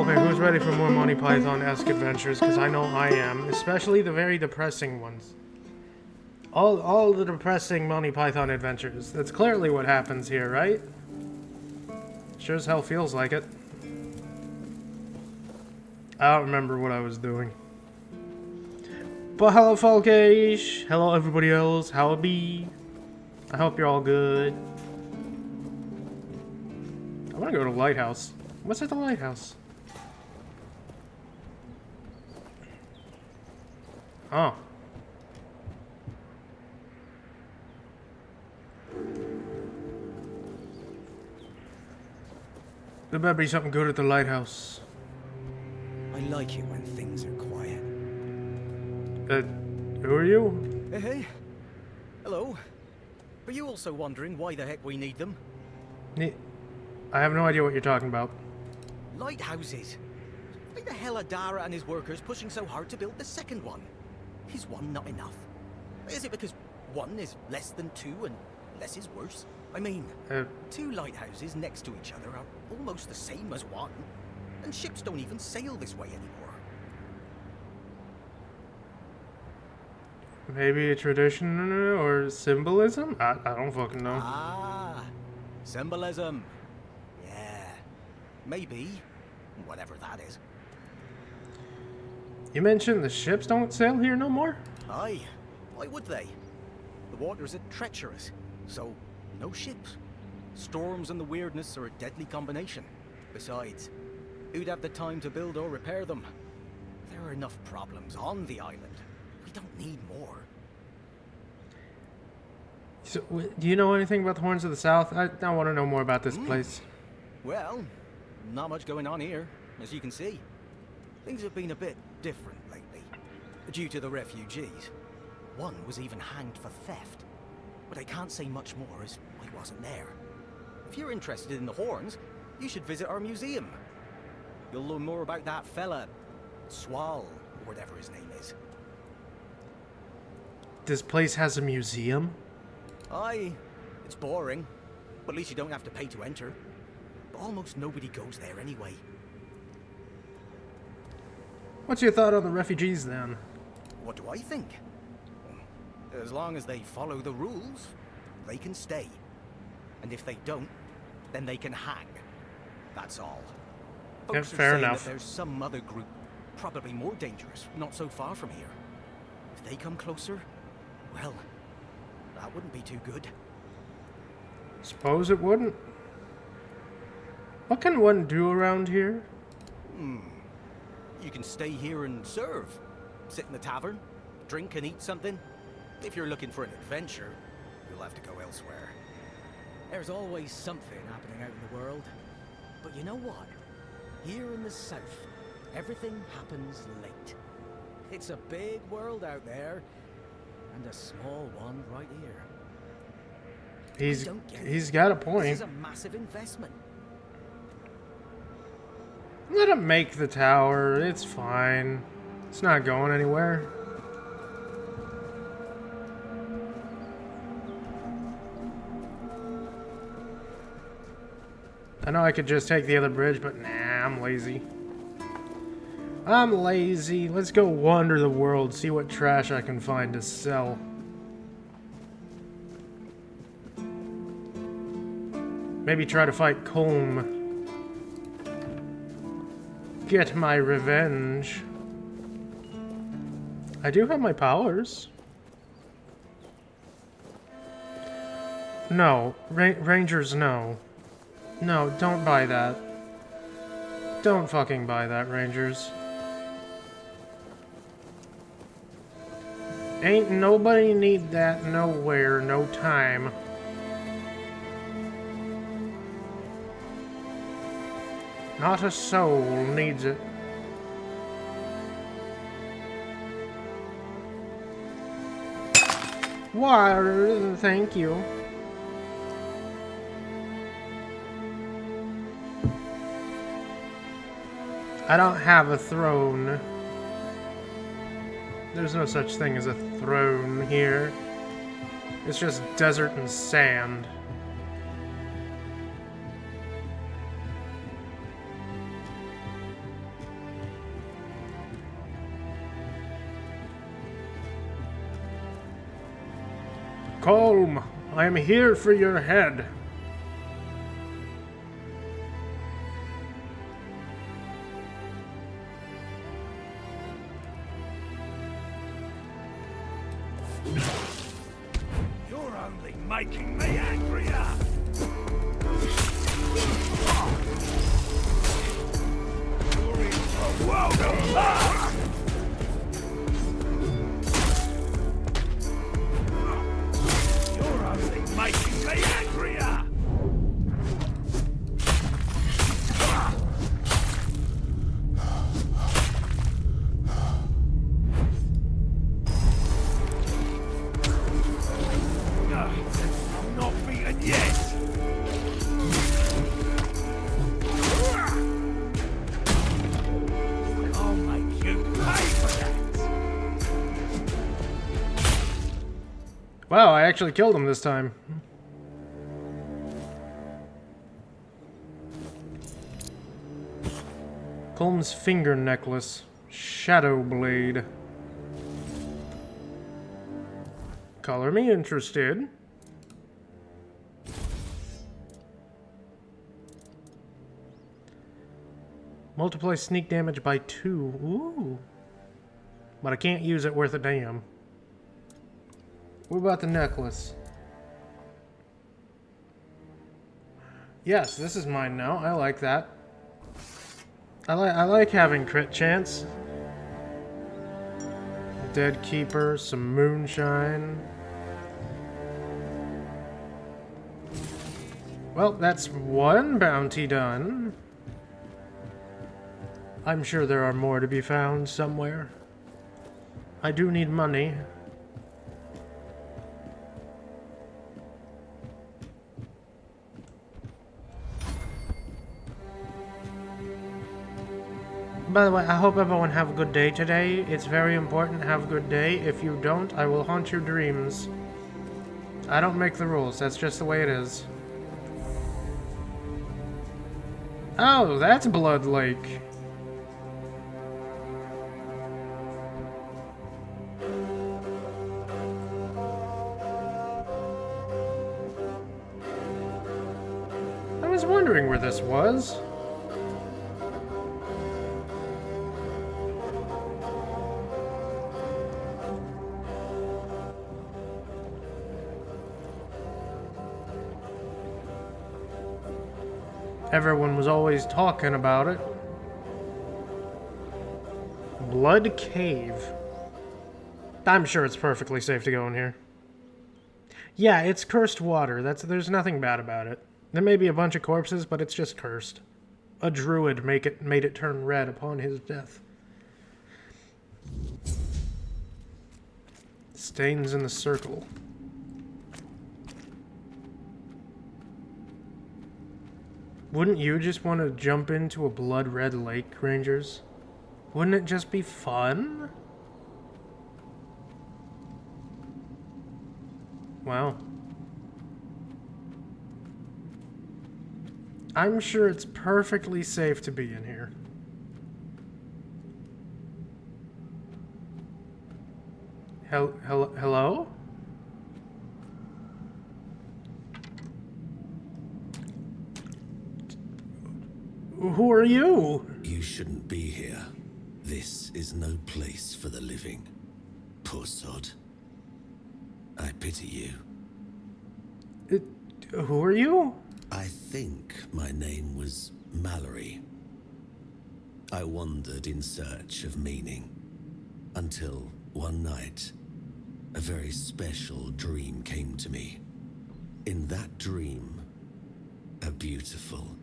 Okay, who's ready for more Monty Python-esque adventures? Because I know I am, especially the very depressing ones. All the depressing Monty Python adventures. That's clearly what happens here, right? Sure as hell feels like it. I don't remember what I was doing. But hello, folkish! Hello, everybody else. How it be? I hope you're all good. I want to go to the lighthouse. What's at the lighthouse? Oh. There better be something good at the lighthouse. I like it when things are quiet. Who are you? Hey. Hello. Are you also wondering why the heck we need them? I have no idea what you're talking about. Lighthouses. Why the hell are Dara and his workers pushing so hard to build the second one? Is one not enough? Is it because one is less than two and less is worse? I mean, two lighthouses next to each other are almost the same as one, and ships don't even sail this way anymore. Maybe a tradition or symbolism? I don't fucking know. Ah, symbolism. Yeah, maybe. Whatever that is. You mentioned the ships don't sail here no more? Aye, why would they? The waters are treacherous, so no ships. Storms and the weirdness are a deadly combination. Besides, who'd have the time to build or repair them? There are enough problems on the island. We don't need more. So, do you know anything about the Horns of the South? I want to know more about this place. Well, not much going on here, as you can see. Things have been a bit different lately, due to the refugees. One was even hanged for theft. But I can't say much more as I wasn't there. If you're interested in the Horns, you should visit our museum. You'll learn more about that fella, Swal, or whatever his name is. This place has a museum? Aye, it's boring, but at least you don't have to pay to enter. But almost nobody goes there anyway. What's your thought on the refugees, then? What do I think? As long as they follow the rules, they can stay. And if they don't, then they can hang. That's all. Folks fair are saying enough. that there's some other group, probably more dangerous, not so far from here. If they come closer, well, that wouldn't be too good. Suppose it wouldn't. What can one do around here? You can stay here and serve. Sit in the tavern, drink and eat something. If you're looking for an adventure, you'll have to go elsewhere. There's always something happening out in the world. But you know what? Here in the south, everything happens late. It's a big world out there, and a small one right here. He's got a point. This is a massive investment. Let him make the tower. It's fine. It's not going anywhere. I know I could just take the other bridge, but nah, I'm lazy. I'm lazy. Let's go wander the world, see what trash I can find to sell. Maybe try to fight Colm. Get my revenge. I do have my powers. No. Rangers, no. No, don't buy that. Don't fucking buy that, Rangers. Ain't nobody need that nowhere, no time. Not a soul needs it. Water, thank you. I don't have a throne. There's no such thing as a throne here. It's just desert and sand. Calm. I am here for your head. You're only making me angrier! You're in for a world of hurt! You're only making me angrier! I'm not beaten yet! I'll make you pay for that! Wow, I actually killed him this time. Colm's finger necklace. Shadow blade. Color me interested. Multiply sneak damage by 2. Ooh. But I can't use it worth a damn. What about the necklace? Yes, this is mine now. I like that. I like having crit chance. Dead Keeper, some moonshine. Well, that's one bounty done. I'm sure there are more to be found somewhere. I do need money. By the way, I hope everyone have a good day today. It's very important to have a good day. If you don't, I will haunt your dreams. I don't make the rules. That's just the way it is. Oh, that's Blood Lake. I was wondering where this was. Everyone was always talking about it. Blood Cave. I'm sure it's perfectly safe to go in here. Yeah, it's cursed water. There's nothing bad about it. There may be a bunch of corpses, but it's just cursed. A druid made it turn red upon his death. Stains in the circle. Wouldn't you just want to jump into a blood red lake, Rangers? Wouldn't it just be fun? Wow. I'm sure it's perfectly safe to be in here. Hello? Who are you? You shouldn't be here. This is no place for the living. Poor sod. I pity you. Who are you? I think my name was Mallory. I wandered in search of meaning. Until one night, a very special dream came to me. In that dream, a beautiful,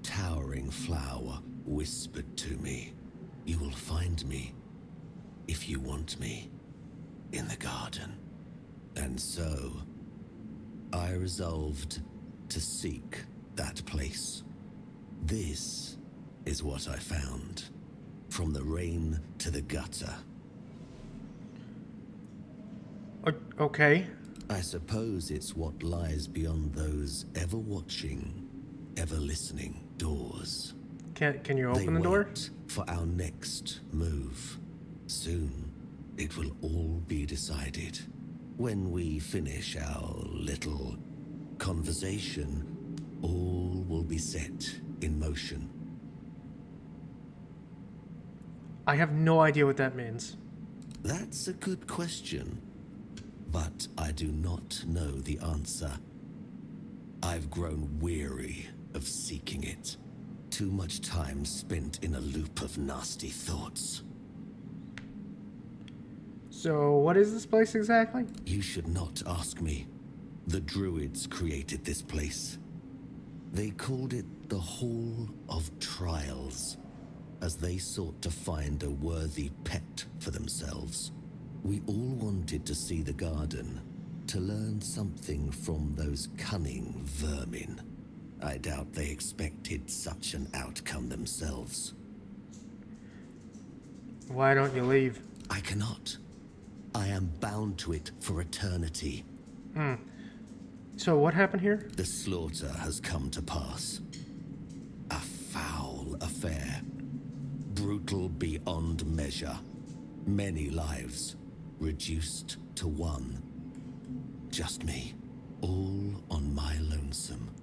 towering flower whispered to me, "You will find me, if you want me, in the garden." And so, I resolved to seek that place. This is what I found. From the rain to the gutter. Okay. I suppose it's what lies beyond those ever watching, ever listening doors. Can you open They the door? wait for our next move. Soon, it will all be decided. When we finish our little conversation, all will be set in motion. I have no idea what that means. That's a good question, but I do not know the answer. I've grown weary of seeking it. Too much time spent in a loop of nasty thoughts. So, what is this place exactly? You should not ask me. The Druids created this place. They called it the Hall of Trials, as they sought to find a worthy pet for themselves. We all wanted to see the garden, to learn something from those cunning vermin. I doubt they expected such an outcome themselves. Why don't you leave? I cannot. I am bound to it for eternity. So what happened here? The slaughter has come to pass. A foul affair. Brutal beyond measure. Many lives reduced to one. Just me. All on my lonesome.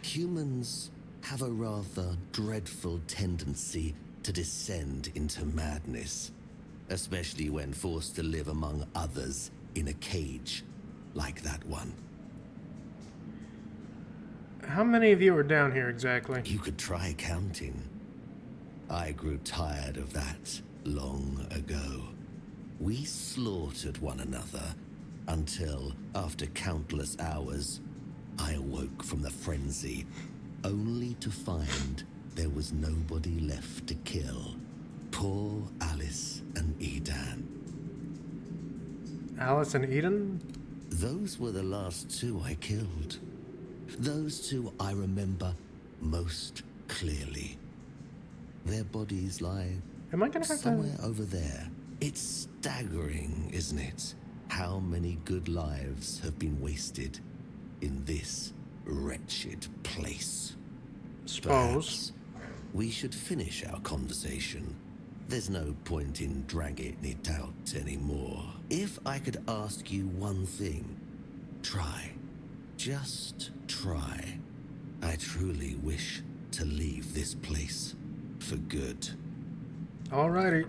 Humans have a rather dreadful tendency to descend into madness, especially when forced to live among others in a cage like that one. How many of you are down here exactly? You could try counting. I grew tired of that long ago. We slaughtered one another until, after countless hours, I awoke from the frenzy, only to find there was nobody left to kill. Poor Alice and Edan. Alice and Eden? Those were the last two I killed. Those two I remember most clearly. Their bodies lie Am I gonna have somewhere over there. It's staggering, isn't it? How many good lives have been wasted in this wretched place. Suppose. Perhaps we should finish our conversation. There's no point in dragging it out anymore. If I could ask you one thing, try. Just try. I truly wish to leave this place for good. Alrighty.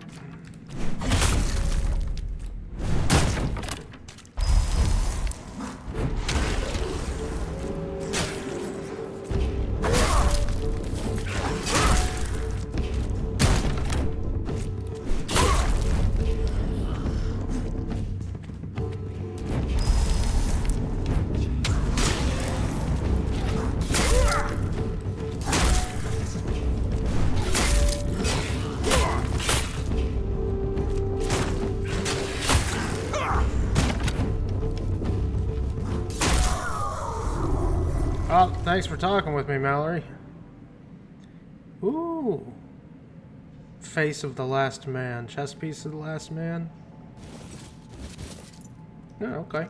Oh, thanks for talking with me, Mallory. Ooh. Face of the Last Man. Chest piece of the Last Man. Oh, okay.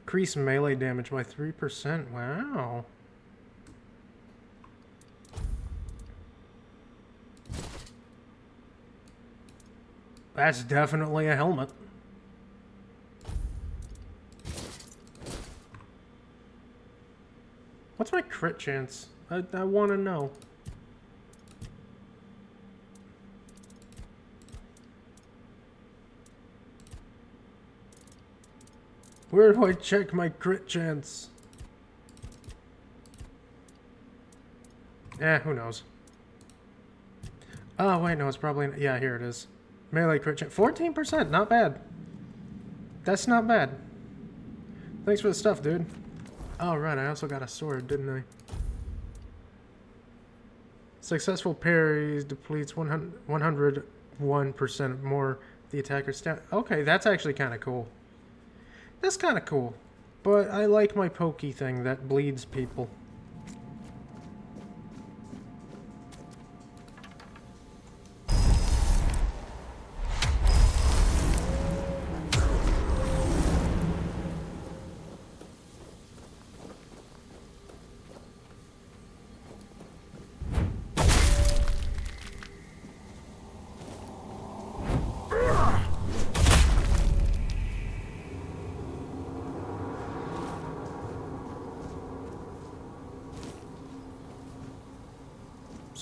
Increase melee damage by 3%. Wow. That's definitely a helmet. What's my crit chance? I want to know. Where do I check my crit chance? Who knows? Oh, wait, no, it's probably... Yeah, here it is. Melee crit chance. 14%, not bad. That's not bad. Thanks for the stuff, dude. Oh, right, I also got a sword, didn't I? Successful parries depletes 101% more the attacker's stat. Okay, that's actually kind of cool. That's kind of cool. But I like my pokey thing that bleeds people.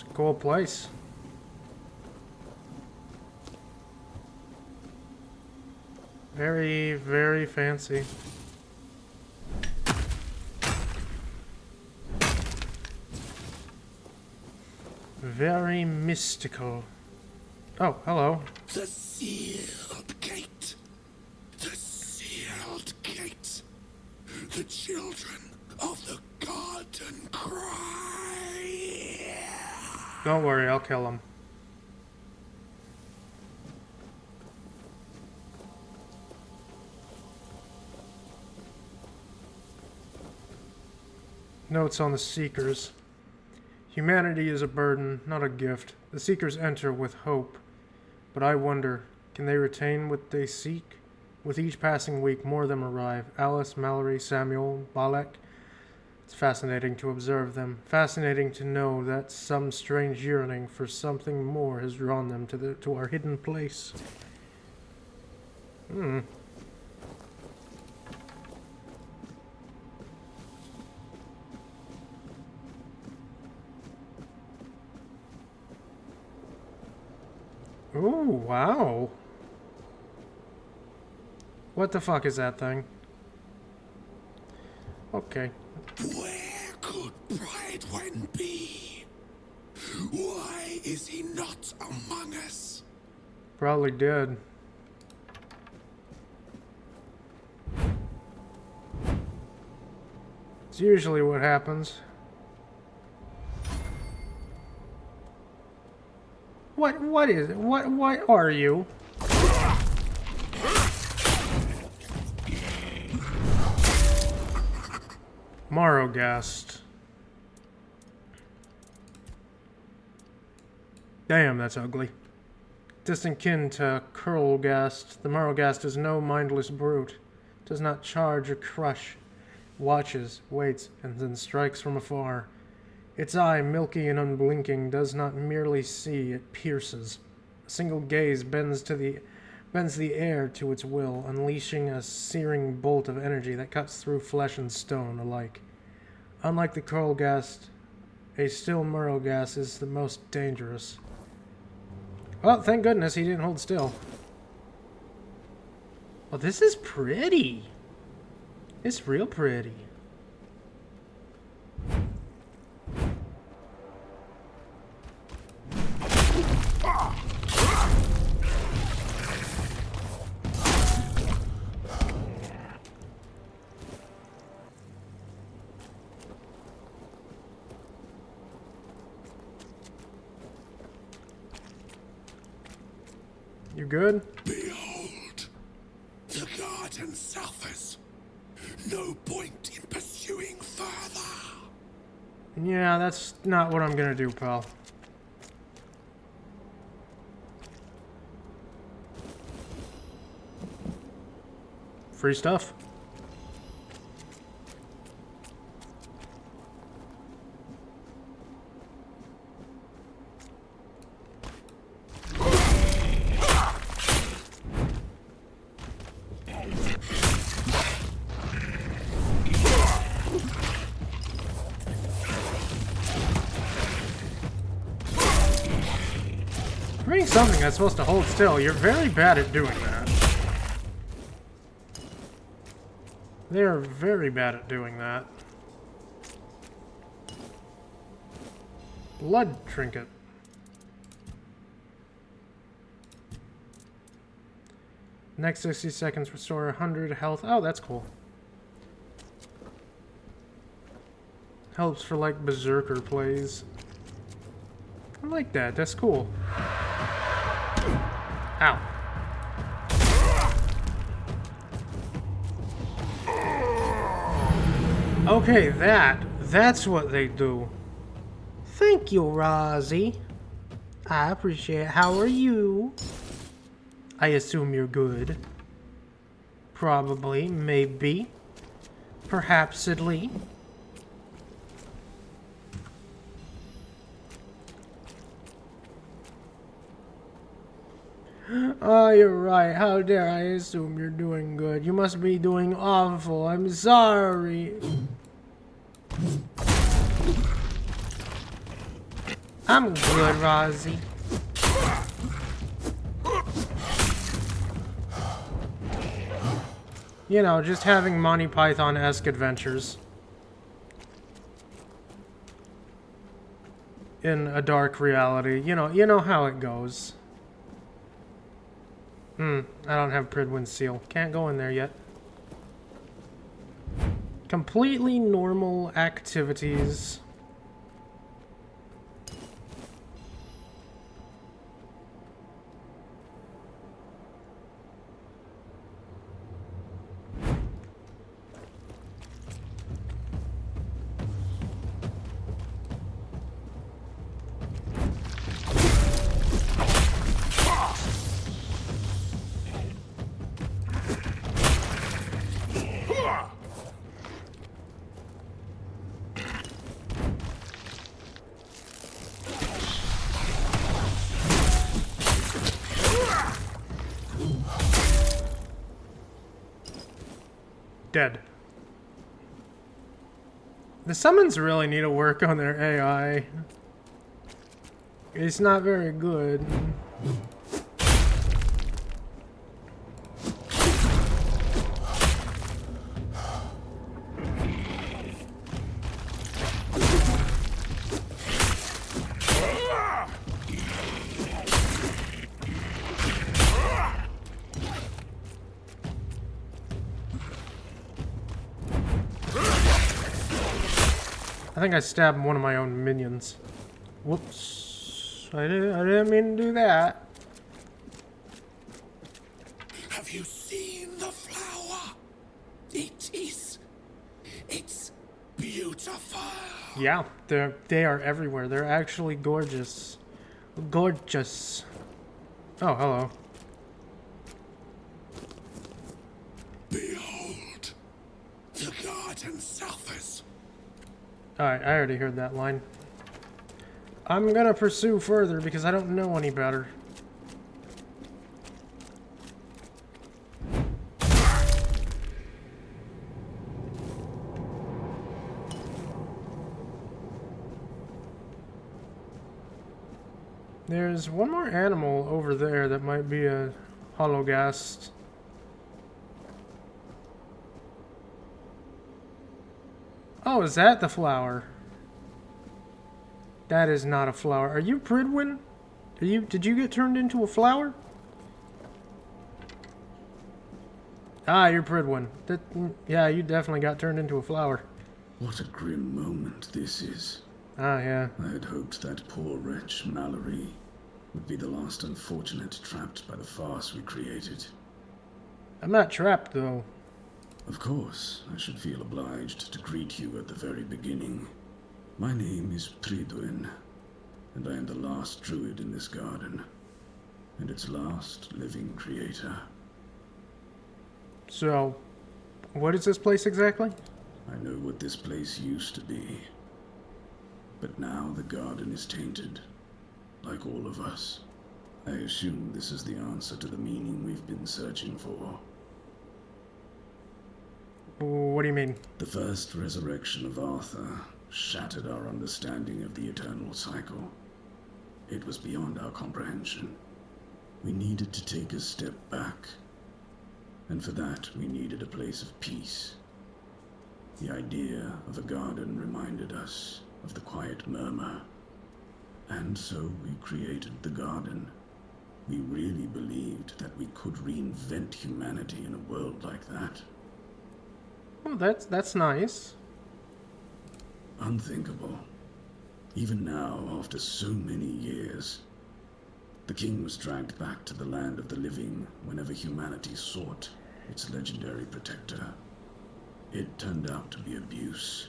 It's a cool place. Very, very fancy. Very mystical. Oh, hello. The sealed gate. The sealed gate. The children of the garden cry. Don't worry, I'll kill him. Notes on the Seekers. Humanity is a burden, not a gift. The Seekers enter with hope. But I wonder, can they retain what they seek? With each passing week, more of them arrive. Alice, Mallory, Samuel, Balak. It's fascinating to observe them. Fascinating to know that some strange yearning for something more has drawn them to our hidden place. Ooh, wow. What the fuck is that thing? Okay. Where could Bridewin be? Why is he not among us? Probably did. It's usually what happens. What is it? What are you? Morrowghast. Damn, that's ugly. Distant kin to Curlghast, the Morrowghast is no mindless brute. Does not charge or crush. Watches, waits, and then strikes from afar. Its eye, milky and unblinking, does not merely see, it pierces. A single gaze bends the air to its will, unleashing a searing bolt of energy that cuts through flesh and stone alike. Unlike the Curlghast, a still Morrowghast is the most dangerous. Well, thank goodness he didn't hold still. Well, this is pretty. It's real pretty. You good? Behold, the garden suffers. No point in pursuing further. Yeah, that's not what I'm gonna do, pal. Free stuff. Bring something that's supposed to hold still. You're very bad at doing that. They are very bad at doing that. Blood trinket. Next 60 seconds restore 100 health. Oh, that's cool. Helps for like berserker plays. I like that. That's cool. Ow. Okay, that's what they do. Thank you, Rozzy. I appreciate it. How are you? I assume you're good. Probably, maybe. Perhapsedly. Oh, you're right. How dare I assume you're doing good? You must be doing awful. I'm sorry. I'm good, Rozzy. You know, just having Monty Python-esque adventures. In a dark reality. You know how it goes. I don't have Pridwin's seal. Can't go in there yet. Completely normal activities. Dead. The summons really need to work on their AI. It's not very good. I think I stabbed one of my own minions. Whoops. I didn't mean to do that. Have you seen the flower? It's beautiful. Yeah, they are everywhere. They're actually gorgeous. Gorgeous. Oh, hello. Behold, the garden suffers. Alright, I already heard that line. I'm gonna pursue further because I don't know any better. There's one more animal over there that might be a hologast. Oh, is that the flower? That is not a flower. Are you Pridwin? Did you get turned into a flower? Ah, you're Pridwin. Yeah, you definitely got turned into a flower. What a grim moment this is. Ah, yeah. I had hoped that poor wretch, Mallory, would be the last unfortunate trapped by the farce we created. I'm not trapped, though. Of course, I should feel obliged to greet you at the very beginning. My name is Pridwin, and I am the last druid in this garden, and its last living creator. So, what is this place exactly? I know what this place used to be, but now the garden is tainted, like all of us. I assume this is the answer to the meaning we've been searching for. What do you mean? The first resurrection of Arthur shattered our understanding of the eternal cycle. It was beyond our comprehension. We needed to take a step back, and for that we needed a place of peace. The idea of a garden reminded us of the quiet murmur, and so we created the garden. We really believed that we could reinvent humanity in a world like that. Oh, that's nice. Unthinkable. Even now, after so many years, the king was dragged back to the land of the living whenever humanity sought its legendary protector. It turned out to be abuse.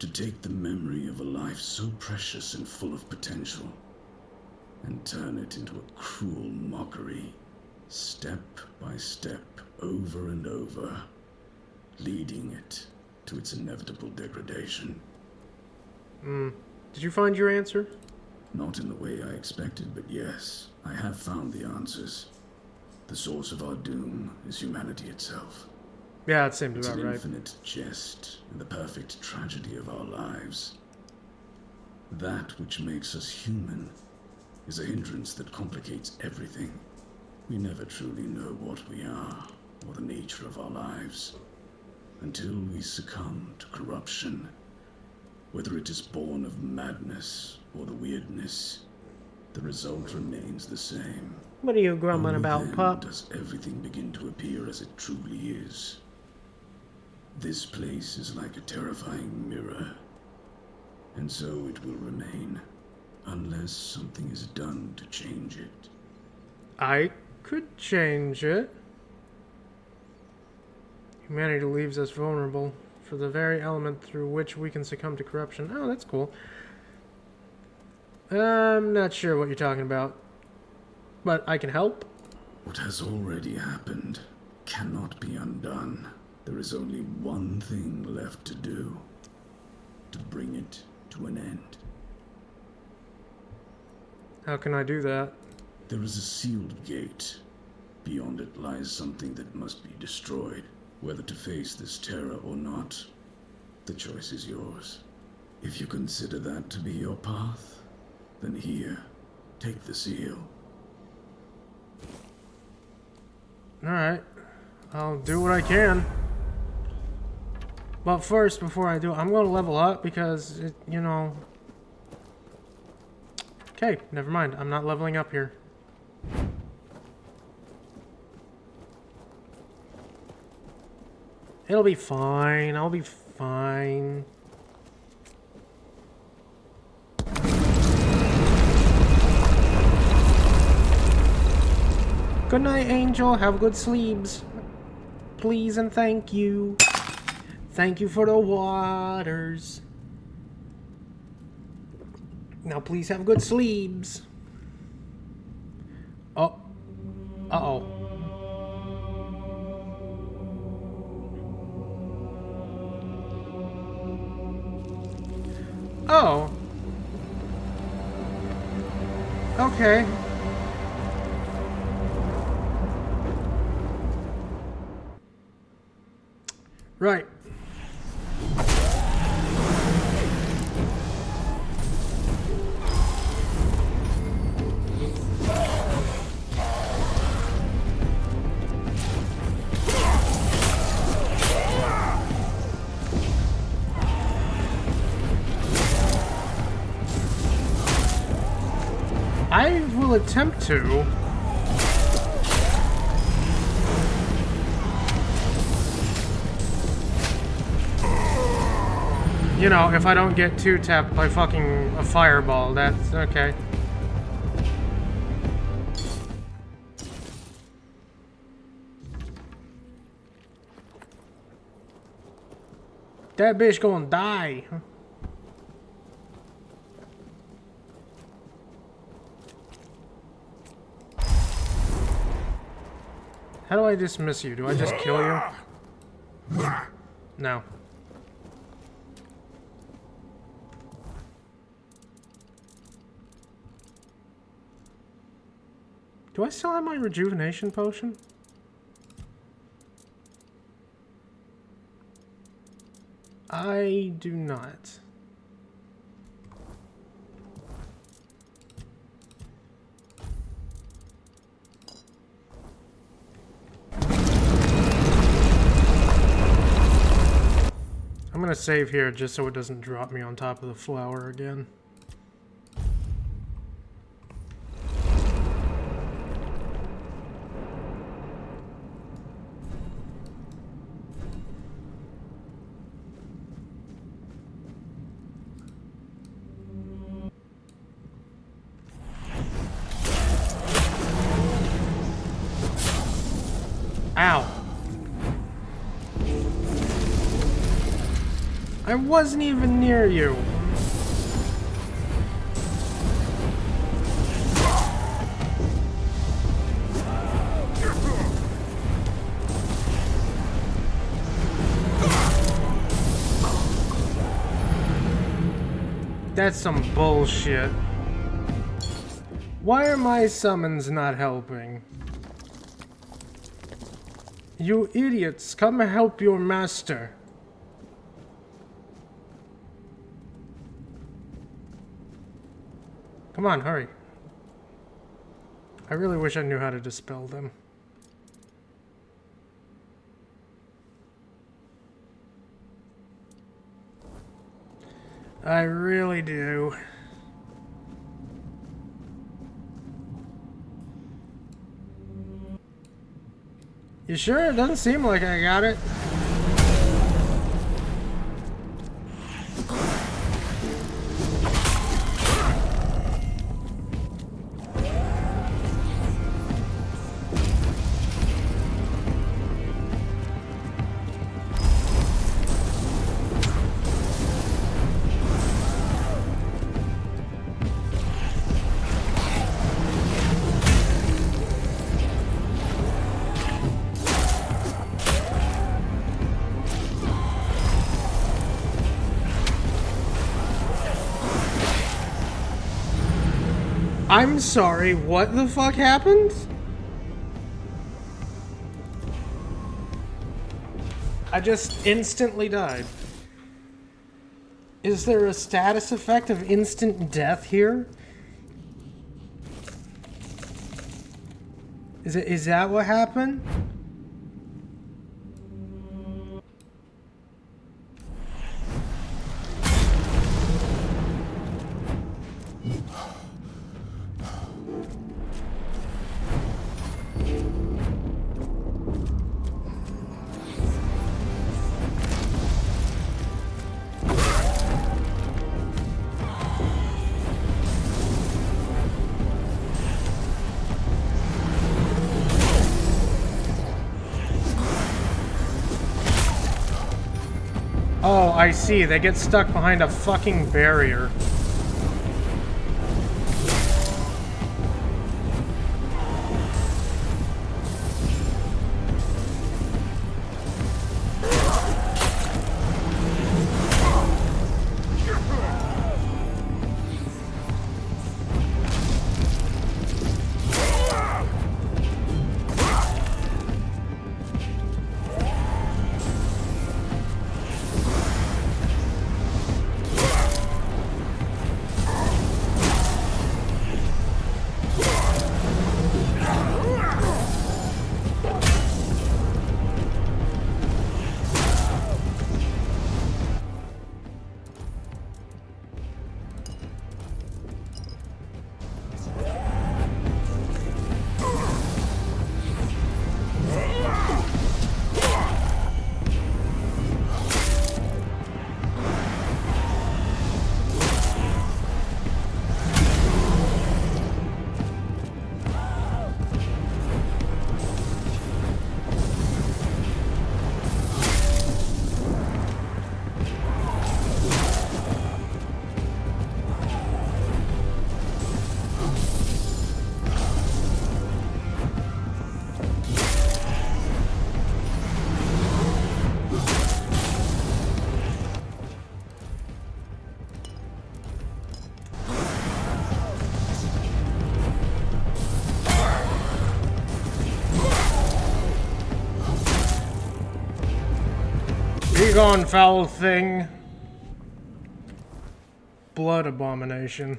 To take the memory of a life so precious and full of potential and turn it into a cruel mockery, step by step, over and over, leading it to its inevitable degradation. Did you find your answer? Not in the way I expected, but yes, I have found the answers. The source of our doom is humanity itself. Yeah, it seemed It's about an right. infinite jest and the perfect tragedy of our lives. That which makes us human is a hindrance that complicates everything. We never truly know what we are or the nature of our lives until we succumb to corruption. Whether it is born of madness or the weirdness, the result remains the same. What are you grumbling Only about, then pup? does everything begin to appear as it truly is. This place is like a terrifying mirror, and so it will remain, unless something is done to change it. I could change it. Humanity leaves us vulnerable for the very element through which we can succumb to corruption. Oh, that's cool. I'm not sure what you're talking about, but I can help. What has already happened cannot be undone. There is only one thing left to do, to bring it to an end. How can I do that? There is a sealed gate. Beyond it lies something that must be destroyed. Whether to face this terror or not, the choice is yours. If you consider that to be your path, then here, take the seal. Alright. I'll do what I can. But first, before I do, I'm going to level up because, you know... Okay, never mind. I'm not leveling up here. It'll be fine. I'll be fine. Good night, Angel. Have good sleeps. Please and thank you. Thank you for the waters. Now please have good sleeps. Oh. Uh-oh. Oh. Okay. Right. I will attempt to. You know, if I don't get two-tapped by fucking a fireball, that's okay. That bitch gonna die. How do I dismiss you? Do I just kill you? No. Do I still have my rejuvenation potion? I do not. I'm gonna save here just so it doesn't drop me on top of the flower again. Ow. I wasn't even near you. That's some bullshit. Why are my summons not helping? You idiots, come help your master. Come on, hurry. I really wish I knew how to dispel them. I really do. You sure? It doesn't seem like I got it. I'm sorry, what the fuck happened? I just instantly died. Is there a status effect of instant death here? Is that what happened? Oh, I see. They get stuck behind a fucking barrier. Be gone, foul thing. Blood abomination.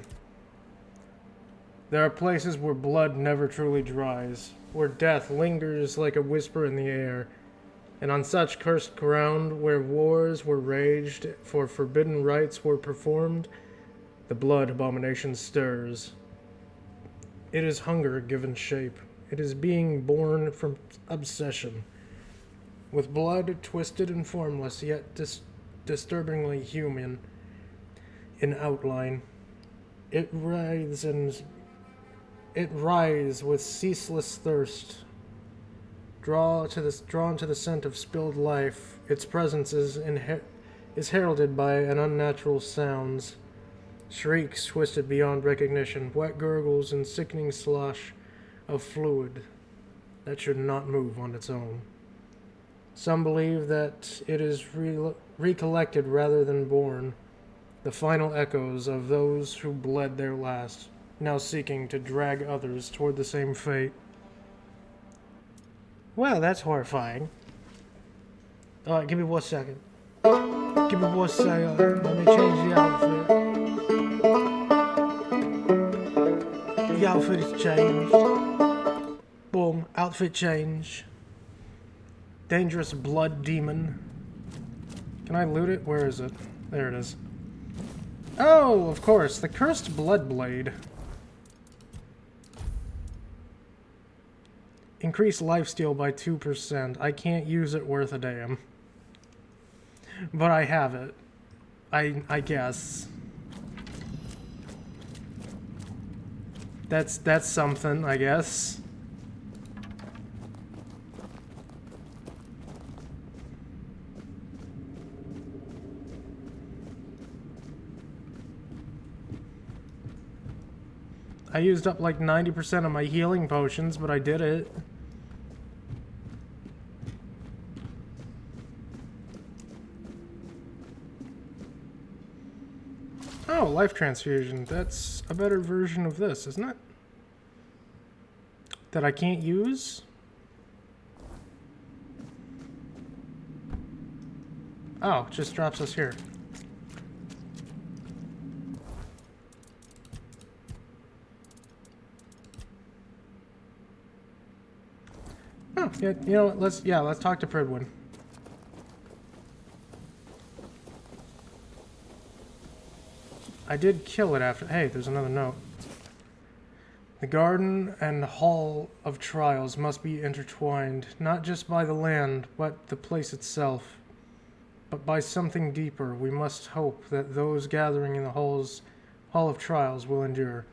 There are places where blood never truly dries, where death lingers like a whisper in the air, and on such cursed ground where wars were raged, for forbidden rites were performed, the blood abomination stirs. It is hunger given shape. It is being born from obsession. With blood twisted and formless, yet disturbingly human in outline, it writhes with ceaseless thirst. Drawn to the scent of spilled life, its presence is heralded by an unnatural sounds, shrieks twisted beyond recognition, wet gurgles and sickening slosh of fluid that should not move on its own. Some believe that it is recollected rather than born, the final echoes of those who bled their last, now seeking to drag others toward the same fate. Well, that's horrifying. Alright, give me 1 second. Give me 1 second. Let me change the outfit. outfit is changed. Boom, outfit change. Dangerous blood demon. Can I loot it? Where is it? There it is. Oh, of course, the cursed blood blade. Increase lifesteal by 2%. I can't use it worth a damn. But I have it. I guess. That's something, I guess. I used up like 90% of my healing potions, but I did it. Oh, life transfusion. That's a better version of this, isn't it? That I can't use? Oh, it just drops us here. Oh, yeah, you know what, let's talk to Pridwin. I did kill it after. Hey, there's another note. The garden and hall of trials must be intertwined, not just by the land, but the place itself, but by something deeper. We must hope that those gathering in the hall of trials will endure.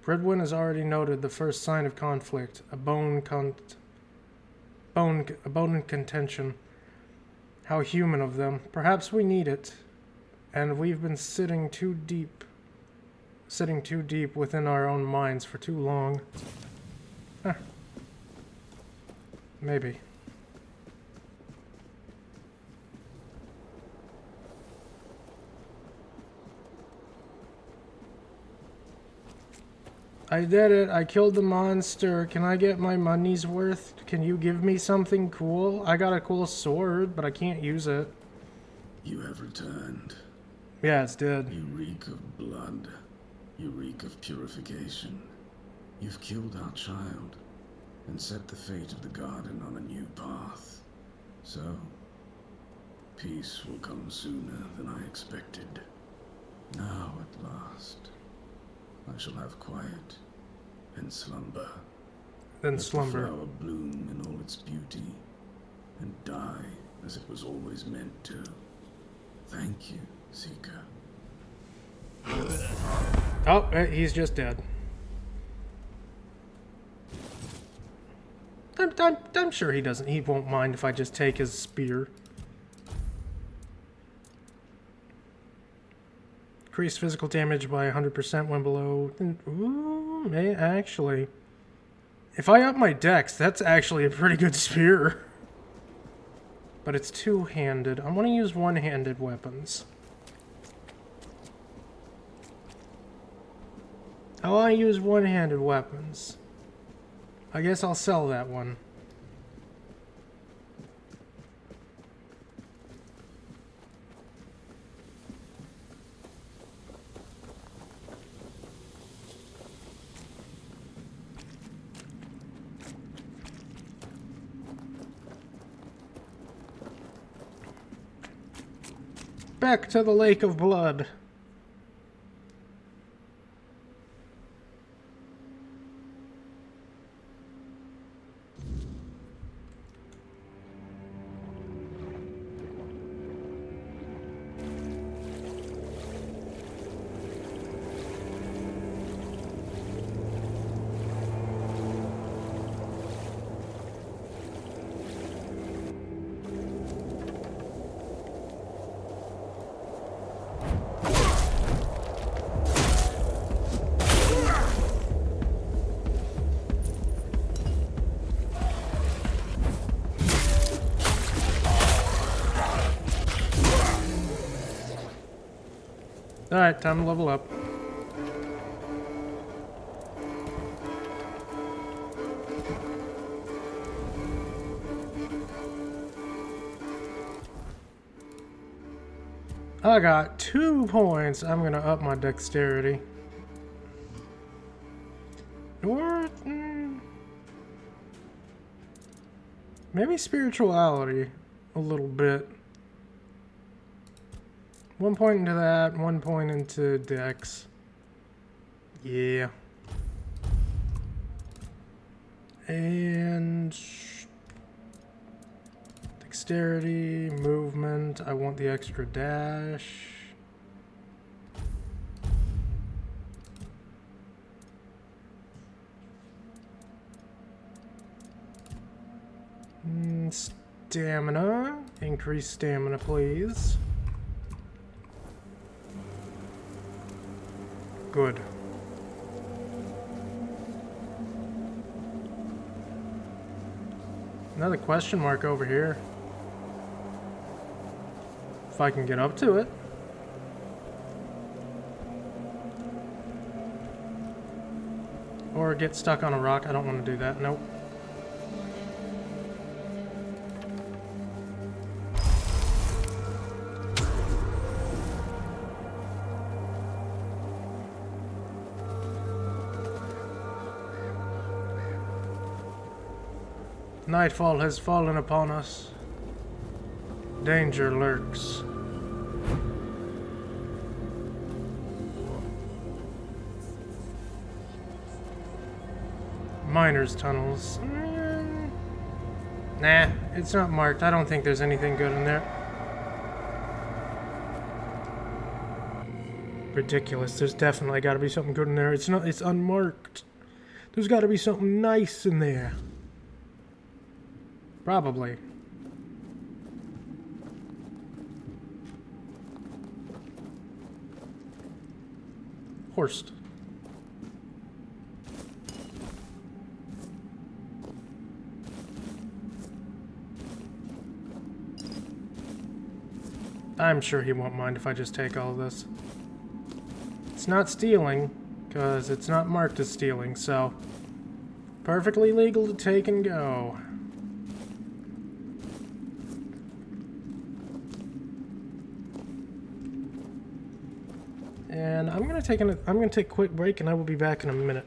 Pridwin has already noted the first sign of conflict, a bone contention. How human of them. Perhaps we need it. And we've been sitting too deep within our own minds for too long. Huh. Maybe. I did it. I killed the monster. Can I get my money's worth? Can you give me something cool? I got a cool sword, but I can't use it. You have returned. Yeah, it's dead. You reek of blood. You reek of purification. You've killed our child and set the fate of the garden on a new path. So, peace will come sooner than I expected. Now, at last, I shall have quiet and slumber. Then Let slumber. the flower bloom in all its beauty and die as it was always meant to. Thank you, Seeker. Oh, he's just dead. I'm sure he doesn't. He won't mind if I just take his spear. Increase physical damage by 100% when below. Ooh, actually, if I up my dex, that's actually a pretty good spear. But it's two-handed. I want to use one-handed weapons. I want to use one-handed weapons. I guess I'll sell that one. Back to the Lake of Blood. Alright, time to level up. I got 2 points. I'm gonna up my dexterity. Or maybe spirituality a little bit. 1 point into that, 1 point into Dex. Yeah. And dexterity, movement. I want the extra dash. Stamina. Increase stamina, please. Good. Another question mark over here. If I can get up to it. Or get stuck on a rock. I don't want to do that. Nope. Nightfall has fallen upon us. Danger lurks. Miners' tunnels. Nah, it's not marked. I don't think there's anything good in there. Ridiculous. There's definitely got to be something good in there. It's not. It's unmarked. There's got to be something nice in there. Probably. Horsed. I'm sure he won't mind if I just take all of this. It's not stealing, because it's not marked as stealing, so perfectly legal to take and go. And I'm gonna take a quick break, and I will be back in a minute.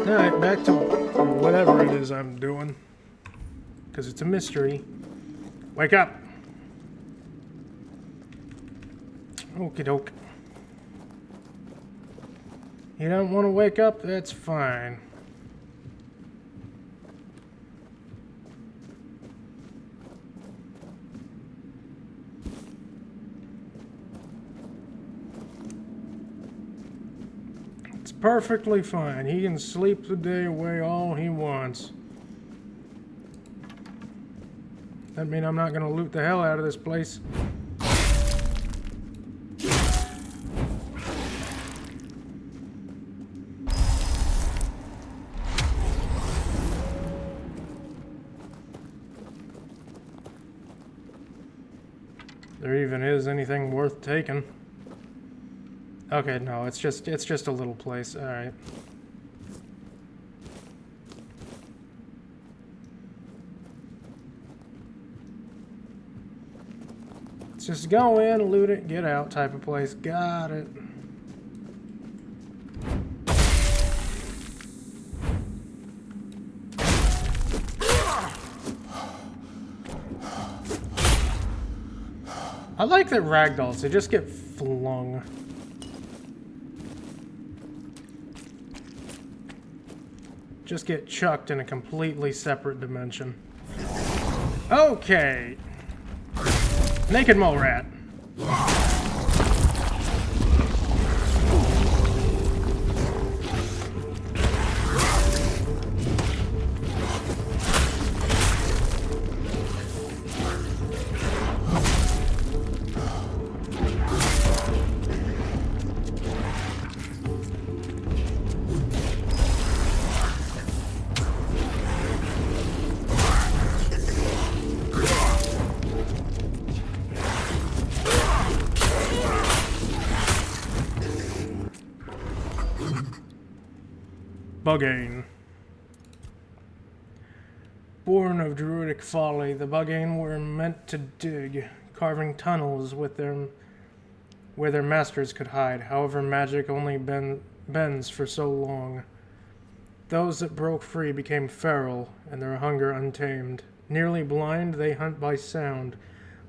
Alright, back to whatever it is I'm doing. Because it's a mystery. Wake up! Okie doke. You don't want to wake up? That's fine. It's perfectly fine. He can sleep the day away all he wants. That means I'm not going to loot the hell out of this place. There even is anything worth taking. Okay, no, it's just a little place. All right. Let's just go in, loot it, get out type of place. Got it. I like that ragdolls, they just get flung. Just get chucked in a completely separate dimension. Okay. Naked mole rat. Buggane. Born of druidic folly, the Buggane were meant to dig, carving tunnels with where their masters could hide. However, magic only bends for so long. Those that broke free became feral, and their hunger untamed. Nearly blind, they hunt by sound,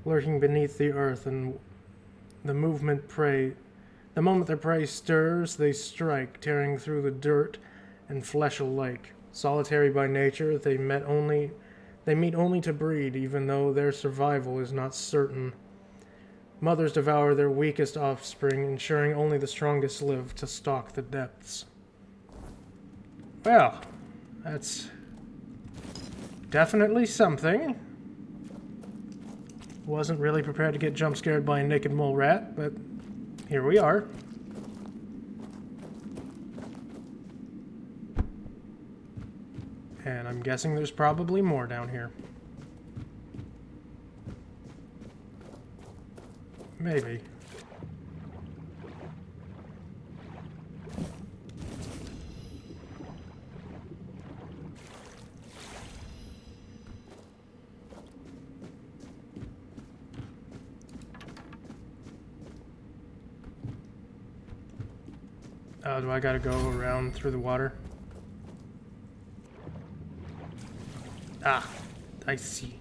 lurking beneath the earth, and the moment their prey stirs, they strike, tearing through the dirt and flesh alike. Solitary by nature, they meet only to breed, even though their survival is not certain. Mothers devour their weakest offspring, ensuring only the strongest live to stalk the depths. Well, that's definitely something. Wasn't really prepared to get jump scared by a naked mole rat, but here we are. And I'm guessing there's probably more down here. Maybe. Oh, do I gotta go around through the water? Ah, I see.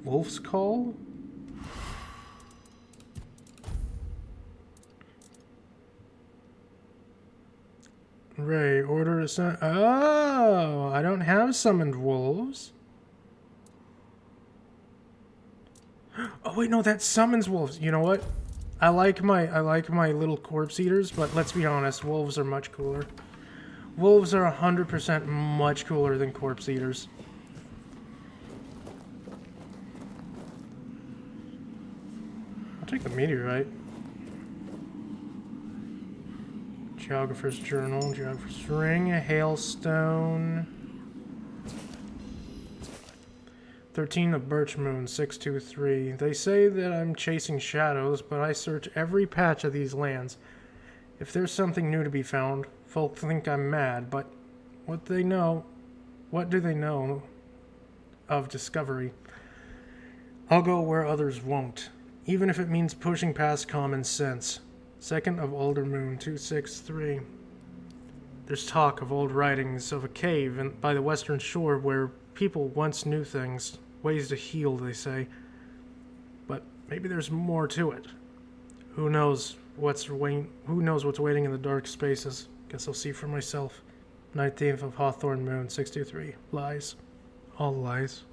Wolf's Call? Ray, order a Oh, I don't have summoned wolves. Oh wait, no, that summons wolves. You know what? I like my little corpse eaters, but let's be honest, wolves are much cooler. Wolves are 100% much cooler than corpse eaters. I'll take the meteorite. Geographer's Journal, Geographer's Ring, a Hailstone. 13 of Birch Moon, 623. They say that I'm chasing shadows, but I search every patch of these lands. If there's something new to be found, folk think I'm mad, but what do they know of discovery. I'll go where others won't, even if it means pushing past common sense. 2nd of Alder Moon 263. There's talk of old writings of a cave by the western shore where people once knew things, ways to heal, they say. But maybe there's more to it. Who knows what's waiting in the dark spaces? Guess I'll see for myself. 19th of Hawthorne Moon 63. Lies. All lies.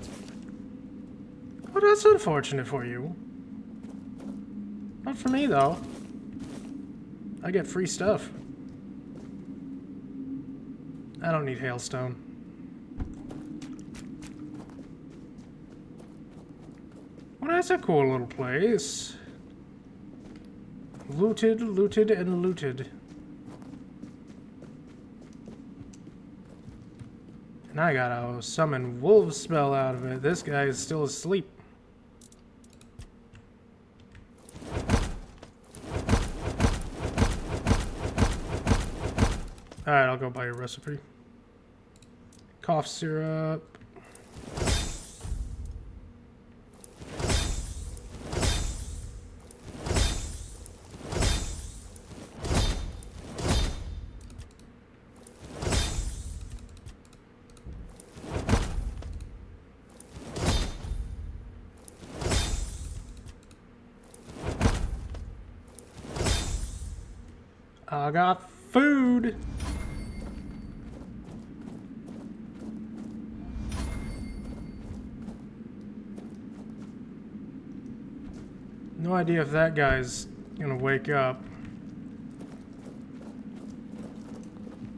Well, that's unfortunate for you. Not for me, though. I get free stuff. I don't need hailstone. Well, that's a cool little place. Looted, looted, and looted. And I gotta summon wolf spell out of it. This guy is still asleep. Alright, I'll go buy a recipe. Cough syrup. I got food. No idea if that guy's gonna wake up.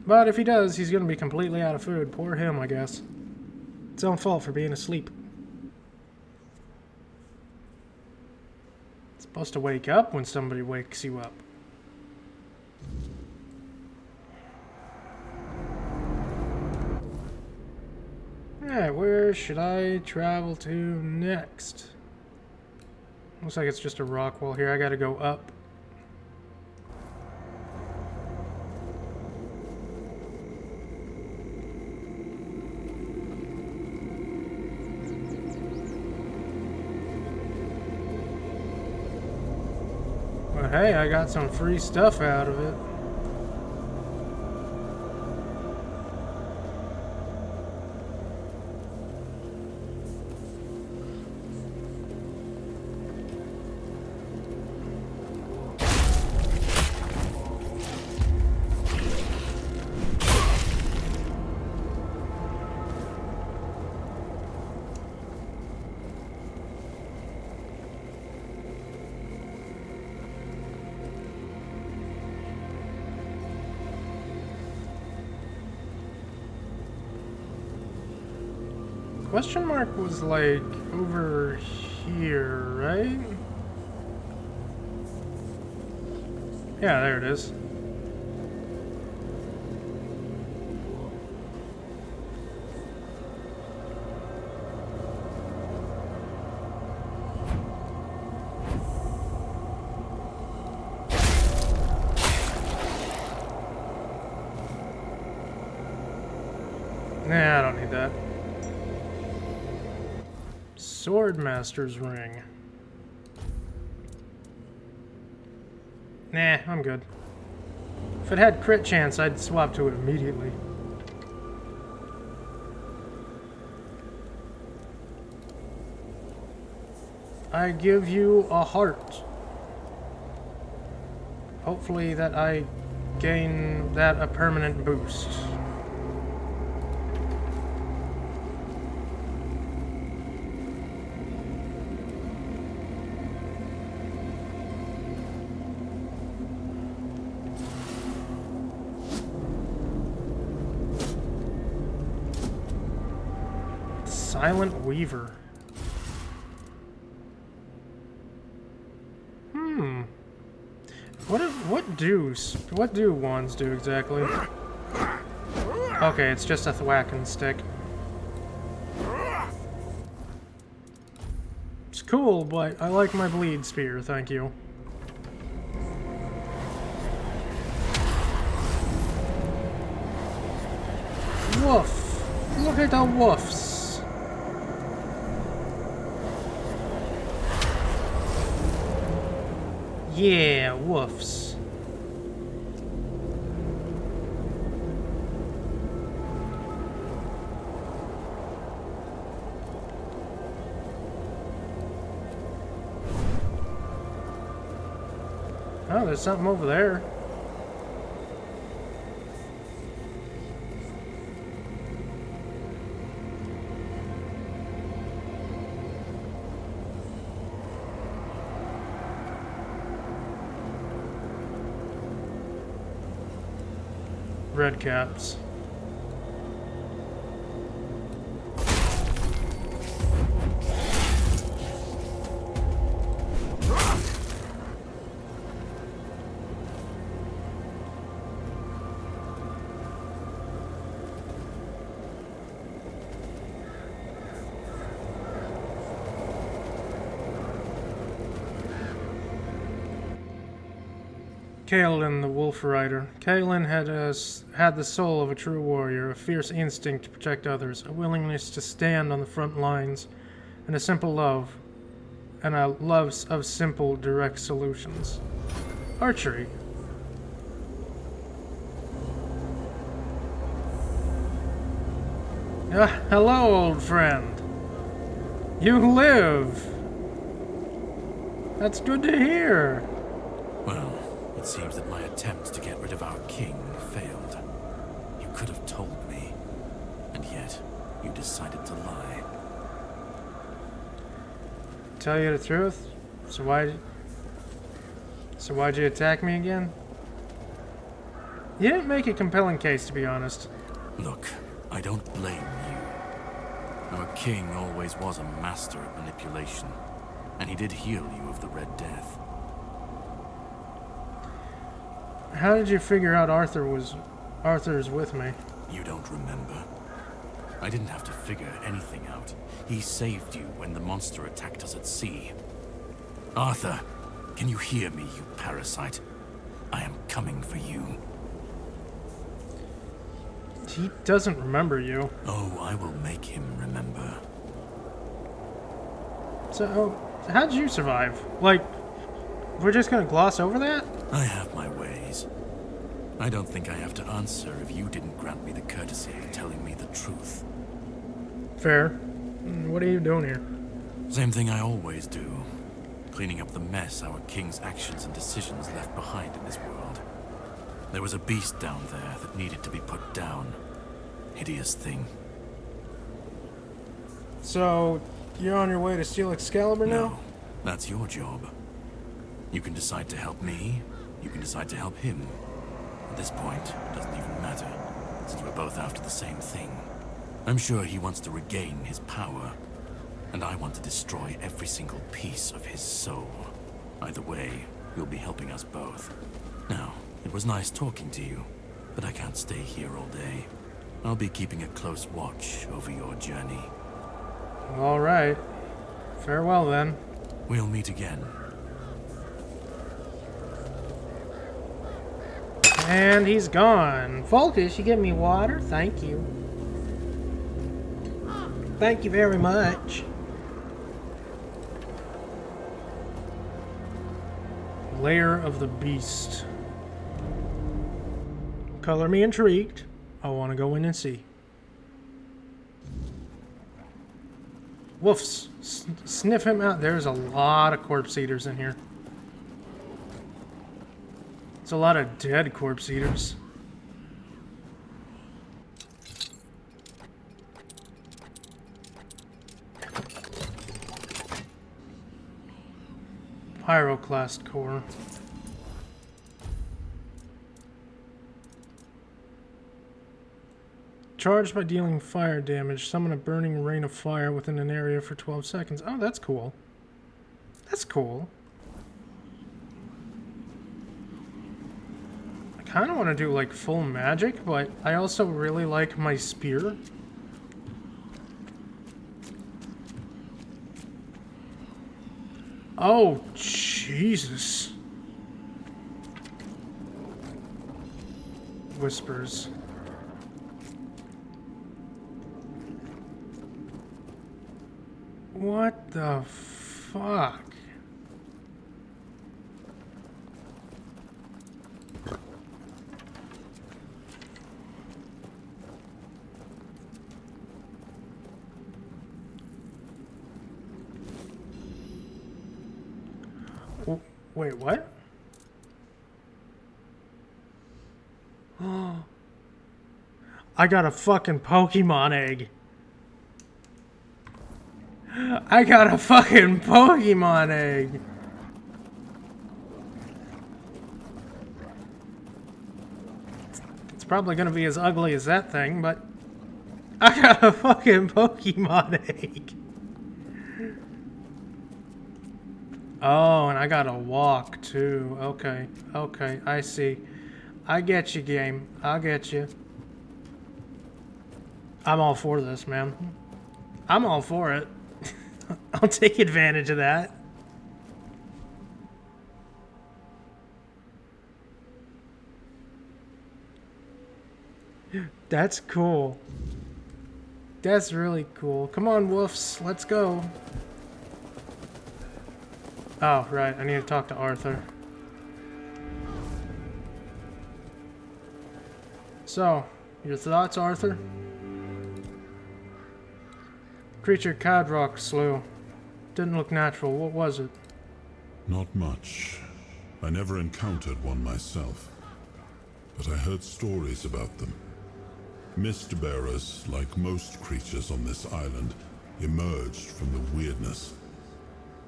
But if he does, he's gonna be completely out of food. Poor him, I guess. It's his own fault for being asleep. It's supposed to wake up when somebody wakes you up. Alright, where should I travel to next? Looks like it's just a rock wall here. I gotta go up. But hey, I got some free stuff out of it. Question mark was like over here, right? Yeah, there it is. Nah, I don't need that. Swordmaster's ring. Nah, I'm good. If it had crit chance, I'd swap to it immediately. I give you a heart. Hopefully that I gain that a permanent boost. Silent Weaver. What do wands do exactly? Okay, it's just a thwacking stick. It's cool, but I like my bleed spear, thank you. Woof! Look at the woofs! Yeah, woofs. Oh, there's something over there. Red caps. Kaelin, the Wolf Rider. Kaelin had the soul of a true warrior, a fierce instinct to protect others, a willingness to stand on the front lines, and a love of simple, direct solutions. Archery. Hello, old friend. You live. That's good to hear. Well, it seems that my attempts to get rid of our king failed. You could have told me, and yet you decided to lie. Tell you the truth? So why'd you attack me again? You didn't make a compelling case, to be honest. Look, I don't blame you. Our king always was a master of manipulation, and he did heal you of the Red Death. How did you figure out Arthur's with me? You don't remember? I didn't have to figure anything out. He saved you when the monster attacked us at sea. Arthur, can you hear me, you parasite? I am coming for you. He doesn't remember you. Oh, I will make him remember. So, how'd you survive? Like, we're just gonna gloss over that? I have my ways. I don't think I have to answer if you didn't grant me the courtesy of telling me the truth. Fair. What are you doing here? Same thing I always do. Cleaning up the mess our king's actions and decisions left behind in this world. There was a beast down there that needed to be put down. Hideous thing. So, you're on your way to steal Excalibur now? No, that's your job. You can decide to help me, you can decide to help him. At this point, it doesn't even matter, since we're both after the same thing. I'm sure he wants to regain his power, and I want to destroy every single piece of his soul. Either way, you'll be helping us both. Now, it was nice talking to you, but I can't stay here all day. I'll be keeping a close watch over your journey. All right. Farewell, then. We'll meet again. And he's gone. Volkus, you give me water? Thank you. Thank you very much. Lair of the Beast. Color me intrigued. I want to go in and see. Woofs. Sniff him out. There's a lot of corpse eaters in here. There's a lot of dead corpse eaters. Pyroclast core. Charged by dealing fire damage, summon a burning rain of fire within an area for 12 seconds. Oh, that's cool. That's cool. I kind of want to do like full magic, but I also really like my spear. Oh, Jesus. Whispers. What the fuck? Wait, what? I got a fucking Pokemon egg. I got a fucking Pokemon egg. It's probably gonna be as ugly as that thing, but I got a fucking Pokemon egg. Oh, and I gotta walk too. Okay, okay, I see. I get you, game. I get you. I'm all for this, man. I'm all for it. I'll take advantage of that. That's cool. That's really cool. Come on, woofs. Let's go. Oh, right. I need to talk to Arthur. So, your thoughts, Arthur? Creature Cadrock slew. Didn't look natural. What was it? Not much. I never encountered one myself. But I heard stories about them. Mist bearers, like most creatures on this island, emerged from the weirdness.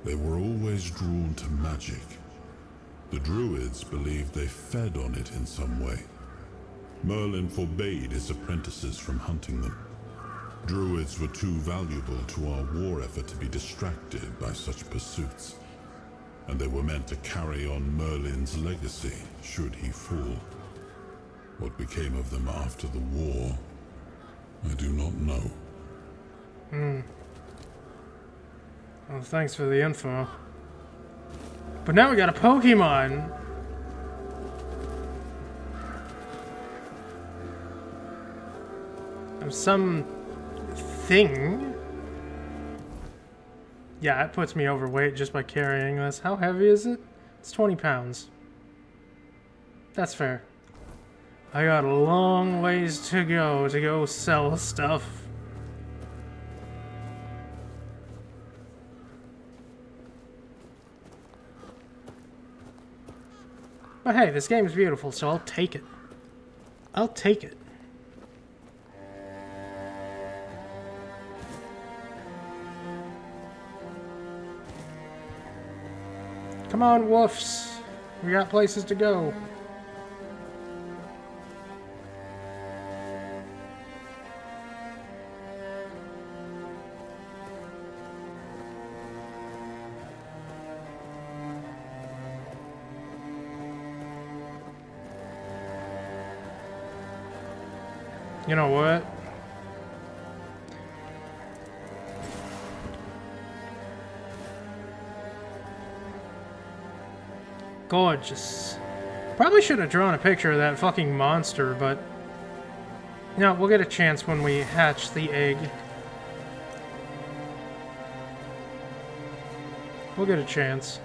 They were always drawn to magic. The druids believed they fed on it in some way. Merlin forbade his apprentices from hunting them. Druids were too valuable to our war effort to be distracted by such pursuits, and they were meant to carry on Merlin's legacy should he fall. What became of them after the war, I do not know. Well, thanks for the info. But now we got a Pokemon! Of some thing. Yeah, it puts me overweight just by carrying this. How heavy is it? It's 20 pounds. That's fair. I got a long ways to go sell stuff. But hey, this game is beautiful, so I'll take it. I'll take it. Come on, woofs. We got places to go. You know what? Gorgeous. Probably should have drawn a picture of that fucking monster, but... You know, we'll get a chance when we hatch the egg. We'll get a chance.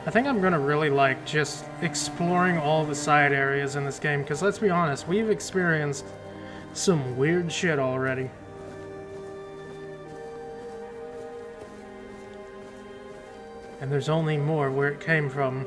I think I'm gonna really like just exploring all the side areas in this game, because let's be honest, we've experienced some weird shit already. And there's only more where it came from.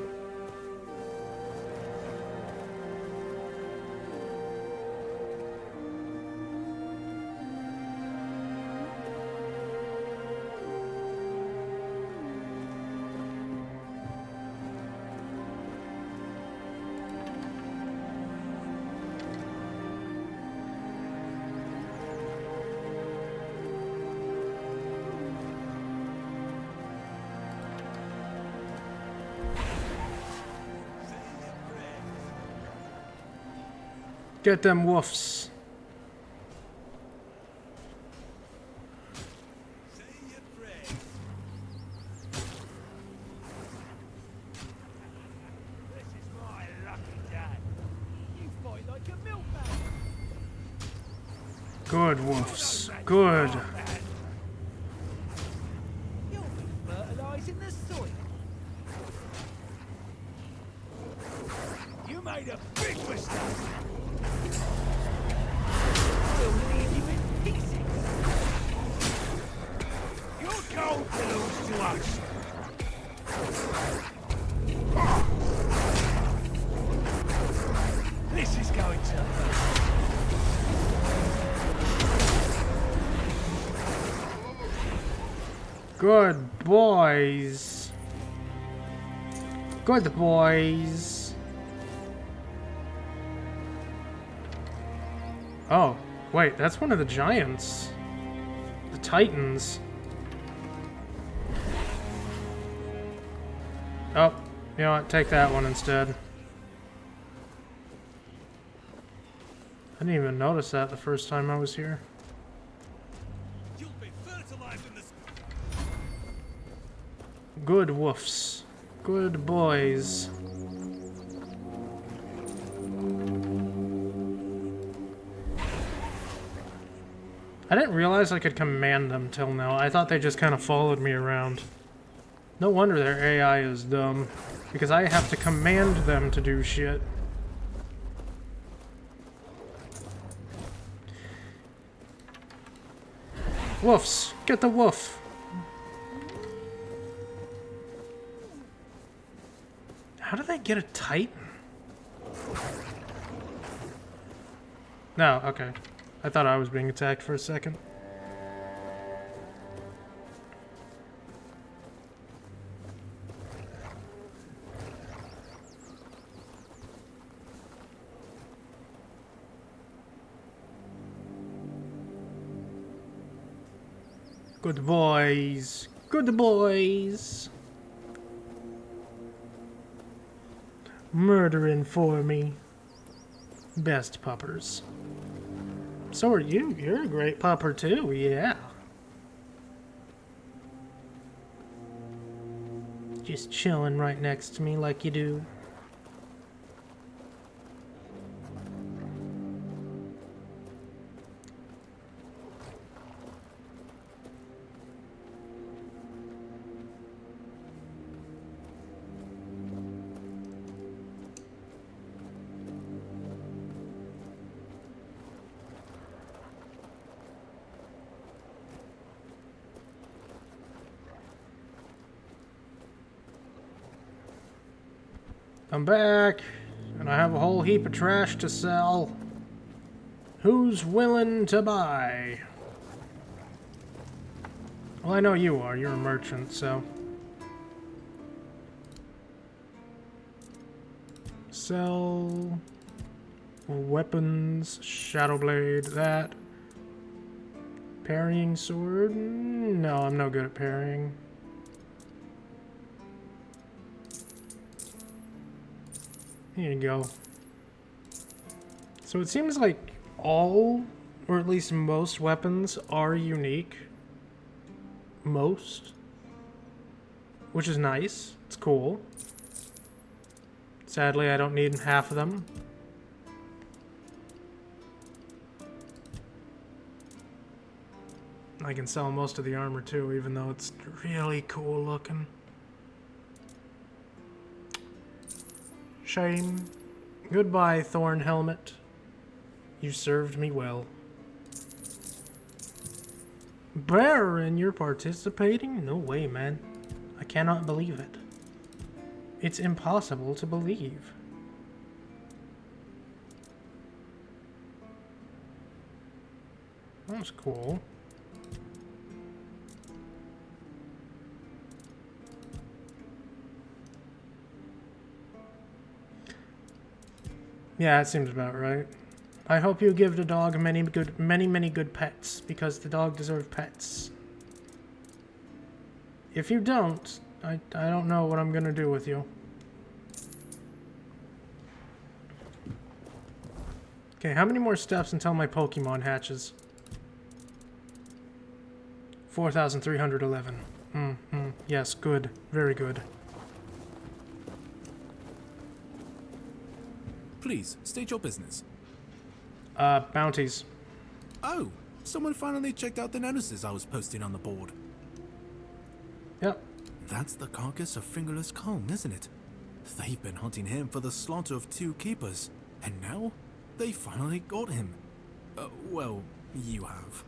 Get them woofs. Good, wolves. Good. You'll be fertilizing the soil. You made a big mistake. We'll leave you in pieces. Your gold belongs to us. This is going to hurt. Good boys. Good boys. Oh, wait, that's one of the giants. The Titans. Oh, you know what? Take that one instead. I didn't even notice that the first time I was here. You'll be fertilized in the Good woofs. Good boys. I didn't realize I could command them till now. I thought they just kind of followed me around. No wonder their AI is dumb. Because I have to command them to do shit. Woofs! Get the woof! How do they get a Titan? No, okay. I thought I was being attacked for a second. Good boys. Good boys. Murdering for me. Best puppers. So are you. You're a great pupper too, yeah. Just chilling right next to me like you do. I'm back, and I have a whole heap of trash to sell. Who's willing to buy? Well, I know you are. You're a merchant, so... Sell... Weapons, Shadow Blade, that. Parrying sword? No, I'm no good at parrying. Here you go. So it seems like all, or at least most weapons are unique. Most. Which is nice. It's cool. Sadly, I don't need half of them. I can sell most of the armor too, even though it's really cool looking. Shame. Goodbye, Thorn Helmet. You served me well. Baron, you're participating? No way, man. I cannot believe it. It's impossible to believe. That's cool. Yeah, it seems about right. I hope you give the dog many good pets, because the dog deserves pets. If you don't, I don't know what I'm gonna do with you. Okay, how many more steps until my Pokemon hatches? 4,311. Yes, good. Very good. Please, state your business. Bounties. Oh, someone finally checked out the notices I was posting on the board. Yep. That's the carcass of Fingerless Comb, isn't it? They've been hunting him for the slaughter of 2 keepers, and now they finally got him. Well, you have.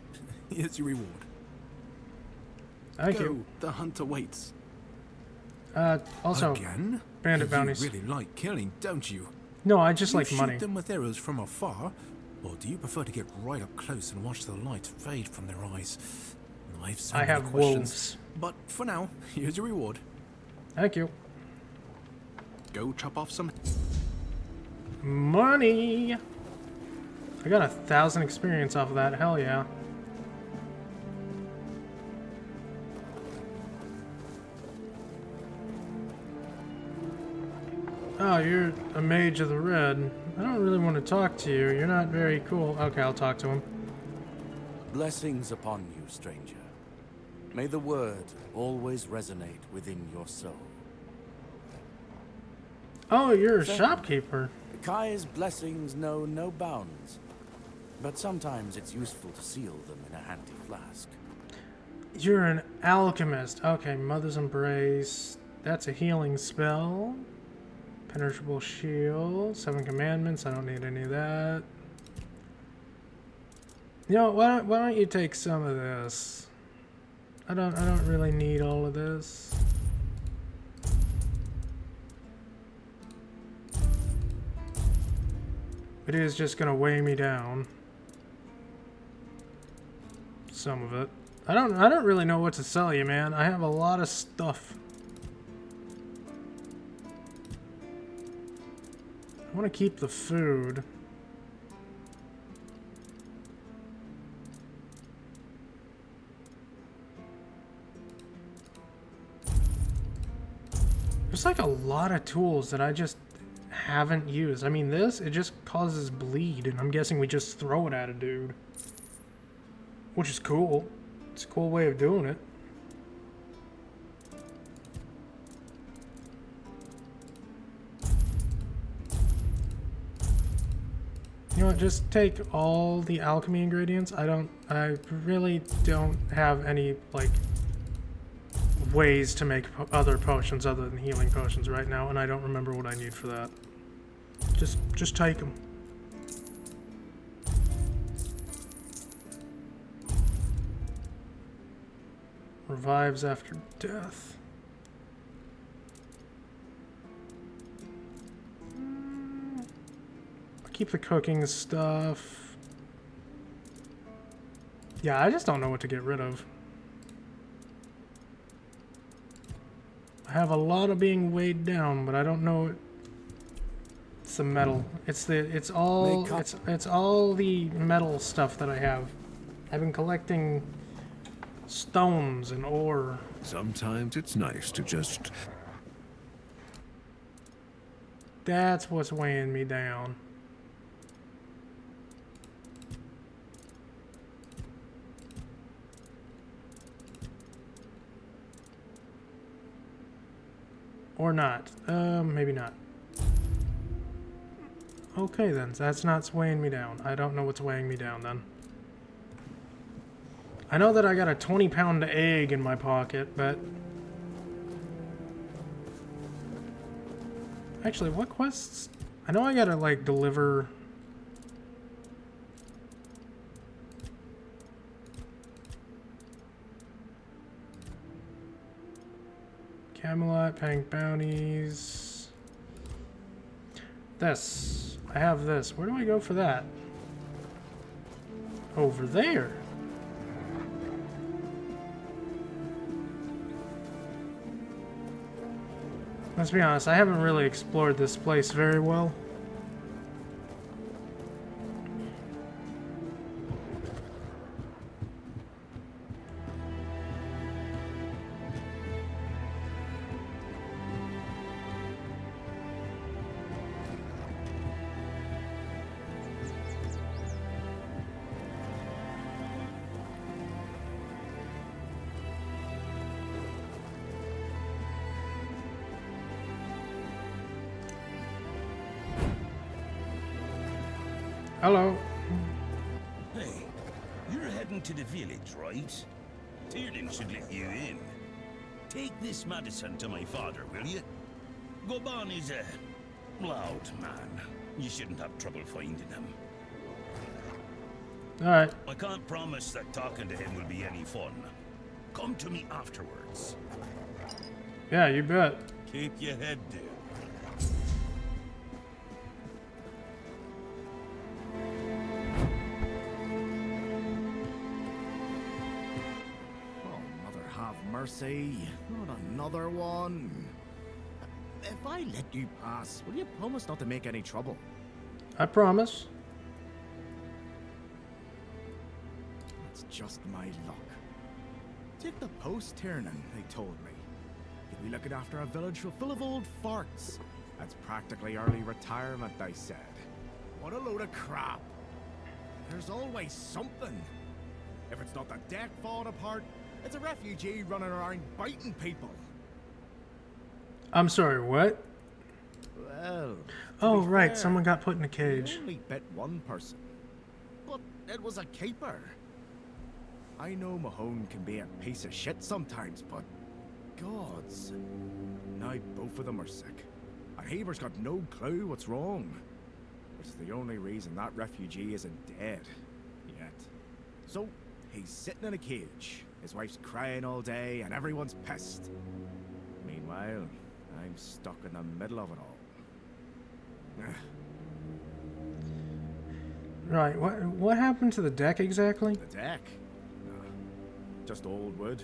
Here's your reward. Thank Go, you. the hunter waits. Also, Again? bandit bounties. You really like killing, don't you? No, I just You like shoot money. them with arrows from afar, or do you prefer to get right up close and watch the light fade from their eyes? I've so I many have questions, wolves. but for now, here's your reward. Thank you. Go chop off some. Money! I got 1,000 experience off of that. Hell yeah. Oh, you're a mage of the red. I don't really want to talk to you. You're not very cool. Okay, I'll talk to him. Blessings upon you, stranger. May the word always resonate within your soul. Oh, you're a Thank shopkeeper. Kai's blessings know no bounds, but sometimes it's useful to seal them in a handy flask. You're an alchemist. Okay, Mother's Embrace. That's a healing spell. Penetrable shield. 7 commandments. I don't need any of that. You know, why don't you take some of this? I don't really need all of this. It is just gonna weigh me down. Some of it. I don't really know what to sell you, man. I have a lot of stuff. I want to keep the food. There's like a lot of tools that I just haven't used. I mean, this, it just causes bleed, and I'm guessing we just throw it at a dude. Which is cool. It's a cool way of doing it. You know what, just take all the alchemy ingredients. I really don't have any, like, ways to make other potions other than healing potions right now, and I don't remember what I need for that. Just take them. Revives after death. Keep the cooking stuff. Yeah, I just don't know what to get rid of. I have a lot of being weighed down, but I don't know. It's the metal. It's all the metal stuff that I have. I've been collecting stones and ore. Sometimes it's nice to just... That's what's weighing me down. Or not. Maybe not. Okay then, that's not weighing me down. I don't know what's weighing me down then. I know that I got a 20-pound egg in my pocket, but... Actually, what quests? I know I gotta, like, deliver... Kamalot, paying bounties. This. I have this. Where do I go for that? Over there. Let's be honest, I haven't really explored this place very well. Hello. Hey, You're heading to the village, right? Tiernan should let you in. Take this medicine to my father, will you? Goban is a loud man. You shouldn't have trouble finding him. Alright. I can't promise that talking to him will be any fun. Come to me afterwards. Yeah, you bet. Keep your head down. Oh, mother have mercy. Not another one. If I let you pass, will you promise not to make any trouble? I promise. That's just my luck. Take the post, Tiernan, they told me. You'll be looking after a village full of old farts. That's practically early retirement, they said. What a load of crap. There's always something. If it's not the deck falling apart, it's a refugee running around biting people. I'm sorry, what? Well, Oh, be right, fair, someone got put in a he cage. only bit one person, but it was a keeper. I know Mahone can be a piece of shit sometimes, but gods, now both of them are sick, and Haber's got no clue what's wrong, which is the only reason that refugee isn't dead yet. So he's sitting in a cage. His wife's crying all day, and everyone's pissed. Meanwhile, I'm stuck in the middle of it all. Right, what happened to the deck exactly? The deck? Just old wood.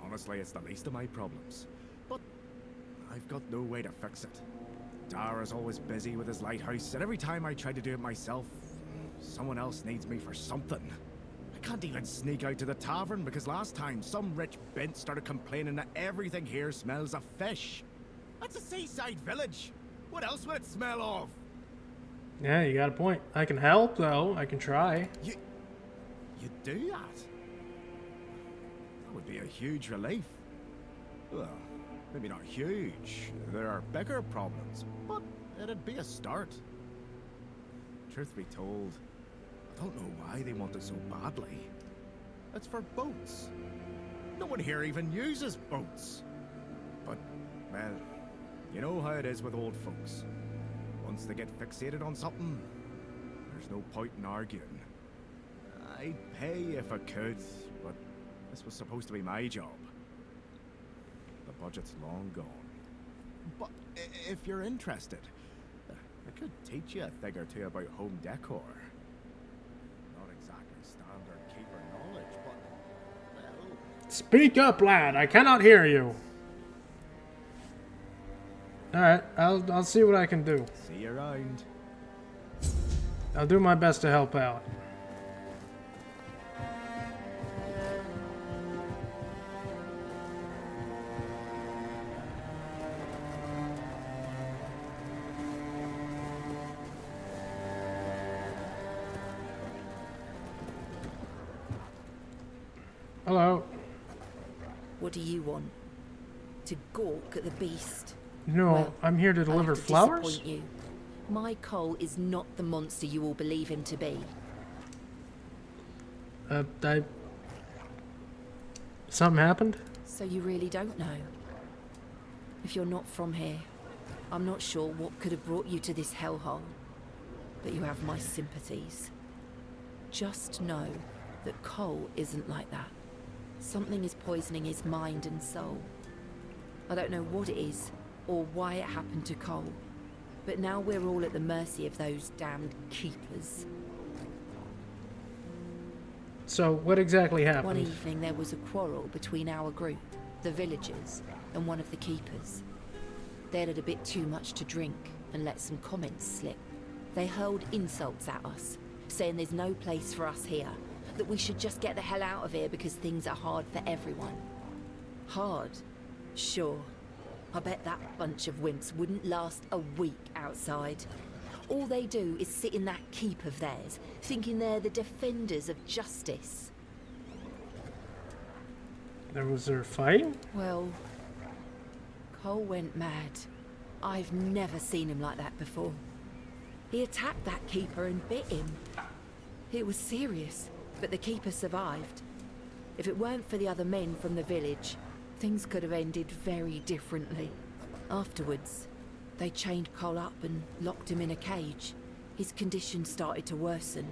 Honestly, it's the least of my problems. But I've got no way to fix it. Dara's always busy with his lighthouse, and every time I try to do it myself, someone else needs me for something. I can't even sneak out to the tavern because last time some rich bint started complaining that everything here smells of fish. That's a seaside village. What else would it smell of? Yeah, you got a point. I can help, though. I can try. You do that? That would be a huge relief. Well, maybe not huge. There are bigger problems, but it'd be a start. Truth be told, I don't know why they want it so badly. It's for boats. No one here even uses boats. But, well, you know how it is with old folks. Once they get fixated on something, there's no point in arguing. I'd pay if I could, but this was supposed to be my job. The budget's long gone. But if you're interested, I could teach you a thing or two about home decor. Not exactly standard keeper knowledge, but, well... Speak up, lad. I cannot hear you. Alright, I'll see what I can do. See you around. I'll do my best to help out. Hello. What do you want? To gawk at the beast? No, Well, I'm here to I'll deliver have to flowers? disappoint you. My Cole is not the monster you all believe him to be. Something happened? So you really don't know? If you're not from here, I'm not sure what could have brought you to this hellhole. But you have my sympathies. Just know that Cole isn't like that. Something is poisoning his mind and soul. I don't know what it is, or why it happened to Cole. But now we're all at the mercy of those damned keepers. So, what exactly One happened? evening there was a quarrel between our group, the villagers, and one of the keepers. They'd had a bit too much to drink and let some comments slip. They hurled insults at us, saying there's no place for us here, that we should just get the hell out of here because things are hard for everyone. Hard? Sure. I bet that bunch of wimps wouldn't last a week outside. All they do is sit in that keep of theirs, thinking they're the defenders of justice. Was there a fight? Well, Cole went mad. I've never seen him like that before. He attacked that keeper and bit him. It was serious. but the keeper survived. If it weren't for the other men from the village, things could have ended very differently. Afterwards, they chained Cole up and locked him in a cage. His condition started to worsen.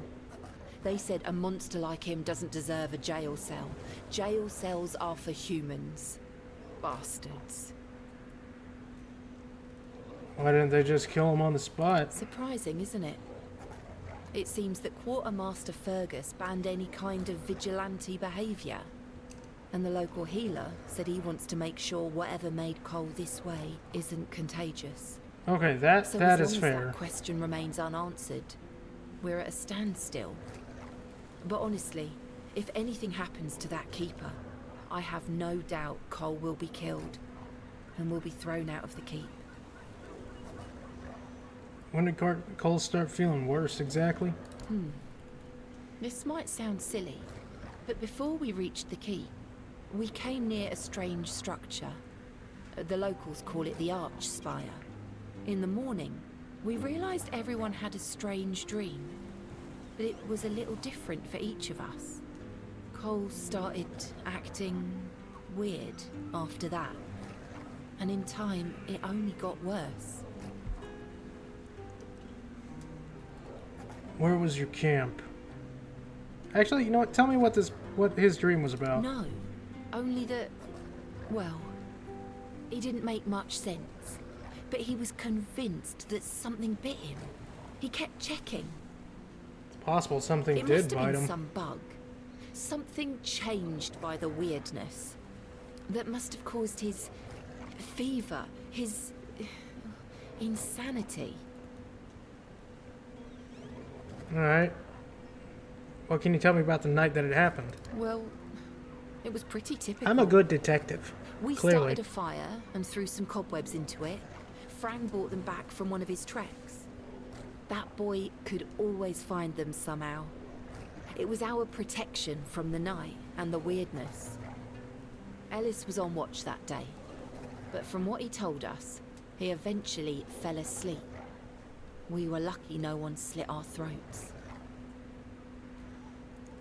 They said a monster like him doesn't deserve a jail cell. Jail cells are for humans. Bastards. Why didn't they just kill him on the spot? Surprising, isn't it? It seems that Quartermaster Fergus banned any kind of vigilante behaviour. And the local healer said he wants to make sure whatever made Cole this way isn't contagious. Okay, that So is as long fair. as that question remains unanswered, we're at a standstill. But honestly, if anything happens to that keeper, I have no doubt Cole will be killed and will be thrown out of the keep. When did Cole start feeling worse exactly? This might sound silly, but before we reached the keep, we came near a strange structure. The locals call it the Arch Spire. In the morning, we realized everyone had a strange dream, but it was a little different for each of us. Cole started acting weird after that, and in time, it only got worse. Where was your camp? Actually, you know what? Tell me what his dream was about. No, only that, well, he didn't make much sense, but he was convinced that something bit him. He kept checking. It's possible something It did must have bite been him. some bug. Something changed by the weirdness. That must have caused his fever, his insanity. Alright. What can you tell me about the night that it happened? Well, it was pretty typical. I'm a good detective. We Clearly. started a fire and threw some cobwebs into it. Fran brought them back from one of his treks. That boy could always find them somehow. It was our protection from the night and the weirdness. Ellis was on watch that day, but from what he told us, he eventually fell asleep. We were lucky no one slit our throats.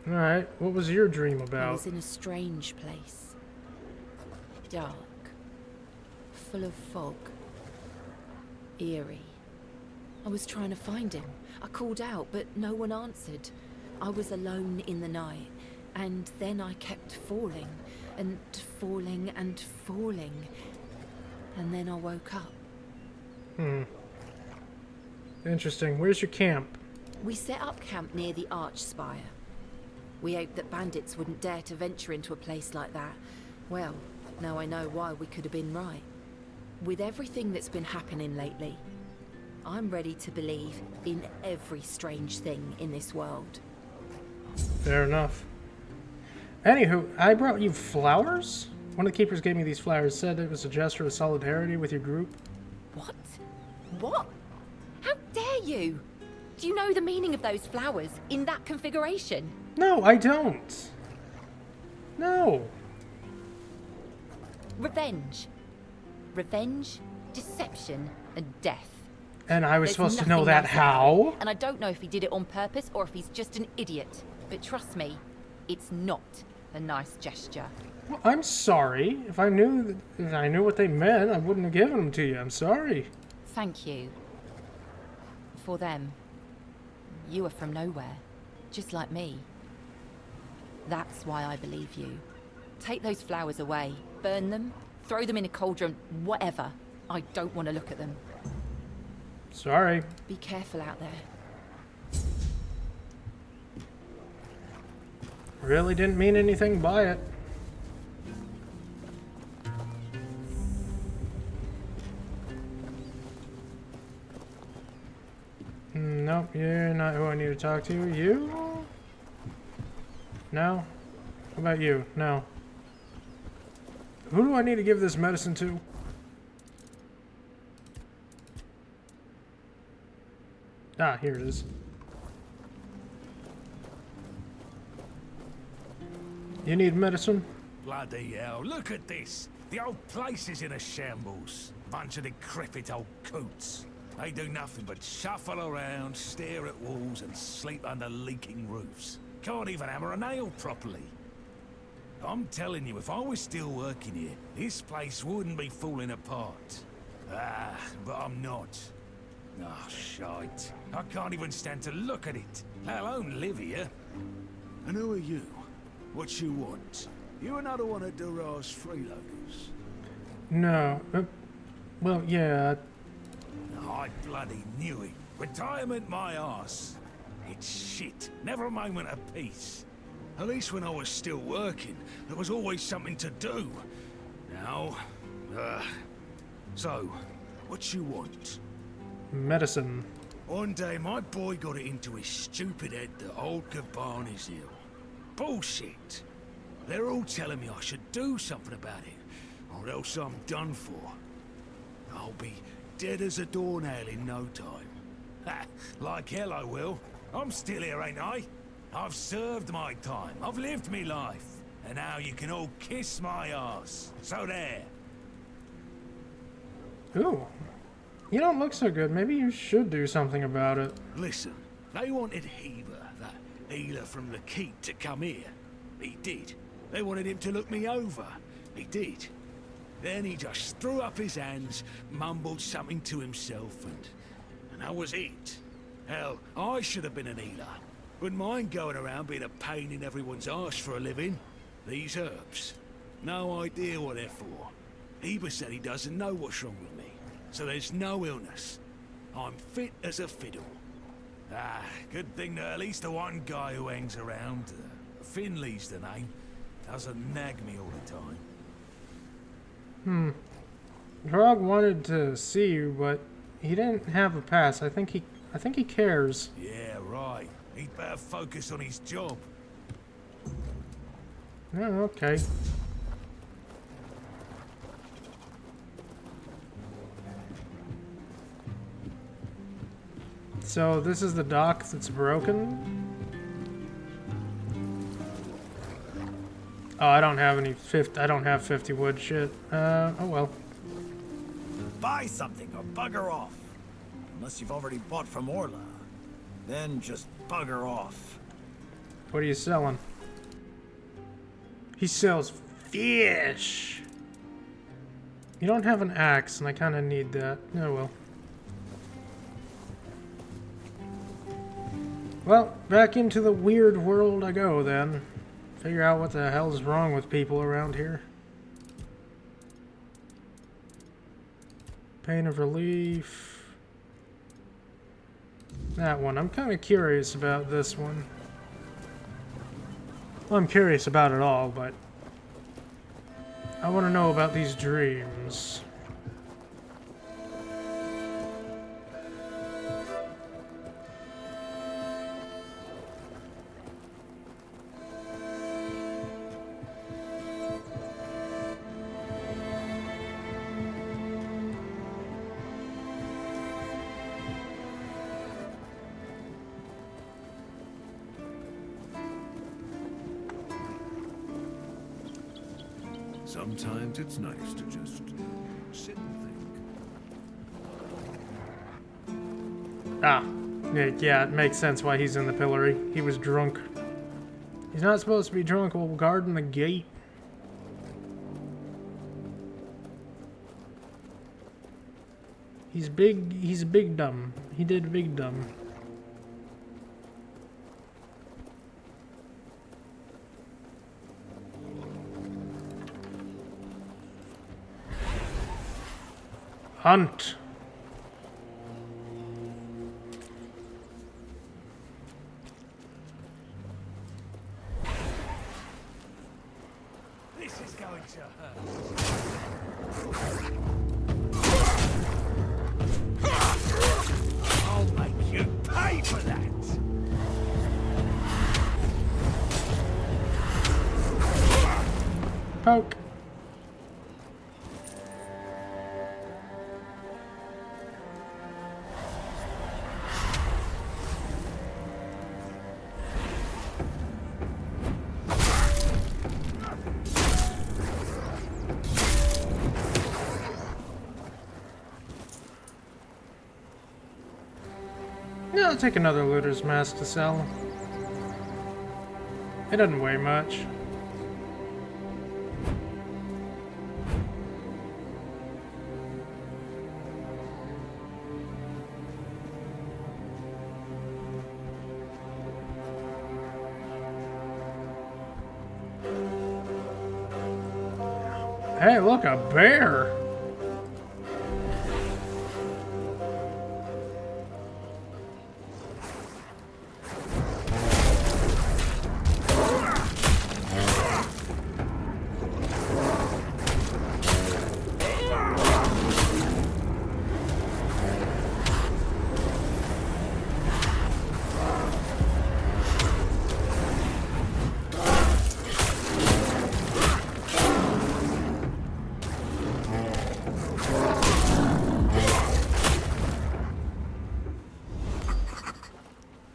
Alright, what was your dream I about? was in a strange place. Dark. Full of fog. Eerie. I was trying to find him. I called out, but no one answered. I was alone in the night, and then I kept falling, and falling, and falling. And then I woke up. Interesting. Where's your camp? We set up camp near the Arch Spire. We hoped that bandits wouldn't dare to venture into a place like that. Well, now I know why we could have been right. With everything that's been happening lately, I'm ready to believe in every strange thing in this world. Fair enough. Anywho, I brought you flowers? One of the keepers gave me these flowers, said it was a gesture of solidarity with your group. What? What? How dare you? Do you know the meaning of those flowers in that configuration? No, I don't. No. Revenge. Revenge, deception, and death. And I was There's supposed to nothing know that nice about how? it, and I don't know if he did it on purpose or if he's just an idiot. But trust me, it's not a nice gesture. Well, I'm sorry. If I knew what they meant, I wouldn't have given them to you. I'm sorry. Thank you. For them. You are from nowhere, just like me. That's why I believe you. Take those flowers away, burn them, throw them in a cauldron, whatever. I don't want to look at them. Sorry. Be careful out there. Really didn't mean anything by it. Nope, you're not who I need to talk to. You? No? How about you? No. Who do I need to give this medicine to? Ah, here it is. You need medicine? Bloody hell, look at this! The old place is in a shambles. Bunch of decrepit old coots. They do nothing but shuffle around, stare at walls, and sleep under leaking roofs. Can't even hammer a nail properly. I'm telling you, if I was still working here, this place wouldn't be falling apart. Ah, but I'm not. Oh, shite. I can't even stand to look at it, let alone live here. And who are you? What you want? You another one of Durar's freeloaders? No. Well, yeah. I bloody knew it. Retirement my arse. It's shit. Never a moment of peace. At least when I was still working, there was always something to do. Now, so, what you want? Medicine. One day, my boy got it into his stupid head that old Gaban is ill. Bullshit. They're all telling me I should do something about it, or else I'm done for. I'll be dead as a doornail in no time. Ha! Like hell I will. I'm still here, ain't I? I've served my time. I've lived me life. And now you can all kiss my arse. So there. Ooh. You don't look so good. Maybe you should do something about it. Listen, they wanted Heber, that healer from the keep, to come here. He did. They wanted him to look me over. He did. Then he just threw up his hands, mumbled something to himself, and that was it. Hell, I should have been an healer. Wouldn't mind going around being a pain in everyone's arse for a living. These herbs. No idea what they're for. Heber said he doesn't know what's wrong with me, so there's no illness. I'm fit as a fiddle. Ah, good thing that at least the one guy who hangs around, Finley's the name, doesn't nag me all the time. Grog wanted to see you, but he didn't have a pass. I think he cares. Yeah, right. He'd better focus on his job. Oh, okay. So this is the dock that's broken? Oh, I don't have any I don't have 50 wood shit. Oh well. Buy something or bugger off. Unless you've already bought from Orla. Then just bugger off. What are you selling? He sells fish. You don't have an axe, and I kind of need that. Oh well. Well, back into the weird world I go then. Figure out what the hell's wrong with people around here. Pain of relief. That one. I'm kind of curious about this one. Well, I'm curious about it all, but I want to know about these dreams. Sometimes it's nice to just sit and think. Ah, yeah, it makes sense why he's in the pillory. He was drunk. He's not supposed to be drunk while guarding the gate. He's big dumb. He did big dumb. Hunt. This is going to hurt. I'll make you pay for that. Poke. Yeah, I'll take another looter's mask to sell. It doesn't weigh much. Hey, look, a bear!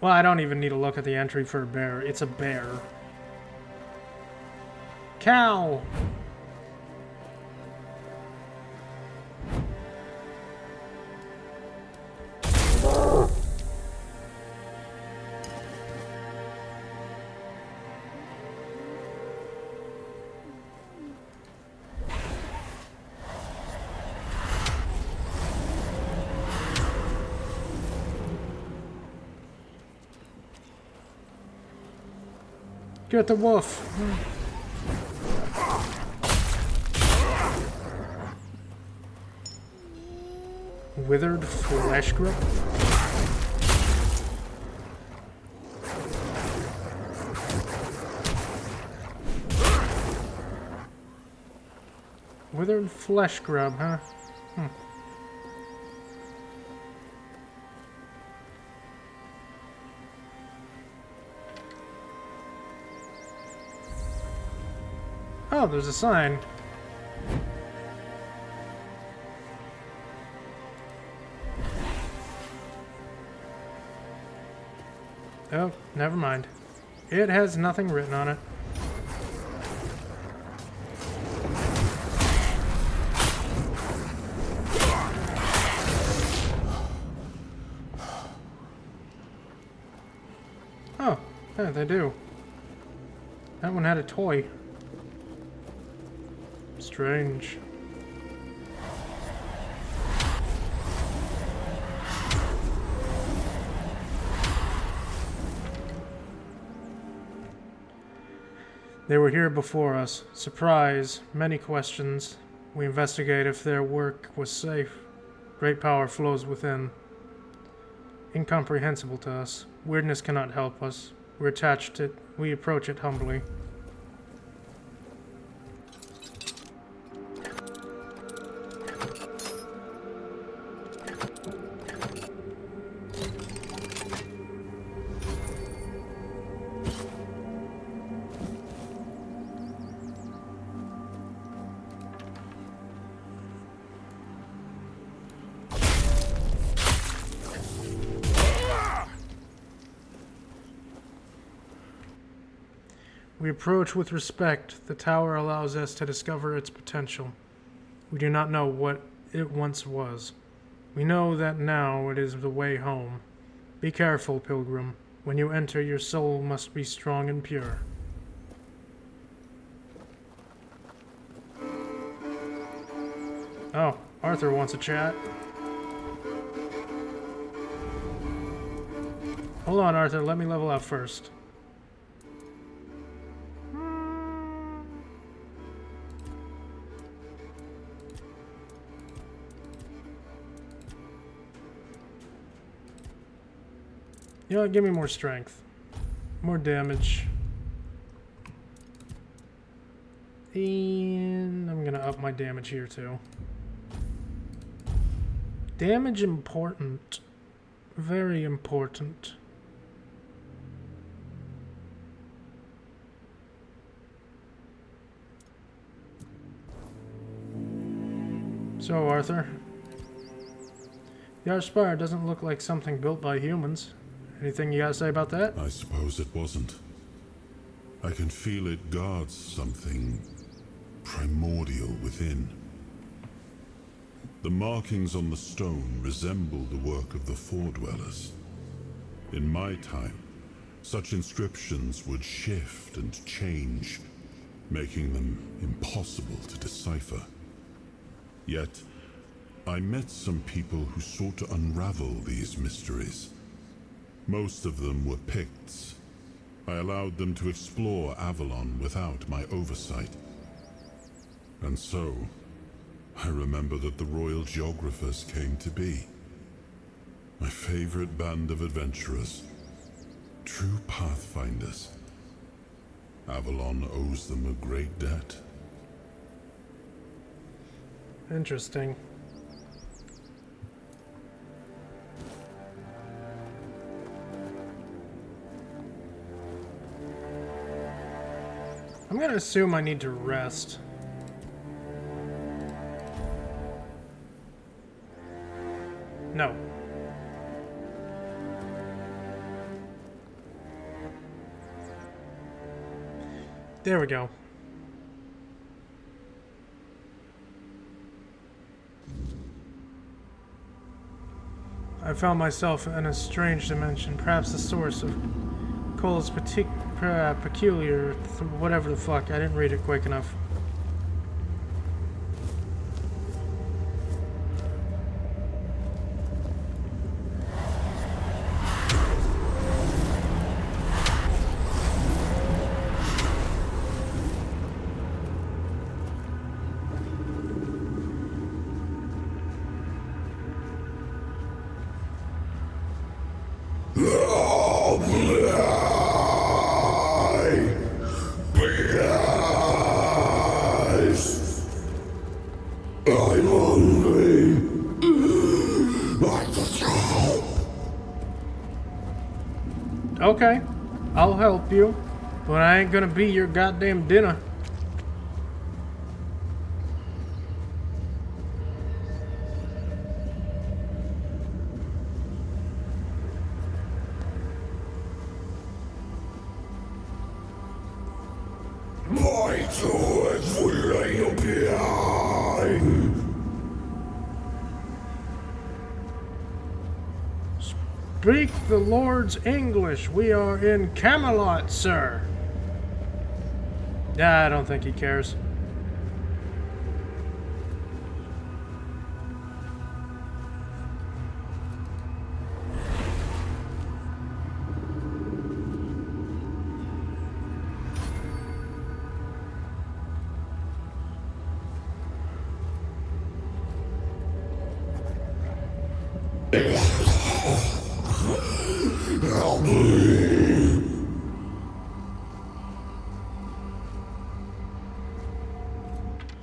Well, I don't even need to look at the entry for a bear. It's a bear. Cow! Get the wolf. Withered flesh grip. Withered flesh grub, huh? Oh, there's a sign. Oh, never mind. It has nothing written on it. Oh, yeah, they do. That one had a toy. Strange. They were here before us. Surprise. Many questions. We investigate if their work was safe. Great power flows within. Incomprehensible to us. Weirdness cannot help us. We're attached to it. We approach it humbly. We approach with respect. The tower allows us to discover its potential. We do not know what it once was. We know that now it is the way home. Be careful, pilgrim. When you enter, your soul must be strong and pure. Oh, Arthur wants a chat. Hold on, Arthur. Let me level up first. You know what, give me more strength. More damage. And I'm gonna up my damage here too. Damage important. Very important. So, Arthur. The Archspire doesn't look like something built by humans. Anything you gotta say about that? I suppose it wasn't. I can feel it guards something primordial within. The markings on the stone resemble the work of the Four Dwellers. In my time, Such inscriptions would shift and change, making them impossible to decipher. Yet, I met some people who sought to unravel these mysteries. Most of them were Picts. I allowed them to explore Avalon without my oversight. And so, I remember that the royal geographers came to be. My favorite band of adventurers. True pathfinders. Avalon owes them a great debt. Interesting. I'm gonna assume I need to rest. No. There we go. I found myself in a strange dimension, perhaps the source of Cole's peculiar, whatever the fuck. I didn't read it quick enough. I'm hungry. Okay, I'll help you, but I ain't gonna be your goddamn dinner. My toys will lay behind. Speak the Lord's English. We are in Kamalot, sir. I don't think he cares. Help me.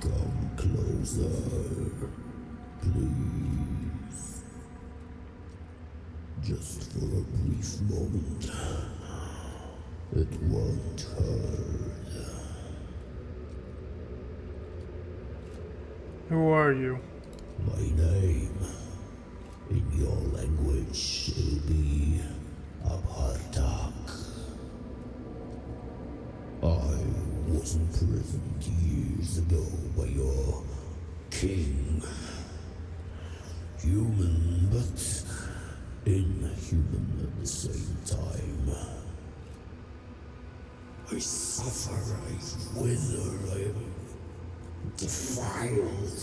Come closer, please. Just for a brief moment. It won't hurt. Who are you? My name, in your language, it'll be Abhartak. I was imprisoned years ago by your king. Human, but inhuman at the same time. I suffer, I wither, I am defiled.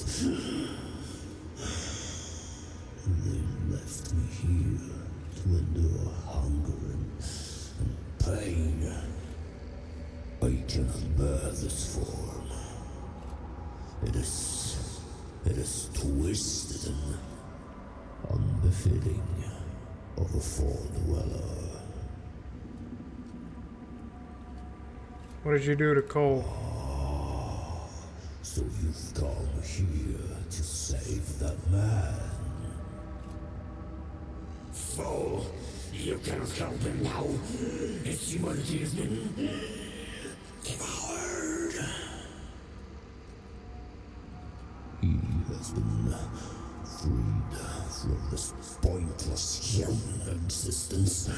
They left me here to endure hunger and pain. I cannot bear this form. It is twisted and unbefitting of a foredweller. What did you do to Cole? So you've come here to save that man? Fool, you cannot help him now. His humanity has been devoured. He has been freed from this pointless human existence.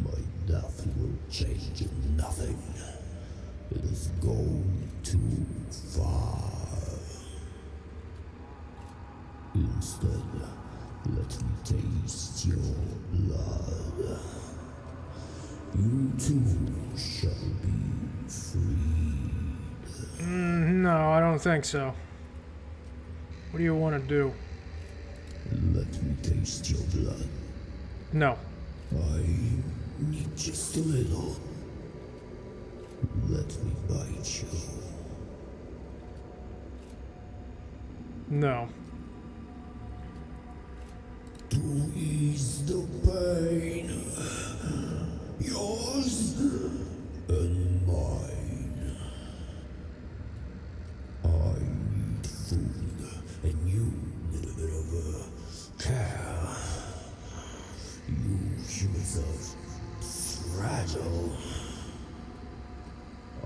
My death will change in nothing. It has gone too far. Instead, let me taste your blood. You too shall be freed. No, I don't think so. What do you want to do? Let me taste your blood. No. I need just a little. Let me bite you. No. To ease the pain. Yours and mine. I need food, and you need a bit of care. You humans are fragile. I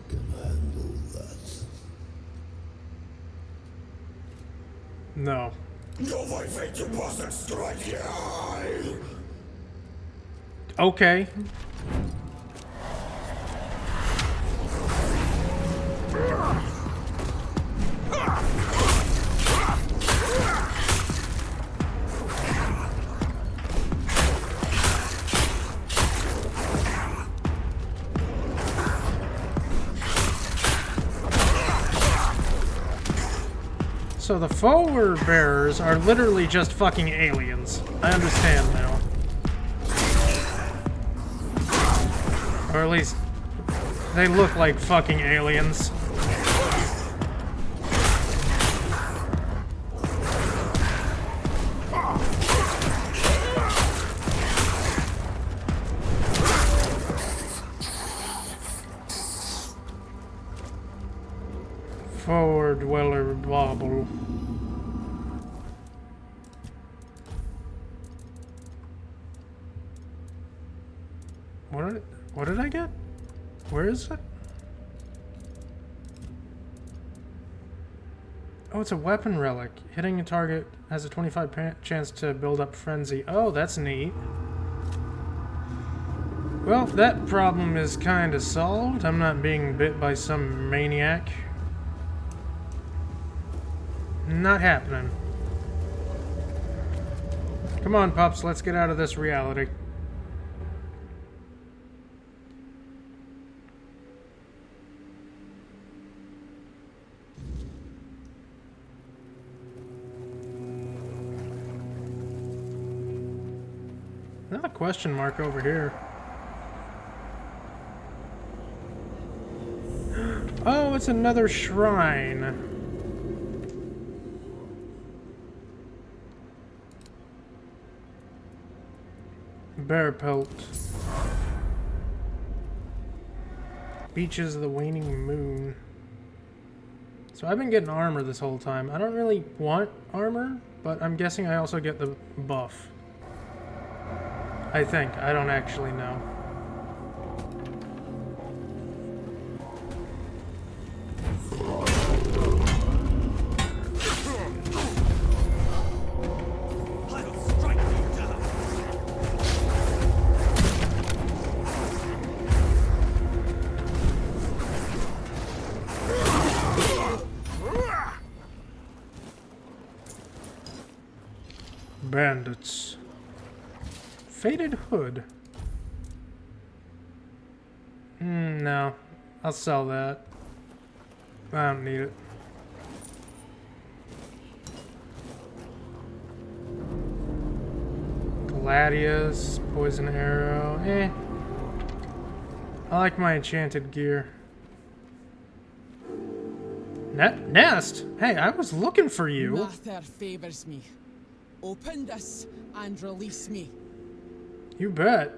can handle that. No. No, my fate, you bastard, strike here! Okay. So the forward bearers are literally just fucking aliens. I understand now. Or at least, they look like fucking aliens. Forward dweller bobble. What did I get? Where is it? Oh, it's a weapon relic. Hitting a target has a 25% chance to build up frenzy. Oh, that's neat. Well, that problem is kind of solved. I'm not being bit by some maniac. Not happening. Come on, pups, let's get out of this reality. Another question mark over here. Oh, it's another shrine. Bear pelt. Beaches of the waning moon. So I've been getting armor this whole time. I don't really want armor, but I'm guessing I also get the buff. I think. I don't actually know. Bandits. Faded hood. No. I'll sell that. I don't need it. Gladius, poison arrow. I like my enchanted gear. Nest? Hey, I was looking for you. Nothing favors me. Open this and release me. You bet.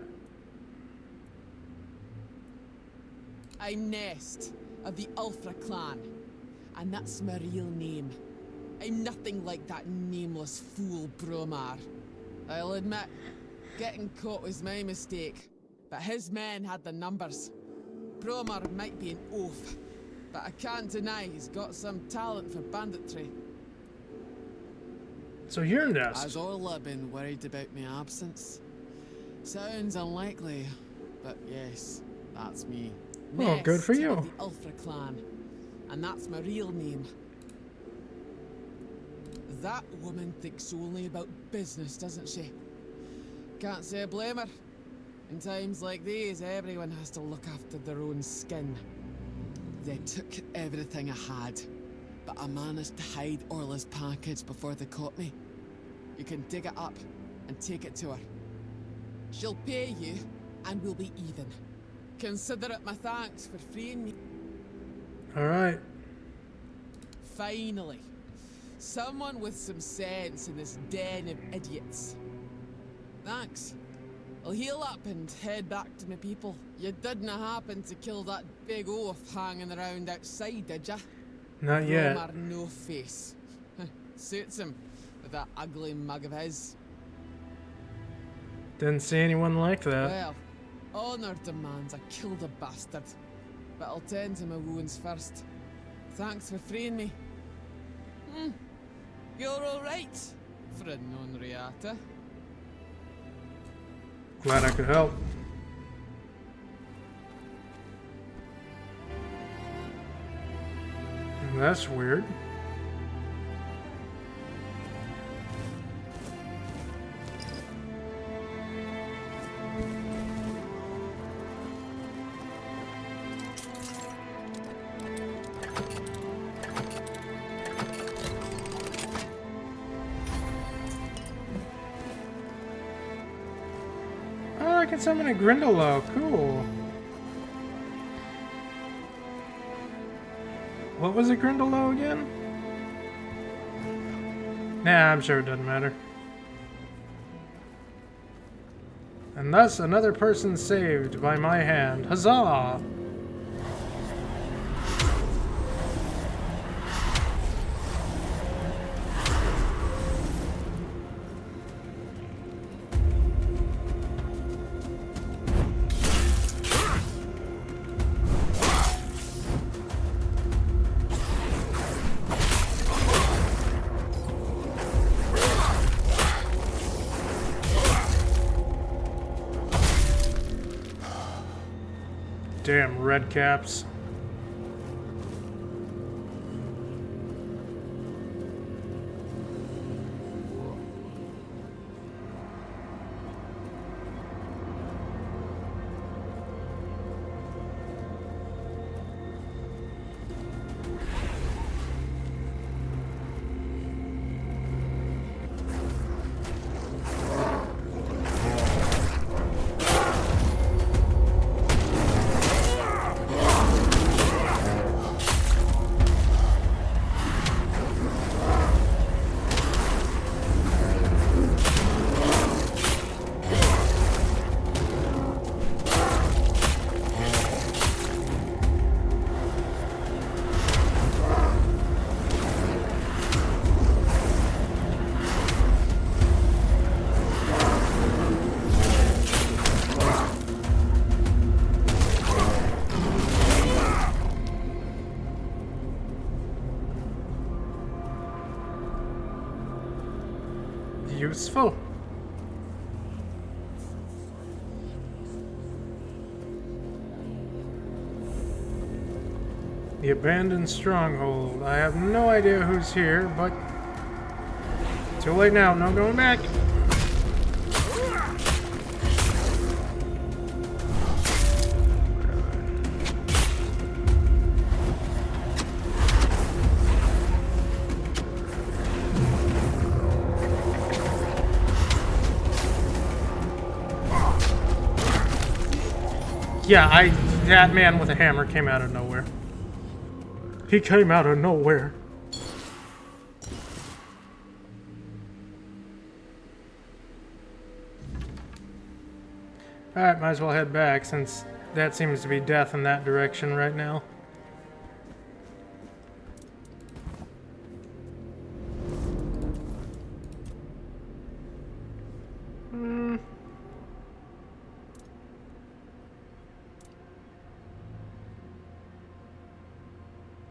I'm Nest of the Ulfra clan, and that's my real name. I'm nothing like that nameless fool Bromar. I'll admit, getting caught was my mistake, but his men had the numbers. Bromar might be an oaf, but I can't deny he's got some talent for banditry. So you're Nest. Has Orla been worried about my absence? Sounds unlikely, but yes, that's me. Well, Nest good for you. of the Ulfra clan, and that's my real name. That woman thinks only about business, doesn't she? Can't say I blame her. In times like these, everyone has to look after their own skin. They took everything I had, but I managed to hide Orla's package before they caught me. You can dig it up and take it to her. She'll pay you, and we'll be even. Consider it my thanks for freeing me. Alright. Finally. Someone with some sense in this den of idiots. Thanks. I'll heal up and head back to my people. You didn't happen to kill that big oaf hanging around outside, did ya? Not yet. Romar no face. Suits him, with that ugly mug of his. Didn't see anyone like that. Well, honor demands I kill the bastard. But I'll tend to my wounds first. Thanks for freeing me. You're alright, for a non-reata. Glad I could help. That's weird. Oh, I can summon a Grindylow. Cool. What was a Grindylow again? Nah, I'm sure it doesn't matter. And thus, another person saved by my hand. Huzzah! Damn red caps. Useful. The abandoned stronghold. I have no idea who's here, but too late now. No going back. Yeah, that man with a hammer came out of nowhere. He came out of nowhere. Alright, might as well head back since that seems to be death in that direction right now.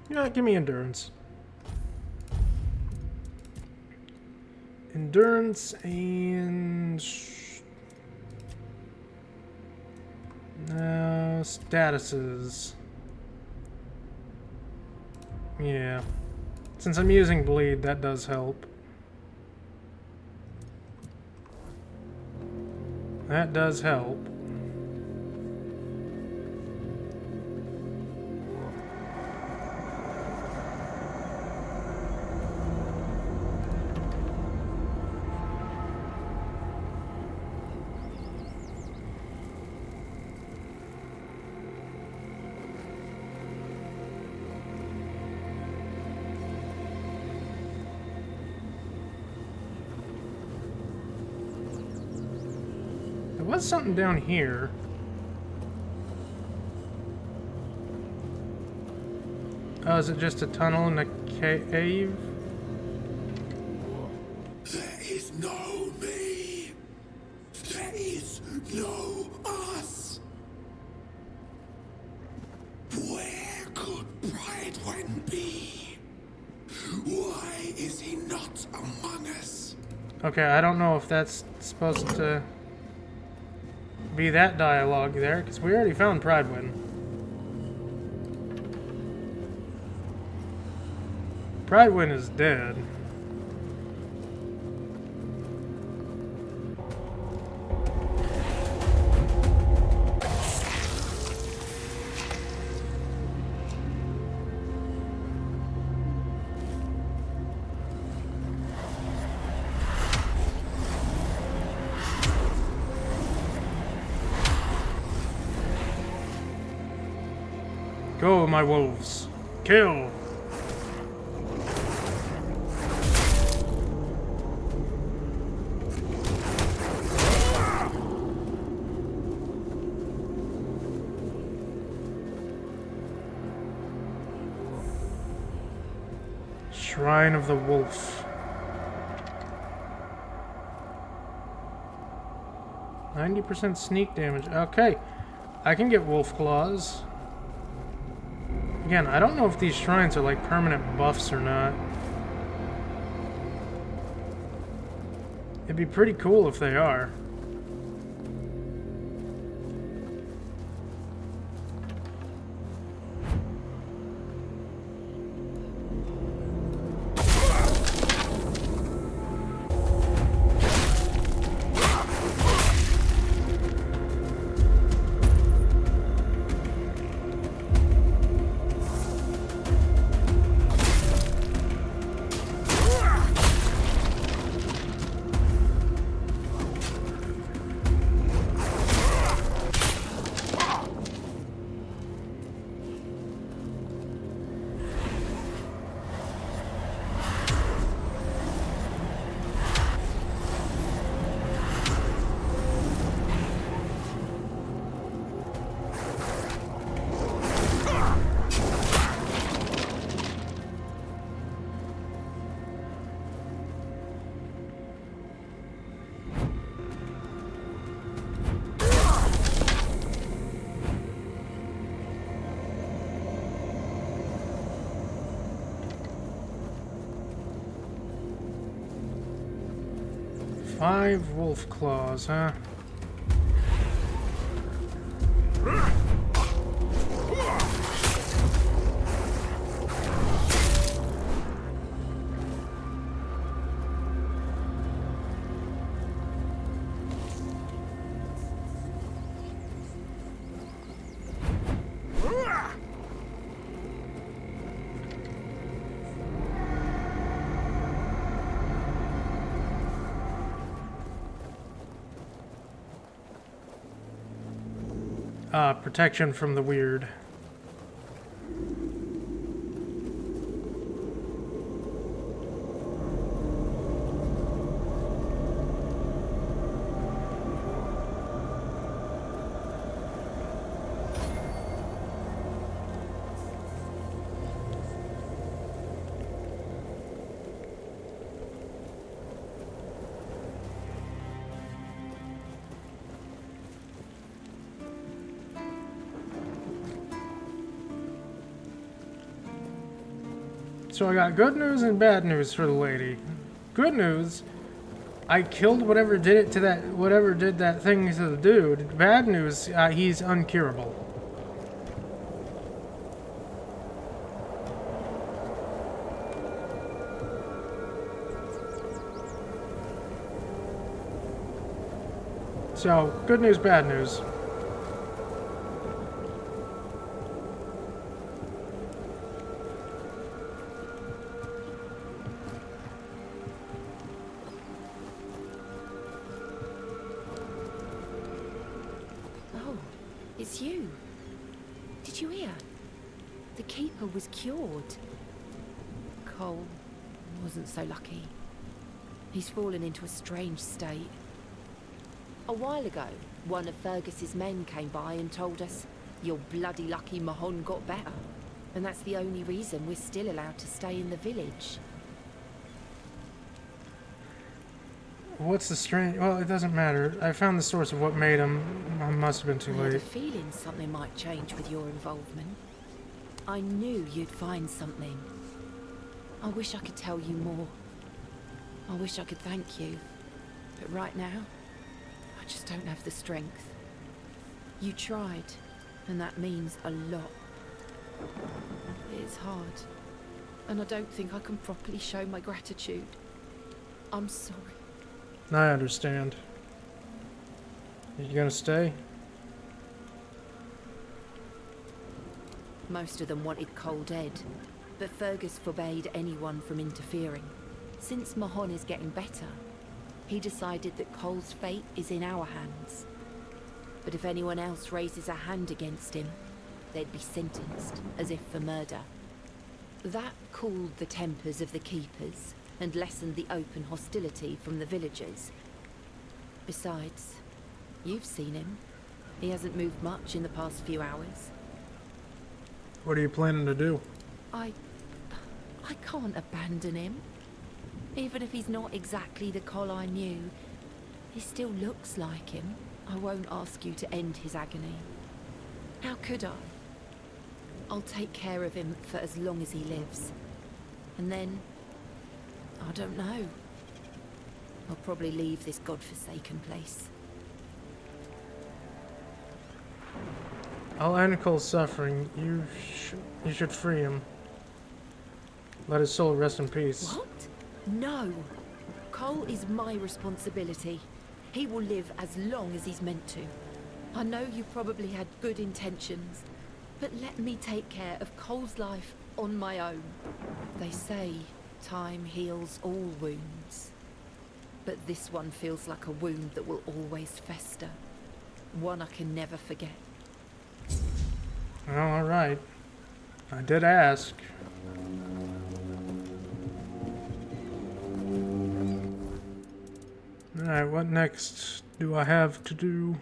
Yeah, give me endurance. Endurance and... no, statuses. Yeah. Since I'm using bleed, that does help. That does help. was something down here. Oh, is it just a tunnel in a cave? There is no me. There is no us. Where could Bridewin be? Why is he not among us? Okay, I don't know if that's supposed to be that dialogue there, because we already found Pridewin. Pridewin is dead. Go, my wolves. Kill. Shrine of the Wolf. 90% sneak damage. Okay. I can get wolf claws. Again, I don't know if these shrines are like permanent buffs or not. It'd be pretty cool if they are. Five wolf claws, huh? Protection from the weird. So I got good news and bad news for the lady. Good news, I killed whatever did that thing to the dude. Bad news, he's uncurable. So, good news, bad news. It's you. Did you hear? The Keeper was cured. Cole wasn't so lucky. He's fallen into a strange state. A while ago, One of Fergus's men came by and told us your bloody lucky Mahon got better. And that's the only reason we're still allowed to stay in the village. What's the strange... Well, it doesn't matter. I found the source of what made him. I must have been too I had a late. feeling something might change with your involvement. I knew you'd find something. I wish I could tell you more. I wish I could thank you. But right now, I just don't have the strength. You tried, and that means a lot. It's hard, and I don't think I can properly show my gratitude. I'm sorry. I understand. You gonna stay? Most of them wanted Cole dead, but Fergus forbade anyone from interfering. Since Mahon is getting better, he decided that Cole's fate is in our hands. But if anyone else raises a hand against him, they'd be sentenced, as if for murder. That cooled the tempers of the keepers and lessened the open hostility from the villagers. Besides, you've seen him. He hasn't moved much in the past few hours. What are you planning to do? I can't abandon him. Even if he's not exactly the Cole I knew, he still looks like him. I won't ask you to end his agony. How could I? I'll take care of him for as long as he lives. And then, I don't know. I'll probably leave this godforsaken place. I'll end Cole's suffering. You should free him. Let his soul rest in peace. What? No. Cole is my responsibility. He will live as long as he's meant to. I know you probably had good intentions, but let me take care of Cole's life on my own. They say time heals all wounds. But this one feels like a wound that will always fester. One I can never forget. Well, alright. I did ask. Alright, what next do I have to do?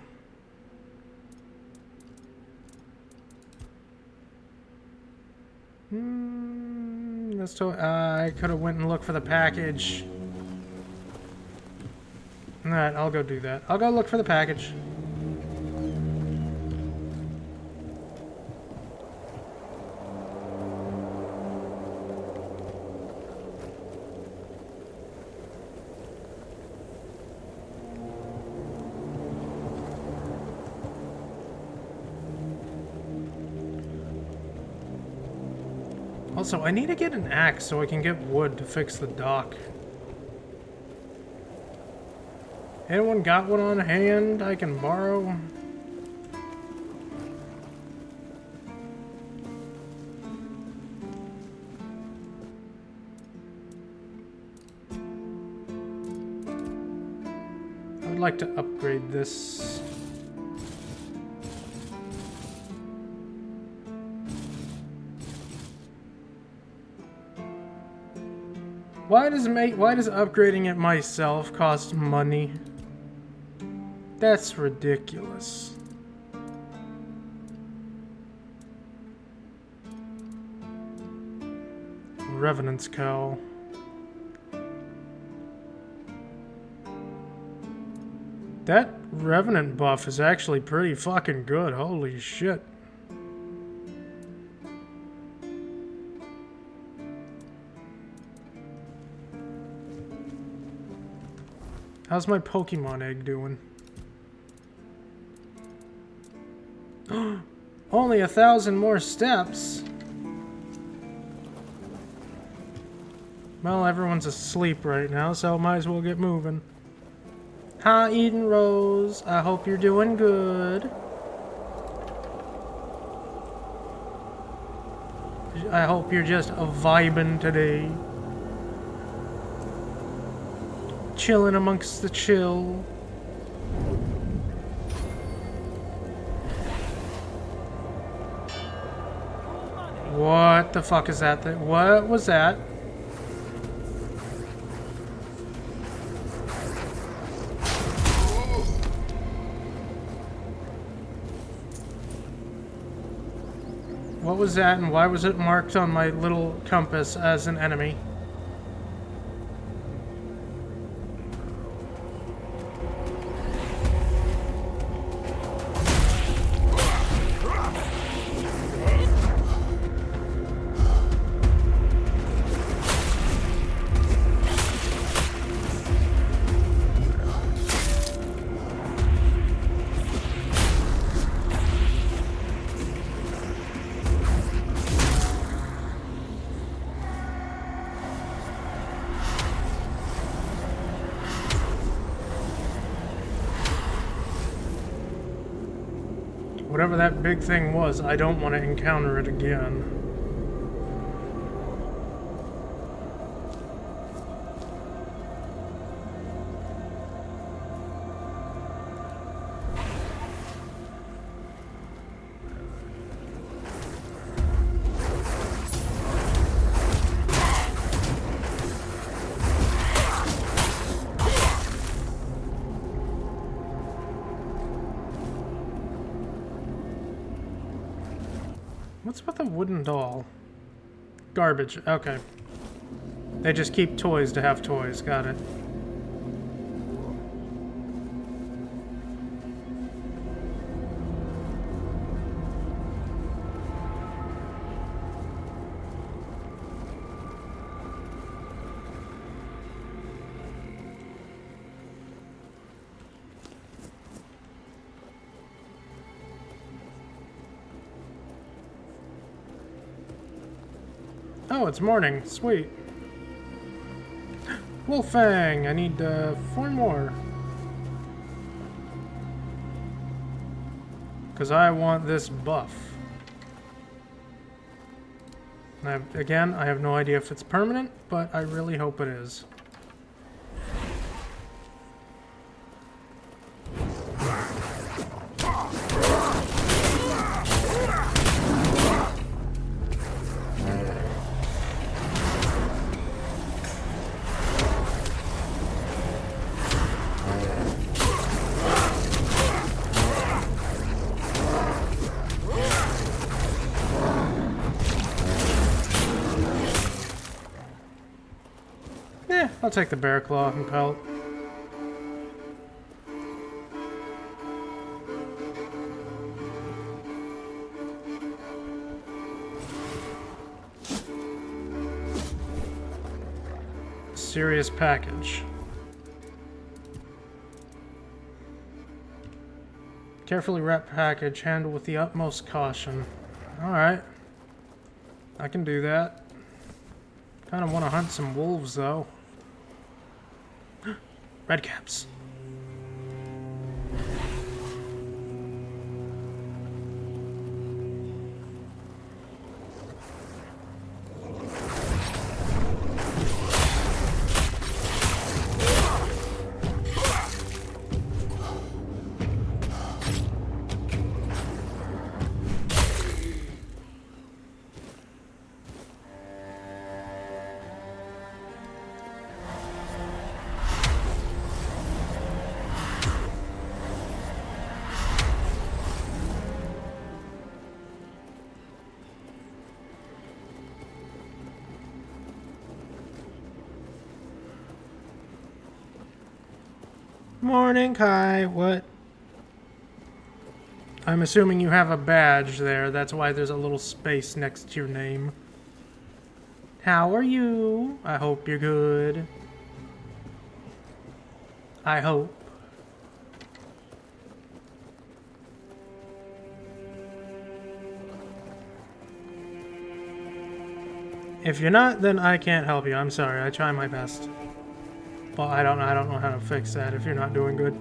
I could have went and looked for the package. Alright, I'll go do that. I'll go look for the package. Also, I need to get an axe so I can get wood to fix the dock. Anyone got one on hand I can borrow? I would like to upgrade this. Why does upgrading it myself cost money? That's ridiculous. Revenant's Cowl. That Revenant buff is actually pretty fucking good. Holy shit. How's my Pokemon egg doing? Only 1,000 more steps. Well, everyone's asleep right now, so might as well get moving. Hi, Eden Rose. I hope you're doing good. I hope you're just vibing today. Chilling amongst the chill. What the fuck is that thing? What was that? What was that, and why was it marked on my little compass as an enemy? Whatever that big thing was, I don't want to encounter it again. What's with the wooden doll? Garbage. Okay. They just keep toys to have toys. Got it. Oh, it's morning. Sweet. Wolfang! I need 4 more. Because I want this buff. And again, I have no idea if it's permanent, but I really hope it is. I'll take the bear claw and pelt. Serious package. Carefully wrapped package, handled with the utmost caution. Alright. I can do that. Kind of want to hunt some wolves, though. Redcaps. Morning, Kai. What? I'm assuming you have a badge there. That's why there's a little space next to your name. How are you? I hope you're good. I hope. If you're not, then I can't help you. I'm sorry. I try my best. Well, I don't know how to fix that if you're not doing good.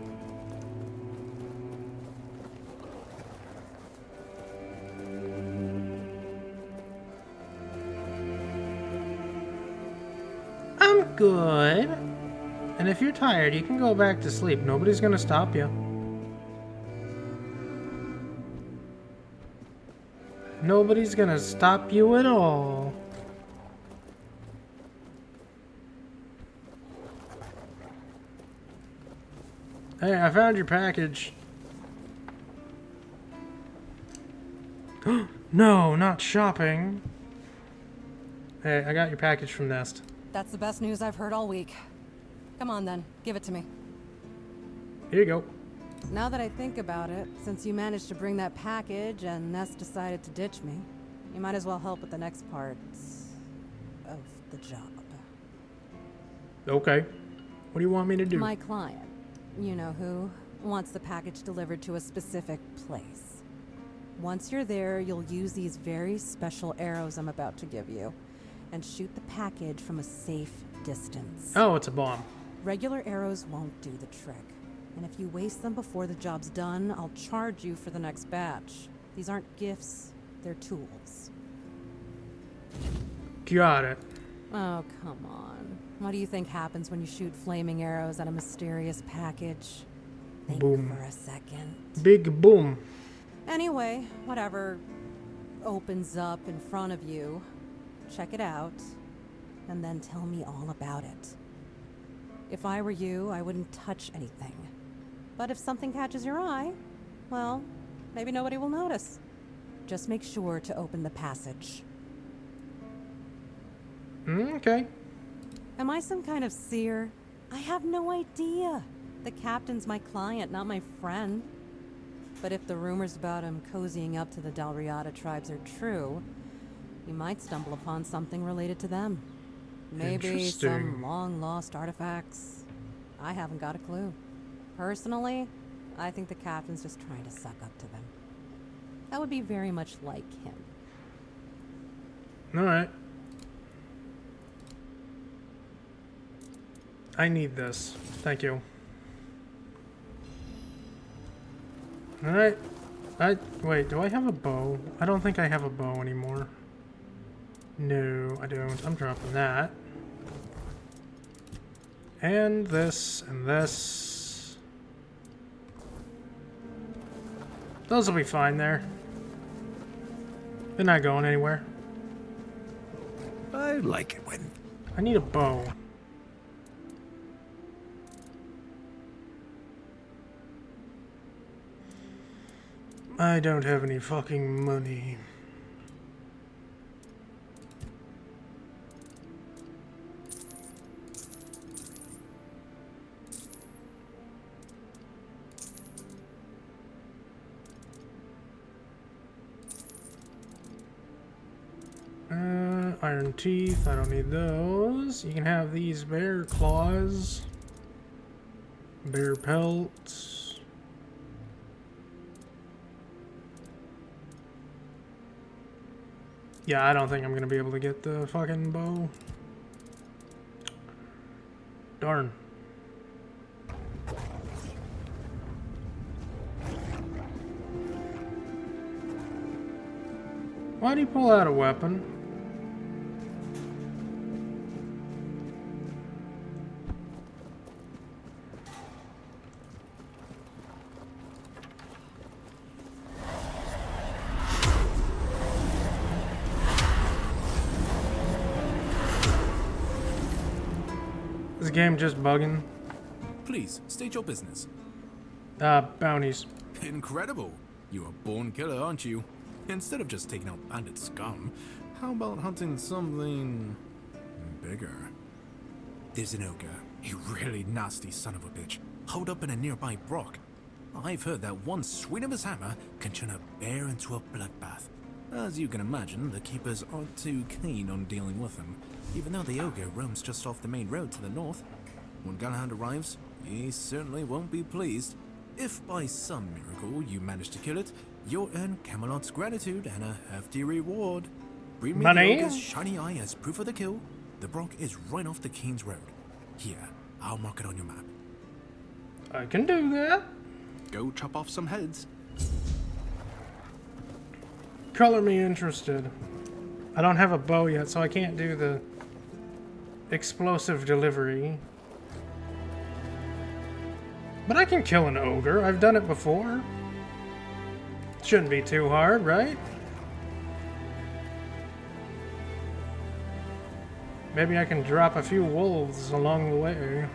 I'm good. And if you're tired, you can go back to sleep. Nobody's gonna stop you. Nobody's gonna stop you at all. Hey, I found your package. No, not shopping. Hey, I got your package from Nest. That's the best news I've heard all week. Come on then, give it to me. Here you go. Now that I think about it, since you managed to bring that package and Nest decided to ditch me, you might as well help with the next parts of the job. Okay. What do you want me to do? My client, you know who, wants the package delivered to a specific place. Once you're there, you'll use these very special arrows I'm about to give you and shoot the package from a safe distance. Oh, it's a bomb. Regular arrows won't do the trick. And if you waste them before the job's done, I'll charge you for the next batch. These aren't gifts, they're tools. Got it. Oh, come on. What do you think happens when you shoot flaming arrows at a mysterious package? Think Boom. for a second. Big boom. Anyway, whatever opens up in front of you, check it out, and then tell me all about it. If I were you, I wouldn't touch anything. But if something catches your eye, well, maybe nobody will notice. Just make sure to open the passage. Okay. Am I some kind of seer? I have no idea. The captain's my client, not my friend. But if the rumors about him cozying up to the Dalriada tribes are true, you might stumble upon something related to them. Maybe some long-lost artifacts. I haven't got a clue. Personally, I think the captain's just trying to suck up to them. That would be very much like him. Alright. I need this. Thank you. Alright. Wait, do I have a bow? I don't think I have a bow anymore. No, I don't. I'm dropping that. And this, and this. Those will be fine there. They're not going anywhere. I like it when... I need a bow. I don't have any fucking money. Iron teeth, I don't need those. You can have these bear claws. Bear pelts. Yeah, I don't think I'm gonna be able to get the fucking bow. Darn. Why do you pull out a weapon? Is the game just bugging? Please, state your business. Bounties. Incredible. You're a born killer, aren't you? Instead of just taking out bandit scum, how about hunting something... bigger? There's an ogre, a really nasty son of a bitch, holed up in a nearby brook. I've heard that one swing of his hammer can turn a bear into a bloodbath. As you can imagine, the keepers aren't too keen on dealing with him, even though the ogre roams just off the main road to the north. When Gunhound arrives, he certainly won't be pleased. If by some miracle you manage to kill it, you'll earn Kamalot's gratitude and a hefty reward. Bring me the ogre's shiny eye as proof of the kill. The brook is right off the Keen's Road. Here, I'll mark it on your map. I can do that. Go chop off some heads. Color me interested. I don't have a bow yet, so I can't do the explosive delivery. But I can kill an ogre. I've done it before. Shouldn't be too hard, right? Maybe I can drop a few wolves along the way.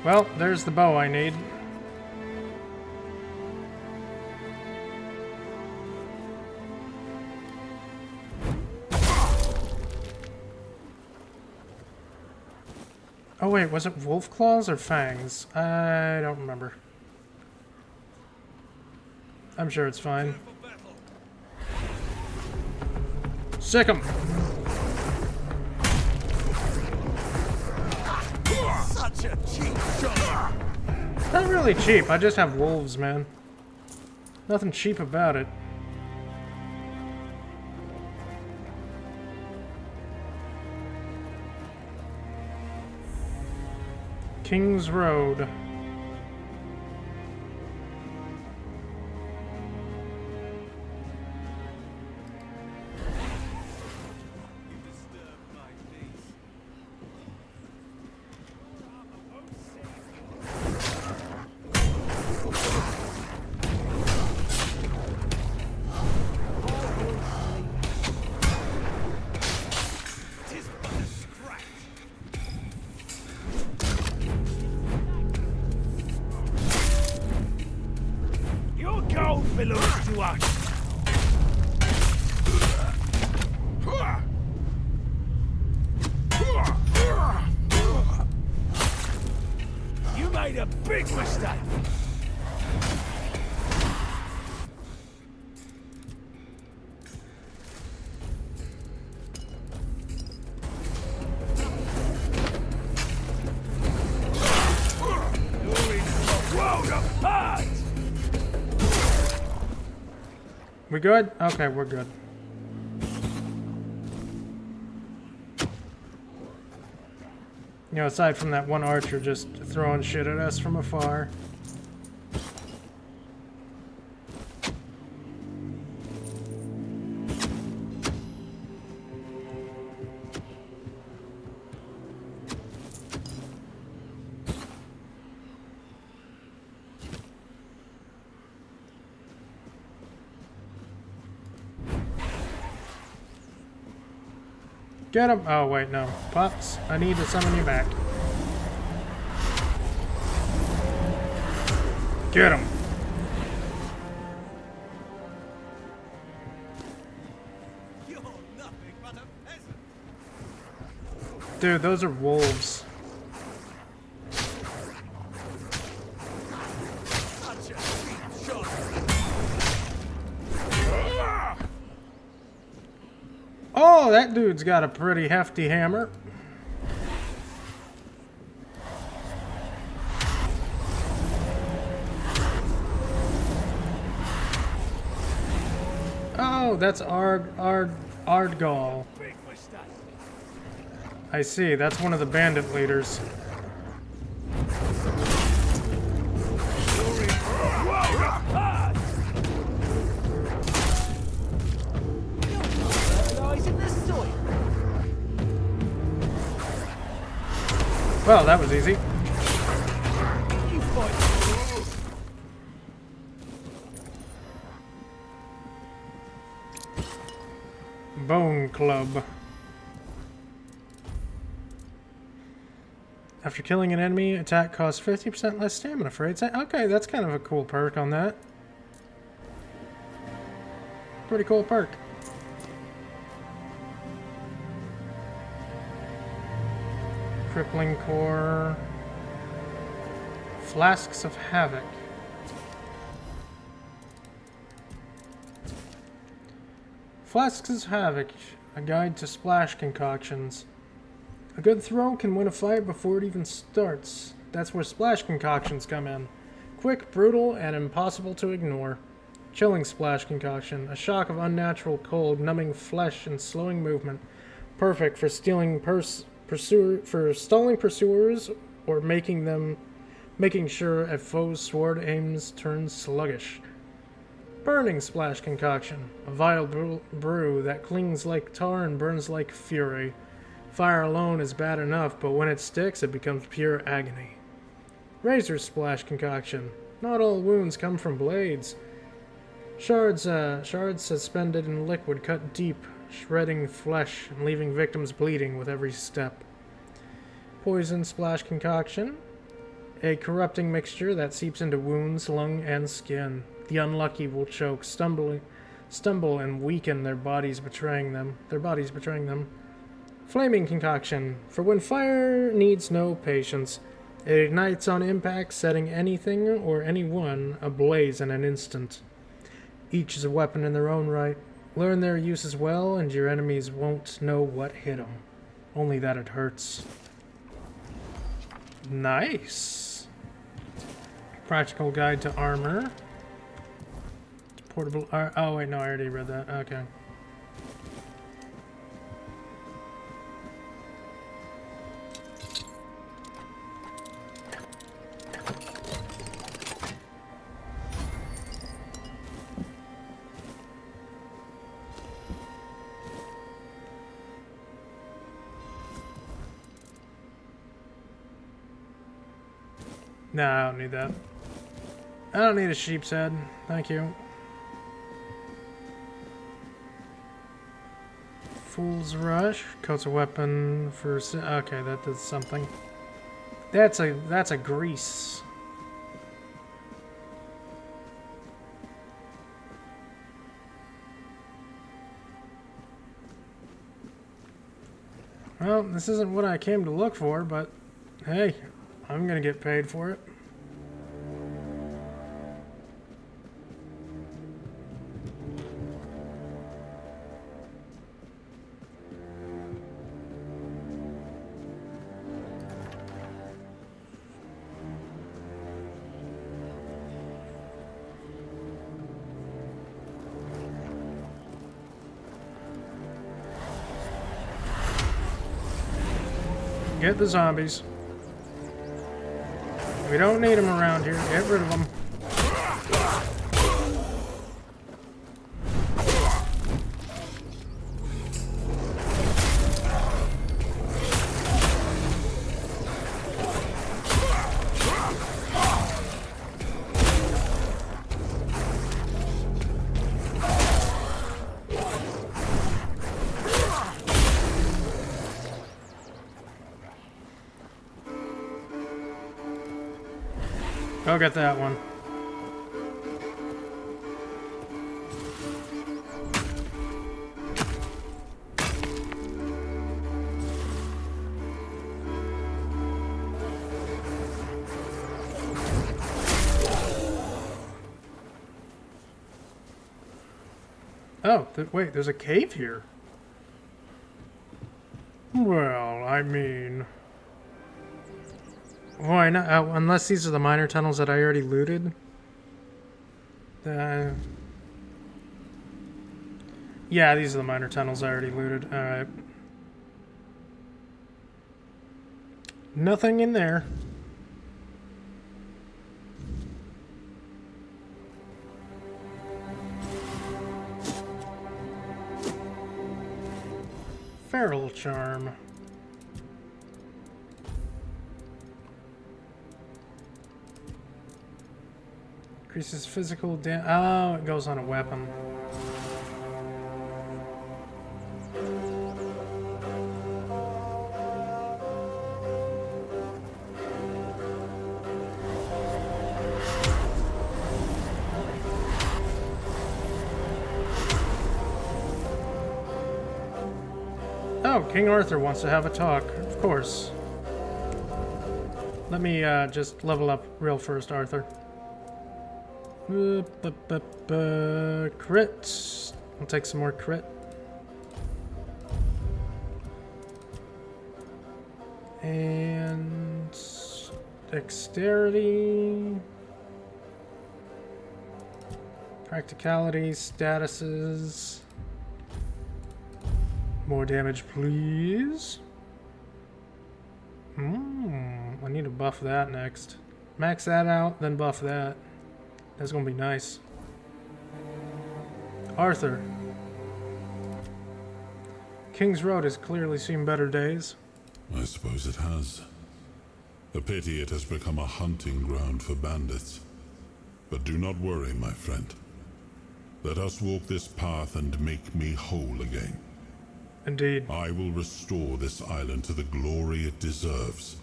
Well, there's the bow I need. Oh wait, was it wolf claws or fangs? I don't remember. I'm sure it's fine. Sick 'em! Such a cheap shot. Not really cheap, I just have wolves, man. Nothing cheap about it. King's Road. Belongs to us. You made a big mistake. We good? Okay, we're good. You know, aside from that one archer just throwing shit at us from afar. Get him! Oh, wait, no. Pups, I need to summon you back. Get him! You're nothing but a peasant. Dude, those are wolves. Such a cheap shot. Oh, that dude's got a pretty hefty hammer. Oh, that's Ardgal. I see, that's one of the bandit leaders. Well, that was easy. Bone Club. After killing an enemy, attack costs 50% less stamina for 8 seconds. Okay, that's kind of a cool perk on that. Pretty cool perk. Crippling Core. Flasks of Havoc. Flasks of Havoc, a guide to splash concoctions. A good throw can win a fight before it even starts. That's where splash concoctions come in. Quick, brutal, and impossible to ignore. Chilling splash concoction, a shock of unnatural cold, numbing flesh and slowing movement. Perfect for stalling pursuers or making sure a foe's sword aims turns sluggish. Burning splash concoction, a vile brew that clings like tar and burns like fury. Fire alone is bad enough, but when it sticks, it becomes pure agony. Razor splash concoction, not all wounds come from blades. Shards suspended in liquid cut deep, shredding flesh and leaving victims bleeding with every step. Poison splash concoction. A corrupting mixture that seeps into wounds, lung, and skin. The unlucky will choke, stumble and weaken, their bodies betraying them. Flaming concoction. For when fire needs no patience, it ignites on impact, setting anything or anyone ablaze in an instant. Each is a weapon in their own right. Learn their uses well, and your enemies won't know what hit them. Only that it hurts. Nice. Practical guide to armor. Portable oh wait, no, I already read that. Okay. Nah, I don't need that. I don't need a sheep's head. Thank you. Fool's Rush. Coats a weapon for... Okay, that does something. That's a grease. Well, this isn't what I came to look for, but hey, I'm gonna get paid for it. Get the zombies. We don't need them around here. Get rid of them. Go get that one. Oh, wait, there's a cave here. Well, I mean... Why not? Unless these are the minor tunnels that I already looted. Yeah, these are the minor tunnels I already looted. Alright. Nothing in there. Feral Charm. Increases physical damage. Oh, it goes on a weapon. Oh, King Arthur wants to have a talk. Of course. Let me just level up real first, Arthur. Crit. I'll take some more crit. And dexterity. Practicality, statuses. More damage, please. I need to buff that next. Max that out, then buff that. That's gonna be nice. Arthur. King's Road has clearly seen better days. I suppose it has. A pity it has become a hunting ground for bandits. But do not worry, my friend. Let us walk this path and make me whole again. Indeed. I will restore this island to the glory it deserves.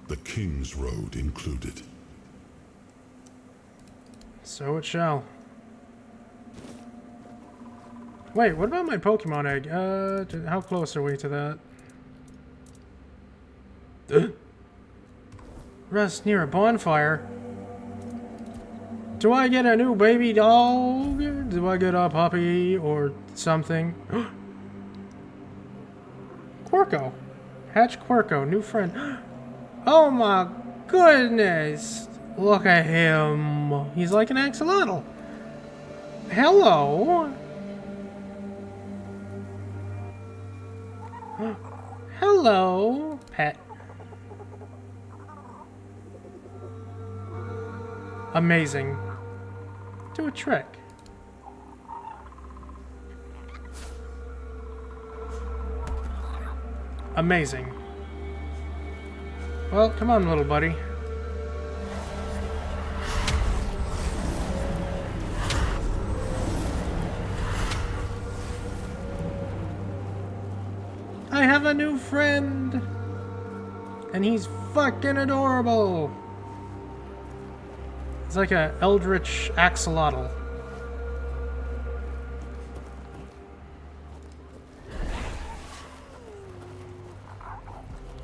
the King's Road included. So it shall. Wait, what about my Pokemon egg? How close are we to that? Rest near a bonfire. Do I get a new baby dog? Do I get a puppy or something? Quirko. Hatch Quirko, new friend. Oh my goodness. Look at him. He's like an axolotl. Hello. Hello, pet. Amazing. Do a trick. Amazing. Well, come on, little buddy. I have a new friend! And he's fucking adorable! It's like a eldritch axolotl.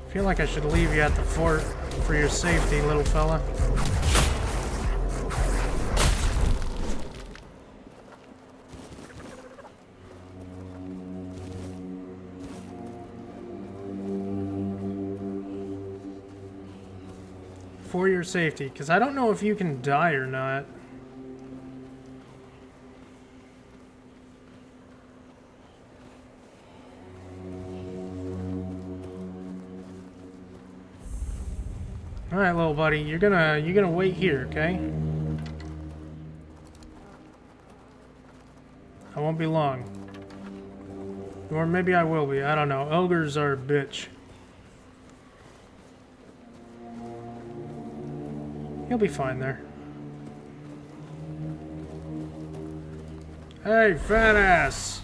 I feel like I should leave you at the fort for your safety, little fella. For your safety, because I don't know if you can die or not. All right, little buddy, you're gonna wait here, okay? I won't be long. Or maybe I will be, I don't know. Ogres are a bitch. You'll be fine there. Hey, fat ass!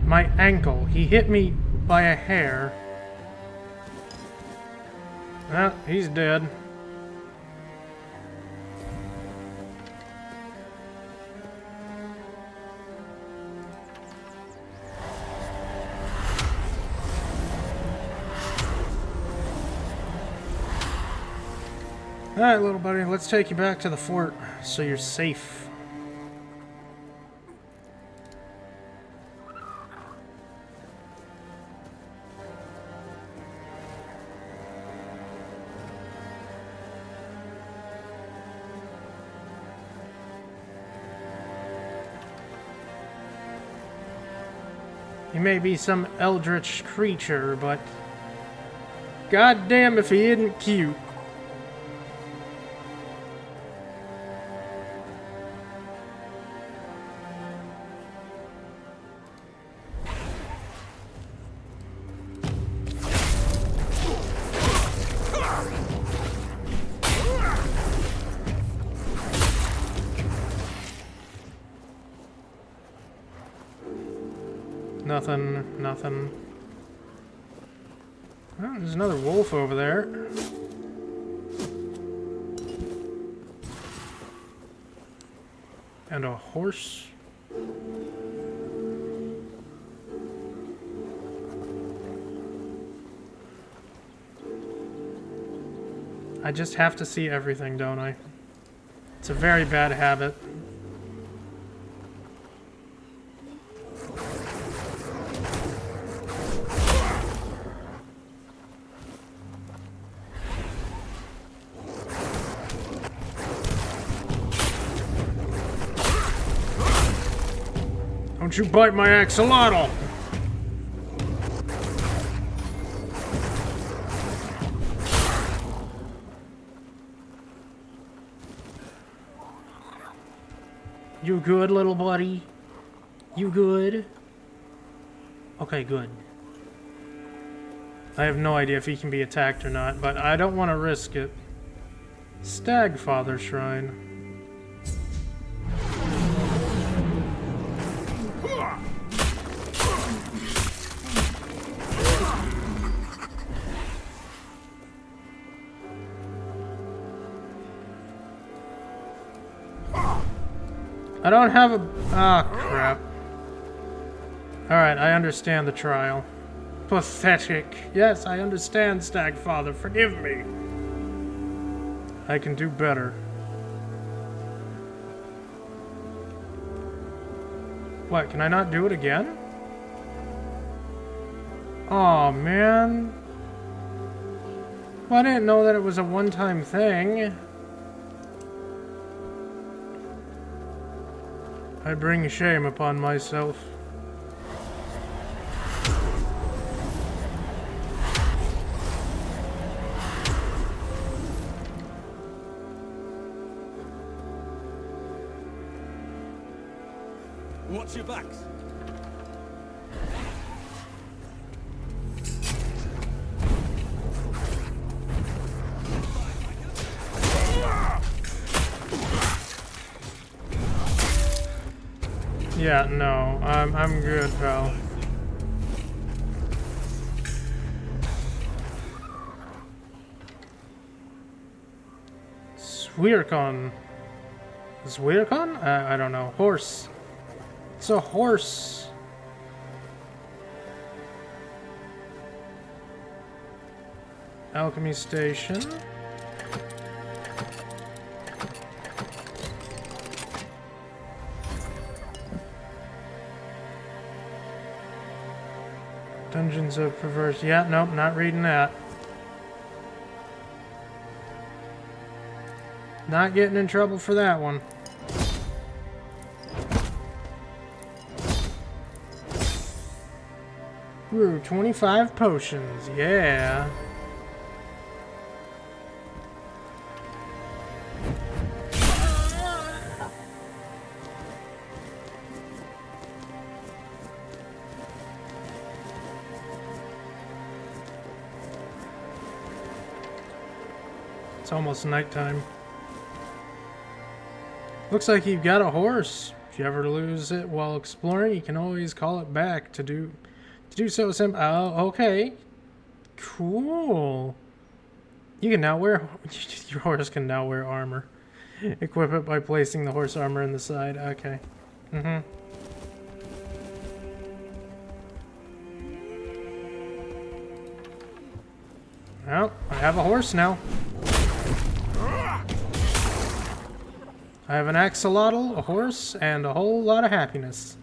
My ankle. He hit me by a hair. Well, he's dead. Alright, little buddy, let's take you back to the fort so you're safe. He may be some eldritch creature, but goddamn if he isn't cute. Nothing. Oh, there's another wolf over there. And a horse. I just have to see everything, don't I? It's a very bad habit. Don't you bite my axolotl! You good, little buddy? You good? Okay, good. I have no idea if he can be attacked or not, but I don't want to risk it. Stagfather Shrine. I don't have a... Ah, crap. Alright, I understand the trial. Pathetic. Yes, I understand, Stagfather. Forgive me. I can do better. What, can I not do it again? Aw, man. Well, I didn't know that it was a one-time thing. I bring shame upon myself. Watch your backs. Yeah, no, I'm good, pal. Swircon. Swircon? I don't know. Horse. It's a horse. Alchemy Station. Dungeons of Perverse. Yeah, nope, not reading that. Not getting in trouble for that one. Ooh, 25 potions, yeah. It's almost nighttime. Looks like you've got a horse. If you ever lose it while exploring, you can always call it back to do so simple. Oh, okay. Cool. You can now wear... Your horse can now wear armor. Equip it by placing the horse armor in the side. Okay. Mm-hmm. Well, I have a horse now. I have an axolotl, a horse, and a whole lot of happiness.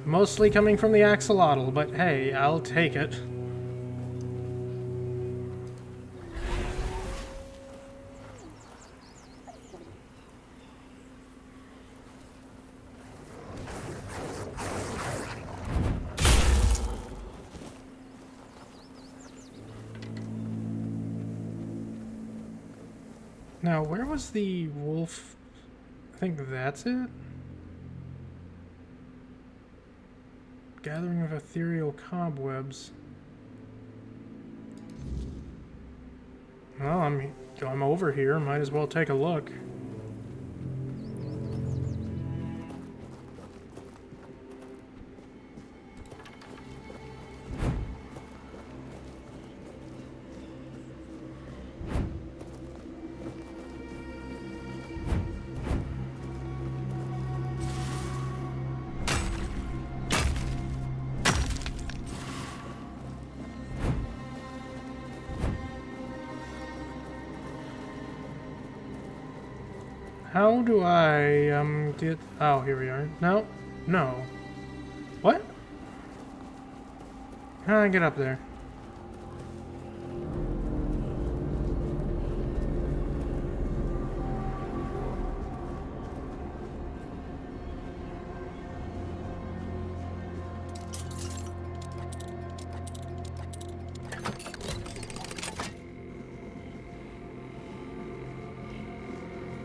Mostly coming from the axolotl, but hey, I'll take it. Now, where was the wolf? I think that's it? Gathering of ethereal cobwebs. Well, I'm over here. Might as well take a look. How do I, get... Oh, here we are. No. No. What? How do I get up there?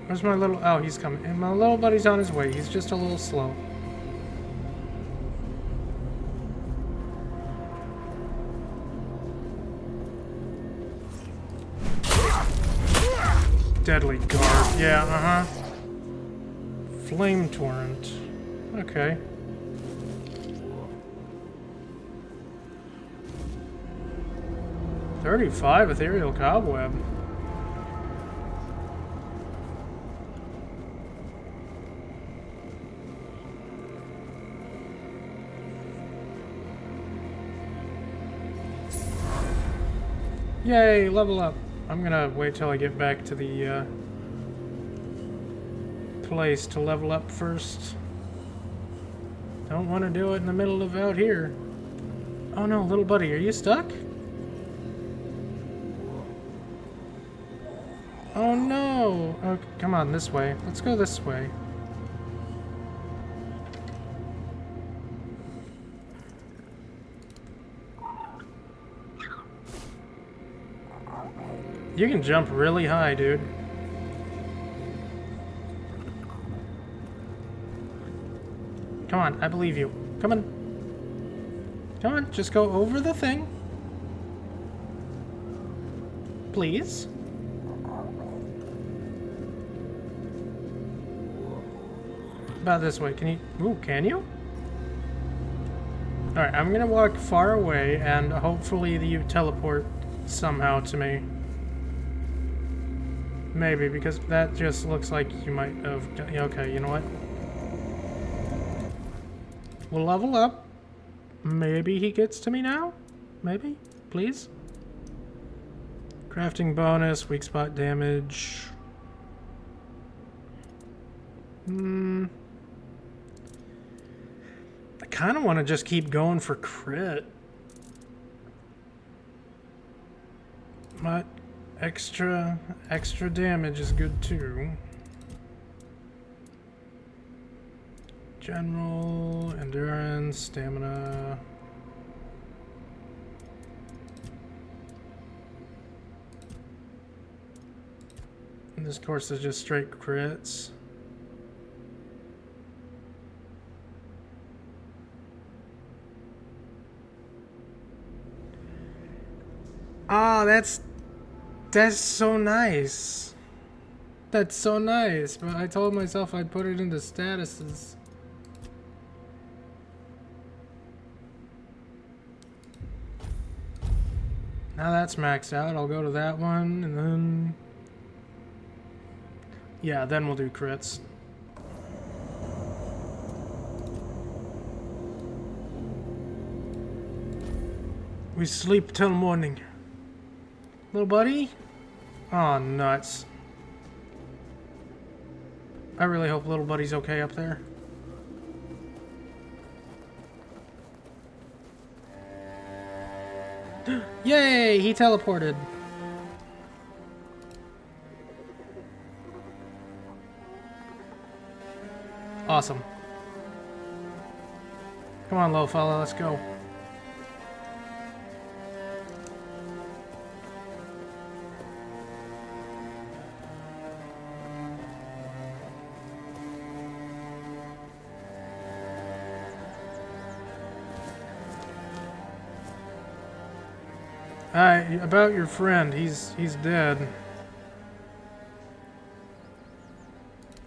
Where's my little... Oh, he's coming. And my little buddy's on his way. He's just a little slow. Deadly guard. Yeah, uh-huh. Flame torrent. Okay. $35 ethereal cobweb. Yay, level up. I'm gonna wait till I get back to the place to level up first. Don't want to do it in the middle of out here. Oh no, little buddy, are you stuck? Oh no! Oh, come on, this way. Let's go this way. You can jump really high, dude. Come on, I believe you. Come on. Come on, just go over the thing. Please. About this way. Can you... Ooh, can you? Alright, I'm gonna walk far away and hopefully you teleport somehow to me. Maybe, because that just looks like you might have... Okay, you know what? We'll level up. Maybe he gets to me now? Maybe? Please? Crafting bonus, weak spot damage. I kind of want to just keep going for crit. But extra damage is good too. General, endurance, stamina. And this course is just straight crits. Ah, that's so nice. That's so nice, but I told myself I'd put it into statuses. Now that's maxed out, I'll go to that one, and then... Yeah, then we'll do crits. We sleep till morning. Little buddy? Aw, nuts. I really hope little buddy's okay up there. Yay! He teleported. Awesome. Come on, little fella, let's go. About your friend, he's dead.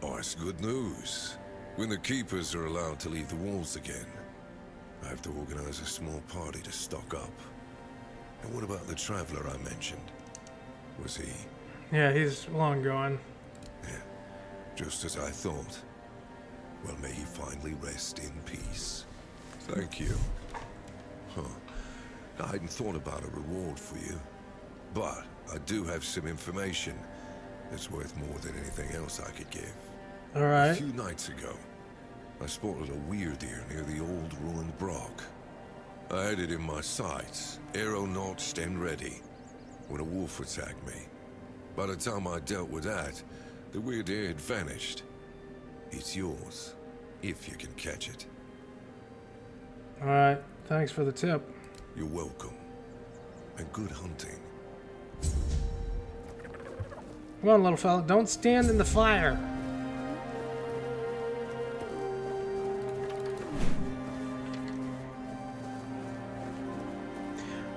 Oh, it's good news. When the keepers are allowed to leave the walls again, I have to organize a small party to stock up. And what about the traveler I mentioned? Was he? Yeah, he's long gone. Yeah, just as I thought. Well, may he finally rest in peace. Thank you. Huh. I hadn't thought about a reward for you, but I do have some information that's worth more than anything else I could give. All right. A few nights ago, I spotted a weird ear near the old ruined Brock. I had it in my sights, arrow notched and ready, when a wolf attacked me. By the time I dealt with that, the weird ear had vanished. It's yours, if you can catch it. All right. Thanks for the tip. You're welcome. And good hunting. Come on, little fella. Don't stand in the fire.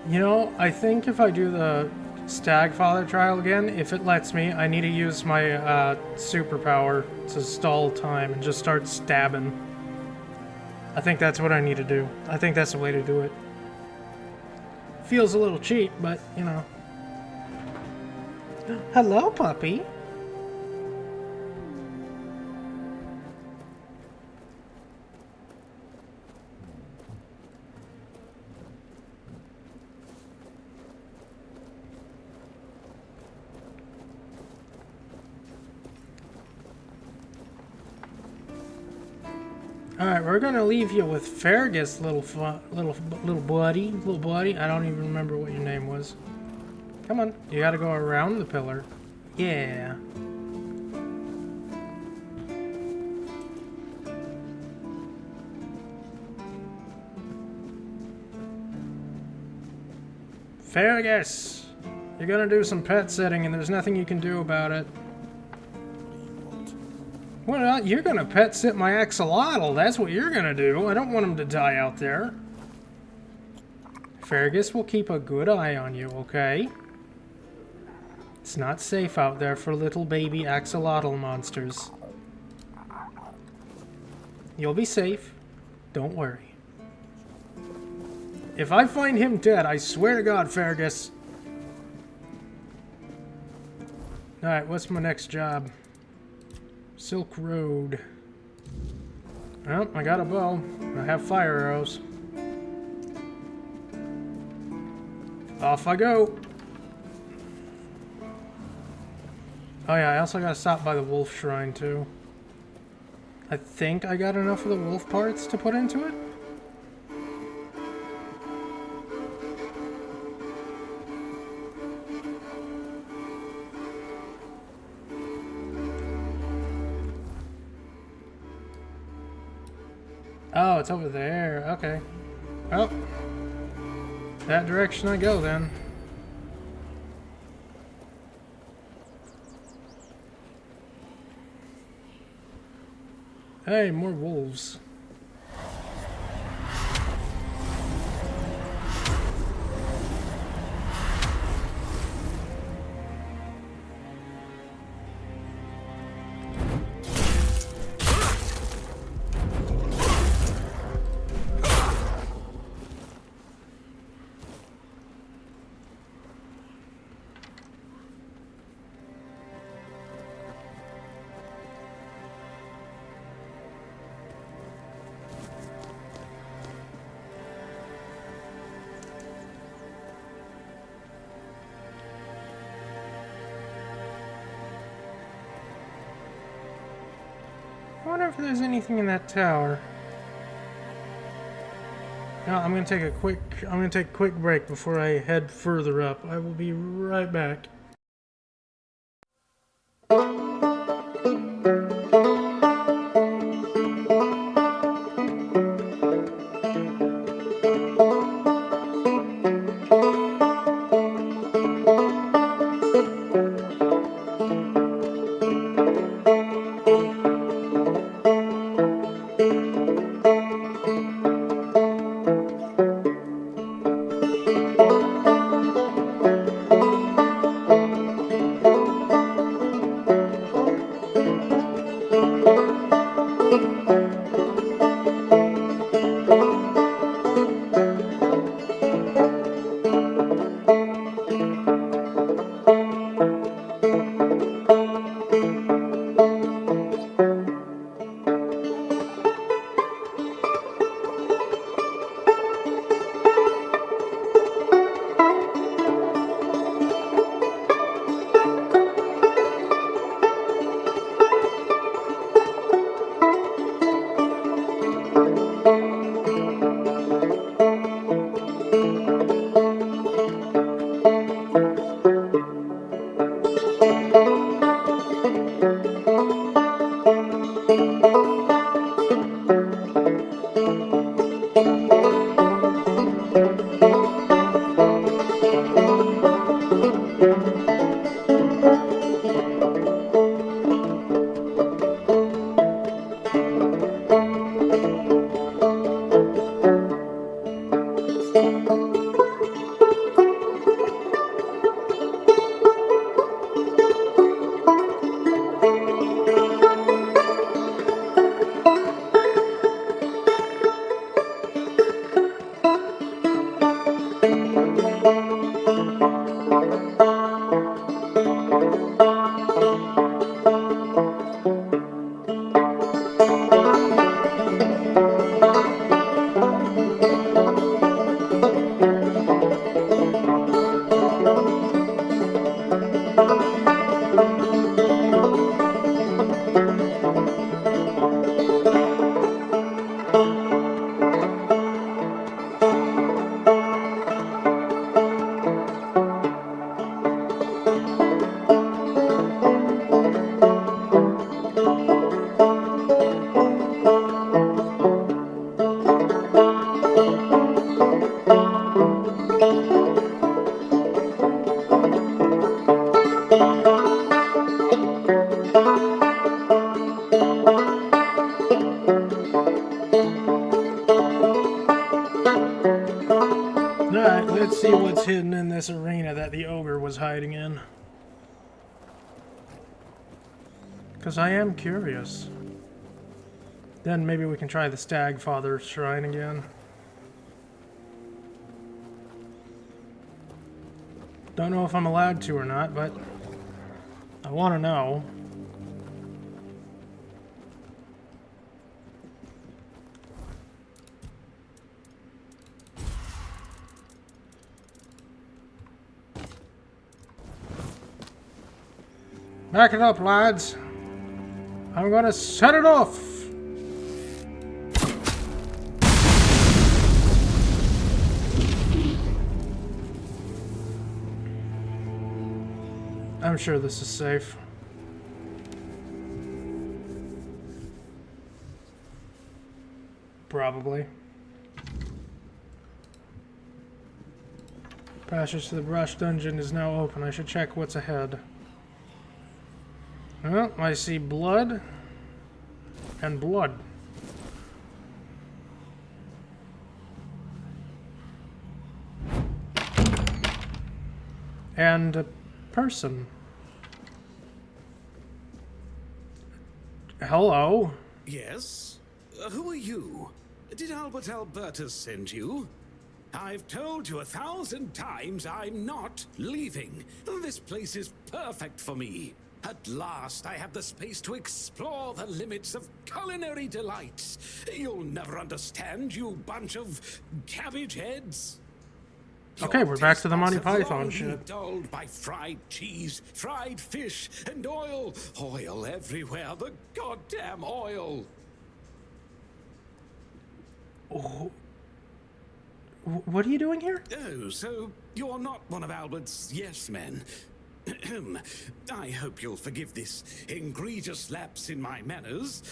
You know, I think if I do the Stagfather trial again, if it lets me, I need to use my superpower to stall time and just start stabbing. I think that's what I need to do. I think that's the way to do it. Feels a little cheap, but, you know. Hello, puppy. Alright, we're gonna leave you with Fergus, little buddy. I don't even remember what your name was. Come on, you gotta go around the pillar. Yeah. Fergus! You're gonna do some pet sitting and there's nothing you can do about it. Well, you're gonna pet sit my axolotl. That's what you're gonna do. I don't want him to die out there. Fergus will keep a good eye on you, okay? It's not safe out there for little baby axolotl monsters. You'll be safe. Don't worry. If I find him dead, I swear to God, Fergus. Alright, what's my next job? Silk Road. Well, I got a bow. I have fire arrows. Off I go. Oh yeah, I also gotta stop by the wolf shrine too. I think I got enough of the wolf parts to put into it. Oh, it's over there. Okay. Well, that direction I go then. Hey, more wolves. I wonder if there's anything in that tower. No, I'm gonna take a quick break before I head further up. I will be right back. hiding in. Because I am curious. Then maybe we can try the Stag Father Shrine again. Don't know if I'm allowed to or not, but I want to know. Back it up, lads. I'm gonna set it off. I'm sure this is safe. Probably. Passage to the brush dungeon is now open. I should check what's ahead. Well, I see blood and blood. And a person. Hello? Yes? Who are you? Did Albert Albertus send you? I've told you 1,000 times I'm not leaving. This place is perfect for me. At last, I have the space to explore the limits of culinary delights. You'll never understand, you bunch of cabbage heads. Okay, we're back to the Monty Python shit. Dulled by fried cheese, fried fish, and oil. Oil everywhere, the goddamn oil. Oh. What are you doing here? Oh, so you're not one of Albert's yes men. I hope you'll forgive this egregious lapse in my manners.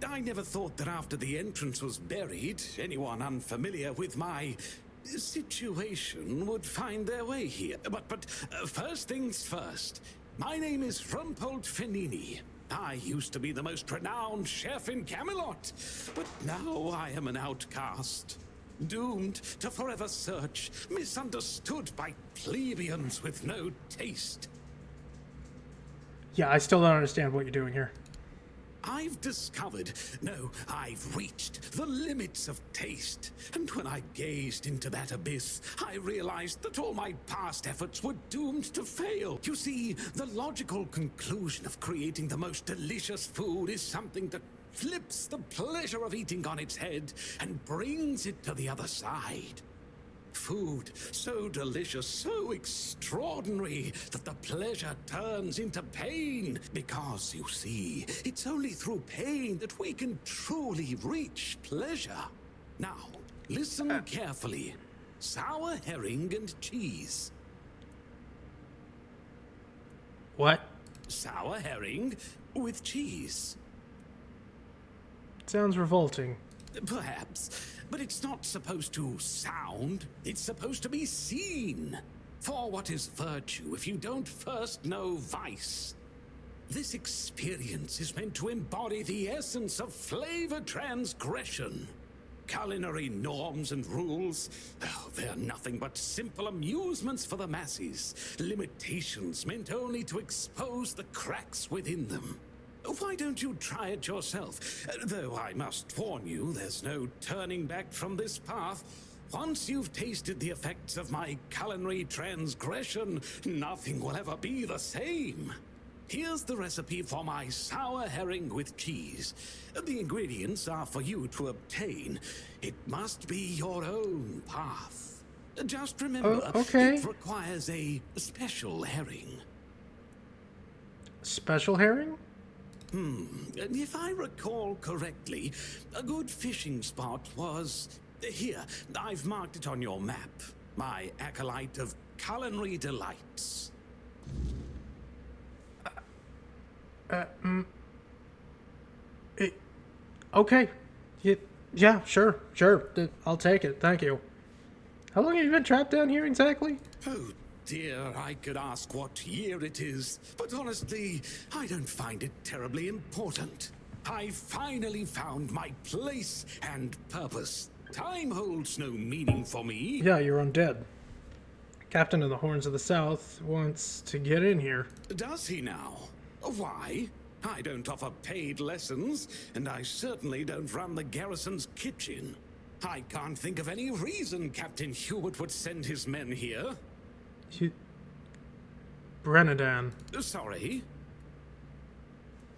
I never thought that after the entrance was buried, anyone unfamiliar with my situation would find their way here. But first things first. My name is Rumpold Fenini. I used to be the most renowned chef in Kamalot, but now I am an outcast. Doomed to forever search, misunderstood by plebeians with no taste. Yeah, I still don't understand what you're doing here. I've discovered, no, I've reached the limits of taste. And when I gazed into that abyss, I realized that all my past efforts were doomed to fail. You see, the logical conclusion of creating the most delicious food is something that flips the pleasure of eating on its head and brings it to the other side. Food so delicious, so extraordinary, that the pleasure turns into pain. Because, you see, it's only through pain that we can truly reach pleasure. Now, listen carefully. Sour herring and cheese. What? Sour herring with cheese. Sounds revolting. Perhaps, but it's not supposed to sound, it's supposed to be seen. For what is virtue if you don't first know vice? This experience is meant to embody the essence of flavor transgression. Culinary norms and rules, oh, they're nothing but simple amusements for the masses. Limitations meant only to expose the cracks within them. Why don't you try it yourself? Though I must warn you, there's no turning back from this path. Once you've tasted the effects of my culinary transgression, nothing will ever be the same. Here's the recipe for my sour herring with cheese. The ingredients are for you to obtain. It must be your own path. Just remember, it requires a special herring. Special herring? If I recall correctly, a good fishing spot was... Here, I've marked it on your map. My acolyte of culinary delights. Okay. Yeah, sure. I'll take it. Thank you. How long have you been trapped down here exactly? Oh dear, I could ask what year it is, but honestly, I don't find it terribly important. I finally found my place and purpose. Time holds no meaning for me. Yeah, you're undead. Captain of the Horns of the South wants to get in here. Does he now? Why? I don't offer paid lessons, and I certainly don't run the garrison's kitchen. I can't think of any reason Captain Hubert would send his men here. Brenedan. Sorry?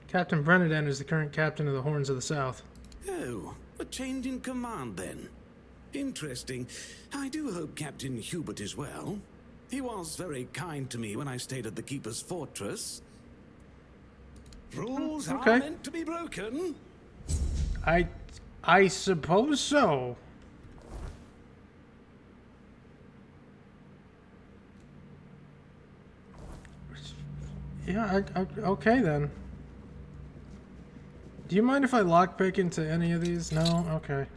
Captain Brenedan is the current captain of the Horns of the South. Oh, a change in command then. Interesting. I do hope Captain Hubert is well. He was very kind to me when I stayed at the Keeper's Fortress. Rules are meant to be broken. I suppose so. Yeah, okay then. Do you mind if I lockpick into any of these? No? Okay.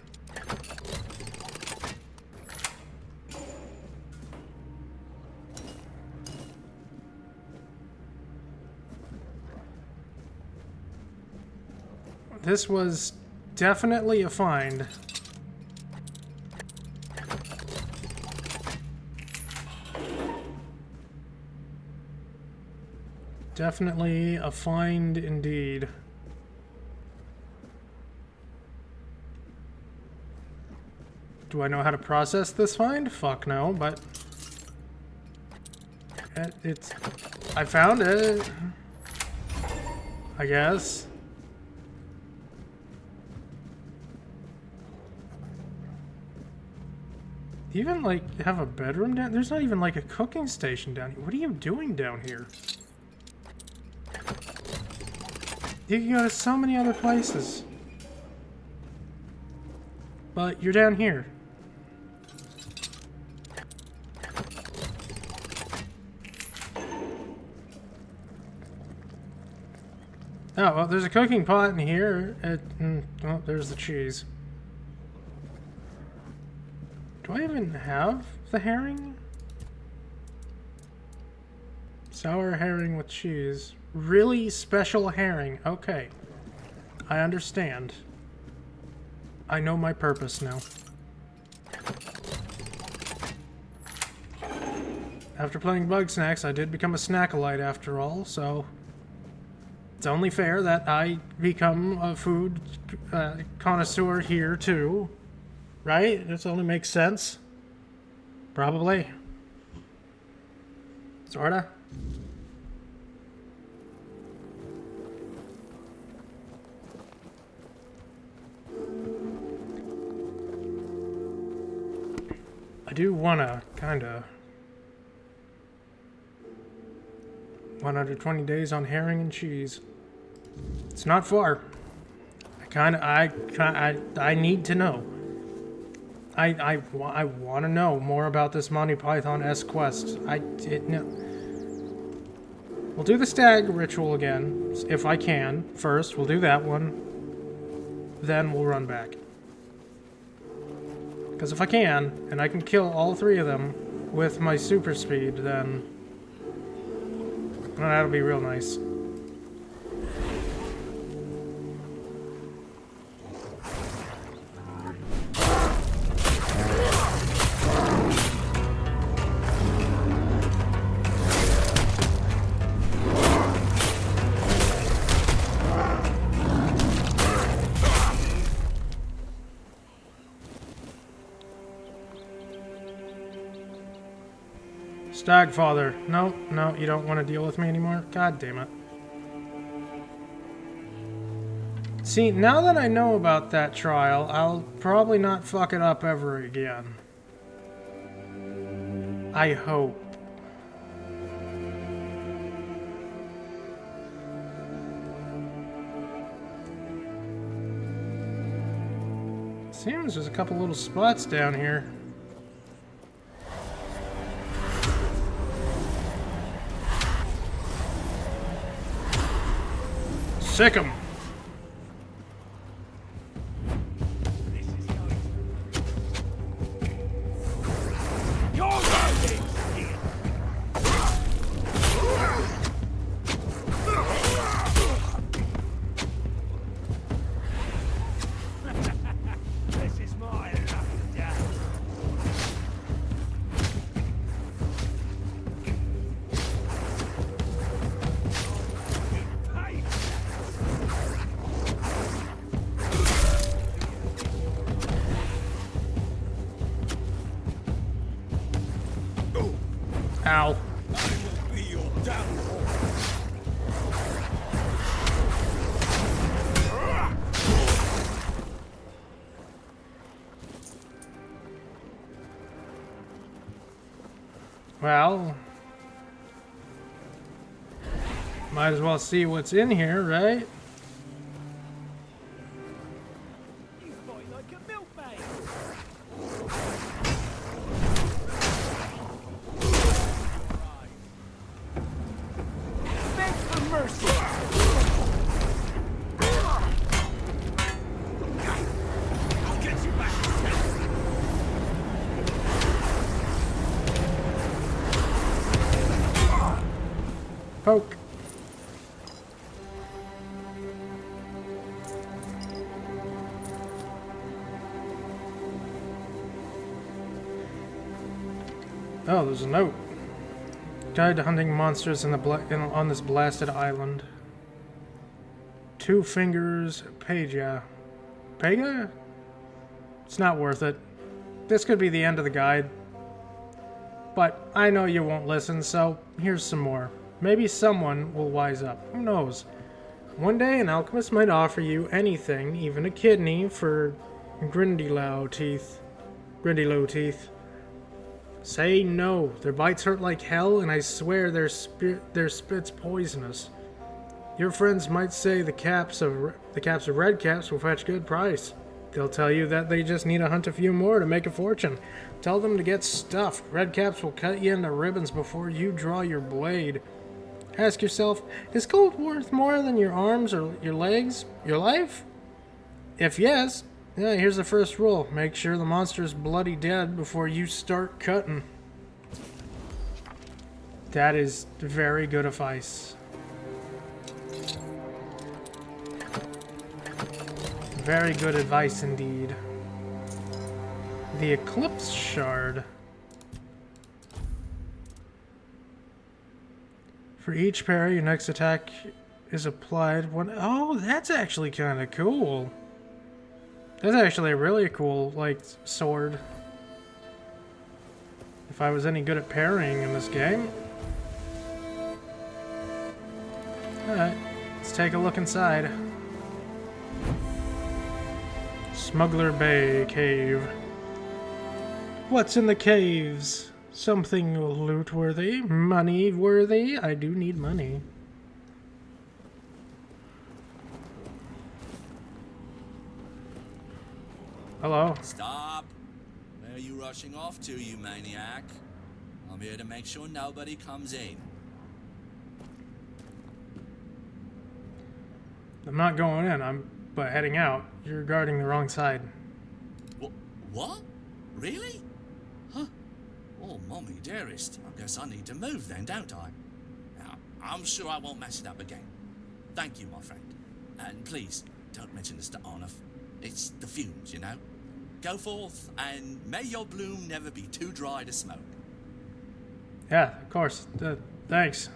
This was definitely a find. Definitely a find indeed. Do I know how to process this find? Fuck no, but I found it, I guess. Even like have a bedroom down? There's not even like a cooking station down here. What are you doing down here? You can go to so many other places. But you're down here. Oh, well, there's a cooking pot in here. Oh, there's the cheese. Do I even have the herring? Sour herring with cheese. Really special herring. Okay. I understand. I know my purpose now. After playing Bugsnax, I did become a Snackalite after all, so it's only fair that I become a food connoisseur here too. Right? This only makes sense. Probably. Sorta. I do wanna kinda 120 days on herring and cheese. It's not far. I need to know. I want to know more about this Monty Python-esque quest. No. We'll do the stag ritual again, if I can. First, we'll do that one. Then we'll run back. Because if I can, and I can kill all three of them with my super speed, then that'll be real nice. Stagfather. No, you don't want to deal with me anymore? God damn it. See, now that I know about that trial, I'll probably not fuck it up ever again. I hope. Seems there's a couple little spots down here. Sick 'em. Ow. Be your downfall. Well, might as well see what's in here, right? You fight like a milkmaid. Beg for mercy. I'll get you back. Poke. Oh, there's a note. Guide to hunting monsters in on this blasted island. 2 fingers, Pega. Pega? It's not worth it. This could be the end of the guide. But I know you won't listen, so here's some more. Maybe someone will wise up. Who knows? One day an alchemist might offer you anything, even a kidney, for Grindylow teeth. Say no. Their bites hurt like hell, and I swear their spit's poisonous. Your friends might say the caps of red caps will fetch good price. They'll tell you that they just need to hunt a few more to make a fortune. Tell them to get stuffed. Red caps will cut you into ribbons before you draw your blade. Ask yourself, is gold worth more than your arms or your legs? Your life? If yes, yeah, here's the first rule. Make sure the monster's bloody dead before you start cutting. That is very good advice. Very good advice indeed. The Eclipse Shard. For each parry, your next attack is applied when... Oh, that's actually kind of cool. That's actually a really cool, like, sword. If I was any good at parrying in this game. Alright, let's take a look inside. Smuggler Bay Cave. What's in the caves? Something loot-worthy? Money-worthy? I do need money. Hello. Stop! Where are you rushing off to, you maniac? I'm here to make sure nobody comes in. I'm not going in, but heading out. You're guarding the wrong side. What? Really? Huh? Oh, mommy dearest. I guess I need to move then, don't I? Now, I'm sure I won't mess it up again. Thank you, my friend. And please, don't mention this to Arnulf. It's the fumes, you know? Go forth, and may your bloom never be too dry to smoke. Yeah, of course. Thanks.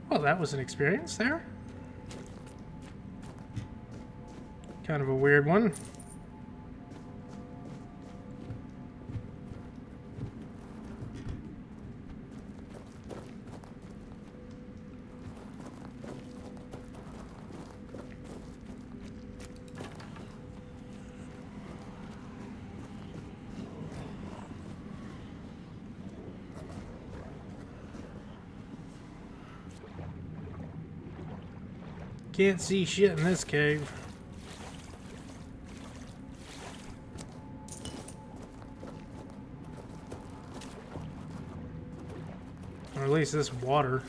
Well, that was an experience there. Kind of a weird one. Can't see shit in this cave. Or at least this water.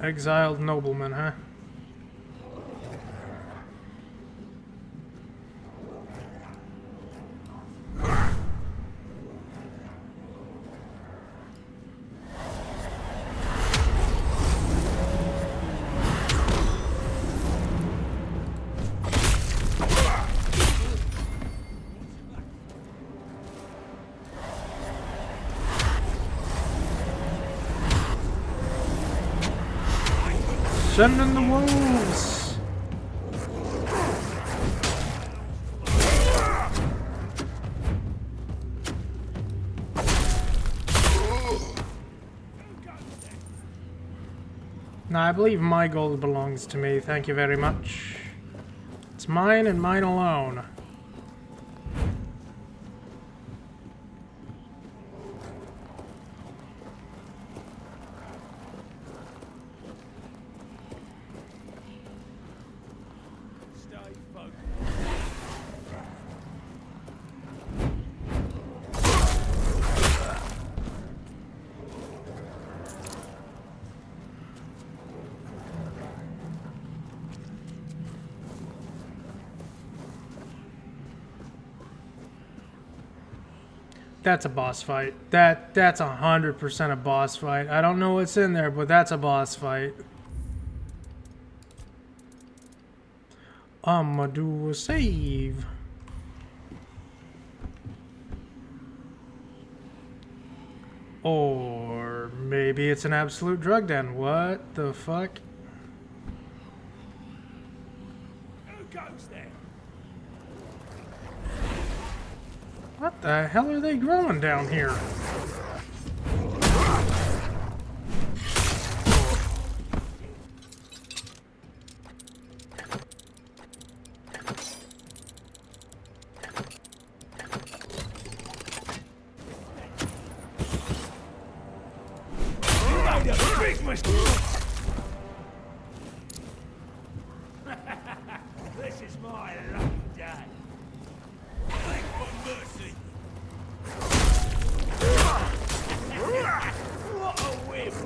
Exiled nobleman, huh? Send in the wolves! Now, I believe my gold belongs to me, thank you very much. It's mine and mine alone. That's a boss fight. That's 100% a boss fight. I don't know what's in there, but that's a boss fight. I'ma do a save. Or maybe it's an absolute drug den. What the fuck? Who goes there? What the hell are they growing down here? This is my lucky day. Beg for mercy. What a whim.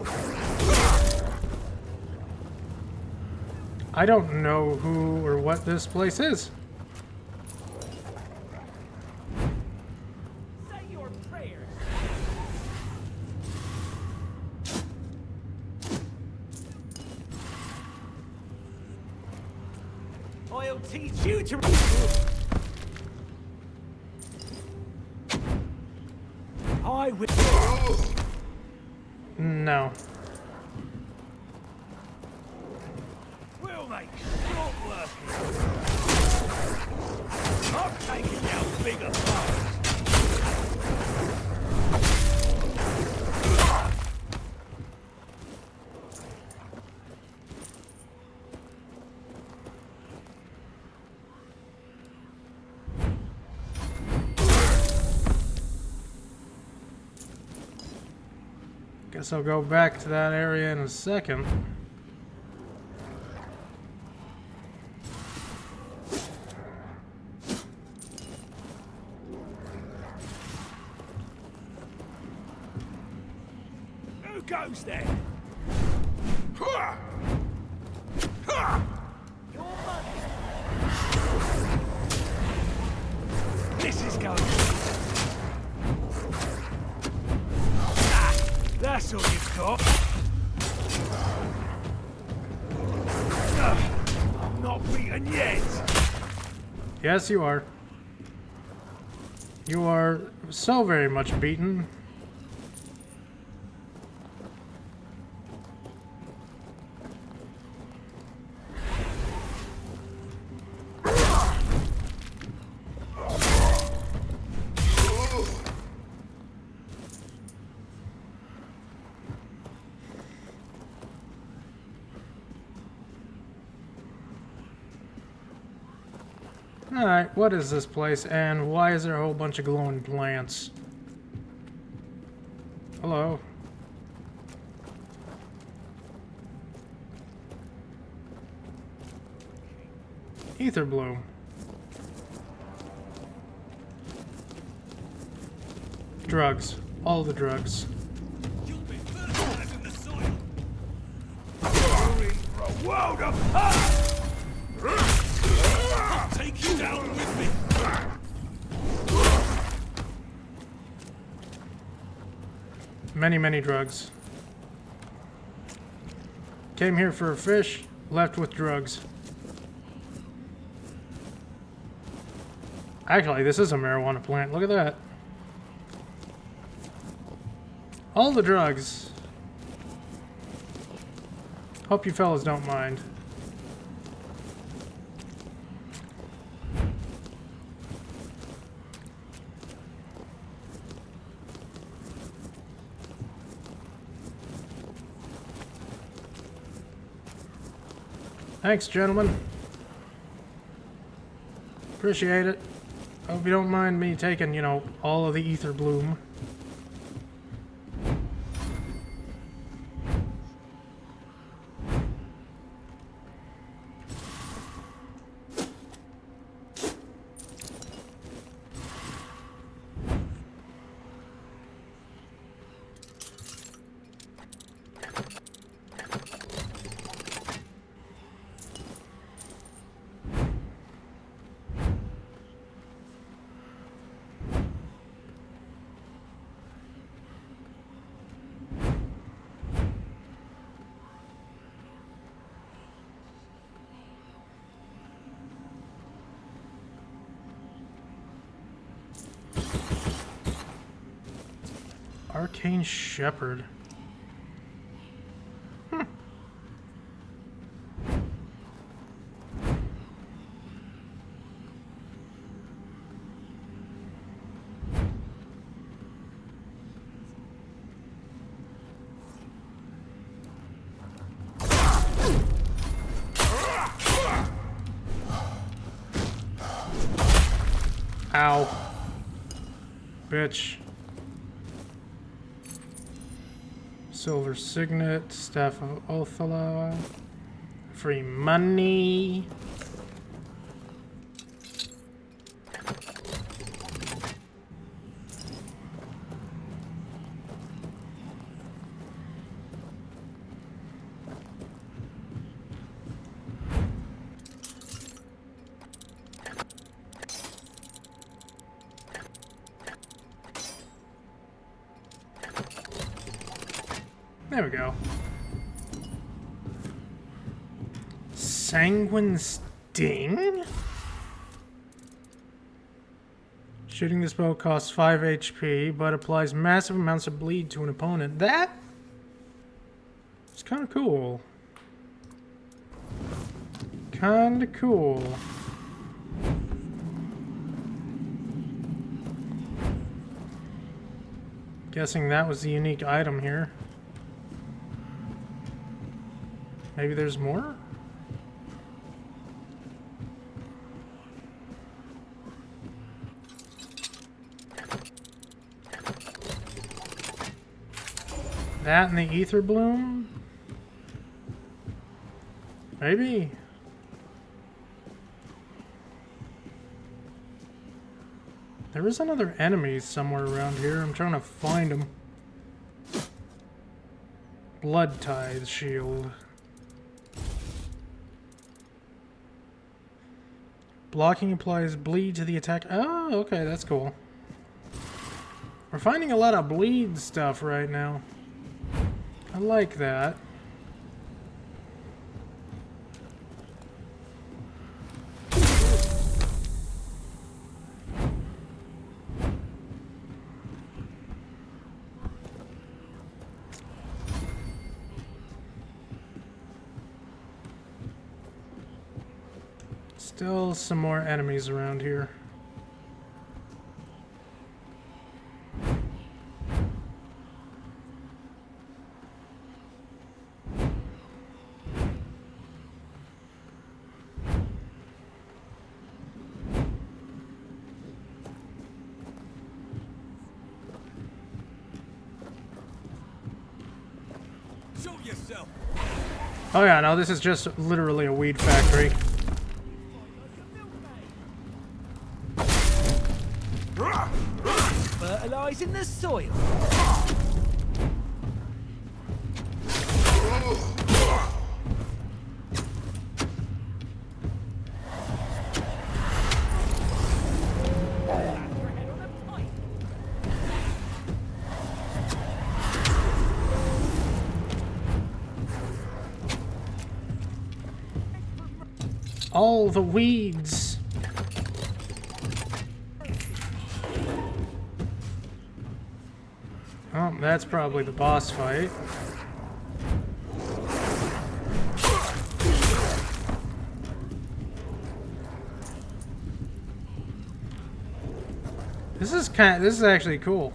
I don't know who or what this place is. Say your prayers. I'll teach you to. I will. No. We'll make short work. I'm taking out bigger fights. Guess I'll go back to that area in a second. Who goes there? Your money. This is going. That's all you've got. I'm not beaten yet. Yes, you are. You are so very much beaten. Alright, what is this place, and why is there a whole bunch of glowing plants? Hello? Ether bloom. Drugs. All the drugs. You'll be fertilized in the soil. world apart! I'll take you down with me! Many, many drugs. Came here for a fish, left with drugs. Actually, this is a marijuana plant. Look at that. All the drugs. Hope you fellas don't mind. Thanks, gentlemen. Appreciate it. Hope you don't mind me taking, you know, all of the ether bloom. Arcane Shepherd. Ow. Bitch. Silver Signet, Staff of Othala, free money. There we go. Sanguine Sting? Shooting this bow costs 5 HP, but applies massive amounts of bleed to an opponent. That is kind of cool. Kind of cool. Guessing that was the unique item here. Maybe there's more? That and the ether bloom? Maybe. There is another enemy somewhere around here. I'm trying to find him. Blood Tithe Shield. Blocking applies bleed to the attack. Oh, okay, that's cool. We're finding a lot of bleed stuff right now. I like that. Still some more enemies around here. Show yourself. Oh yeah, no, this is just literally a weed factory. Fertilizing the soil. all the weeds. Oh, that's probably the boss fight. This is actually cool.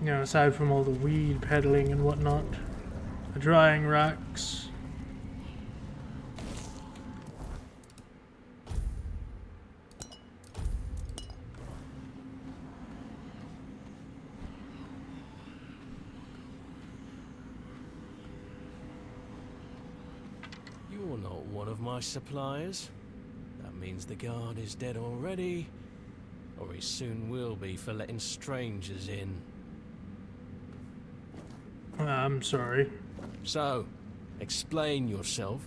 You know, aside from all the weed peddling and whatnot. The drying racks. You're not one of my suppliers. That means the guard is dead already, or he soon will be for letting strangers in. I'm sorry. So, explain yourself,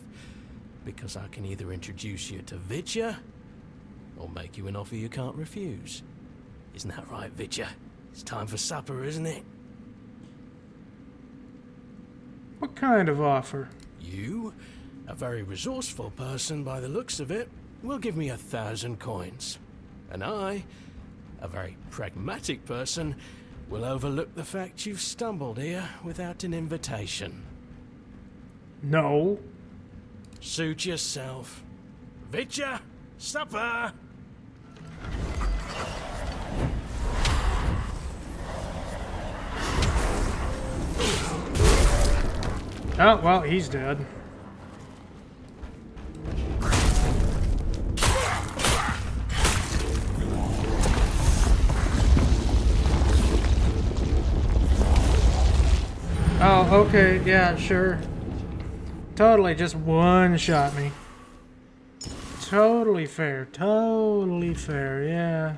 because I can either introduce you to Vitya, or make you an offer you can't refuse. Isn't that right, Vitya? It's time for supper, isn't it? What kind of offer? You, a very resourceful person by the looks of it, will give me 1,000 coins. And I, a very pragmatic person, will overlook the fact you've stumbled here without an invitation. No. Suit yourself. Vitya, supper! Oh, well, he's dead. Oh, okay, yeah, sure. Totally just one-shot me. Totally fair, yeah.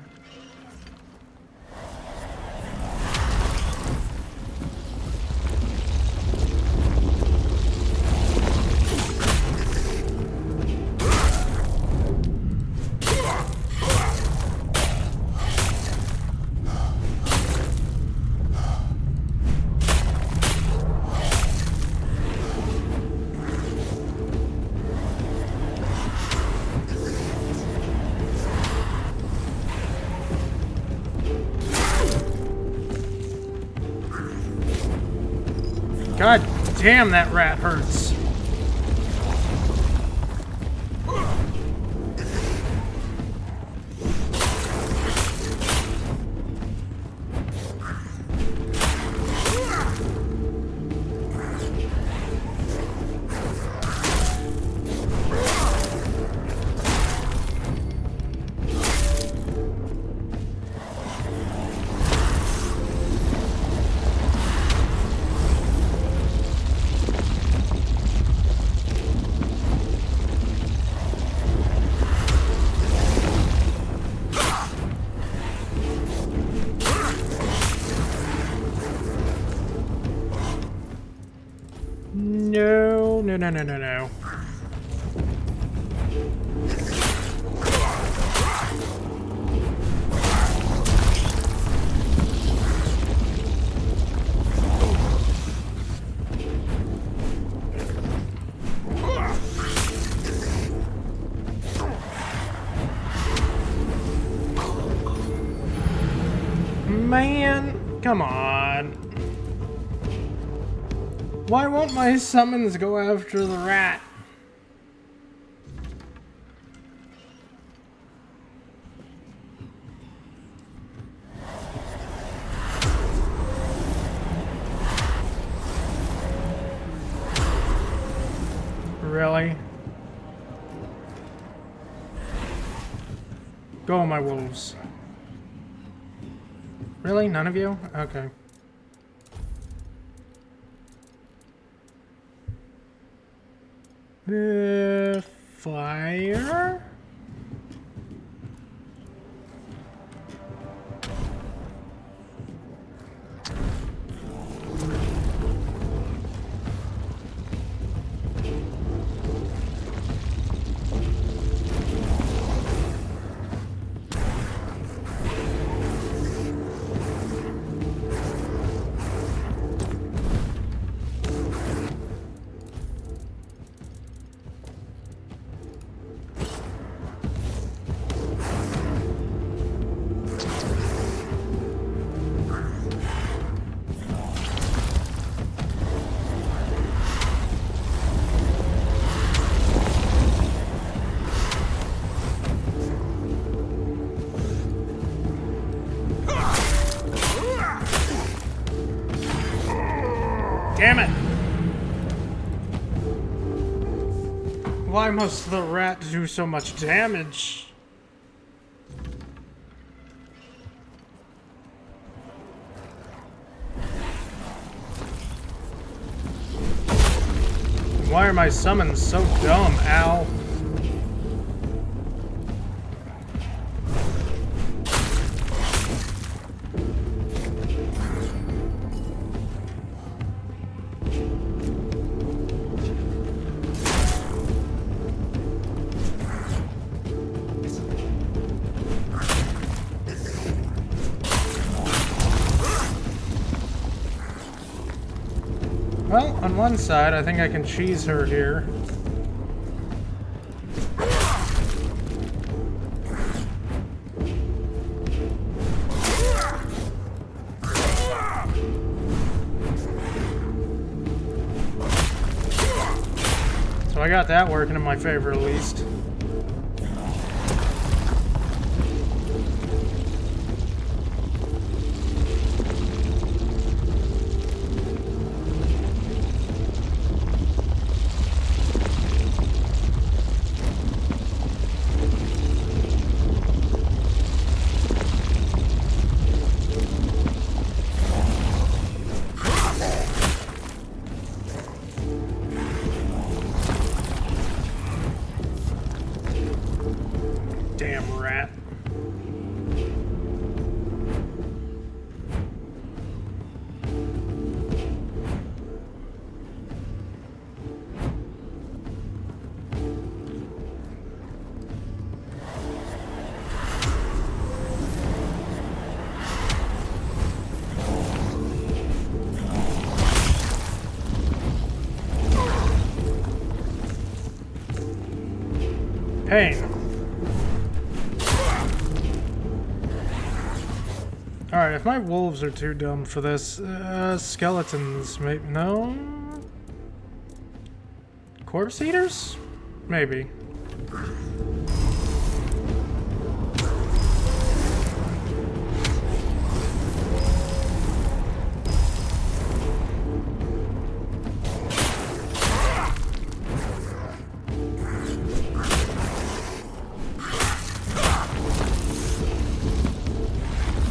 God damn, that rat hurts. No. Man, come on. Why won't my summons go after the rat? Really? Go, my wolves. Really? None of you? Okay. Fire? Why must the rat do so much damage? Why are my summons so dumb, Ow? Well, on one side, I think I can cheese her here. So I got that working in my favor at least. Damn rat. Pain. Alright, if my wolves are too dumb for this, skeletons, maybe, no? Corpse eaters? Maybe.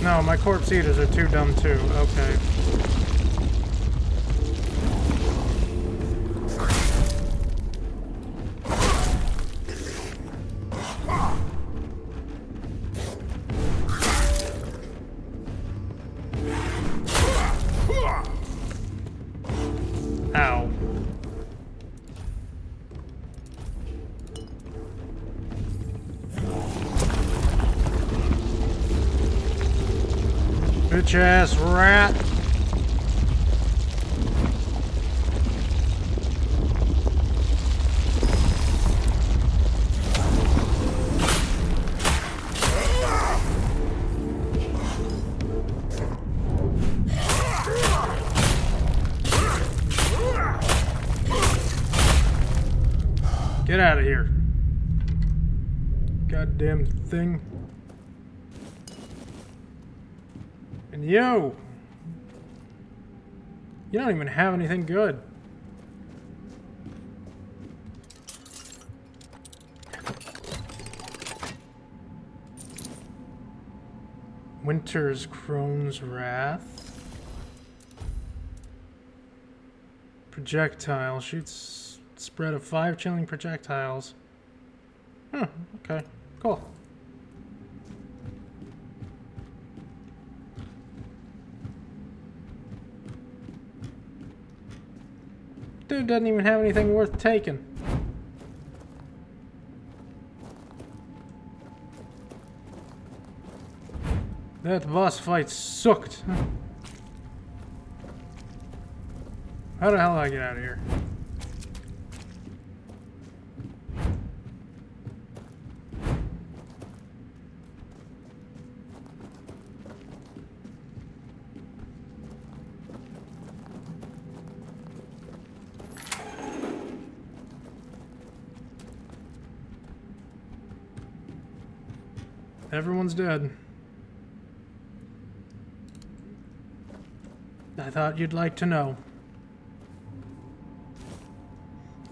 No, my corpse eaters are too dumb too. Okay. Ow. Bitch ass rat. Get out of here. Goddamn thing. And you don't even have anything good. Winter's Crone's Wrath. Projectile. Shoots spread of 5 chilling projectiles. Huh, okay. Cool. Dude doesn't even have anything worth taking. That boss fight sucked. How the hell do I get out of here? Everyone's dead. I thought you'd like to know.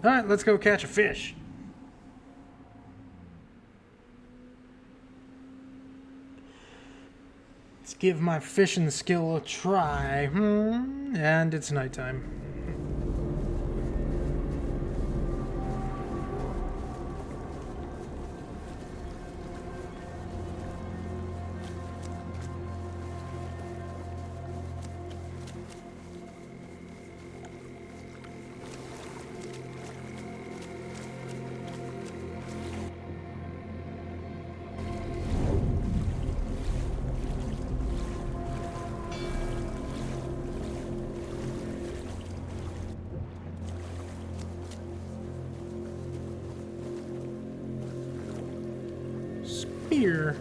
Alright, let's go catch a fish. give my fishing skill a try. And it's nighttime. Spear.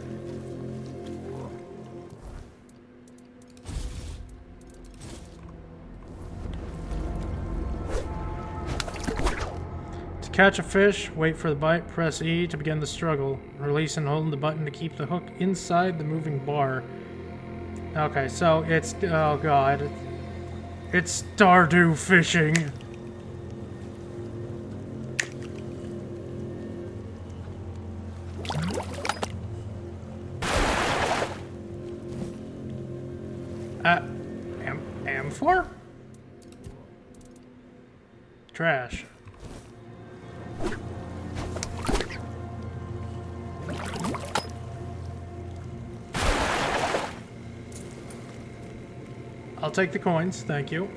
To catch a fish, wait for the bite, press E to begin the struggle. Release and hold the button to keep the hook inside the moving bar. Okay, so it's, oh god, it's Stardew fishing. Amphor? Trash. I'll take the coins, thank you.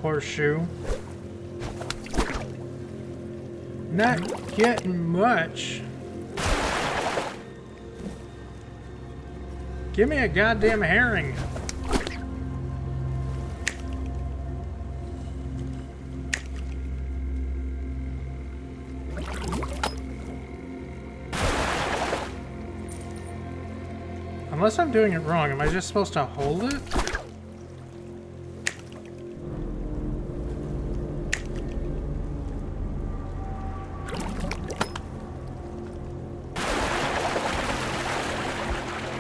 Horseshoe. Not getting much. Give me a goddamn herring. Unless I'm doing it wrong, am I just supposed to hold it?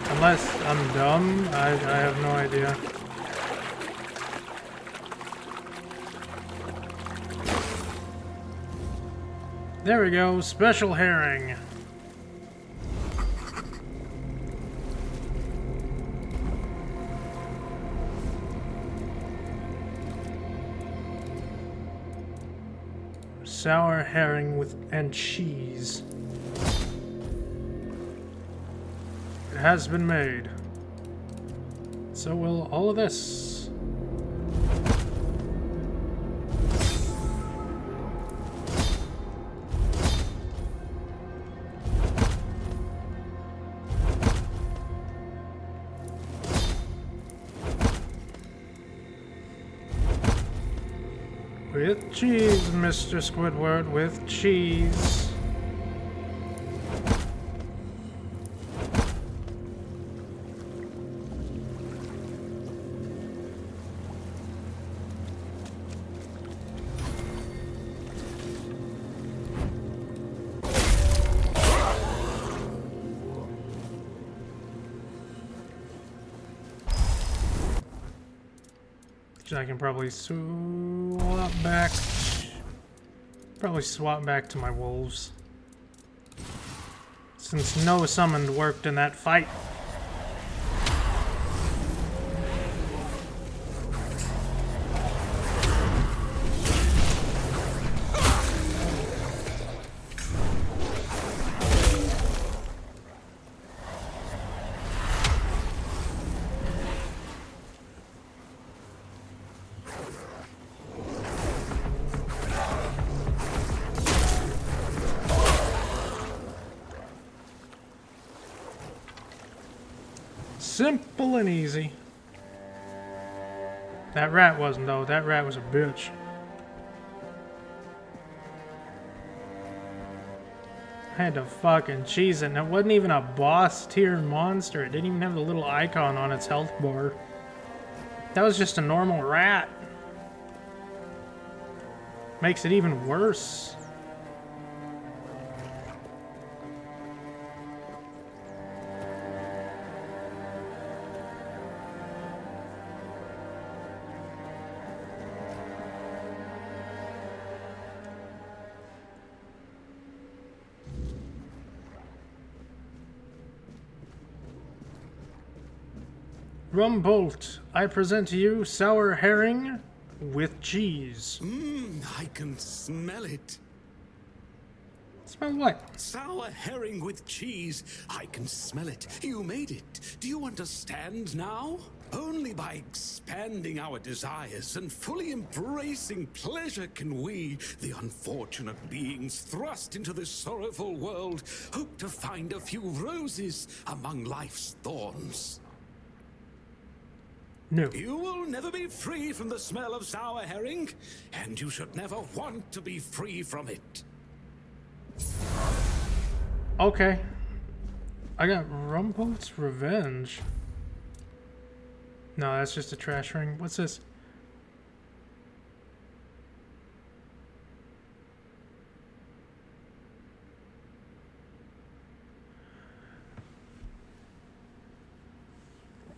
Unless I'm dumb, I have no idea. There we go, special herring. Sour herring and cheese. It has been made. So will all of this. With cheese, Mr. Squidward, with cheese. I can probably swap back. Probably swap back to my wolves. Since no summoned worked in that fight. Simple and easy. That rat wasn't, though. That rat was a bitch. I had to fucking cheese it, and it wasn't even a boss tier monster. It didn't even have the little icon on its health bar. That was just a normal rat. Makes it even worse. Rumbolt, I present to you sour herring with cheese. I can smell it. Smell what? Sour herring with cheese. I can smell it. You made it. Do you understand now? Only by expanding our desires and fully embracing pleasure can we, the unfortunate beings thrust into this sorrowful world, hope to find a few roses among life's thorns. No. You will never be free from the smell of sour herring, and you should never want to be free from it. Okay. I got Rumbolt's Revenge. No, that's just a trash ring. What's this?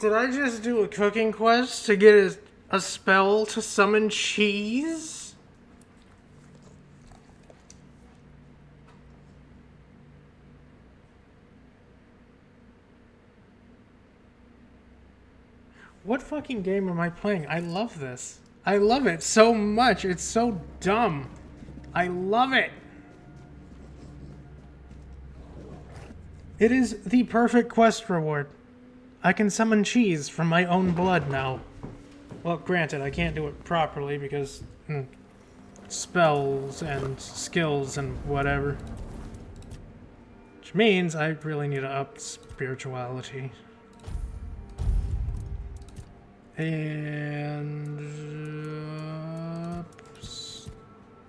Did I just do a cooking quest to get a spell to summon cheese? What fucking game am I playing? I love this. I love it so much. It's so dumb. I love it. It is the perfect quest reward. I can summon cheese from my own blood now. Well, granted, I can't do it properly because spells and skills and whatever. Which means I really need to up spirituality. And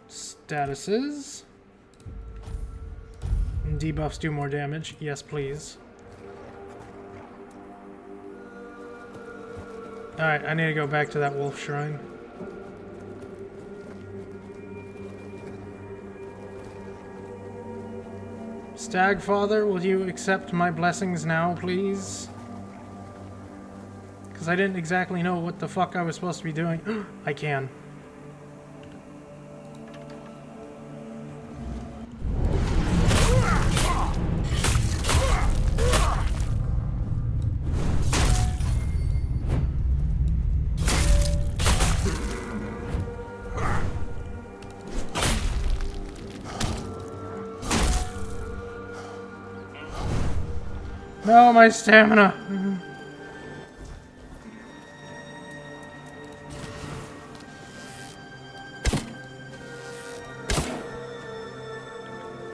statuses. Debuffs do more damage. Yes, please. Alright, I need to go back to that wolf shrine. Stagfather, will you accept my blessings now, please? Because I didn't exactly know what the fuck I was supposed to be doing. I can. No, my stamina.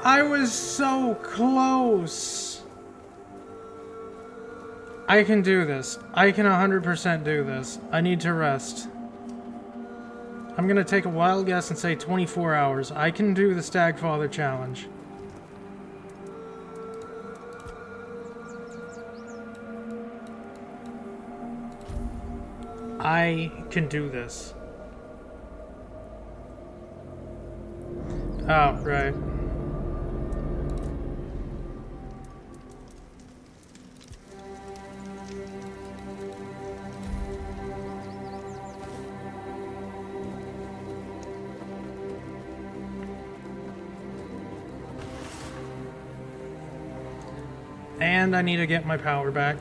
I was so close. I can do this. I can 100% do this. I need to rest. I'm gonna take a wild guess and say 24 hours. I can do the Stagfather challenge. I can do this. Oh, right. And I need to get my power back.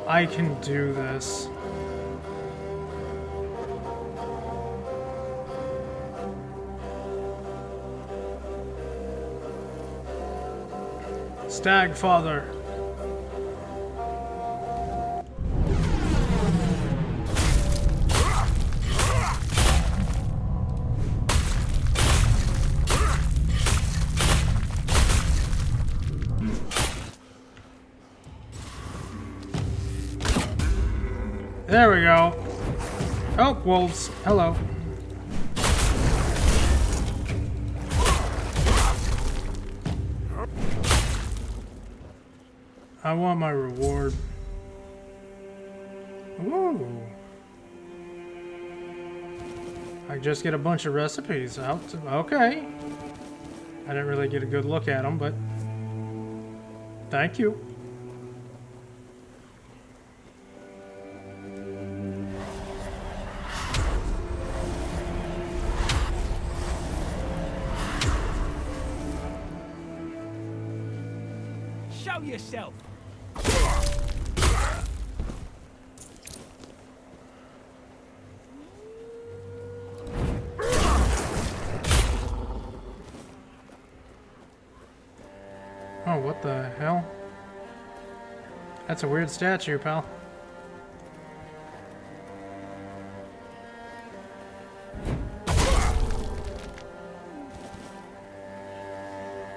I can do this. Stagfather. There we go. Oh, wolves. Hello. I want my reward. Ooh. I just get a bunch of recipes out. Okay. I didn't really get a good look at them, but thank you. Show yourself! Oh, what the hell? That's a weird statue, pal.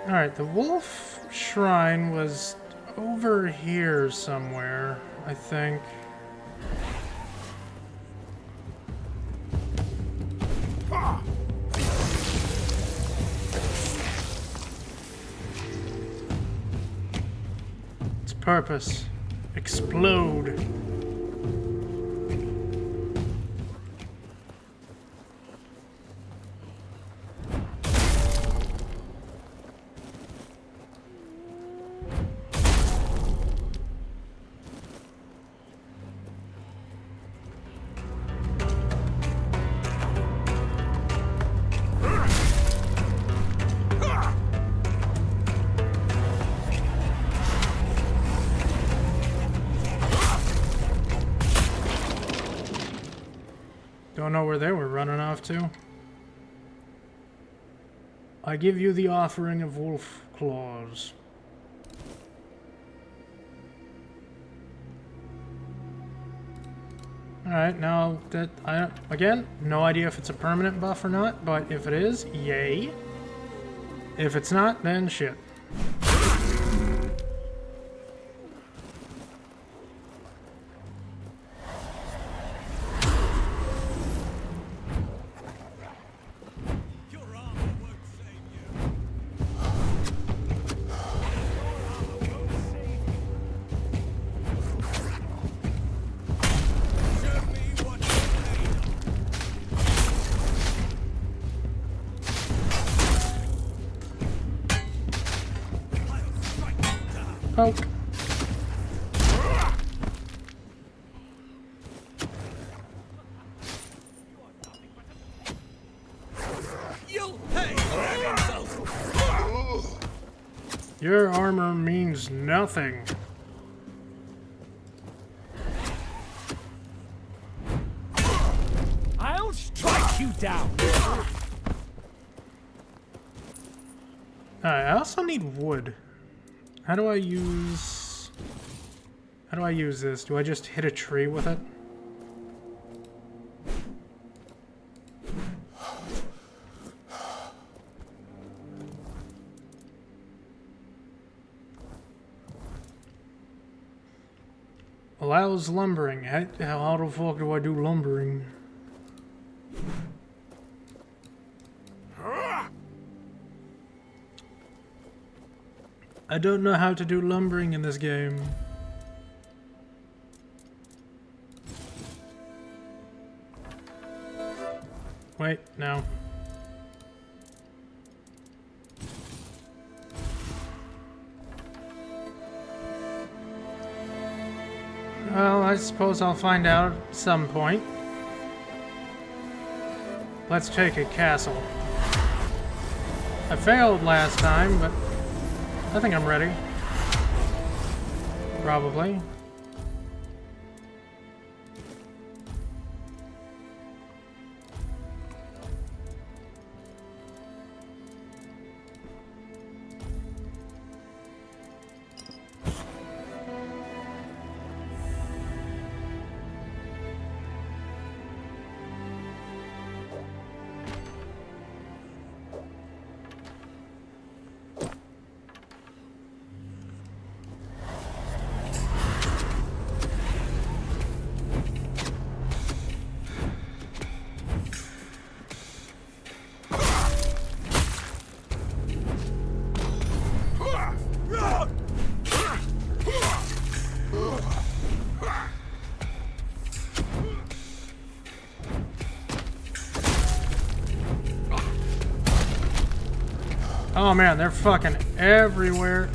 Alright, the wolf shrine was over here somewhere, I think. Its purpose: explode. Don't know where they were running off to. I give you the offering of wolf claws. Alright, now that again, no idea if it's a permanent buff or not, but if it is, yay. If it's not, then shit. Poke. Your armor means nothing. I'll strike you down. Alright, I also need wood. How do I use this? Do I just hit a tree with it? Allows lumbering. How the fuck do I do lumbering? I don't know how to do lumbering in this game. Wait, no. Well, I suppose I'll find out at some point. Let's take a castle. I failed last time, but I think I'm ready. Probably. Oh man, they're fucking everywhere.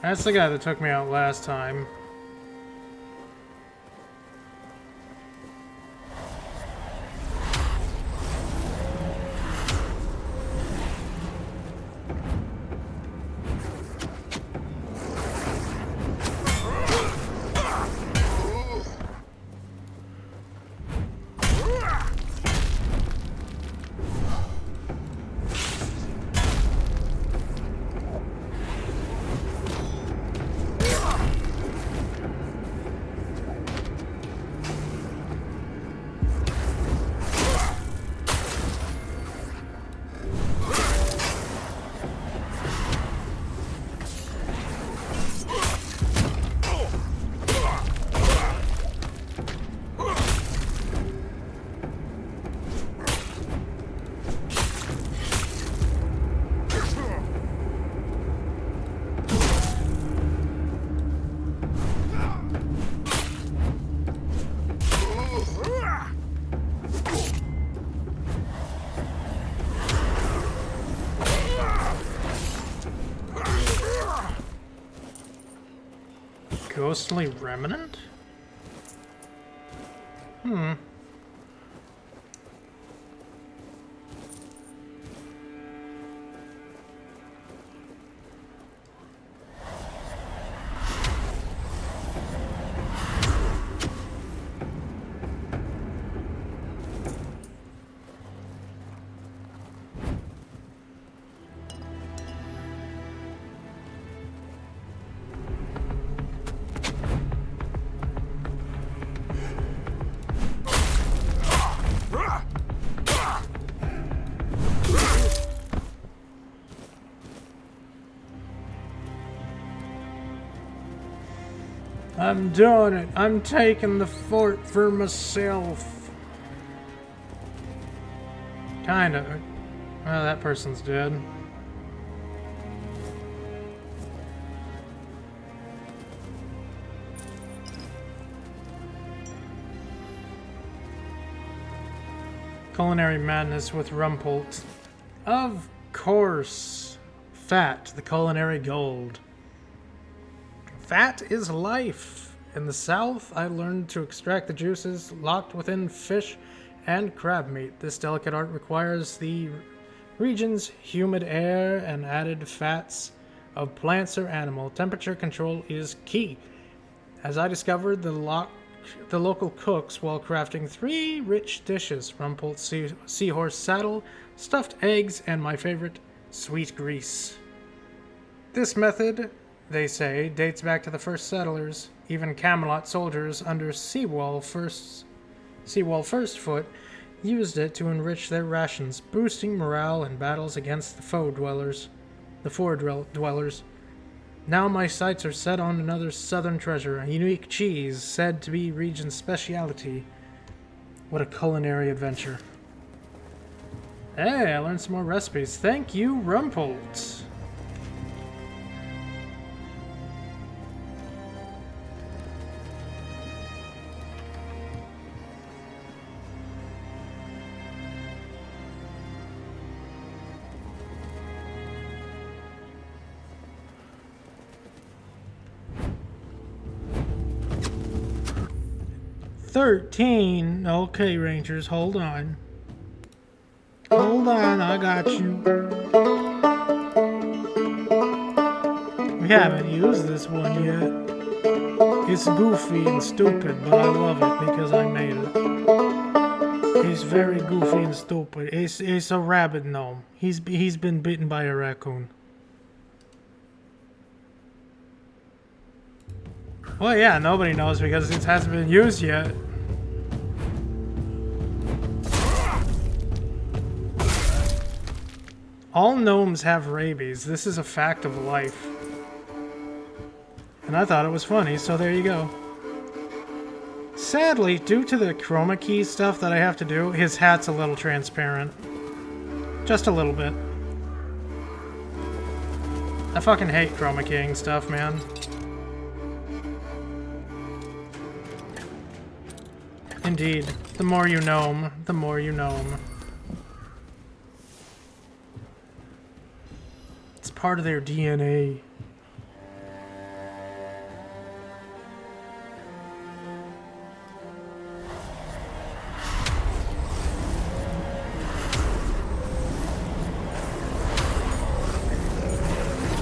That's the guy that took me out last time. Ghostly remnant? Hmm. I'm doing it. I'm taking the fort for myself. Kinda. Well, that person's dead. Culinary madness with Rumpolt. Of course. Fat, the culinary gold. Fat is life. In the south, I learned to extract the juices locked within fish and crab meat. This delicate art requires the region's humid air and added fats of plants or animal. Temperature control is key. As I discovered, the local cooks while crafting 3 rich dishes: Rumpolt seahorse saddle, stuffed eggs, and my favorite, sweet grease. This method, they say, dates back to the first settlers. Even Kamalot soldiers under Seawall Firstfoot used it to enrich their rations, boosting morale in battles against the foe dwellers. Now my sights are set on another southern treasure, a unique cheese said to be region's speciality. What a culinary adventure. Hey, I learned some more recipes. Thank you, Rumpolt. Okay, Rangers, hold on. Hold on, I got you. We haven't used this one yet. It's goofy and stupid, but I love it because I made it. It's very goofy and stupid. It's a rabbit gnome. He's been bitten by a raccoon. Well, yeah, nobody knows because it hasn't been used yet. All gnomes have rabies. This is a fact of life. And I thought it was funny, so there you go. Sadly, due to the chroma key stuff that I have to do, his hat's a little transparent. Just a little bit. I fucking hate chroma keying stuff, man. Indeed. The more you gnome, the more you gnome. It's part of their DNA.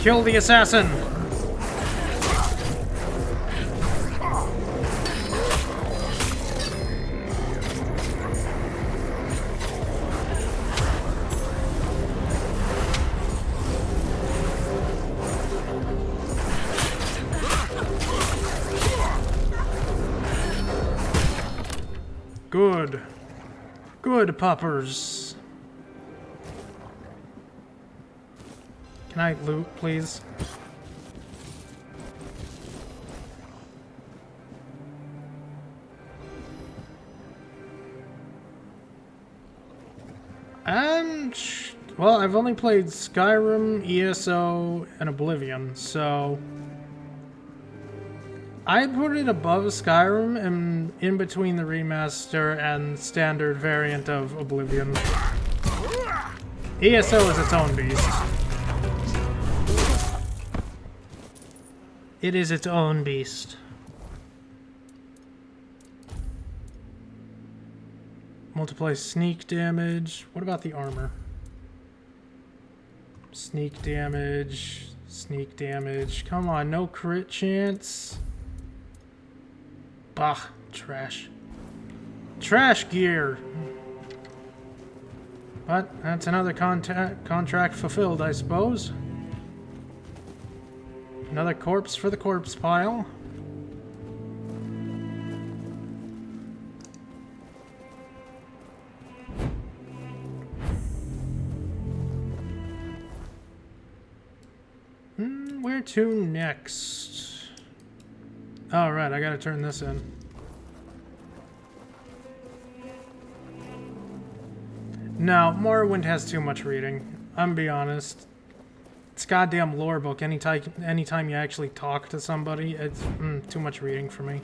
Kill the assassin! Good. Good puppers. Can I loot, please? Well, I've only played Skyrim, ESO, and Oblivion, so I put it above Skyrim and in between the remaster and standard variant of Oblivion. ESO is its own beast. It is its own beast. Multiply sneak damage. What about the armor? Sneak damage. Sneak damage. Come on, no crit chance. Bah, trash. Trash gear! But that's another contract fulfilled, I suppose. Another corpse for the corpse pile. Where to next? Oh, right, I gotta turn this in. No, Morrowind has too much reading. I'm gonna be honest. It's a goddamn lore book. Anytime you actually talk to somebody, it's too much reading for me.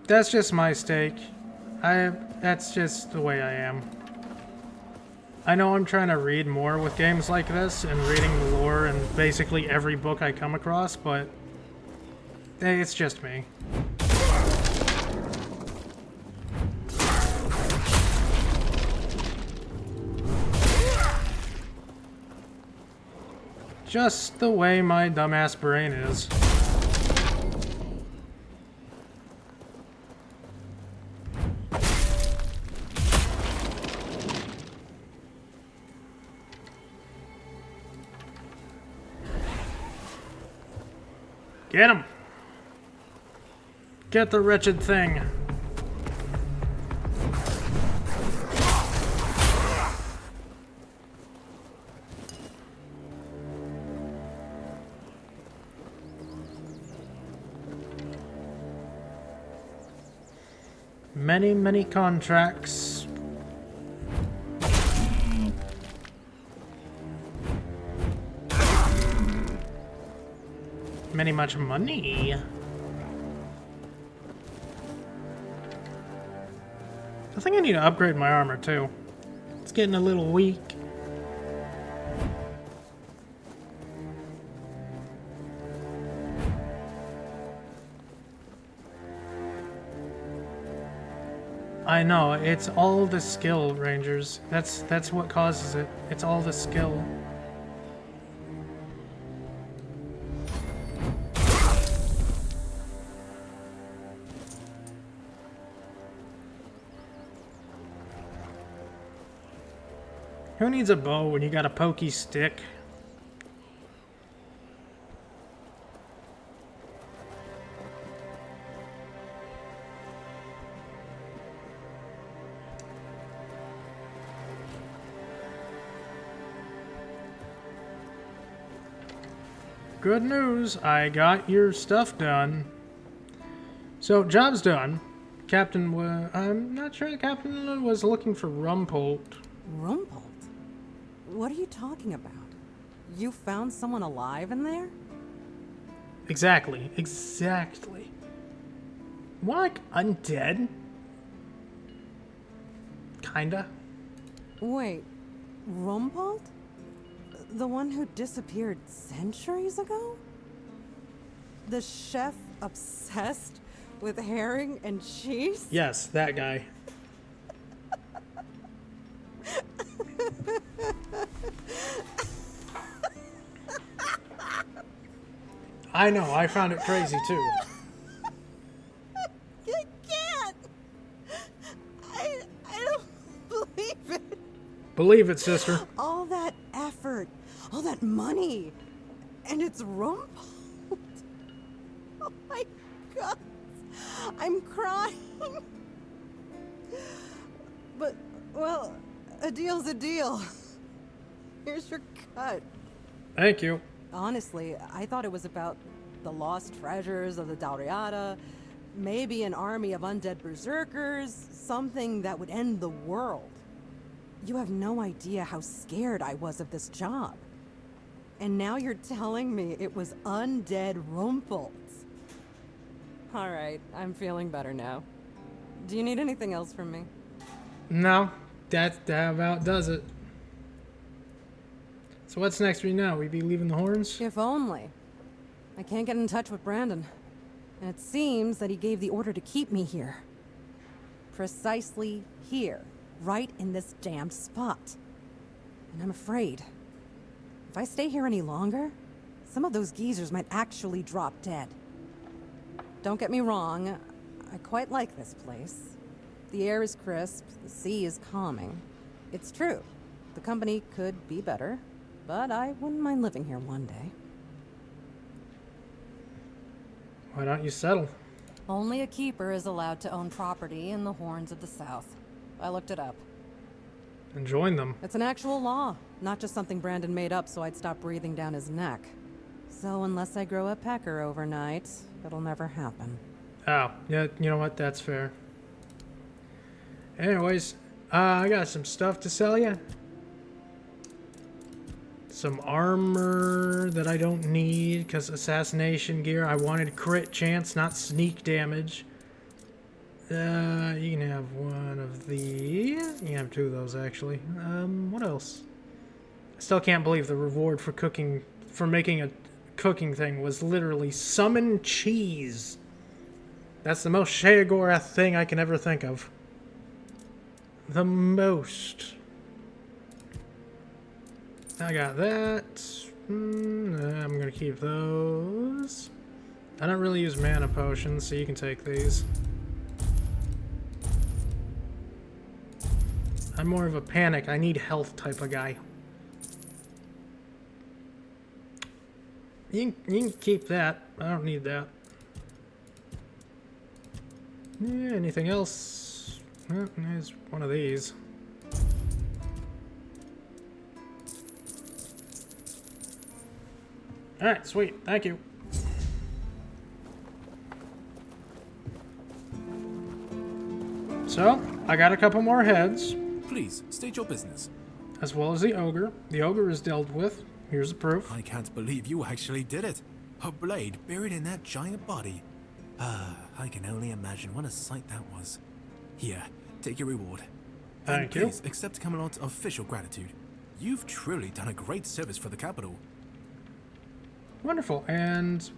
That's just my stake. That's just the way I am. I know I'm trying to read more with games like this and reading the lore in basically every book I come across, but hey, it's just me. Just the way my dumbass brain is. Get him! Get the wretched thing! Many, many contracts. Many much money. I think I need to upgrade my armor too. It's getting a little weak. I know, it's all the skill, Rangers. That's what causes it. It's all the skill. Who needs a bow when you got a pokey stick? Good news, I got your stuff done. So, job's done. I'm not sure the captain was looking for Rumpolt. Rumpolt? What are you talking about? You found someone alive in there? Exactly. More like undead? Kinda. Wait, Rumpolt? The one who disappeared centuries ago? The chef obsessed with herring and cheese? Yes, that guy. I know, I found it crazy too. I can't. I don't believe it. Believe it, sister. All that effort, all that money, and it's rumpled. Oh my God. I'm crying. But, well, a deal's a deal. Here's your cut. Thank you. Honestly, I thought it was about the lost treasures of the Dalriada, maybe an army of undead berserkers, something that would end the world. You have no idea how scared I was of this job. And now you're telling me it was undead Rumpels. All right, I'm feeling better now. Do you need anything else from me? No, that about does it. So what's next for you now? We be leaving the Horns? If only. I can't get in touch with Brandon. And it seems that he gave the order to keep me here. Precisely here. Right in this damned spot. And I'm afraid. If I stay here any longer, some of those geezers might actually drop dead. Don't get me wrong, I quite like this place. The air is crisp, the sea is calming. It's true, the company could be better, but I wouldn't mind living here one day. Why don't you settle? Only a keeper is allowed to own property in the Horns of the South. I looked it up. And join them. It's an actual law, not just something Brandon made up so I'd stop breathing down his neck. So unless I grow a pecker overnight, it'll never happen. Oh, yeah, you know what? That's fair. Anyways, I got some stuff to sell you. Some armor that I don't need because assassination gear. I wanted crit chance, not sneak damage. You can have one of these. You can have two of those, actually. What else? I still can't believe the reward for cooking, for making a cooking thing was literally summon cheese. That's the most Sheogorath thing I can ever think of. The most. I got that. I'm gonna keep those. I don't really use mana potions, so you can take these. I'm more of a panic, I need health type of guy. You can keep that. I don't need that. Yeah, anything else? Oh, there's one of these. Alright, sweet. Thank you. So, I got a couple more heads. Please, state your business. As well as the ogre. The ogre is dealt with. Here's the proof. I can't believe you actually did it. A blade buried in that giant body. I can only imagine what a sight that was. Here, take your reward. Thank you. Please accept Kamalot's official gratitude. You've truly done a great service for the capital. Wonderful. And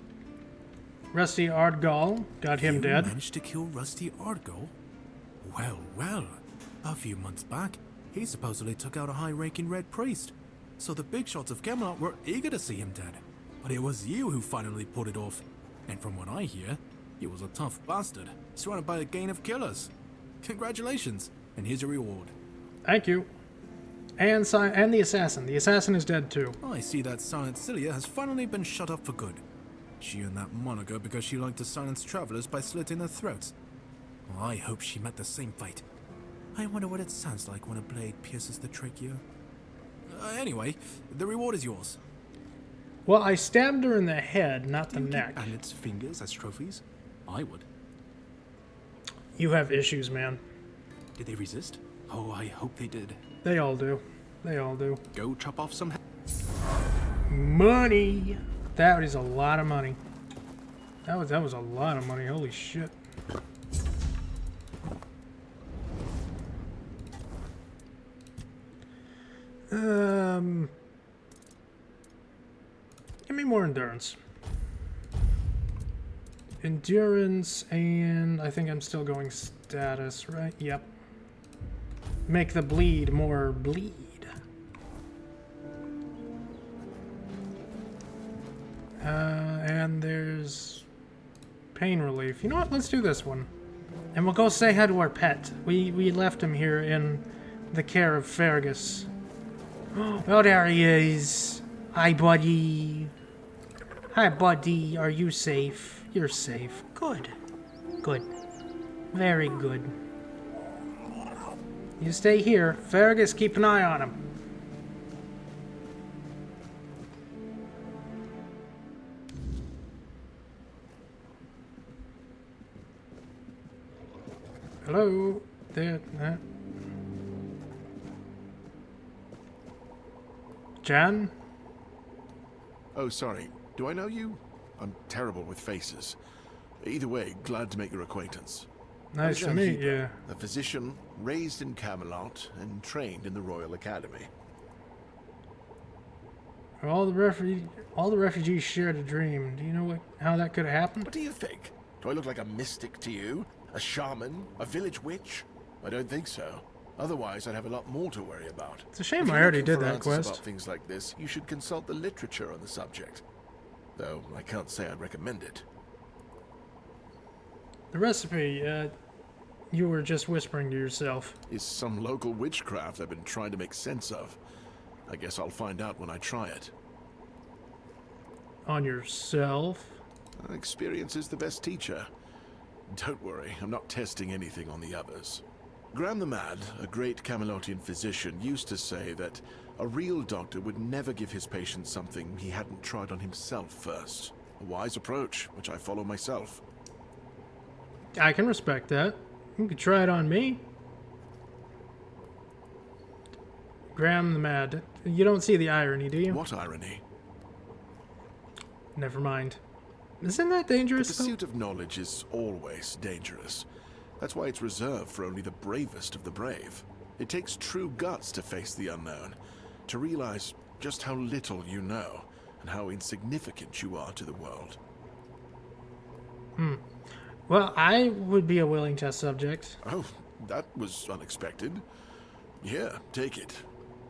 Rusty Ardgal, got him dead. You managed to kill Rusty Ardgal? Well, well. A few months back, he supposedly took out a high-ranking red priest. So the big shots of Kamalot were eager to see him dead. But it was you who finally pulled it off. And from what I hear, he was a tough bastard, surrounded by a gang of killers. Congratulations, and here's your reward. Thank you. And the assassin. The assassin is dead too. I see that Silent Cilia has finally been shut up for good. She earned that moniker because she liked to silence travelers by slitting their throats. Well, I hope she met the same fate. I wonder what it sounds like when a blade pierces the trachea. Anyway, the reward is yours. Well, I stabbed her in the head, not the neck. And its fingers as trophies? I would. You have issues, man. Did they resist? Oh, I hope they did. They all do. They all do. Go chop off some money. That is a lot of money. That was a lot of money. Holy shit. Give me more endurance. Endurance, and I think I'm still going status, right? Yep. Make the bleed more bleed. and there's pain relief. You know what? Let's do this one. And we'll go say hi to our pet. We left him here in the care of Fergus. Oh, there he is. Hi, buddy. Hi, buddy. Are you safe? You're safe. Good. Good. Very good. You stay here. Fergus, keep an eye on him. Hello? There. Jan? Oh, sorry. Do I know you? I'm terrible with faces. Either way, glad to make your acquaintance. Nice to I'm Jan meet Heber, you. a physician raised in Kamalot and trained in the Royal Academy. All the refugees shared a dream. Do you know how that could have happened? What do you think? Do I look like a mystic to you? A shaman? A village witch? I don't think so. Otherwise, I'd have a lot more to worry about. It's a shame If I you're already looking did for that answers quest. About things like this, you should consult the literature on the subject. Though I can't say I'd recommend it. The recipe, you were just whispering to yourself. Is some local witchcraft I've been trying to make sense of. I guess I'll find out when I try it. On yourself? Experience is the best teacher. Don't worry, I'm not testing anything on the others. Graham the Mad, a great Camalotian physician, used to say that a real doctor would never give his patient something he hadn't tried on himself first. A wise approach, which I follow myself. I can respect that. You could try it on me. Graham the Mad. You don't see the irony, do you? What irony? Never mind. Isn't that dangerous, The pursuit of knowledge is always dangerous. That's why it's reserved for only the bravest of the brave. It takes true guts to face the unknown, to realize just how little you know, and how insignificant you are to the world. Well, I would be a willing test subject. Oh, that was unexpected. Yeah, take it.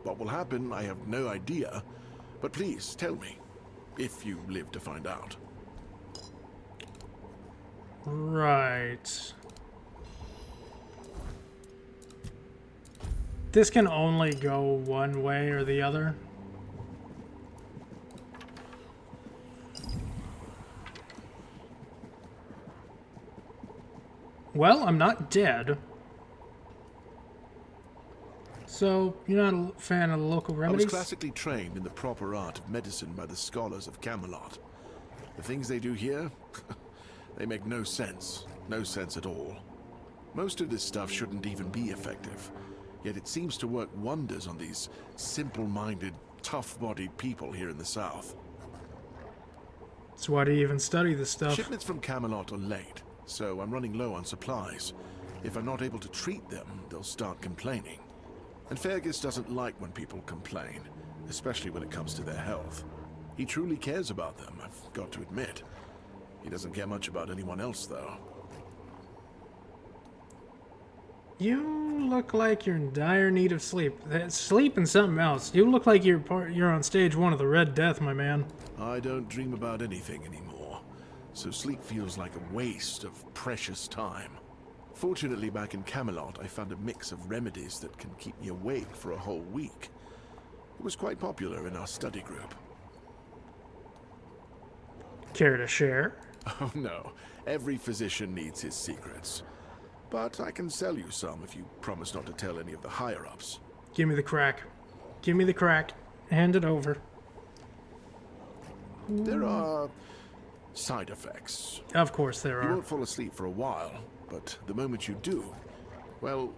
What will happen, I have no idea. But please, tell me, if you live to find out. Right. This can only go one way or the other. Well, I'm not dead. So, you're not a fan of the local remedies? I was classically trained in the proper art of medicine by the scholars of Camelot. The things they do here, they make no sense. No sense at all. Most of this stuff shouldn't even be effective. Yet it seems to work wonders on these simple-minded, tough-bodied people here in the south. So why do you even study this stuff? Shipments from Camelot are late, so I'm running low on supplies. If I'm not able to treat them, they'll start complaining. And Fergus doesn't like when people complain, especially when it comes to their health. He truly cares about them, I've got to admit. He doesn't care much about anyone else, though. You look like you're in dire need of sleep. Sleep and something else. You look like you're on stage 1 of the Red Death, my man. I don't dream about anything anymore, so sleep feels like a waste of precious time. Fortunately, back in Camelot, I found a mix of remedies that can keep me awake for a whole week. It was quite popular in our study group. Care to share? Oh no, every physician needs his secrets. But I can sell you some if you promise not to tell any of the higher-ups. Give me the crack. Give me the crack. Hand it over. There are side effects. Of course there You are. won't fall asleep for a while, but the moment you do, well,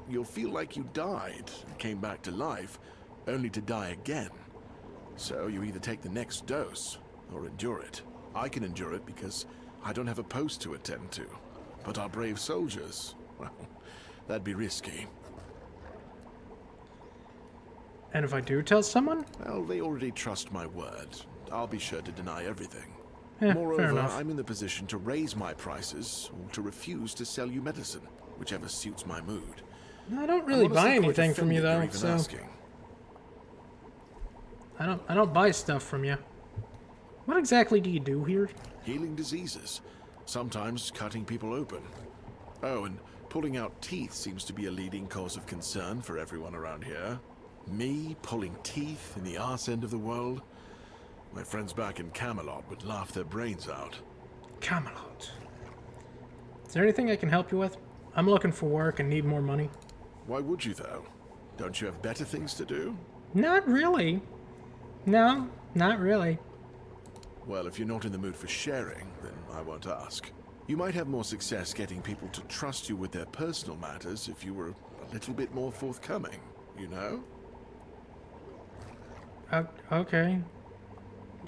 you'll feel like you died and came back to life, only to die again. So you either take the next dose or endure it. I can endure it because I don't have a post to attend to. But our brave soldiers, well, that'd be risky. And if I do tell someone? Well, they already trust my word. I'll be sure to deny everything. Yeah, Moreover, fair enough. I'm in the position to raise my prices or to refuse to sell you medicine, whichever suits my mood. I don't really I'm buy honestly quite anything from you offended though, you're even so asking. I don't buy stuff from you. What exactly do you do here? Healing diseases, sometimes cutting people open. Oh, and pulling out teeth seems to be a leading cause of concern for everyone around here. Me pulling teeth in the arse end of the world? My friends back in Kamalot would laugh their brains out. Kamalot. Is there anything I can help you with? I'm looking for work and need more money. Why would you, though? Don't you have better things to do? Not really. No, not really. Well, if you're not in the mood for sharing, then I won't ask. You might have more success getting people to trust you with their personal matters if you were a little bit more forthcoming, you know? Okay.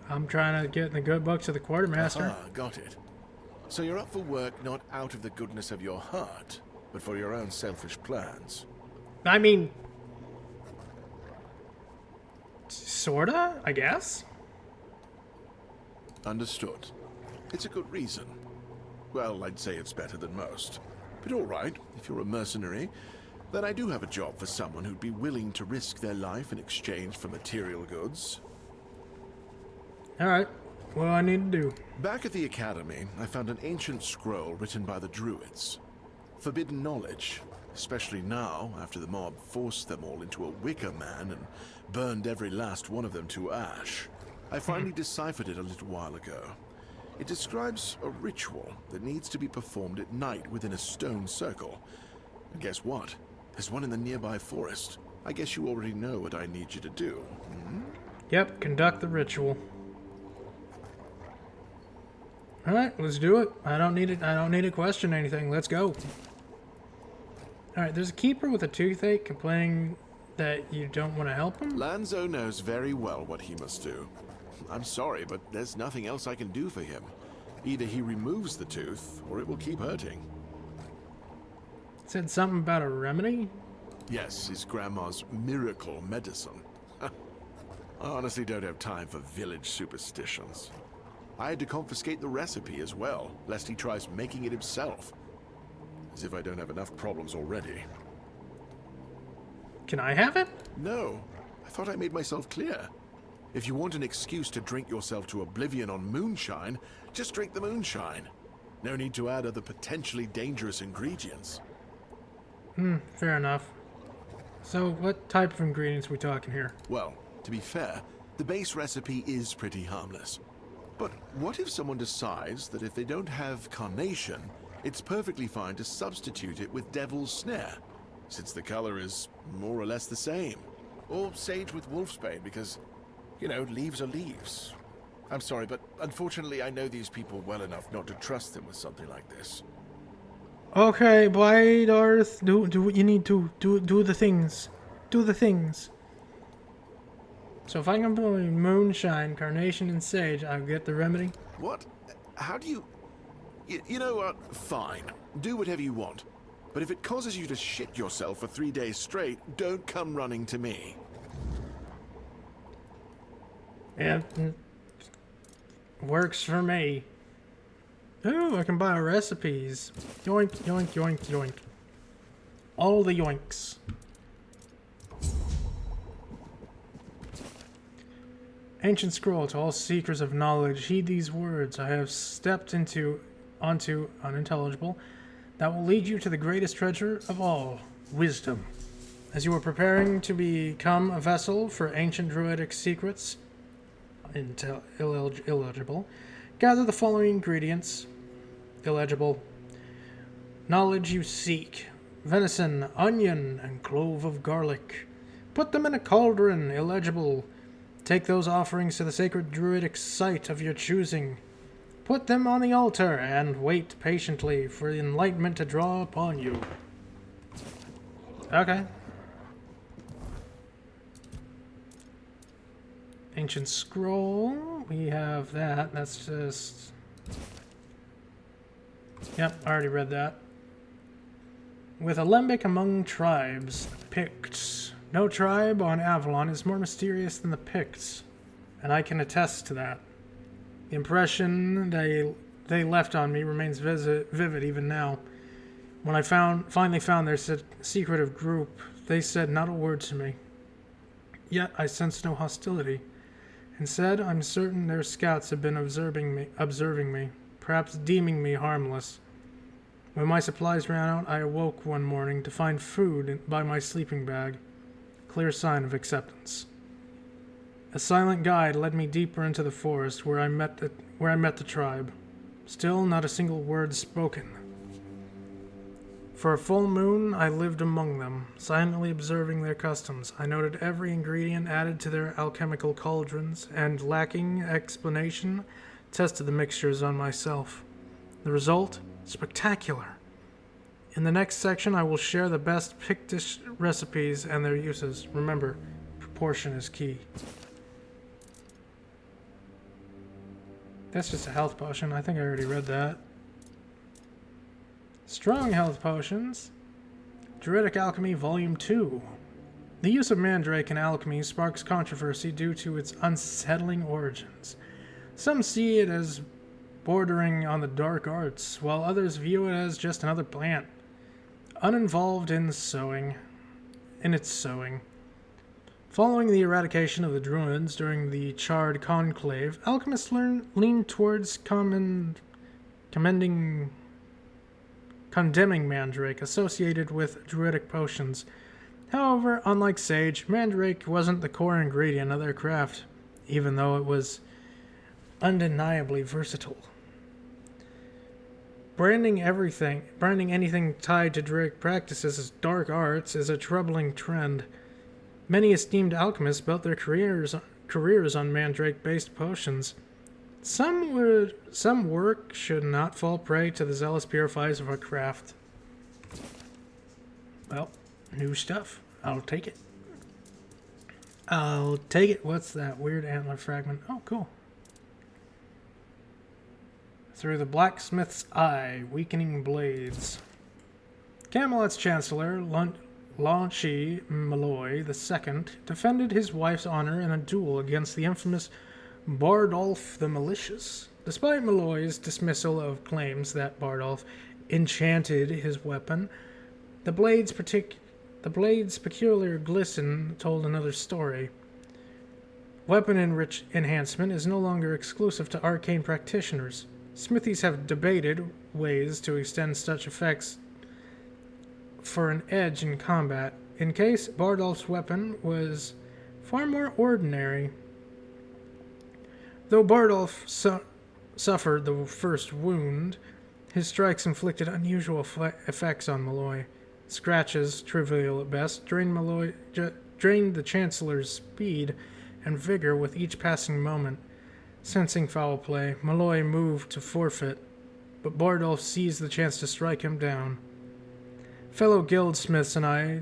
I'm trying to get in the good books of the quartermaster. Aha, got it. So you're up for work not out of the goodness of your heart, but for your own selfish plans. I mean... sorta, I guess? Understood. It's a good reason. Well, I'd say it's better than most. But all right, if you're a mercenary, then I do have a job for someone who'd be willing to risk their life in exchange for material goods. Alright, what do I need to do? Back at the academy, I found an ancient scroll written by the Druids. Forbidden knowledge, especially now, after the mob forced them all into a wicker man and burned every last one of them to ash. I finally deciphered it a little while ago. It describes a ritual that needs to be performed at night within a stone circle. And guess what? There's one in the nearby forest. I guess you already know what I need you to do. Hmm? Yep, conduct the ritual. Alright, let's do it. I don't need to question anything. Let's go. Alright, there's a keeper with a toothache complaining that you don't want to help him? Lanzo knows very well what he must do. I'm sorry, but there's nothing else I can do for him. Either he removes the tooth, or it will keep hurting. Said something about a remedy? Yes, his grandma's miracle medicine. I honestly don't have time for village superstitions. I had to confiscate the recipe as well, lest he tries making it himself. As if I don't have enough problems already. Can I have it? No, I thought I made myself clear. If you want an excuse to drink yourself to oblivion on moonshine, just drink the moonshine. No need to add other potentially dangerous ingredients. Fair enough. So, what type of ingredients are we talking here? Well, to be fair, the base recipe is pretty harmless. But what if someone decides that if they don't have carnation, it's perfectly fine to substitute it with devil's snare, since the color is more or less the same? Or sage with wolfsbane, because, you know, leaves are leaves. I'm sorry, but unfortunately I know these people well enough not to trust them with something like this. Okay, Blade Earth, do what you need to. Do the things. Do the things. So if I can put moonshine, carnation, and sage, I'll get the remedy? What? How do you... You know what? Fine. Do whatever you want. But if it causes you to shit yourself for 3 days straight, don't come running to me. Yeah, works for me. Ooh, I can buy recipes. Yoink, yoink, yoink, yoink. All the yoinks. Ancient scroll to all seekers of knowledge, heed these words. I have stepped onto unintelligible that will lead you to the greatest treasure of all, wisdom. As you are preparing to become a vessel for ancient druidic secrets, illegible, gather the following ingredients. Illegible. Knowledge you seek. Venison, onion, and clove of garlic. Put them in a cauldron. Illegible. Take those offerings to the sacred druidic site of your choosing. Put them on the altar and wait patiently for the enlightenment to draw upon you. Okay. Ancient scroll. We have that. That's just... Yep, I already read that. With Alembic among tribes, the Picts. No tribe on Avalon is more mysterious than the Picts, and I can attest to that. The impression they left on me remains vivid even now. When I finally found their secretive group, they said not a word to me. Yet I sensed no hostility, Instead, I'm certain their scouts have been observing me, perhaps deeming me harmless. When my supplies ran out, I awoke one morning to find food by my sleeping bag. Clear sign of acceptance. A silent guide led me deeper into the forest where I met the tribe. Still not a single word spoken. For a full moon, I lived among them, silently observing their customs. I noted every ingredient added to their alchemical cauldrons, and, lacking explanation, tested the mixtures on myself. The result? Spectacular. In the next section, I will share the best Pictish recipes and their uses. Remember, proportion is key. That's just a health potion. I think I already read that. Strong health potions. Druidic Alchemy Volume 2. The use of mandrake in alchemy sparks controversy due to its unsettling origins. Some see it as bordering on the dark arts, while others view it as just another plant, uninvolved in its sowing. Following the eradication of the Druids during the Charred Conclave, alchemists leaned towards condemning mandrake associated with druidic potions. However, unlike sage, mandrake wasn't the core ingredient of their craft, even though it was undeniably versatile. Branding anything tied to druidic practices as dark arts is a troubling trend. Many esteemed alchemists built their careers on mandrake-based potions. Some work should not fall prey to the zealous purifiers of our craft. Well, new stuff. I'll take it. I'll take it. What's that weird antler fragment? Oh, cool. Through the blacksmith's eye, weakening blades. Kamalot's chancellor, Lanchi Malloy II, defended his wife's honor in a duel against the infamous Bardolph the Malicious. Despite Malloy's dismissal of claims that Bardolph enchanted his weapon, the blade's peculiar glisten told another story. Weapon enhancement is no longer exclusive to arcane practitioners. Smithies have debated ways to extend such effects for an edge in combat. In case Bardolph's weapon was far more ordinary. Though Bardolph suffered the first wound, his strikes inflicted unusual effects on Malloy. Scratches, trivial at best, drained the Chancellor's speed and vigor with each passing moment. Sensing foul play, Malloy moved to forfeit, but Bardolph seized the chance to strike him down. Fellow guildsmiths and I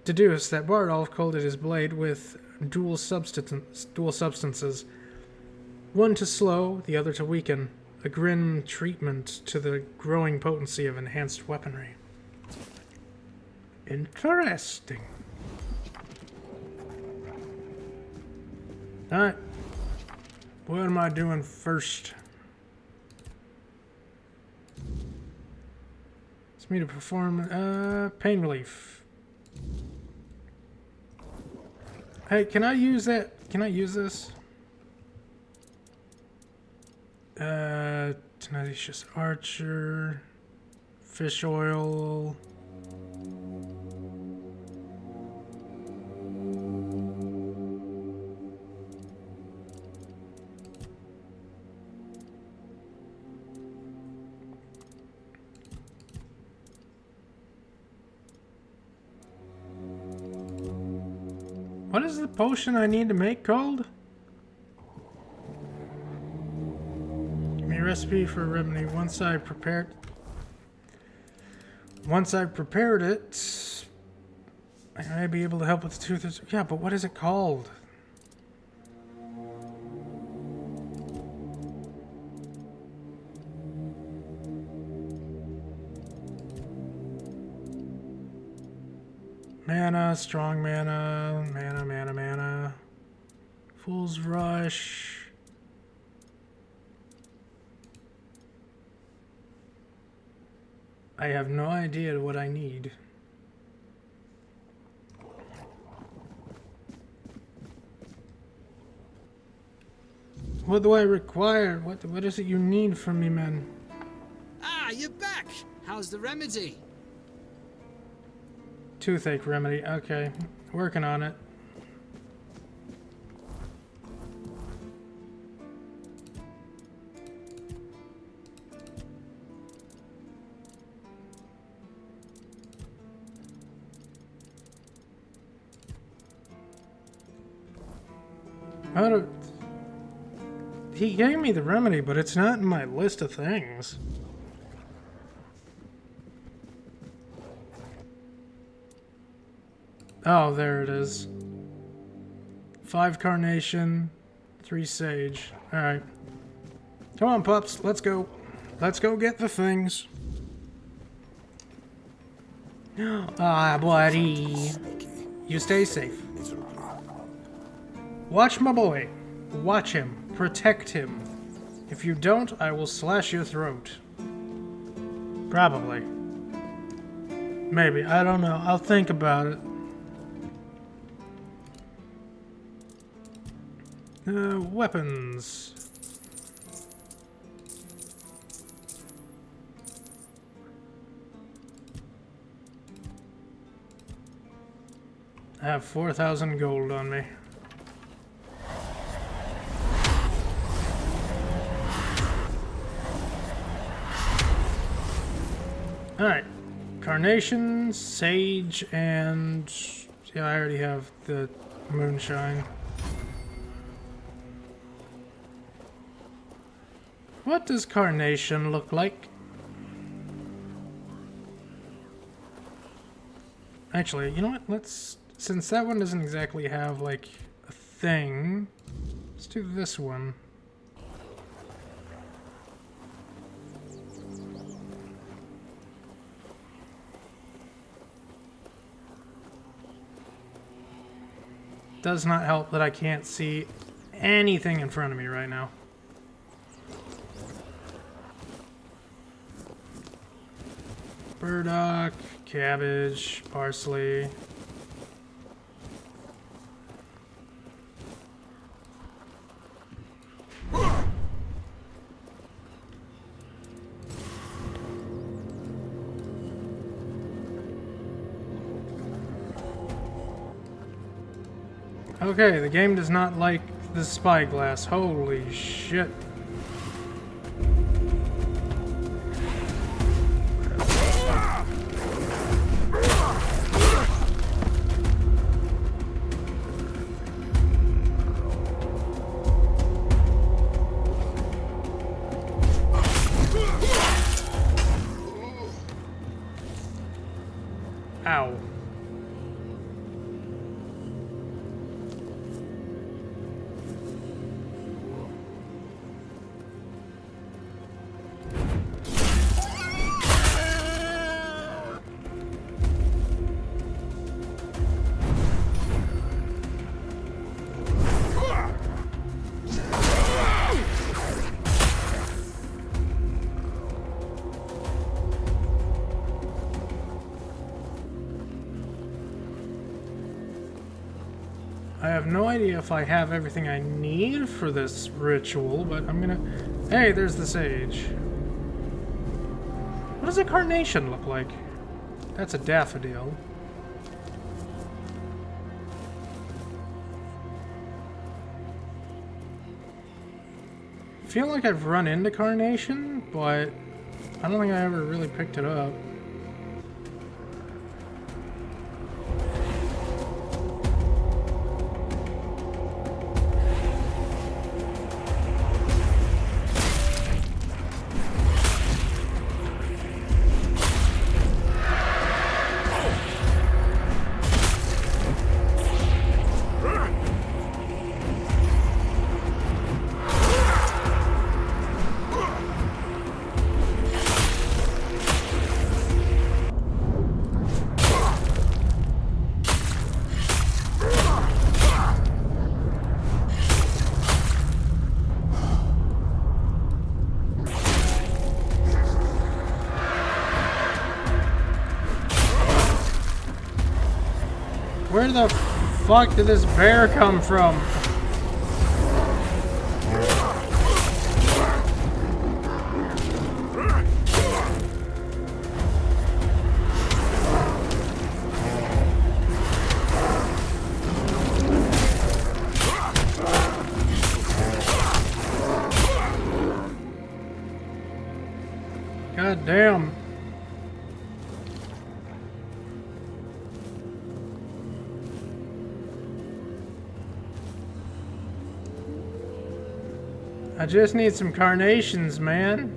deduced that Bardolph coated his blade with dual substances, one to slow, the other to weaken, a grim treatment to the growing potency of enhanced weaponry. Interesting. Alright. What am I doing first? It's me to perform pain relief. Hey, can I use that? Can I use this? Tenacious Archer, fish oil. What is the potion I need to make called? Give me a recipe for a remedy. Once I've prepared it, I may be able to help with the tooth. Yeah, but what is it called? Mana, strong mana, mana. Fool's Rush. I have no idea what I need. What do I require? What is it you need from me, man? Ah, you're back! How's the remedy? Toothache remedy. Okay. Working on it. He gave me the remedy, but it's not in my list of things. Oh, there it is. 5 carnation, 3 sage. Alright. Come on, pups. Let's go. Let's go get the things. Ah, buddy. You stay safe. Watch my boy. Watch him. Protect him. If you don't, I will slash your throat. Probably. Maybe. I don't know. I'll think about it. Weapons. I have 4,000 gold on me. Alright. Carnation, sage, and... yeah, I already have the moonshine. What does carnation look like? Actually, you know what? Let's... since that one doesn't exactly have, like, a thing, let's do this one. Does not help that I can't see anything in front of me right now. Burdock, cabbage, parsley. Okay, the game does not like the spyglass. Holy shit. Ow. I have no idea if I have everything I need for this ritual, but I'm gonna... Hey, there's the sage. What does a carnation look like? That's a daffodil. I feel like I've run into carnation, but I don't think I ever really picked it up. Where the fuck did this bear come from? God damn. I just need some carnations, man.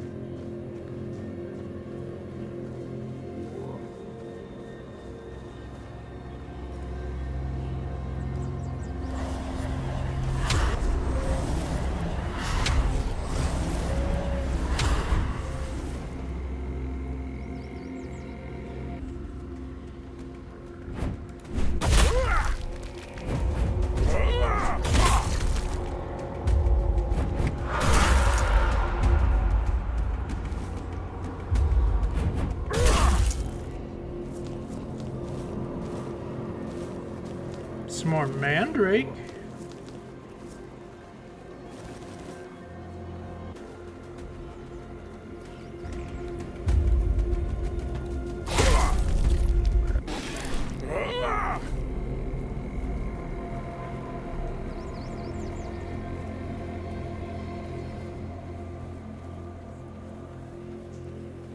Some more mandrake.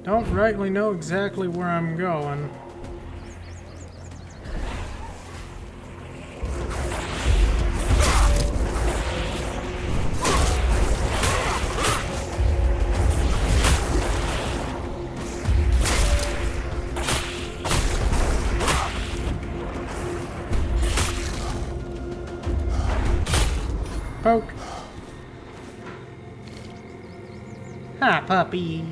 Don't rightly know exactly where I'm going. Poke. Hi, puppy.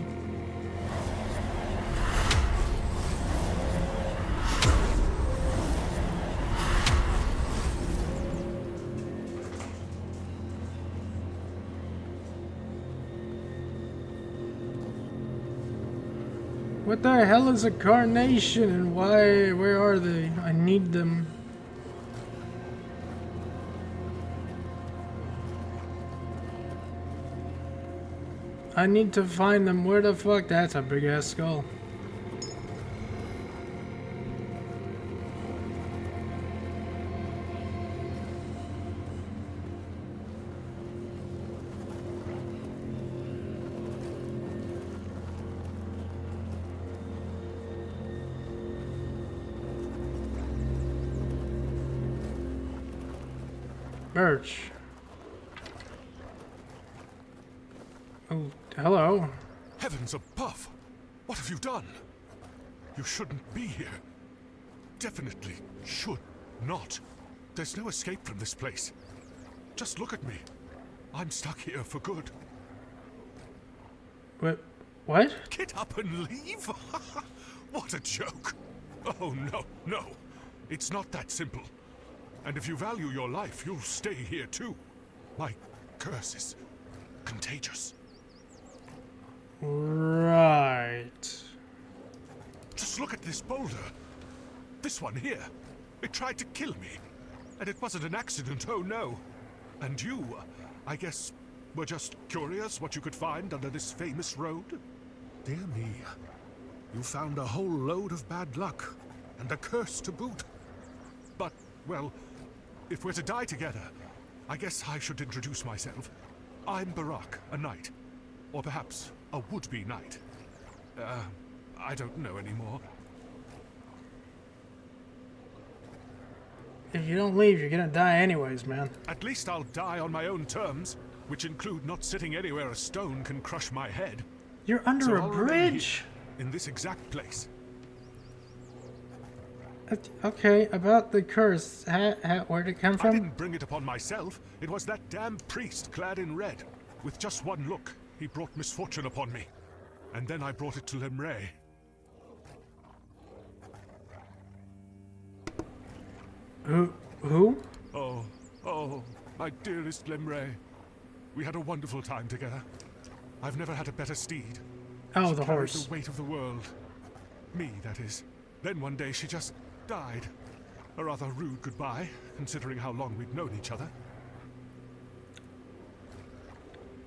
What the hell is a carnation and why, where are they? I need them. I need to find them. Where the fuck? That's a big ass skull. Birch. Oh, hello. Heavens above! What have you done? You shouldn't be here. Definitely should not. There's no escape from this place. Just look at me. I'm stuck here for good. What? Get up and leave? What a joke. Oh, no, no. It's not that simple. And if you value your life, you'll stay here too. My curse is contagious. Right. Just look at this boulder. This one here. It tried to kill me. And it wasn't an accident, oh no. And you, I guess, were just curious what you could find under this famous road? Dear me. You found a whole load of bad luck. And a curse to boot. But, well, if we're to die together, I guess I should introduce myself. I'm Barak, a knight. Or perhaps a would-be knight. I don't know anymore. If you don't leave, you're gonna die anyways, man. At least I'll die on my own terms, which include not sitting anywhere a stone can crush my head. You're under So a I'll remain bridge? here, in this exact place. Okay, about the curse. Where'd it come from? I didn't bring it upon myself. It was that damn priest clad in red. With just one look, he brought misfortune upon me. And then I brought it to Lemray. Who? Oh, my dearest Lemray. We had a wonderful time together. I've never had a better steed. Oh, She the carried horse. the weight of the world. Me, that is. Then one day she just died. A rather rude goodbye, considering how long we'd known each other.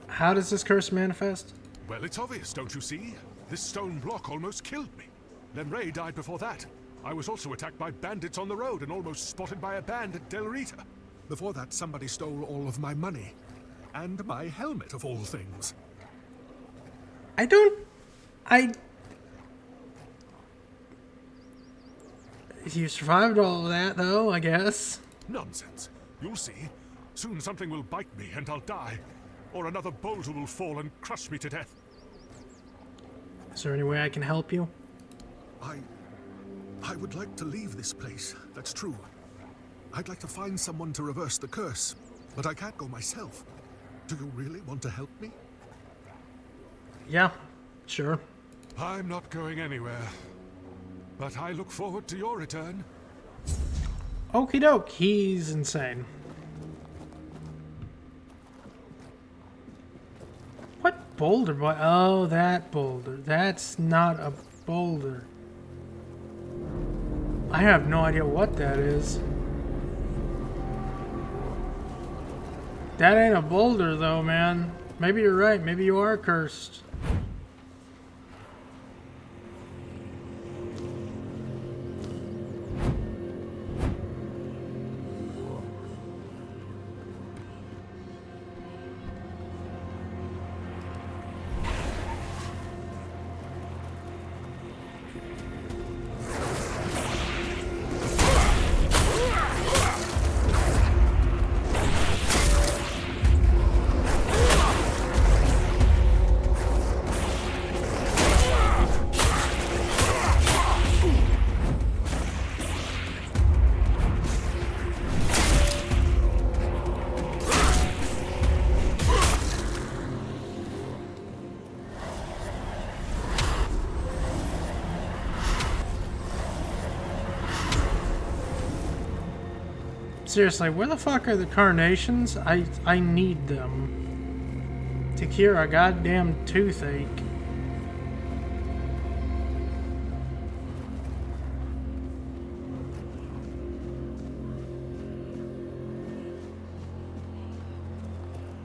How does this curse manifest? Well, it's obvious, don't you see? This stone block almost killed me. Lemray died before that. I was also attacked by bandits on the road and almost spotted by a band at Del Rita. Before that, somebody stole all of my money. And my helmet, of all things. I don't You survived all of that, though, I guess. Nonsense. You'll see. Soon something will bite me and I'll die. Or another boulder will fall and crush me to death. Is there any way I can help you? I would like to leave this place, that's true. I'd like to find someone to reverse the curse, but I can't go myself. Do you really want to help me? Yeah, sure. I'm not going anywhere, but I look forward to your return. Okie doke, he's insane. What boulder, boy? Oh, that boulder. That's not a boulder. I have no idea what that is. That ain't a boulder, though, man. Maybe you're right. Maybe you are cursed. Seriously, where the fuck are the carnations? I need them to cure a goddamn toothache.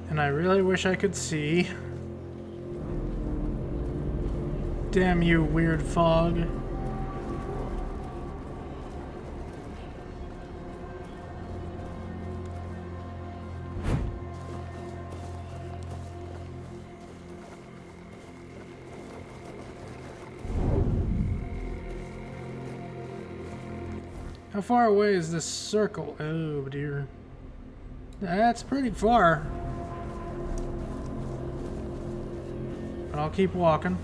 And I really wish I could see. Damn you, weird fog. How far away is this circle? Oh dear. That's pretty far. But I'll keep walking.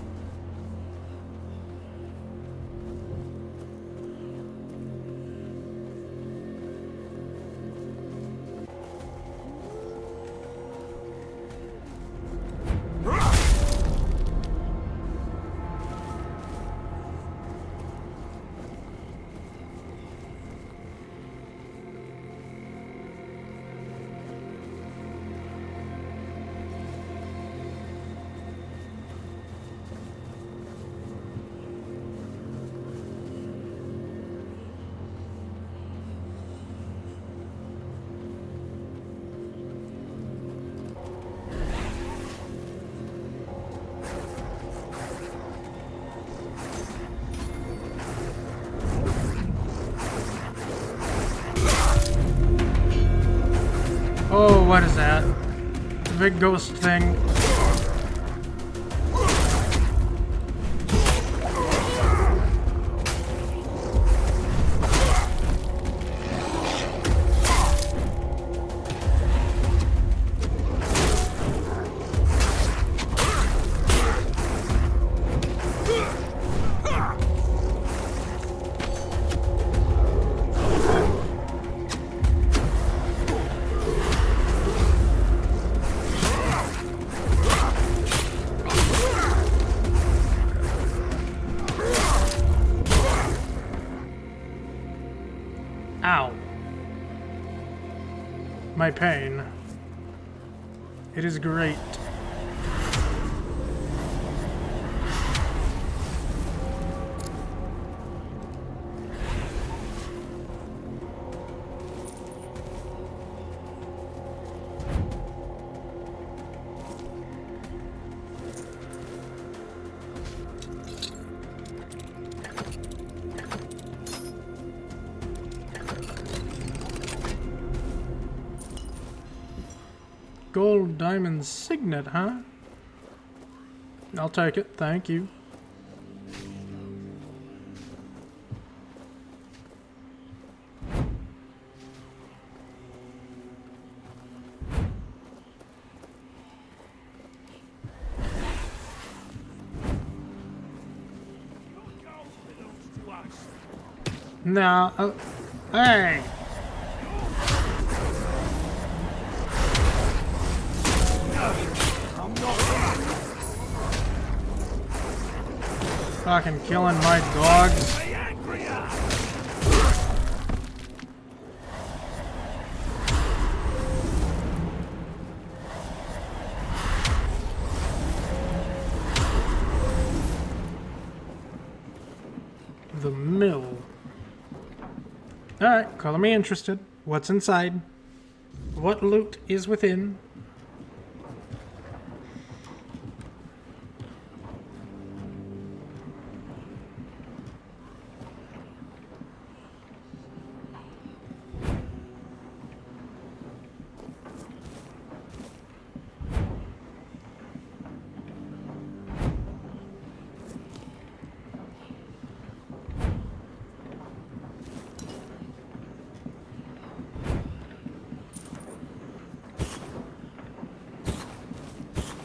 Oh, what is that? The big ghost thing. Ow. My pain. It is great. Gold diamond signet, huh? I'll take it, thank you. No. Oh. Hey! Fucking killing my dogs. The mill. Alright, color me interested. What's inside? What loot is within?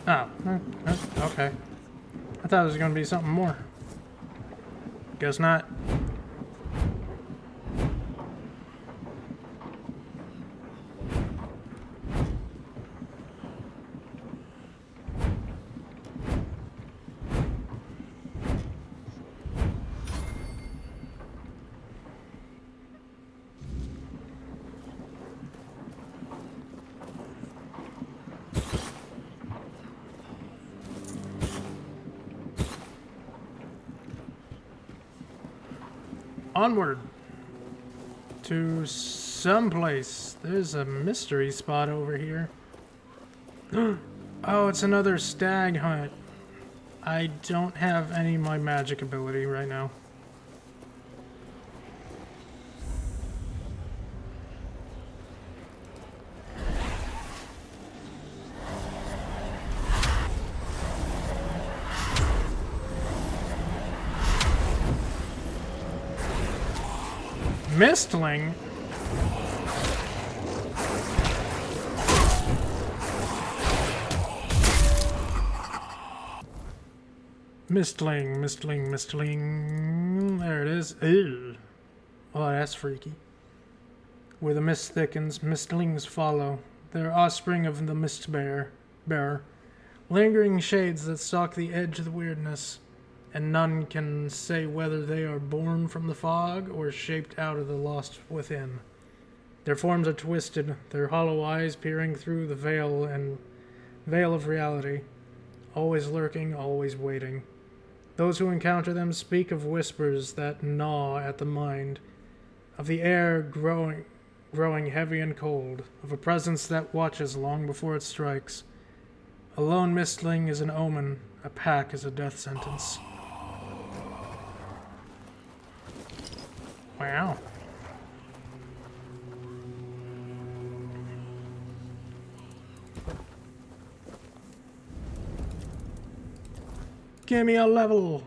Oh, okay. I thought it was going to be something more. Guess not. Onward to someplace. There's a mystery spot over here. Oh, it's another stag hunt. I don't have any of my magic ability right now. Mistling? Mistling. There it is. Ew. Oh, that's freaky. Where the mist thickens, mistlings follow. They're offspring of the mist bearer. Lingering shades that stalk the edge of the weirdness. And none can say whether they are born from the fog or shaped out of the lost within. Their forms are twisted, their hollow eyes peering through the veil of reality, always lurking, always waiting. Those who encounter them speak of whispers that gnaw at the mind, of the air growing heavy and cold, of a presence that watches long before it strikes. A lone mistling is an omen, a pack is a death sentence. Wow. Give me a level.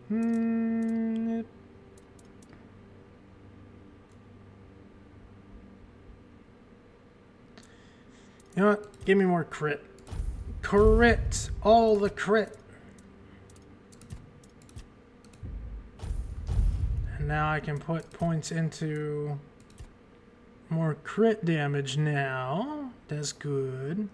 You know what? Give me more crit. Crit! All the crit! And now I can put points into more crit damage now. That's good.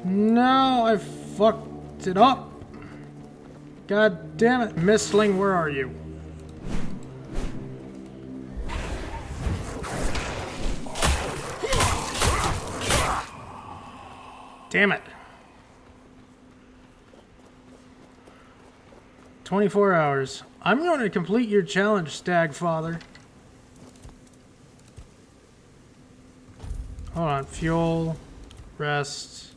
No, I fucked it up. God damn it. Mistling, where are you? Damn it. 24 hours. I'm going to complete your challenge, Stag Father. Hold on. Fuel. Rest.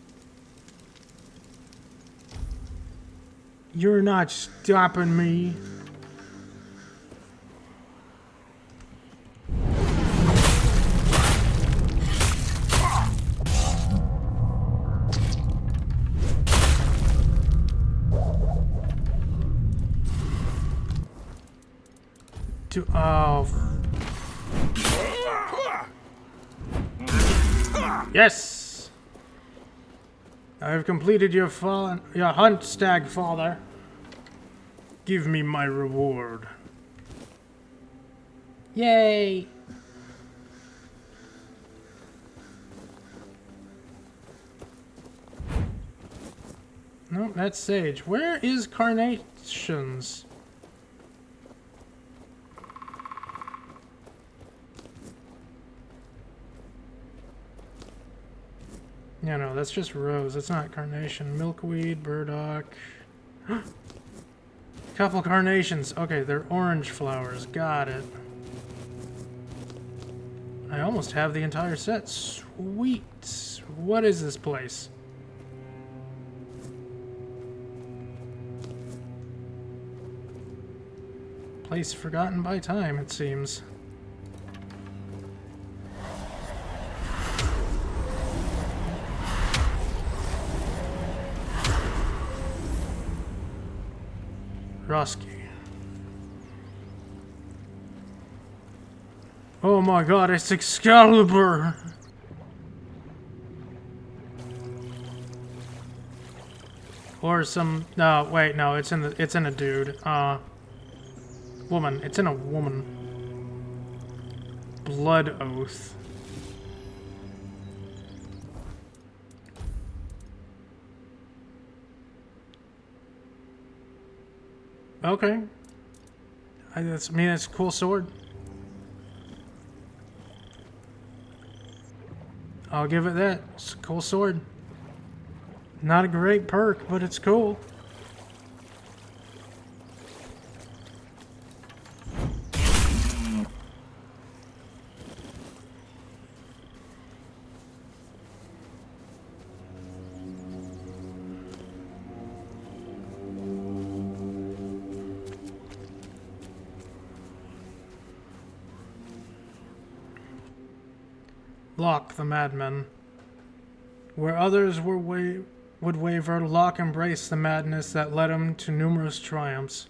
You're not stopping me. Oh. Yes! I have completed your hunt, Stag Father. Give me my reward. Yay! No, that's Sage. Where is Carnations? Yeah, no, that's just rose. That's not carnation. Milkweed, burdock. Couple carnations. Okay, they're orange flowers. Got it. I almost have the entire set. Sweet. What is this place? Place forgotten by time, it seems. Rusky. Oh my god, it's Excalibur! Or some... No, wait, no, it's in a dude. Woman. It's in a woman. Blood Oath. Okay. That's a cool sword. I'll give it that. It's a cool sword. Not a great perk, but it's cool. Locke, the madman. Where others would waver, Locke embraced the madness that led him to numerous triumphs.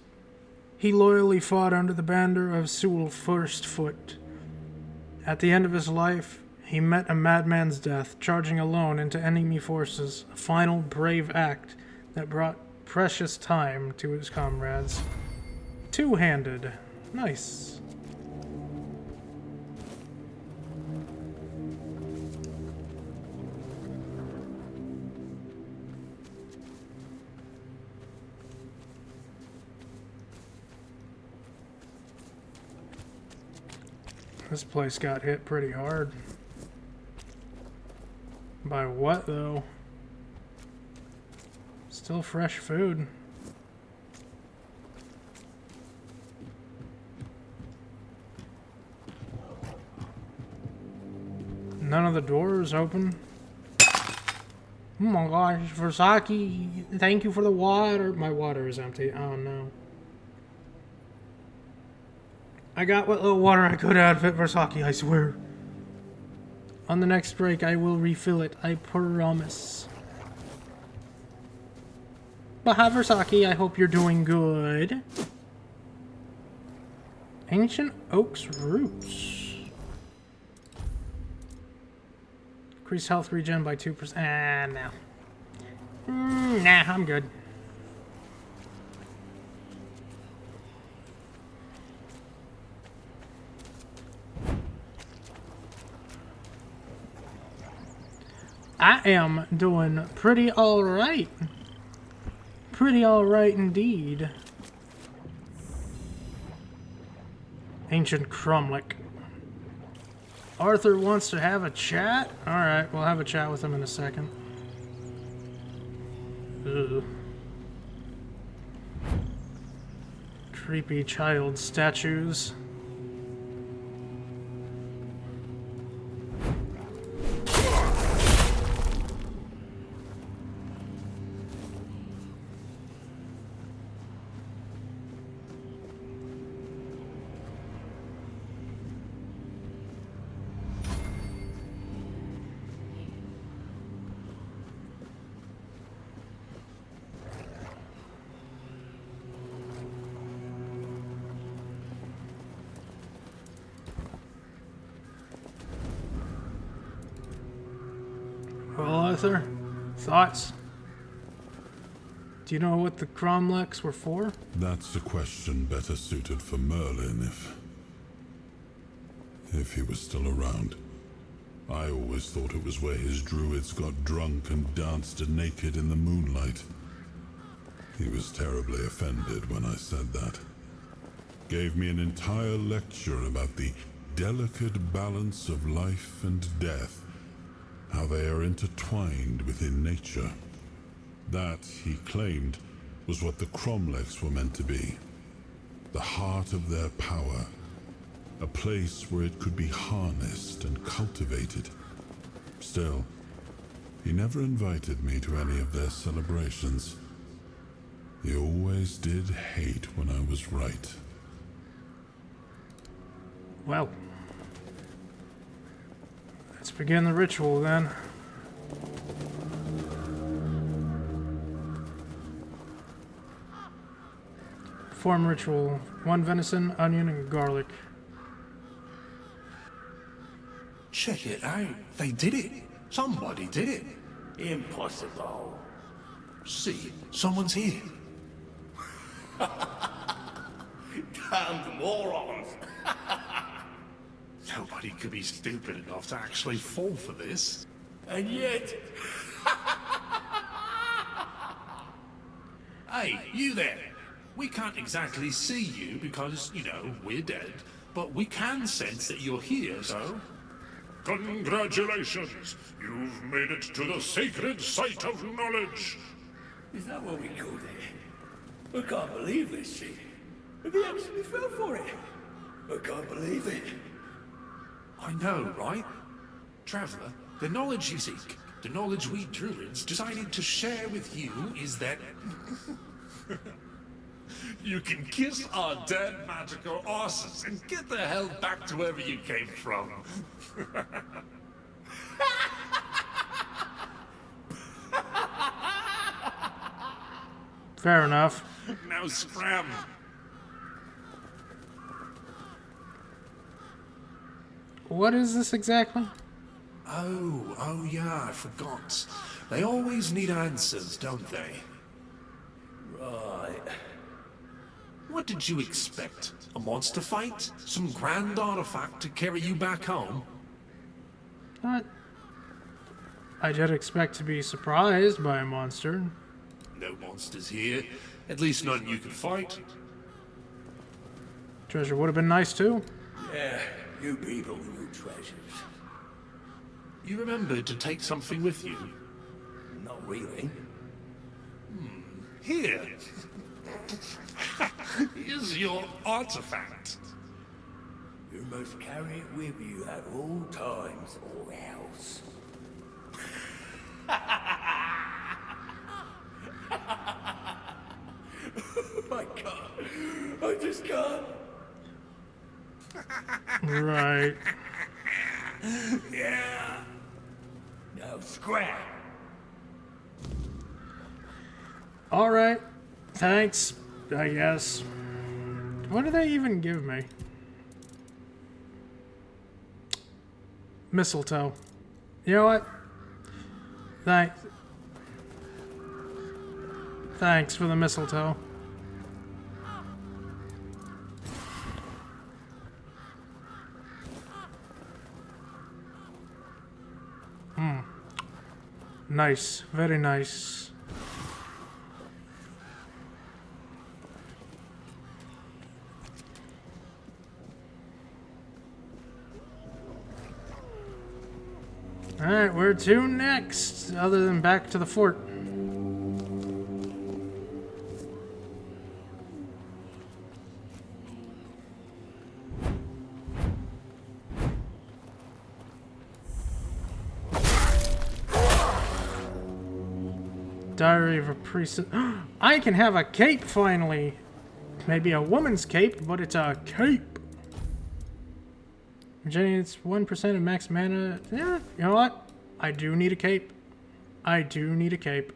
He loyally fought under the banner of Sewell Firstfoot. At the end of his life, he met a madman's death, charging alone into enemy forces, a final brave act that brought precious time to his comrades. Two-handed. Nice. This place got hit pretty hard. By what, though? Still fresh food. None of the doors open. Oh my gosh, Versaki, thank you for the water. My water is empty. Oh no. I got what little water I could out of it, Versaki, I swear. On the next break, I will refill it, I promise. But hi, Versaki, I hope you're doing good. Ancient Oak's Roots. Increase health regen by 2%. Ah, no. Nah, I'm good. I am doing pretty alright. Pretty alright indeed. Ancient Cromlech. Arthur wants to have a chat? Alright, we'll have a chat with him in a second. Ugh. Creepy child statues. Well, Arthur, thoughts? Do you know what the cromlechs were for? That's a question better suited for Merlin if he was still around. I always thought it was where his druids got drunk and danced naked in the moonlight. He was terribly offended when I said that. Gave me an entire lecture about the delicate balance of life and death, how they are intertwined within nature. That, he claimed, was what the cromlechs were meant to be. The heart of their power. A place where it could be harnessed and cultivated. Still, he never invited me to any of their celebrations. He always did hate when I was right. Well, let's begin the ritual then. Perform ritual. 1 venison, onion, and garlic. Check it out. They did it. Somebody did it. Impossible. See, someone's here. Damned morons. Nobody could be stupid enough to actually fall for this. And yet... Hey, you there. We can't exactly see you because, you know, we're dead. But we can sense that you're here, so... Congratulations! You've made it to the sacred site of knowledge! Is that what we called it? I can't believe this shit. We actually fell for it. I can't believe it. I know, right? Traveler, the knowledge you seek, the knowledge we druids decided to share with you is that... you can kiss our dead magical asses and get the hell back to wherever you came from. Fair enough. Now scram. What is this exactly? Oh yeah, I forgot. They always need answers, don't they? Right. What did you expect? A monster fight? Some grand artifact to carry you back home? What? I did expect to be surprised by a monster. No monsters here. At least none you could fight. Treasure would have been nice too. Yeah, you people and your treasures. You remembered to take something with you? Not really. Here. Here's your artifact. You must carry it with you at all times or else. I can't. I just can't. Right. Yeah. Now scrap. Alright. Thanks, I guess. What did they even give me? Mistletoe. You know what? Thanks for the mistletoe. Nice. Very nice. Alright, where to next? Other than back to the fort. Diary of a Priestess. I can have a cape finally! Maybe a woman's cape, but it's a cape! Regenerates 1% of max mana. Yeah, you know what? I do need a cape. I do need a cape.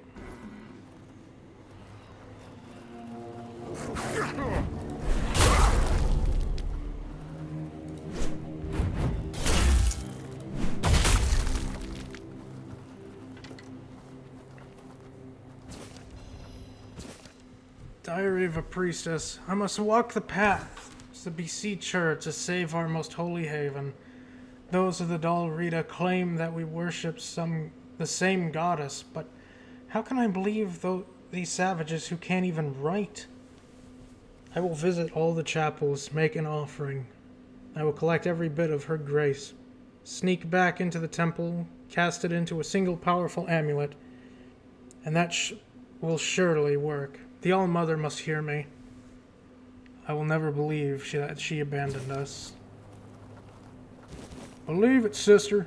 Diary of a Priestess. I must walk the path to beseech her to save our most holy haven. Those of the Dal Rita claim that we worship the same goddess, but how can I believe these savages who can't even write? I will visit all the chapels, make an offering. I will collect every bit of her grace, sneak back into the temple, cast it into a single powerful amulet, and that will surely work. The All-Mother must hear me. I will never believe that she abandoned us. Believe it, sister.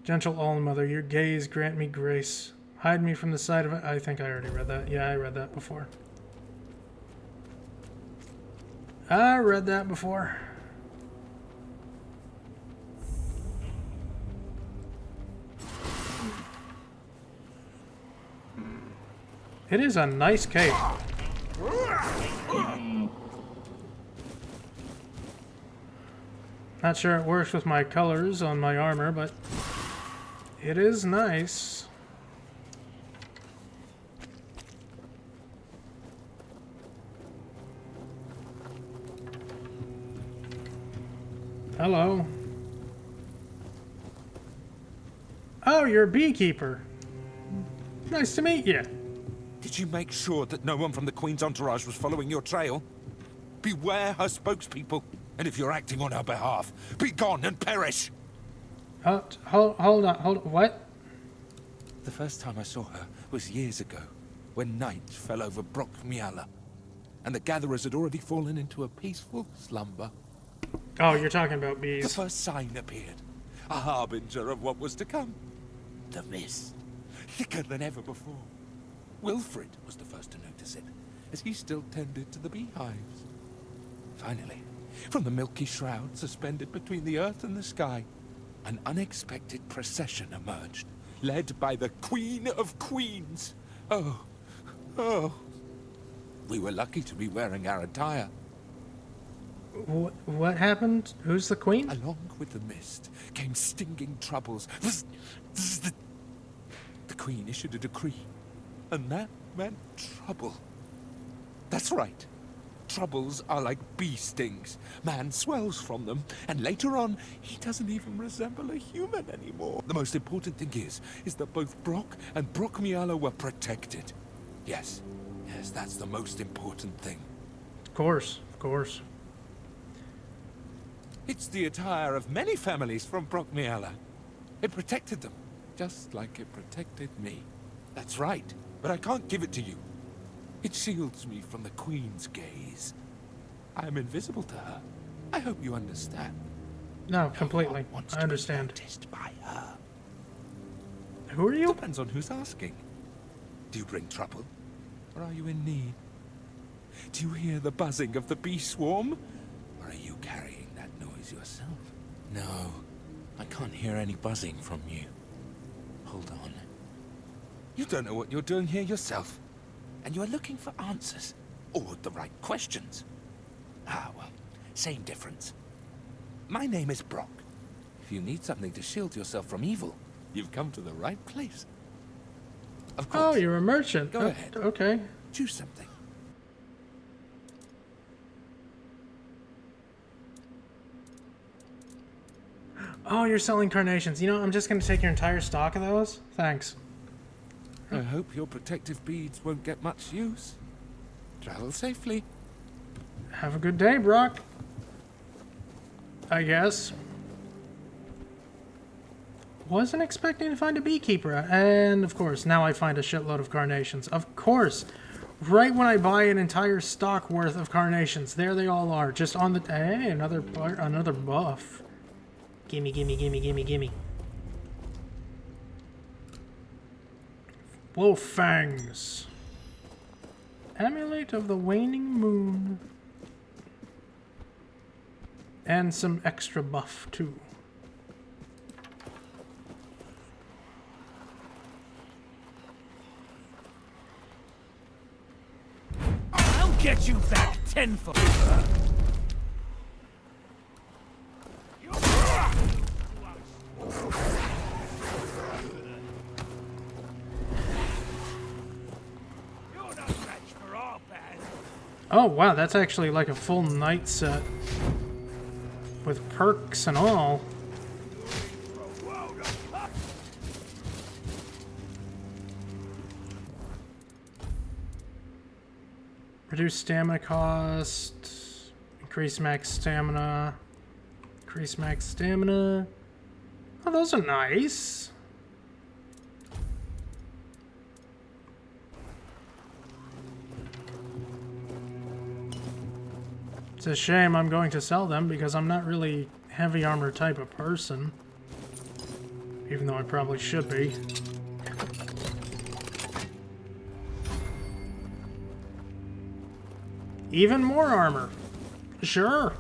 Gentle All-Mother, your gaze grant me grace. Hide me from the sight of it. I think I already read that. Yeah, I read that before. I read that before. It is a nice cape. Not sure it works with my colors on my armor, but it is nice. Hello. Oh, you're a beekeeper. Nice to meet you. Did you make sure that no one from the Queen's entourage was following your trail? Beware her spokespeople, and if you're acting on her behalf, be gone and perish! Hold on, what? The first time I saw her was years ago, when night fell over Brockmiala, and the gatherers had already fallen into a peaceful slumber. Oh, you're talking about bees. The first sign appeared, a harbinger of what was to come. The mist, thicker than ever before. Wilfred was the first to notice it, as he still tended to the beehives. Finally, from the milky shroud suspended between the earth and the sky, an unexpected procession emerged, led by the Queen of Queens. Oh. We were lucky to be wearing our attire. What happened? Who's the Queen? Along with the mist came stinging troubles. The Queen issued a decree. And that meant trouble. That's right. Troubles are like bee stings. Man swells from them, and later on, he doesn't even resemble a human anymore. The most important thing is that both Brock and Brockmiala were protected. Yes, that's the most important thing. Of course. It's the attire of many families from Brockmiala. It protected them, just like it protected me. That's right. But I can't give it to you. It shields me from the Queen's gaze. I am invisible to her. I hope you understand. No, completely. I understand. Noticed by her. Who are you? Depends on who's asking. Do you bring trouble? Or are you in need? Do you hear the buzzing of the bee swarm? Or are you carrying that noise yourself? No, I can't hear any buzzing from you. Hold on. You don't know what you're doing here yourself. And you are looking for answers. Or the right questions. Ah, well, same difference. My name is Brock. If you need something to shield yourself from evil, you've come to the right place. Of course. Oh, you're a merchant. Go ahead. Okay. Choose something. Oh, you're selling carnations. You know, I'm just going to take your entire stock of those. Thanks. I hope your protective beads won't get much use. Travel safely. Have a good day, Brock. I guess. Wasn't expecting to find a beekeeper. And, of course, now I find a shitload of carnations. Of course. Right when I buy an entire stock worth of carnations. There they all are. Just on the... Hey, another buff. Gimme. Wolf fangs. Amulet of the waning moon. And some extra buff too. I'll get you back tenfold. Oh wow, that's actually like a full night set. With perks and all. Reduce stamina cost. Increase max stamina. Increase max stamina. Oh, those are nice. It's a shame I'm going to sell them because I'm not really heavy armor type of person. Even though I probably should be. Even more armor. Sure.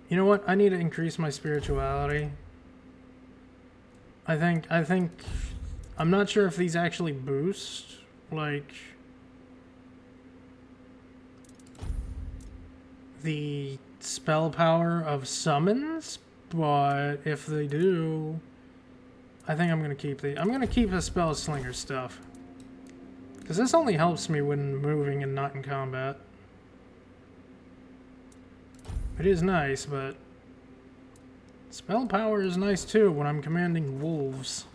You know what? I need to increase my spirituality. I think I'm not sure if these actually boost, like, the spell power of summons, but if they do, I think I'm gonna keep the spell slinger stuff. Because this only helps me when moving and not in combat. It is nice, but spell power is nice too when I'm commanding wolves.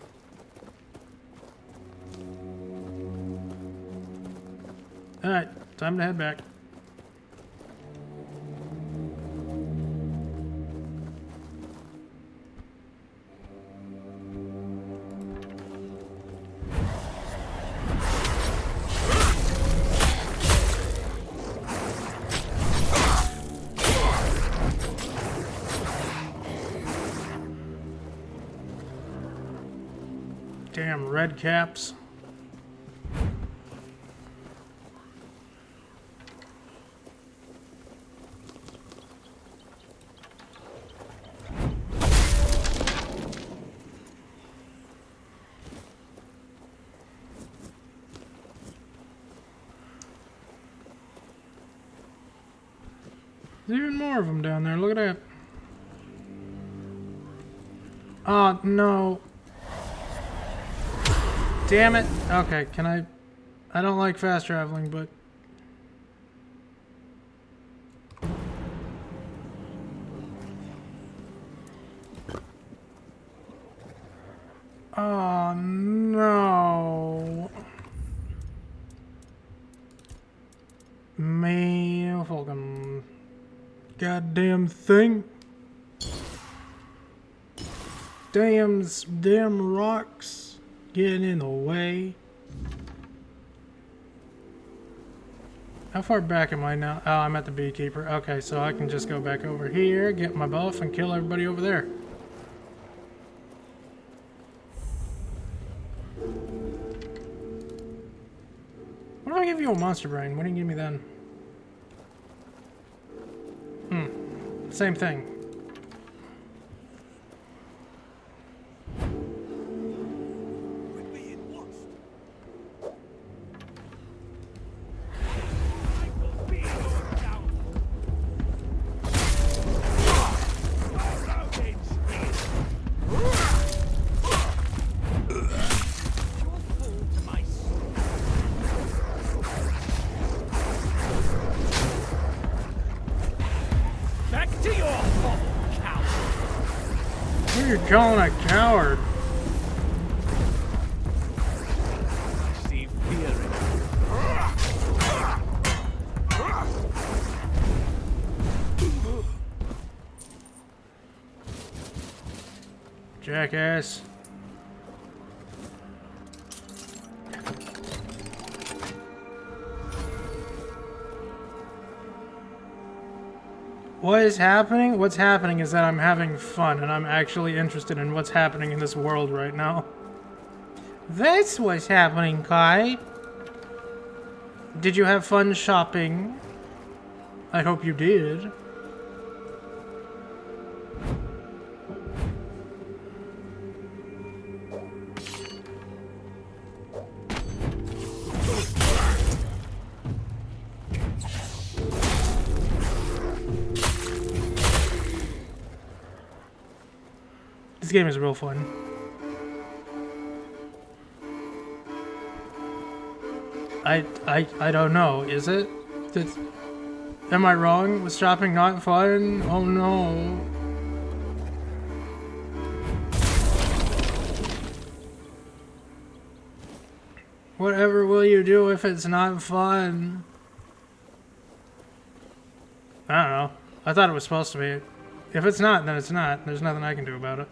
Alright, time to head back. Damn red caps. There's even more of them down there. Look at that. Oh, no. Damn it. Okay, can I don't like fast traveling, but... Oh, no. Man, fucking... goddamn thing. Damn rocks. Getting in the way. How far back am I now? Oh, I'm at the beekeeper. Okay, so I can just go back over here, get my buff, and kill everybody over there. What if I give you a monster brain? What do you give me then? Same thing. You're calling a coward. See fear in Jackass. What is happening? What's happening is that I'm having fun and I'm actually interested in what's happening in this world right now. That's what's happening, Kai. Did you have fun shopping? I hope you did. This game is real fun. I don't know, is it? Am I wrong? Was shopping not fun? Oh no. Whatever will you do if it's not fun? I don't know. I thought it was supposed to be. If it's not, then it's not. There's nothing I can do about it.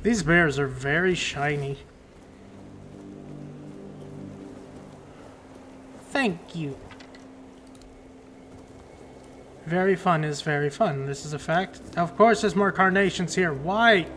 These bears are very shiny. Thank you. Very fun is very fun. This is a fact. Of course there's more carnations here. Why?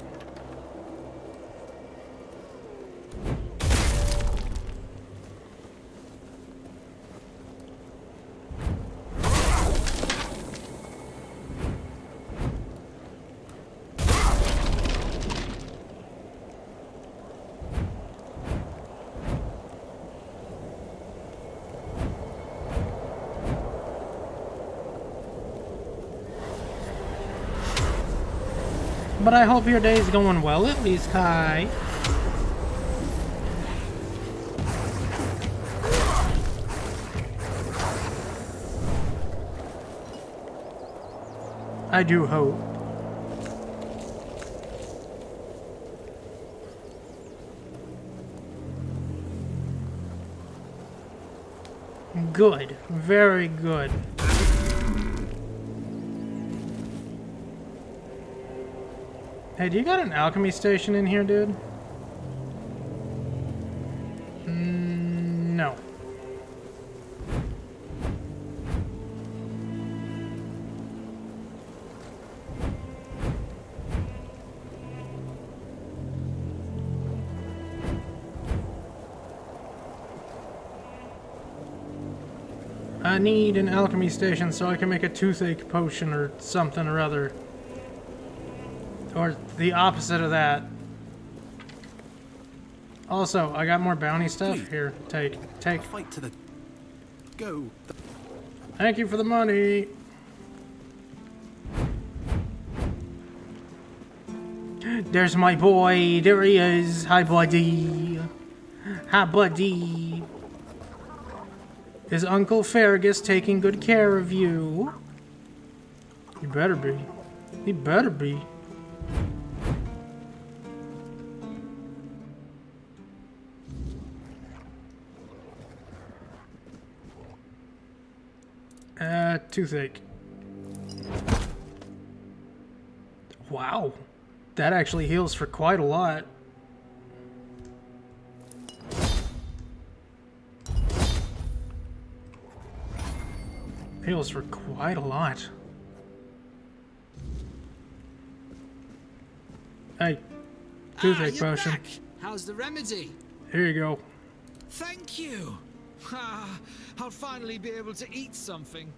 But I hope your day's going well at least, Kai. I do hope. Good. Very good. Hey, do you got an alchemy station in here, dude? No. I need an alchemy station so I can make a toothache potion or something or other. Or the opposite of that. Also, I got more bounty stuff. Here, take. Fight to the go. Thank you for the money. There's my boy. There he is. Hi, buddy. Hi, buddy. Is Uncle Fergus taking good care of you? You better be. He better be. Toothache. Wow. That actually heals for quite a lot. Heals for quite a lot. Hey. Toothache you're potion. back. How's the remedy? Here you go. Thank you. I'll finally be able to eat something.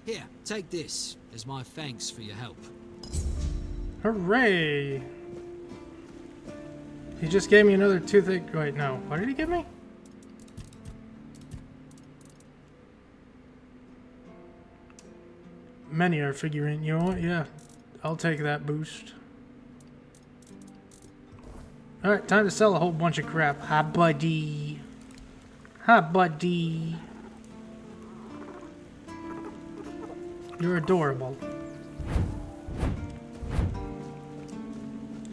Here, take this as my thanks for your help. Hooray! He just gave me another toothache. Wait, no. What did he give me? many are figuring. You know what? Yeah, I'll take that boost. Alright, time to sell a whole bunch of crap. Hi, buddy. Hi, buddy. You're adorable.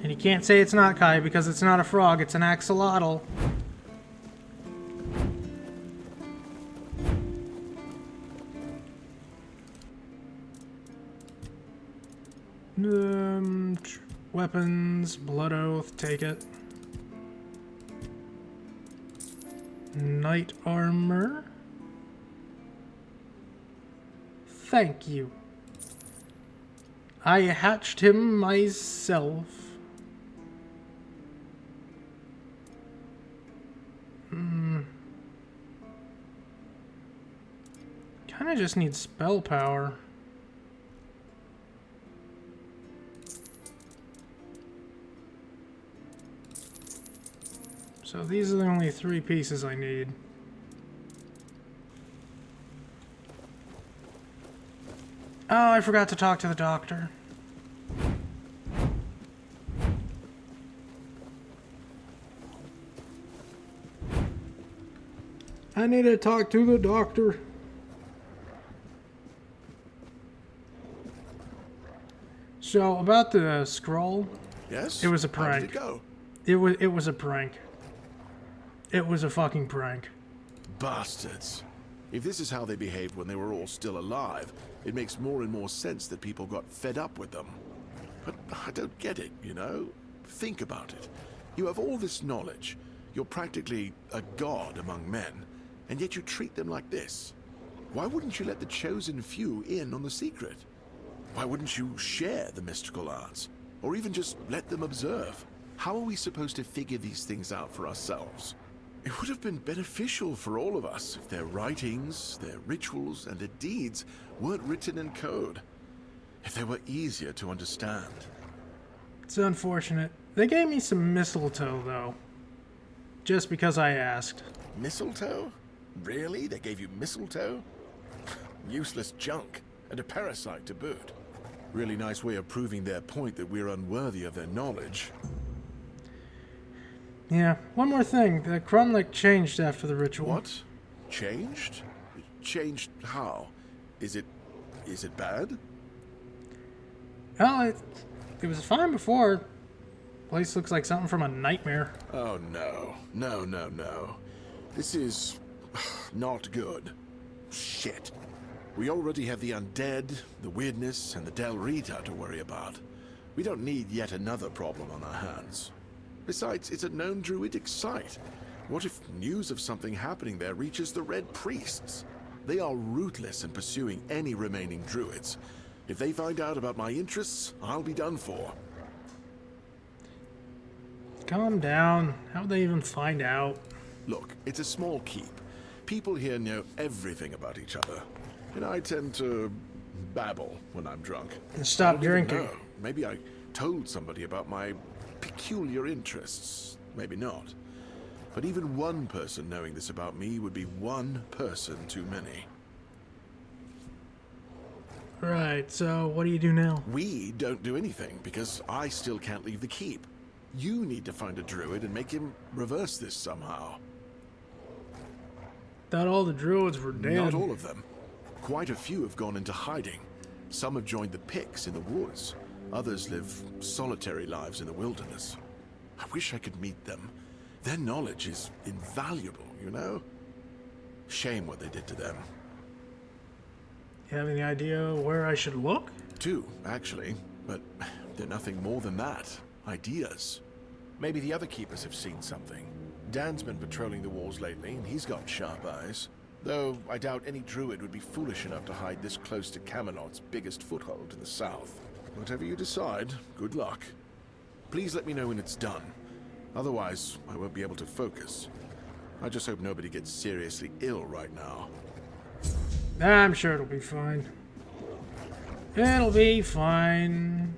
And you can't say it's not Kai because it's not a frog, it's an axolotl. Weapons, blood oath, take it. Knight armor. Thank you. I hatched him myself. Kinda just need spell power. So these are the only 3 pieces I need. Oh, I forgot to talk to the doctor. I need to talk to the doctor. So, about the scroll. Yes? It was a How prank. did it go? It was a prank. It was a fucking prank. Bastards. If this is how they behaved when they were all still alive, it makes more and more sense that people got fed up with them. But I don't get it, you know? Think about it. You have all this knowledge. You're practically a god among men, and yet you treat them like this. Why wouldn't you let the chosen few in on the secret? Why wouldn't you share the mystical arts? Or even just let them observe? How are we supposed to figure these things out for ourselves? It would have been beneficial for all of us if their writings, their rituals, and their deeds weren't written in code. If they were easier to understand. It's unfortunate. They gave me some mistletoe, though. Just because I asked. Mistletoe? Really? They gave you mistletoe? Useless junk. And a parasite to boot. Really nice way of proving their point that we're unworthy of their knowledge. Yeah, one more thing. The Krumlik changed after the ritual. What? Changed? Changed how? Is it bad? Well, it was fine before. Place looks like something from a nightmare. Oh no. No, no, no. This is not good. Shit. We already have the undead, the weirdness, and the Del Rita to worry about. We don't need yet another problem on our hands. Besides, it's a known druidic site. What if news of something happening there reaches the Red Priests? They are ruthless in pursuing any remaining druids. If they find out about my interests, I'll be done for. Calm down. How'd they even find out? Look, it's a small keep. People here know everything about each other. And I tend to babble when I'm drunk. And stop drinking. No, maybe I told somebody about my peculiar interests. Maybe not. But even one person knowing this about me would be one person too many. Right, so what do you do now? We don't do anything, because I still can't leave the keep. You need to find a druid and make him reverse this somehow. Thought all the druids were dead. Not all of them. Quite a few have gone into hiding. Some have joined the Picts in the woods. Others live solitary lives in the wilderness. I wish I could meet them. Their knowledge is invaluable, you know? Shame what they did to them. You have any idea where I should look? 2, actually. But they're nothing more than that. Ideas. Maybe the other keepers have seen something. Dan's been patrolling the walls lately, and he's got sharp eyes. Though I doubt any druid would be foolish enough to hide this close to Kamalot's biggest foothold in the south. Whatever you decide, good luck. Please let me know when it's done. Otherwise, I won't be able to focus. I just hope nobody gets seriously ill right now. I'm sure it'll be fine. It'll be fine.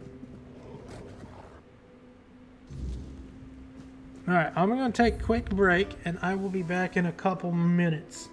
Alright, I'm going to take a quick break, and I will be back in a couple minutes.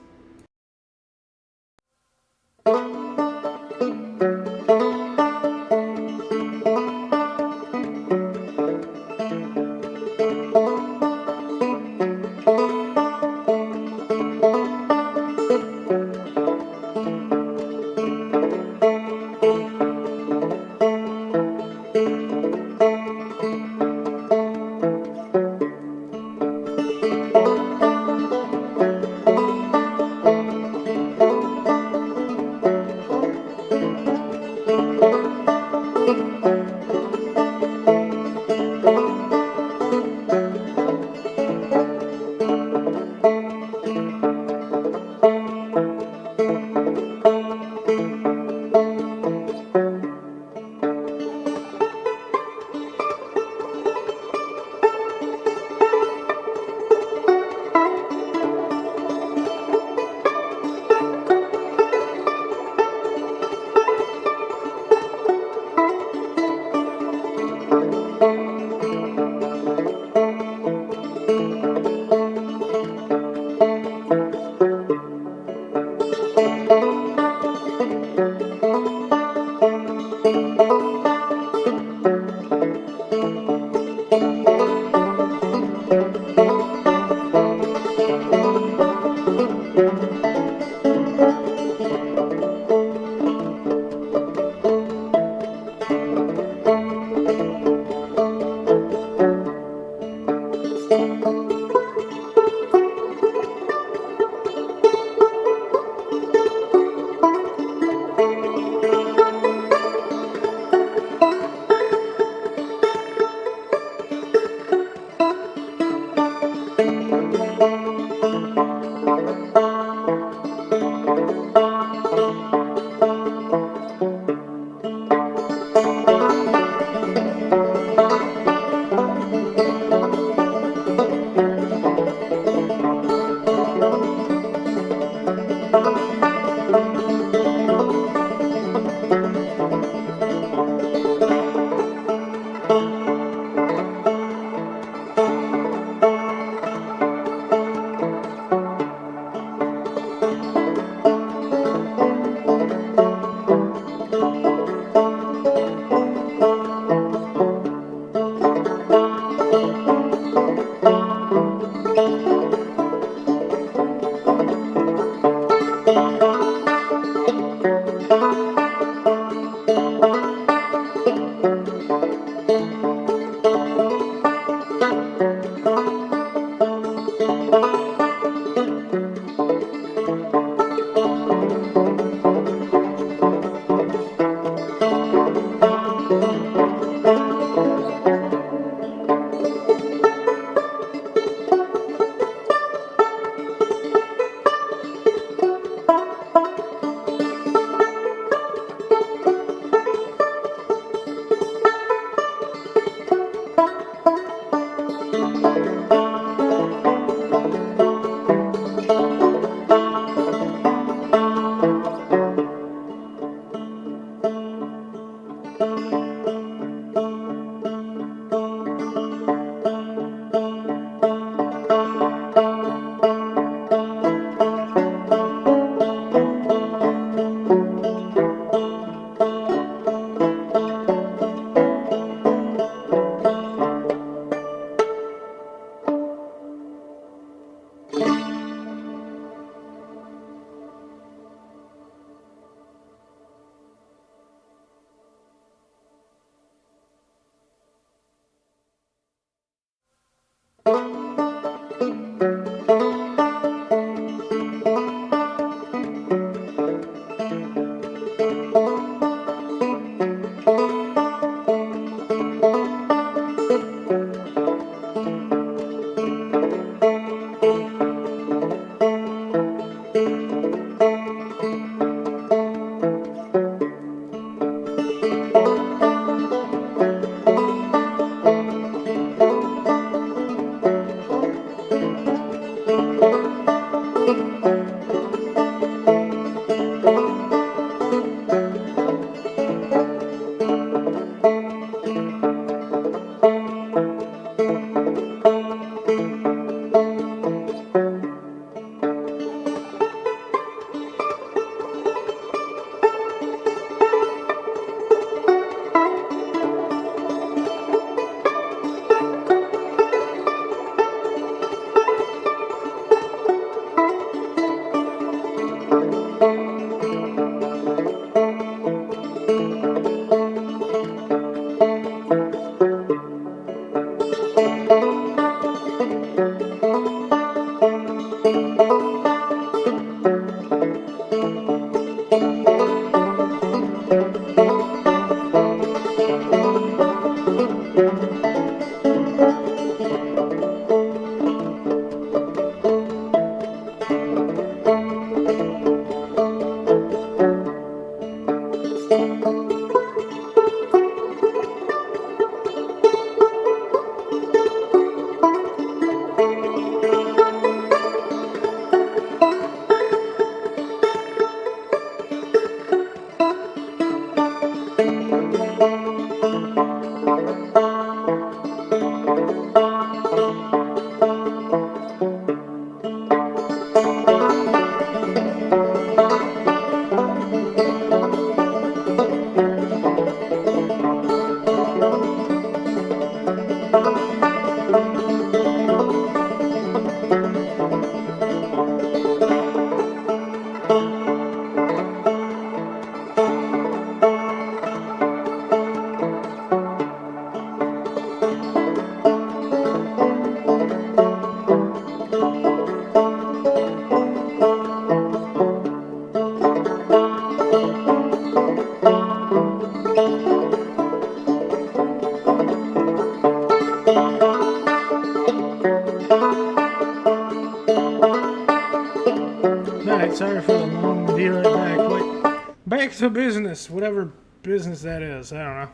Alright, sorry for the long be right back. Wait, back to business, whatever business that is. I don't know.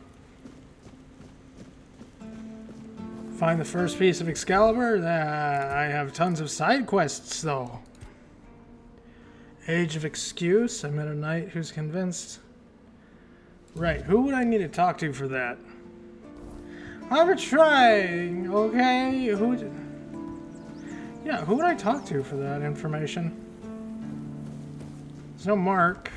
Find the first piece of Excalibur. I have tons of side quests though. Age of Excuse. I met a knight who's convinced. Right, who would I need to talk to for that? I'm trying. Okay, yeah, who would I talk to for that information? There's no mark.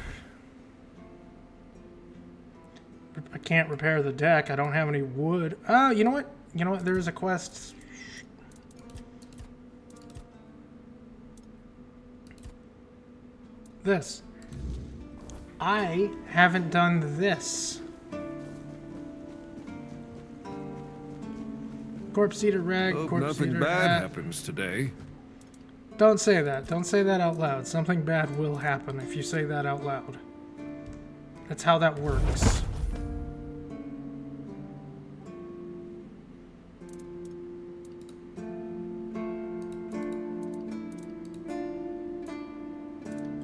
I can't repair the deck. I don't have any wood. Oh, you know what? You know what? There's a quest. This. I haven't done this. Corpse eater rag, Hope corpse nothing eater bad hat. happens today. Don't say that. Don't say that out loud. Something bad will happen if you say that out loud. That's how that works.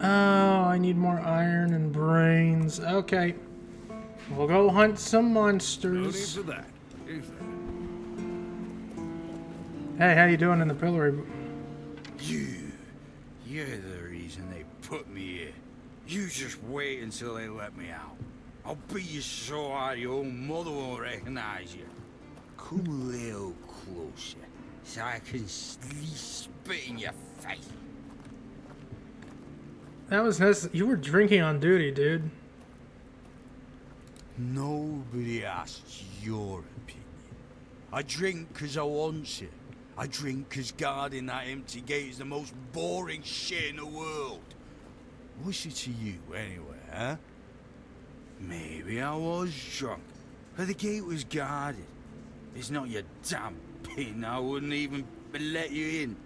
Oh, I need more iron and brains. Okay. We'll go hunt some monsters. No need for that, is there? Hey, how you doing in the pillory? You're the reason they put me here. You just wait until they let me out. I'll beat you so hard your own mother won't recognize you. Come a little closer, so I can spit in your face. That was necessary. You were drinking on duty, dude. Nobody asks your opinion. I drink because I want to. I drink because guarding that empty gate is the most boring shit in the world. What's it to you, anyway, huh? Maybe I was drunk, but the gate was guarded. It's not your damn pin, I wouldn't even let you in.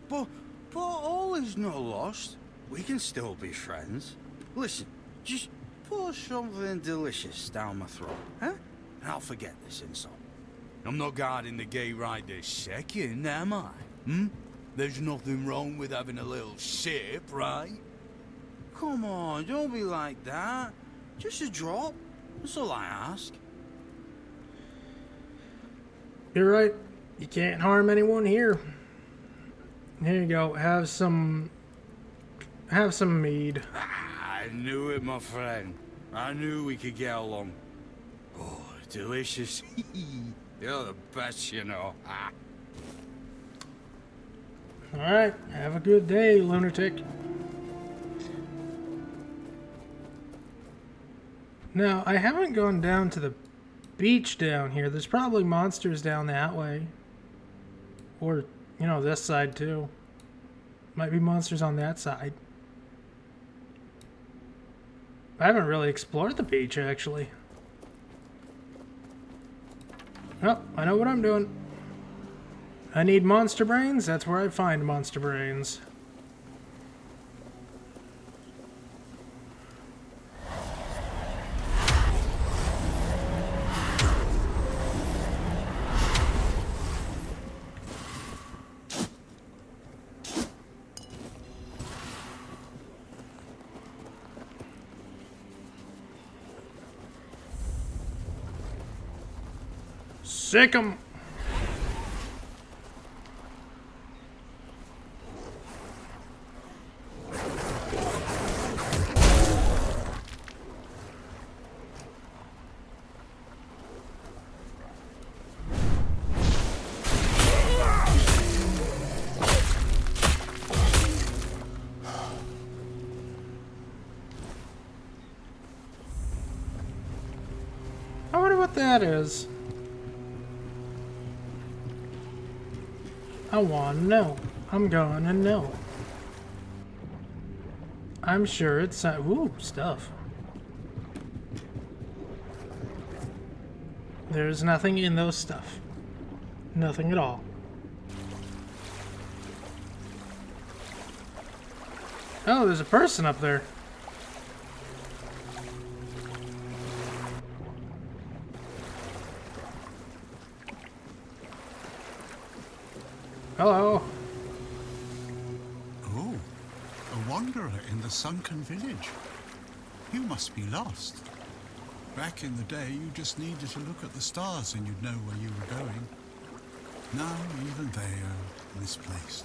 But all is not lost. We can still be friends. Listen, just pour something delicious down my throat, huh? And I'll forget this insult. I'm not guarding the gate right this second, am I? There's nothing wrong with having a little sip, right? Come on, don't be like that. Just a drop. That's all I ask. You're right. You can't harm anyone here. Here you go. Have some mead. I knew it, my friend. I knew we could get along. Oh, delicious. You're the best, you know. Alright, have a good day, lunatic. Now, I haven't gone down to the beach down here. There's probably monsters down that way. Or, you know, this side too. Might be monsters on that side. I haven't really explored the beach, actually. Oh, I know what I'm doing. I need monster brains. That's where I find monster brains. Sick 'em. I wonder what that is. I want to know. I'm going to know. I'm sure it's... ooh, stuff. There's nothing in those stuff. Nothing at all. Oh, there's a person up there. Hello. Oh, a wanderer in the sunken village. You must be lost. Back in the day, you just needed to look at the stars and you'd know where you were going. Now, even they are misplaced.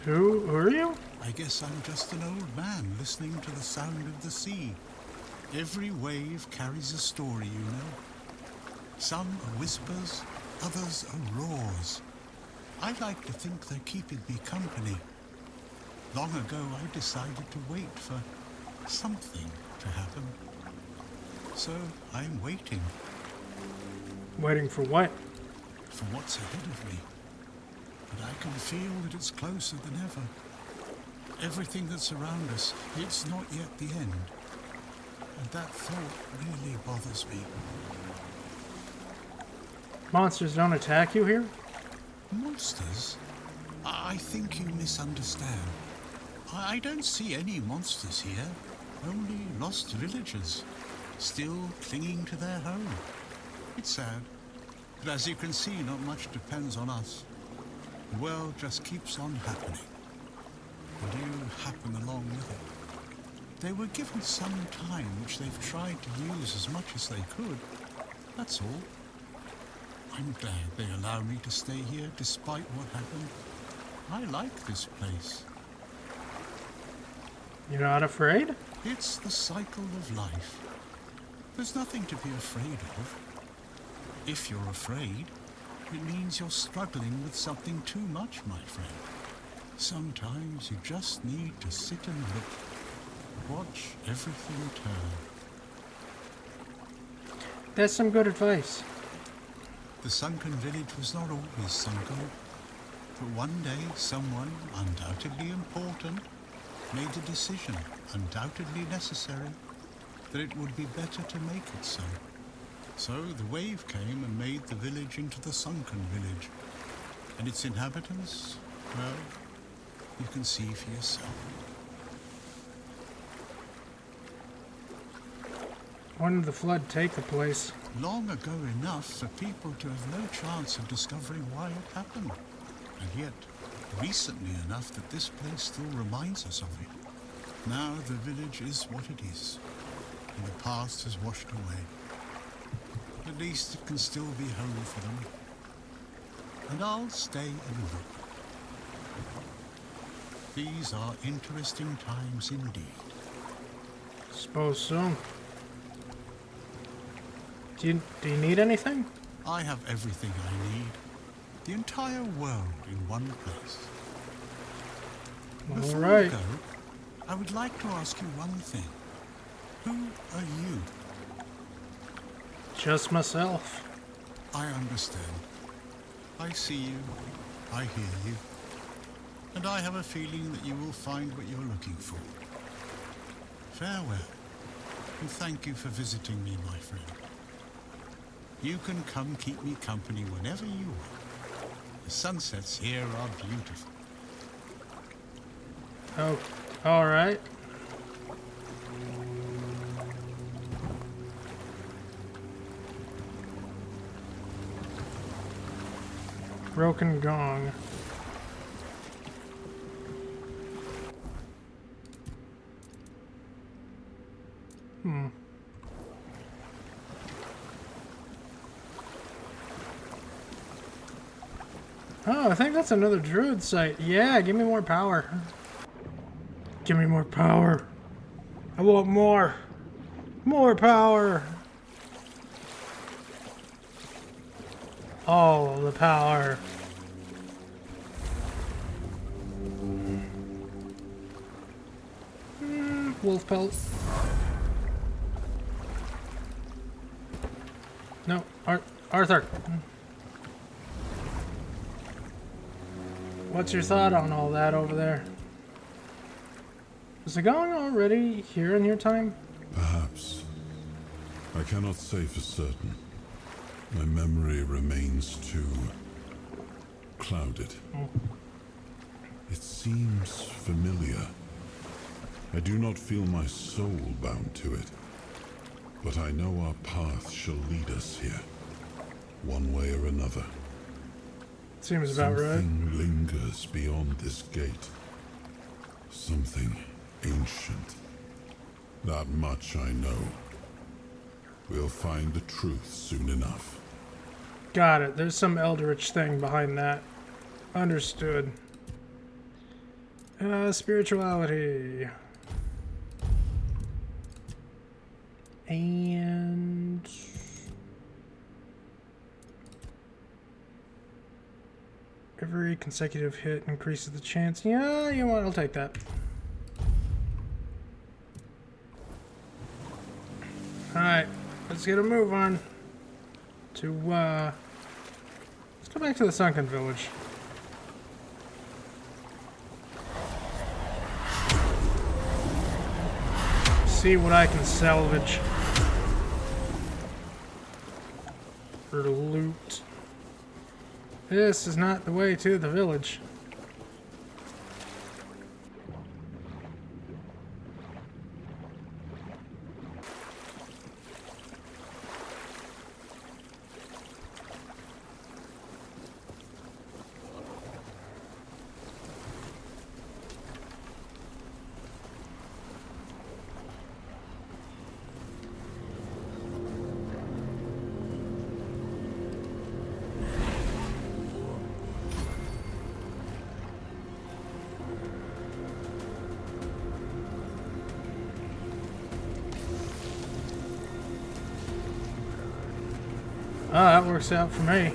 Who are you? I guess I'm just an old man listening to the sound of the sea. Every wave carries a story, you know. Some are whispers, others are roars. I like to think they're keeping me company. Long ago, I decided to wait for something to happen. So, I'm waiting. Waiting for what? For what's ahead of me. But I can feel that it's closer than ever. Everything that's around us, it's not yet the end. And that thought really bothers me. Monsters don't attack you here? Monsters? I think you misunderstand. I don't see any monsters here. Only lost villagers, still clinging to their home. It's sad, but as you can see, not much depends on us. The world just keeps on happening, and you happen along with it. They were given some time, which they've tried to use as much as they could. That's all. I'm glad they allow me to stay here despite what happened. I like this place. You're not afraid? It's the cycle of life. There's nothing to be afraid of. If you're afraid, it means you're struggling with something too much, my friend. Sometimes you just need to sit and look. Watch everything turn. That's some good advice. The sunken village was not always sunken. But one day, someone, undoubtedly important, made a decision, undoubtedly necessary, that it would be better to make it so. So the wave came and made the village into the sunken village. And its inhabitants, well, you can see for yourself. When did the flood take the place? Long ago enough for people to have no chance of discovering why it happened. And yet, recently enough that this place still reminds us of it. Now the village is what it is, and the past has washed away. At least it can still be home for them. And I'll stay and look. These are interesting times indeed. Suppose so. Do you need anything? I have everything I need. The entire world in one place. Before we go, I would like to ask you one thing. Who are you? Just myself. I understand. I see you. I hear you. And I have a feeling that you will find what you're looking for. Farewell. And thank you for visiting me, my friend. You can come keep me company whenever you want. The sunsets here are beautiful. Oh, all right. Broken gong. Oh, I think that's another druid site. Yeah, give me more power. Give me more power. I want more. More power. All the power. Wolf pelt. No, Arthur. What's your thought on all that over there? Is it going already here in your time? Perhaps. I cannot say for certain. My memory remains too clouded. It seems familiar. I do not feel my soul bound to it, but I know our path shall lead us here, one way or another. Seems about right. Something lingers beyond this gate. Something ancient. That much I know. We'll find the truth soon enough. Got it. There's some eldritch thing behind that. Understood. Spirituality. And... every consecutive hit increases the chance. Yeah, you know what? I'll take that. Alright, let's get a move on to, let's go back to the Sunken Village. See what I can salvage. For loot. This is not the way to the village. Oh, that works out for me.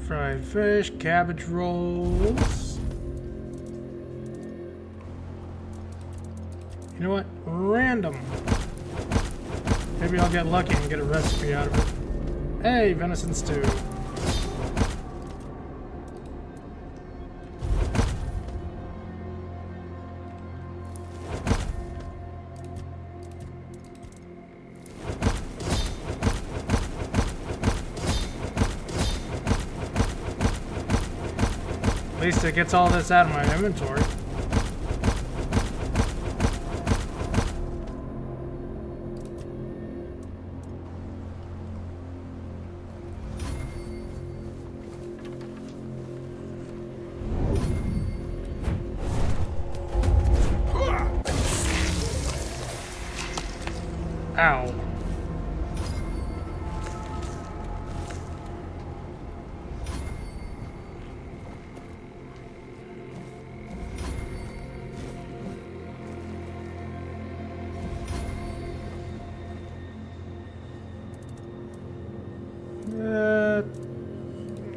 Fried fish, cabbage rolls. You know what? Random. Maybe I'll get lucky and get a recipe out of it. Hey, venison stew. At least it gets all this out of my inventory. Ow.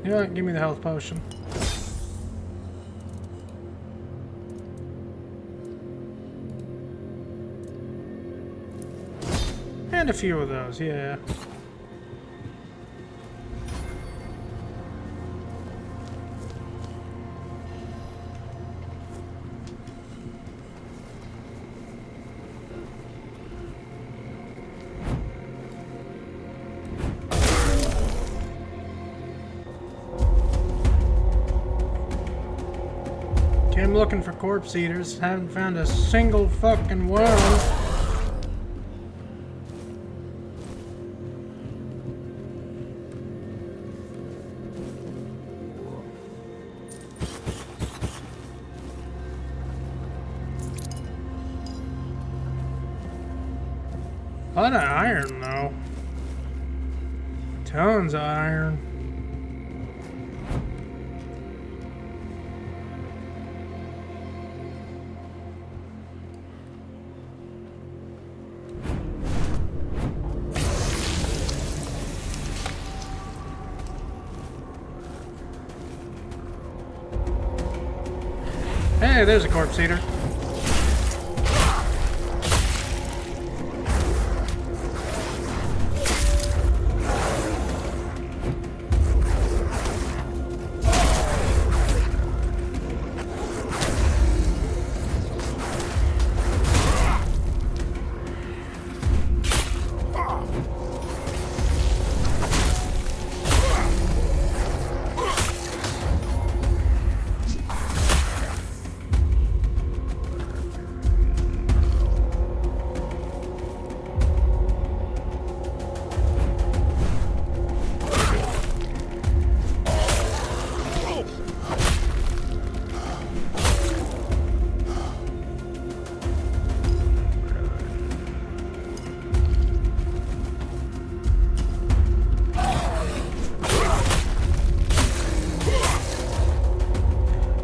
You know what? Give me the health potion. And a few of those, yeah. Came looking for corpse eaters, haven't found a single fucking one. A lot of iron, though. Tons of iron. Hey, there's a corpse eater.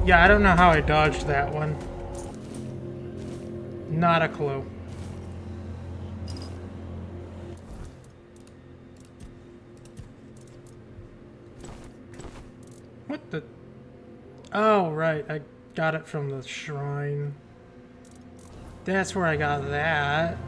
Yeah, I don't know how I dodged that one. Not a clue. What the? Oh, right. I got it from the shrine. That's where I got that.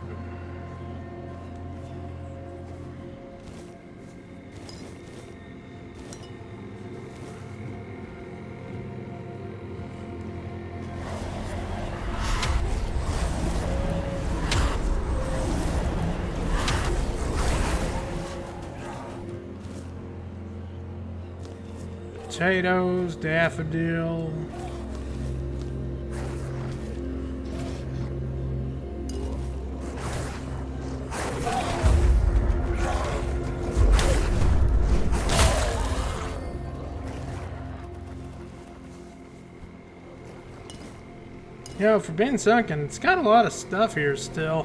Potatoes, daffodil. Yo, for being sunken, it's got a lot of stuff here still.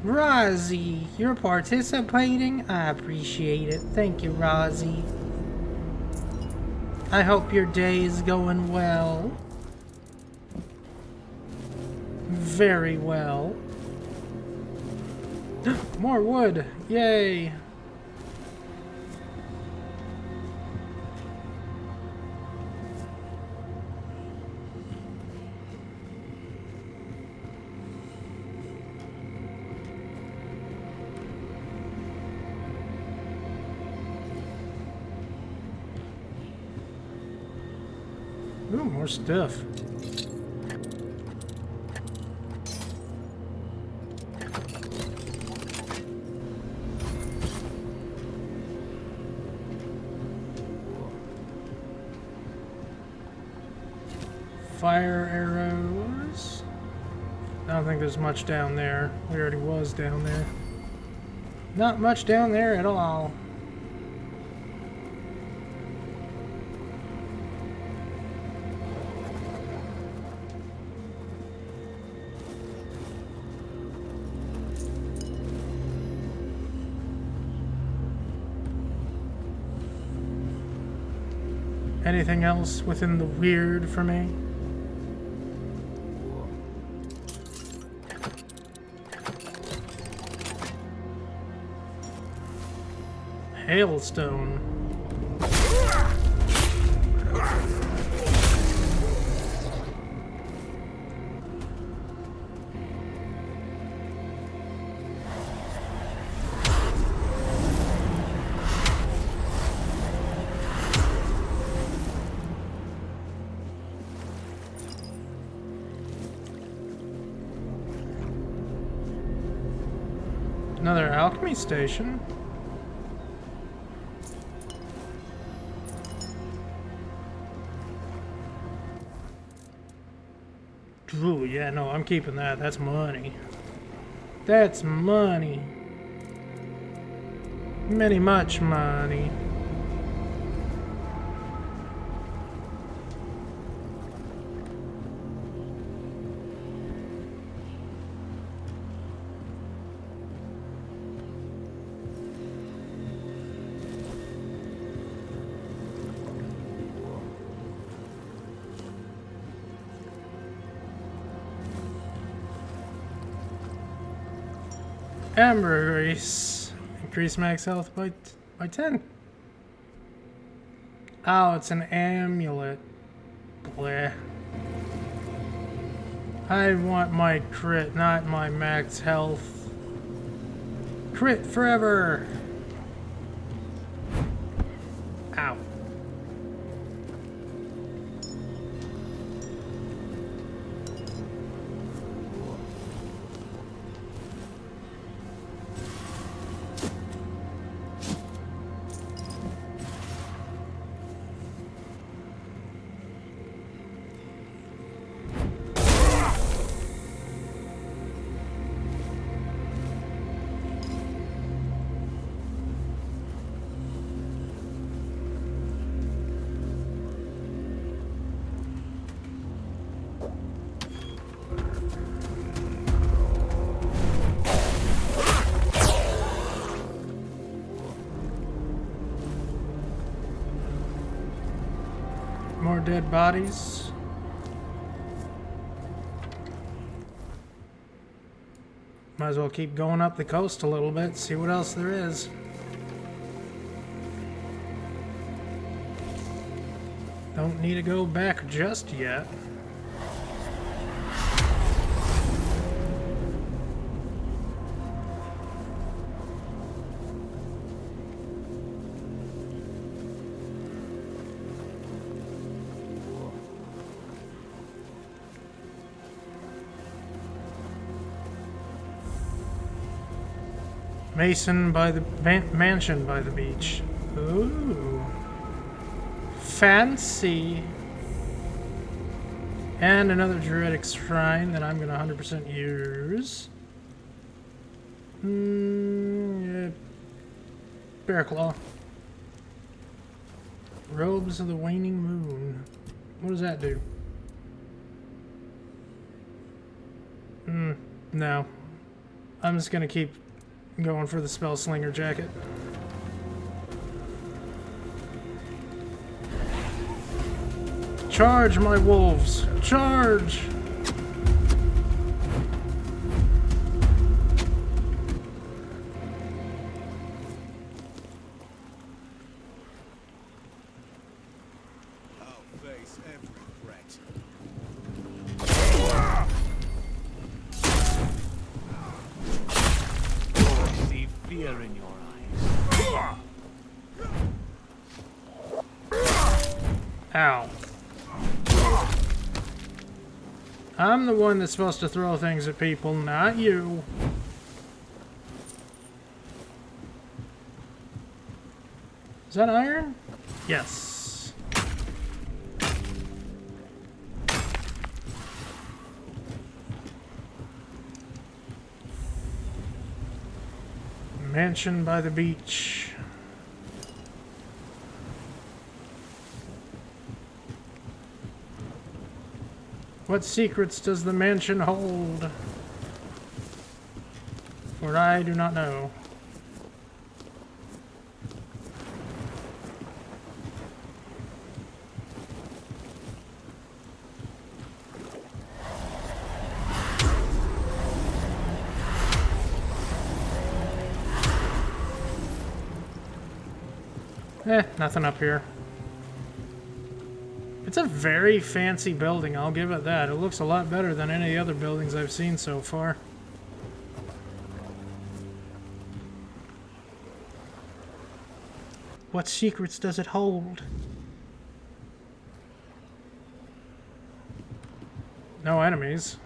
Rozzy, you're participating? I appreciate it. Thank you, Rozzy. I hope your day is going well. Very well. More wood! Yay! Ooh, more stuff. Fire arrows. I don't think there's much down there. We already was down there. Not much down there at all. Anything else within the weird for me? Hailstone. Another alchemy station. Ooh, yeah, no, I'm keeping that. That's money. That's money. much money. Ambergris. Increase max health by 10. Oh, it's an amulet. Bleh. I want my crit, not my max health. Crit forever! Ow. More dead bodies. Might as well keep going up the coast a little bit, see what else there is. Don't need to go back just yet. Mason by the mansion by the beach. Ooh. Fancy. And another druidic shrine that I'm going to 100% use. Yeah. Bear Claw. Robes of the Waning Moon. What does that do? No. I'm just going to keep going for the Spell Slinger jacket. Charge, my wolves! Charge! I'll face every threat. See fear in your eyes. Ow. I'm the one that's supposed to throw things at people, not you. Is that iron? Yes. Mansion by the beach. What secrets does the mansion hold? For I do not know. Nothing up here. It's a very fancy building, I'll give it that. It looks a lot better than any other buildings I've seen so far. What secrets does it hold? No enemies.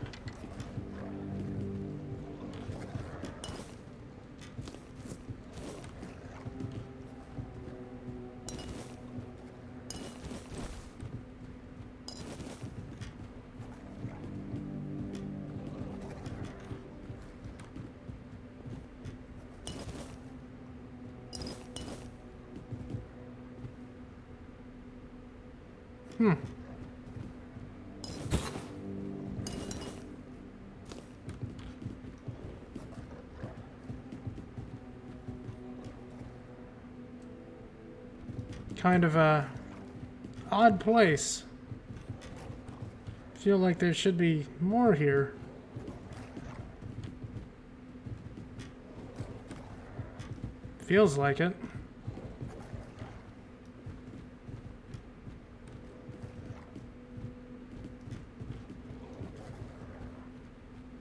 Kind of a odd place. Feel like there should be more here. Feels like it.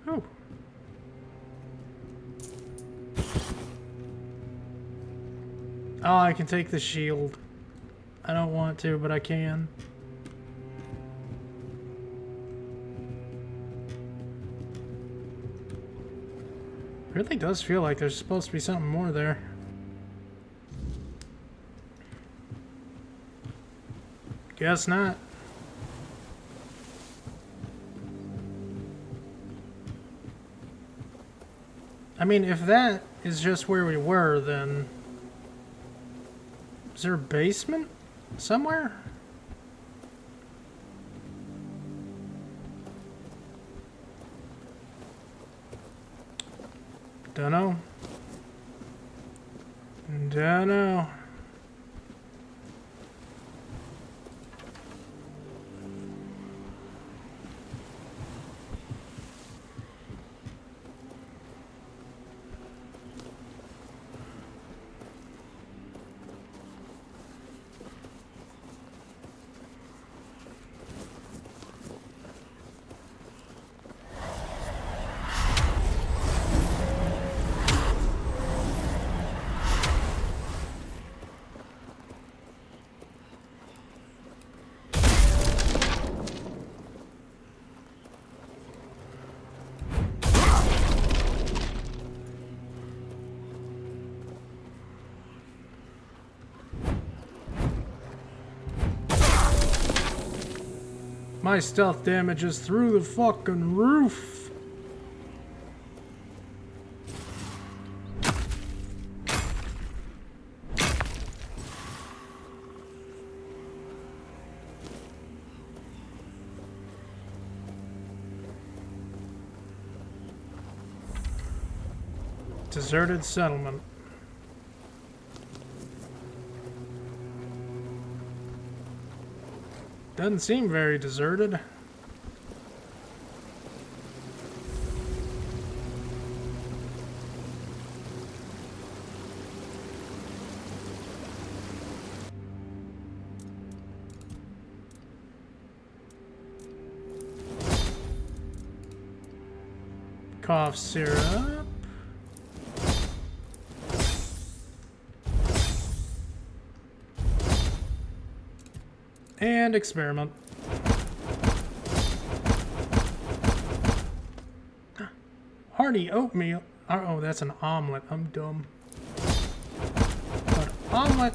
Oh. Oh, I can take the shield. I don't want to, but I can. Really does feel like there's supposed to be something more there. Guess not. I mean, if that is just where we were, then... Is there a basement somewhere? Dunno. Dunno. My stealth damage is through the fucking roof. Deserted settlement. Doesn't seem very deserted. Cough syrup. And experiment. Hearty oatmeal. Oh, that's an omelet. I'm dumb. But omelet.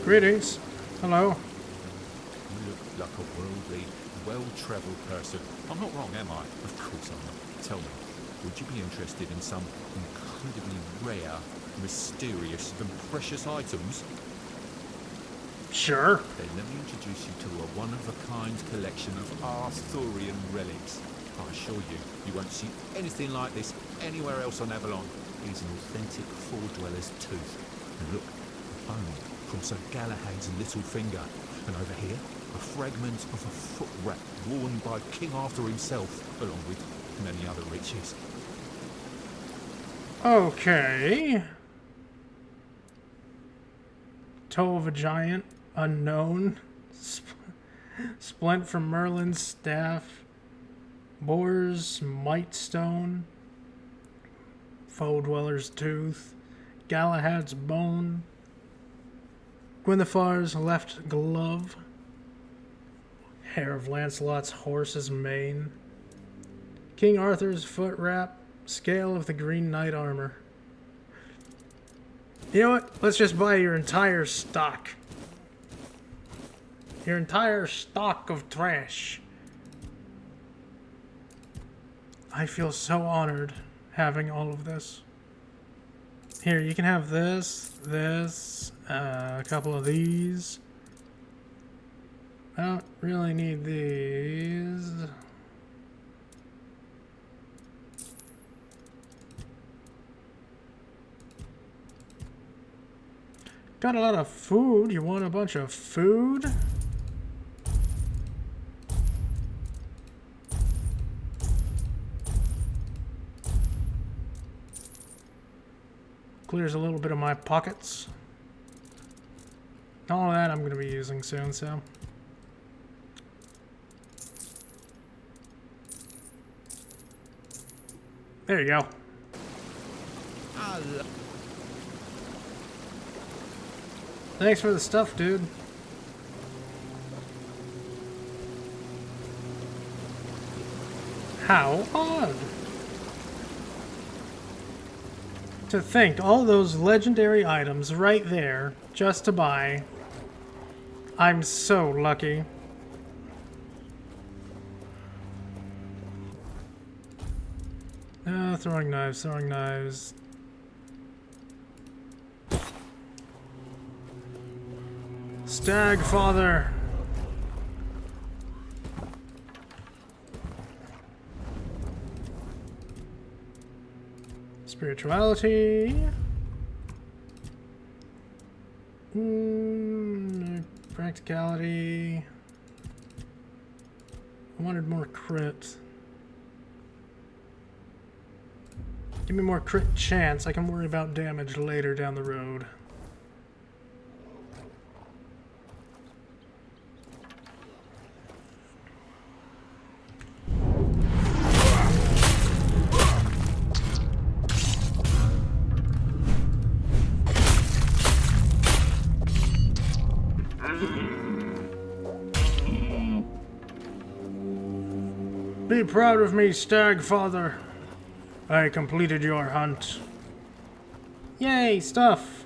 Greetings. Hello. You look like a worldly, well-travelled person. I'm not wrong, am I? Of course I'm not. Tell me, would you be interested in some incredibly rare, mysterious, and precious items? Sure. Then let me introduce you to a one-of-a-kind collection of Arthurian relics. I assure you, you won't see anything like this anywhere else on Avalon. It is an authentic Four-Dweller's tooth. And look, a bone from Sir Galahad's little finger. And over here, a fragment of a foot wrap worn by King Arthur himself, along with many other riches. Okay. Toe of a giant, unknown. Splint from Merlin's staff. Boar's might stone. Foe-dweller's tooth. Galahad's bone. Guinefar's left glove. Hair of Lancelot's horse's mane. King Arthur's foot wrap. Scale of the Green Knight armor. You know what? Let's just buy your entire stock. Your entire stock of trash. I feel so honored having all of this. Here, you can have this, a couple of these. I don't really need these. Got a lot of food. You want a bunch of food? Clears a little bit of my pockets. All of that I'm going to be using soon, so. There you go. Thanks for the stuff, dude. How odd. To think, all those legendary items right there, just to buy. I'm so lucky. Throwing knives, throwing knives. Stag father. Spirituality. Practicality. I wanted more crit. Give me more crit chance. I can worry about damage later down the road. Be proud of me, Stag Father. I completed your hunt. Yay, stuff!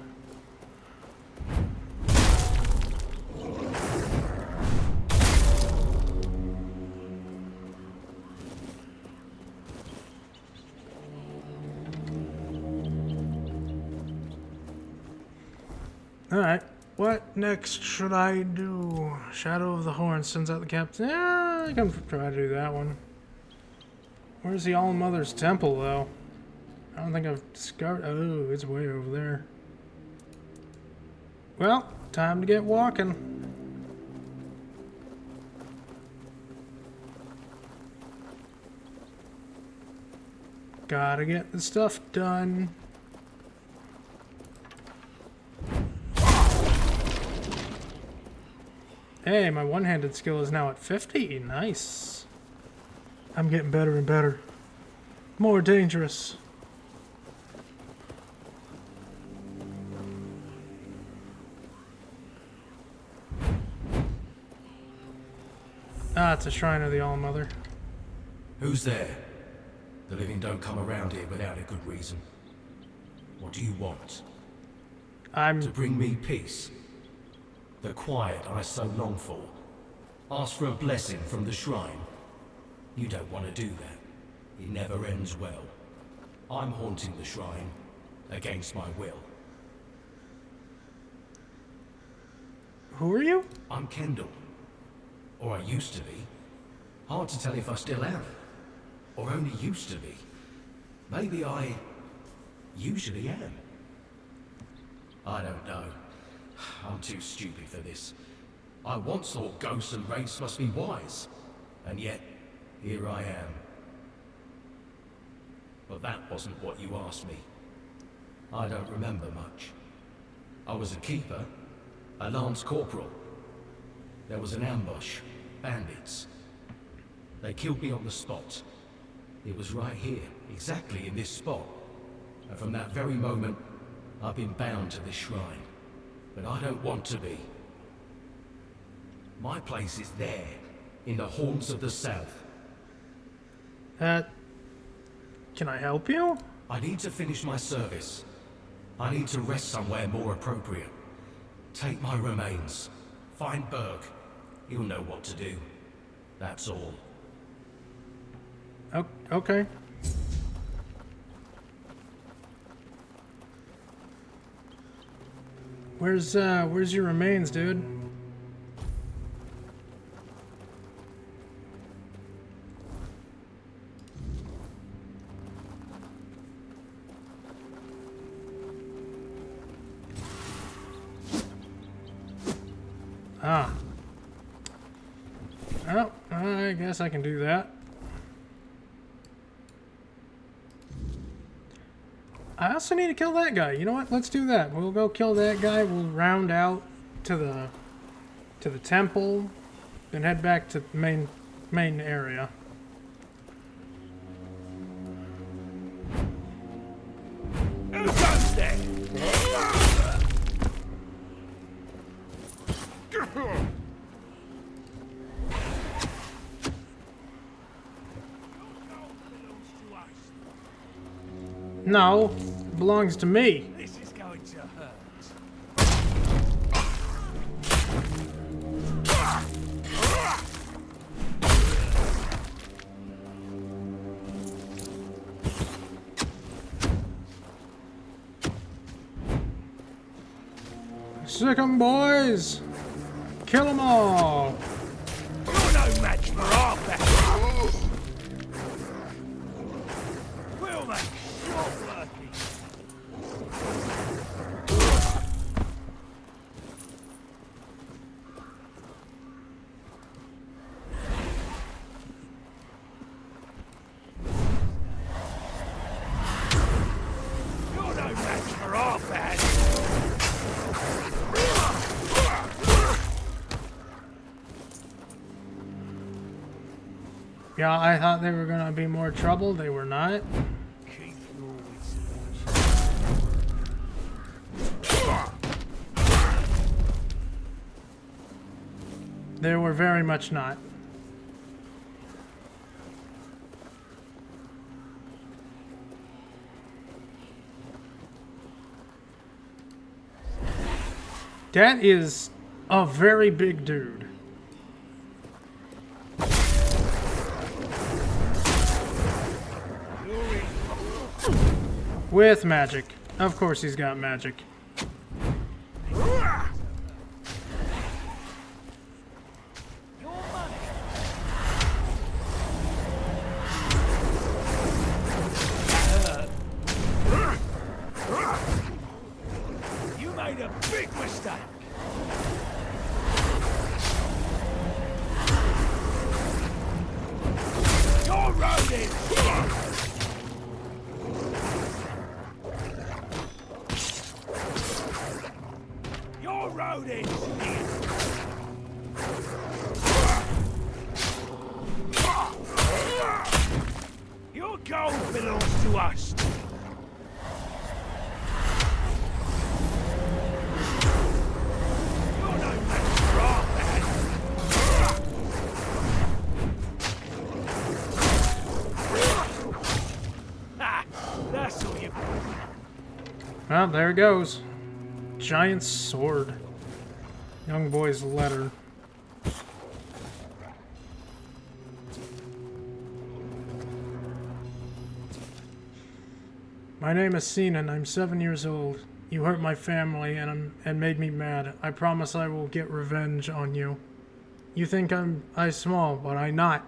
Alright, what next should I do? Shadow of the Horn sends out the captain. Yeah, I can try to do that one. Where's the All-Mother's Temple, though? I don't think I've discovered... Oh, it's way over there. Well, time to get walking. Gotta get the stuff done. Hey, my one-handed skill is now at 50. Nice. I'm getting better and better. More dangerous. Ah, it's a shrine of the All-Mother. Who's there? The living don't come around here without a good reason. What do you want? To bring me peace. The quiet I so long for. Ask for a blessing from the shrine. You don't want to do that. It never ends well. I'm haunting the shrine against my will. Who are you? I'm Kendall. Or I used to be. Hard to tell if I still am. Or only used to be. Maybe I usually am. I don't know. I'm too stupid for this. I once thought ghosts and wraiths must be wise. And yet, here I am. But that wasn't what you asked me. I don't remember much. I was a keeper, a lance corporal. There was an ambush, bandits. They killed me on the spot. It was right here, exactly in this spot. And from that very moment, I've been bound to this shrine. But I don't want to be. My place is there, in the haunts of the south. Can I help you? I need to finish my service. I need to rest somewhere more appropriate. Take my remains. Find Berg. He'll know what to do. That's all. Oh, okay. Where's your remains, dude? Ah. Oh, I guess I can do that. I also need to kill that guy. You know what? Let's do that. We'll go kill that guy. We'll round out to the temple, then head back to the main area. Who goes there? No, it belongs to me. This is going to hurt. Sick 'em, boys! Kill 'em all! You're no match for our battle. We'll make short working. You're no match for our battle. Yeah, I thought they were gonna be more trouble. They were not. They were very much not. That is a very big dude. With magic. Of course he's got magic. You made a big mistake. You're roaded. You're roaded. Your gold belongs to us. You're no match for our man. That's all you. Well, there it goes. Giant sword. Young boy's letter. My name is Sinan. I'm 7 years old. You hurt my family and made me mad. I promise I will get revenge on you. You think I small, but I not.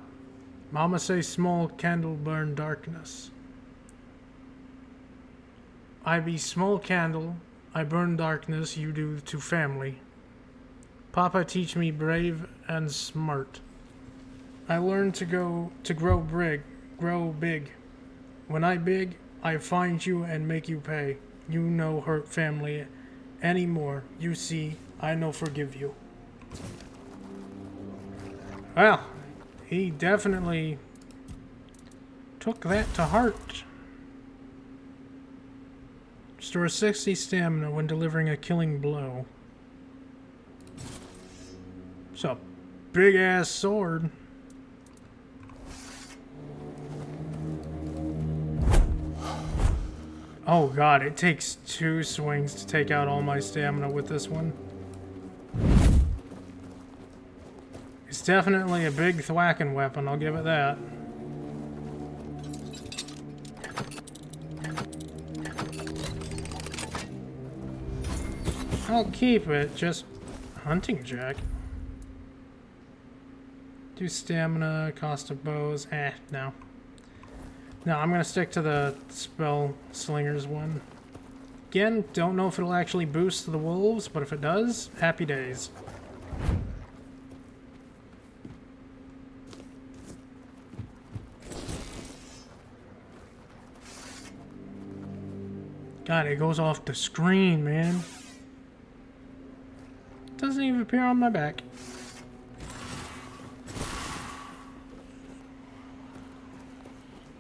Mama say small candle burn darkness. I be small candle. I burn darkness. You do to family. Papa teach me brave and smart. I learned to grow big. When I big, I find you and make you pay. You no hurt family anymore. You see, I no forgive you. Well, he definitely took that to heart. Restore 60 stamina when delivering a killing blow. It's a big ass sword. Oh god, it takes 2 swings to take out all my stamina with this one. It's definitely a big thwacking weapon, I'll give it that. I'll keep it, just hunting jack. Do stamina, cost of bows, no. No, I'm gonna stick to the spell slingers one. Again, don't know if it'll actually boost the wolves, but if it does, happy days. God, it goes off the screen, man. Doesn't even appear on my back.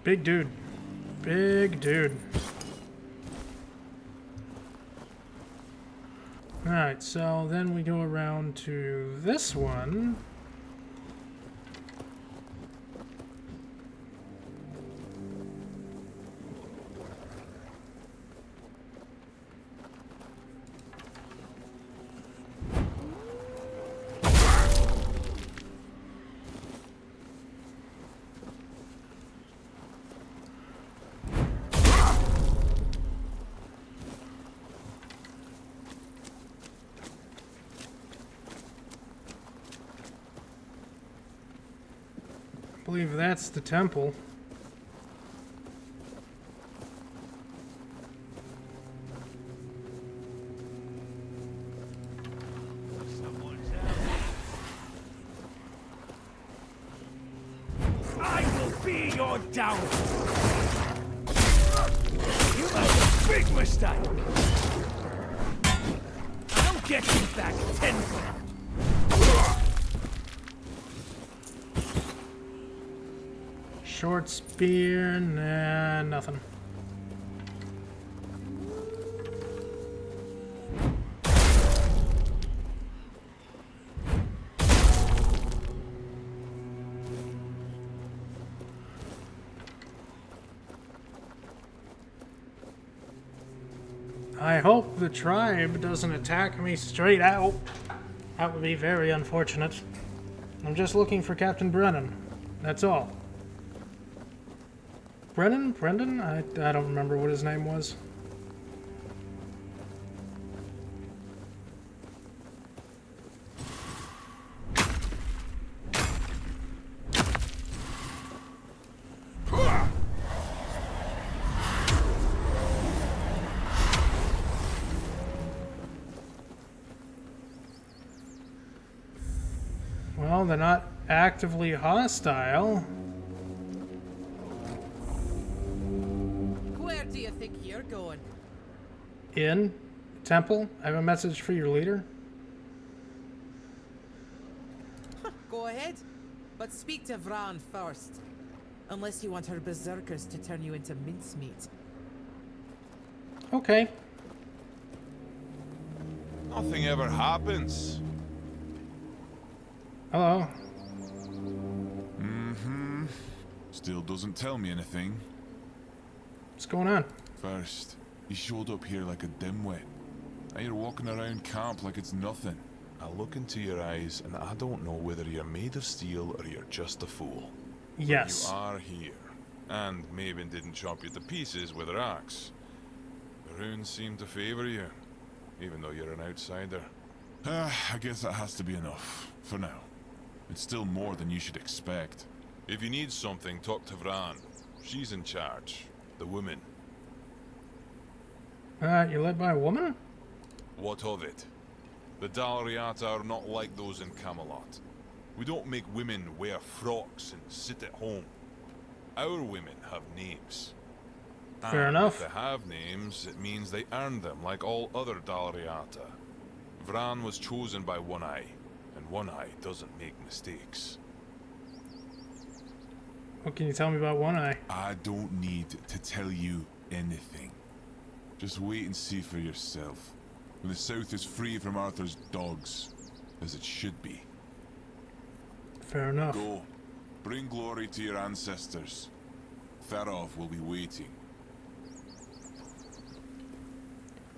Big dude. Big dude. Alright, so then we go around to this one. I believe that's the temple. I will be your downfall. You made a big mistake. I'll get you back tenfold. Short spear, nah, nothing. I hope the tribe doesn't attack me straight out. That would be very unfortunate. I'm just looking for Captain Brennan. That's all. Brendan? I don't remember what his name was. Well, they're not actively hostile. Where do you think you're going? In temple, I have a message for your leader. Go ahead, but speak to Vran first. Unless you want her berserkers to turn you into mincemeat. Okay. Nothing ever happens. Hello. Mm-hmm. Still doesn't tell me anything. What's going on? First, you showed up here like a dimwit. Now you're walking around camp like it's nothing. I look into your eyes and I don't know whether you're made of steel or you're just a fool. Yes. But you are here. And Maven didn't chop you to pieces with her axe. The runes seem to favor you, even though you're an outsider. I guess that has to be enough, for now. It's still more than you should expect. If you need something, talk to Vran. She's in charge. The woman. You're led by a woman? What of it? The Dalriata are not like those in Kamalot. We don't make women wear frocks and sit at home. Our women have names. Fair And enough. If they have names, it means they earned them like all other Dalriata. Vran was chosen by One Eye, and One Eye doesn't make mistakes. What can you tell me about One Eye? I don't need to tell you anything. Just wait and see for yourself. When the South is free from Arthur's dogs, as it should be. Fair enough. Go. Bring glory to your ancestors. Tharov will be waiting.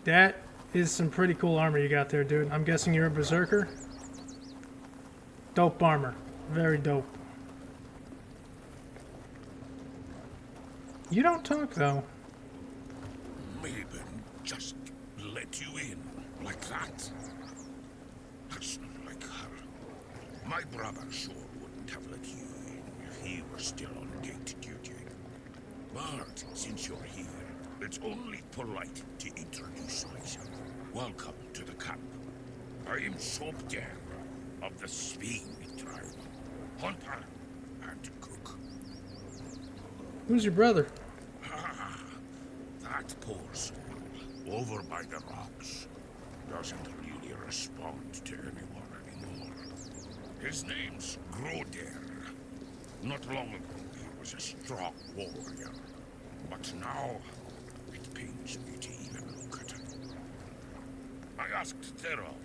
That is some pretty cool armor you got there, dude. I'm guessing you're a berserker? Dope armor. Very dope. You don't talk, though. Maven just let you in. Like that? That's not like her. My brother sure wouldn't have let you in if he were still on gate duty. But since you're here, it's only polite to introduce myself. Welcome to the camp. I am Sobder of the Sving tribe. Hunter and cook. Who's your brother? Ah, that poor soul, over by the rocks, doesn't really respond to anyone anymore. His name's Groder. Not long ago, he was a strong warrior. But now, it pains me to even look at him. I asked Therov,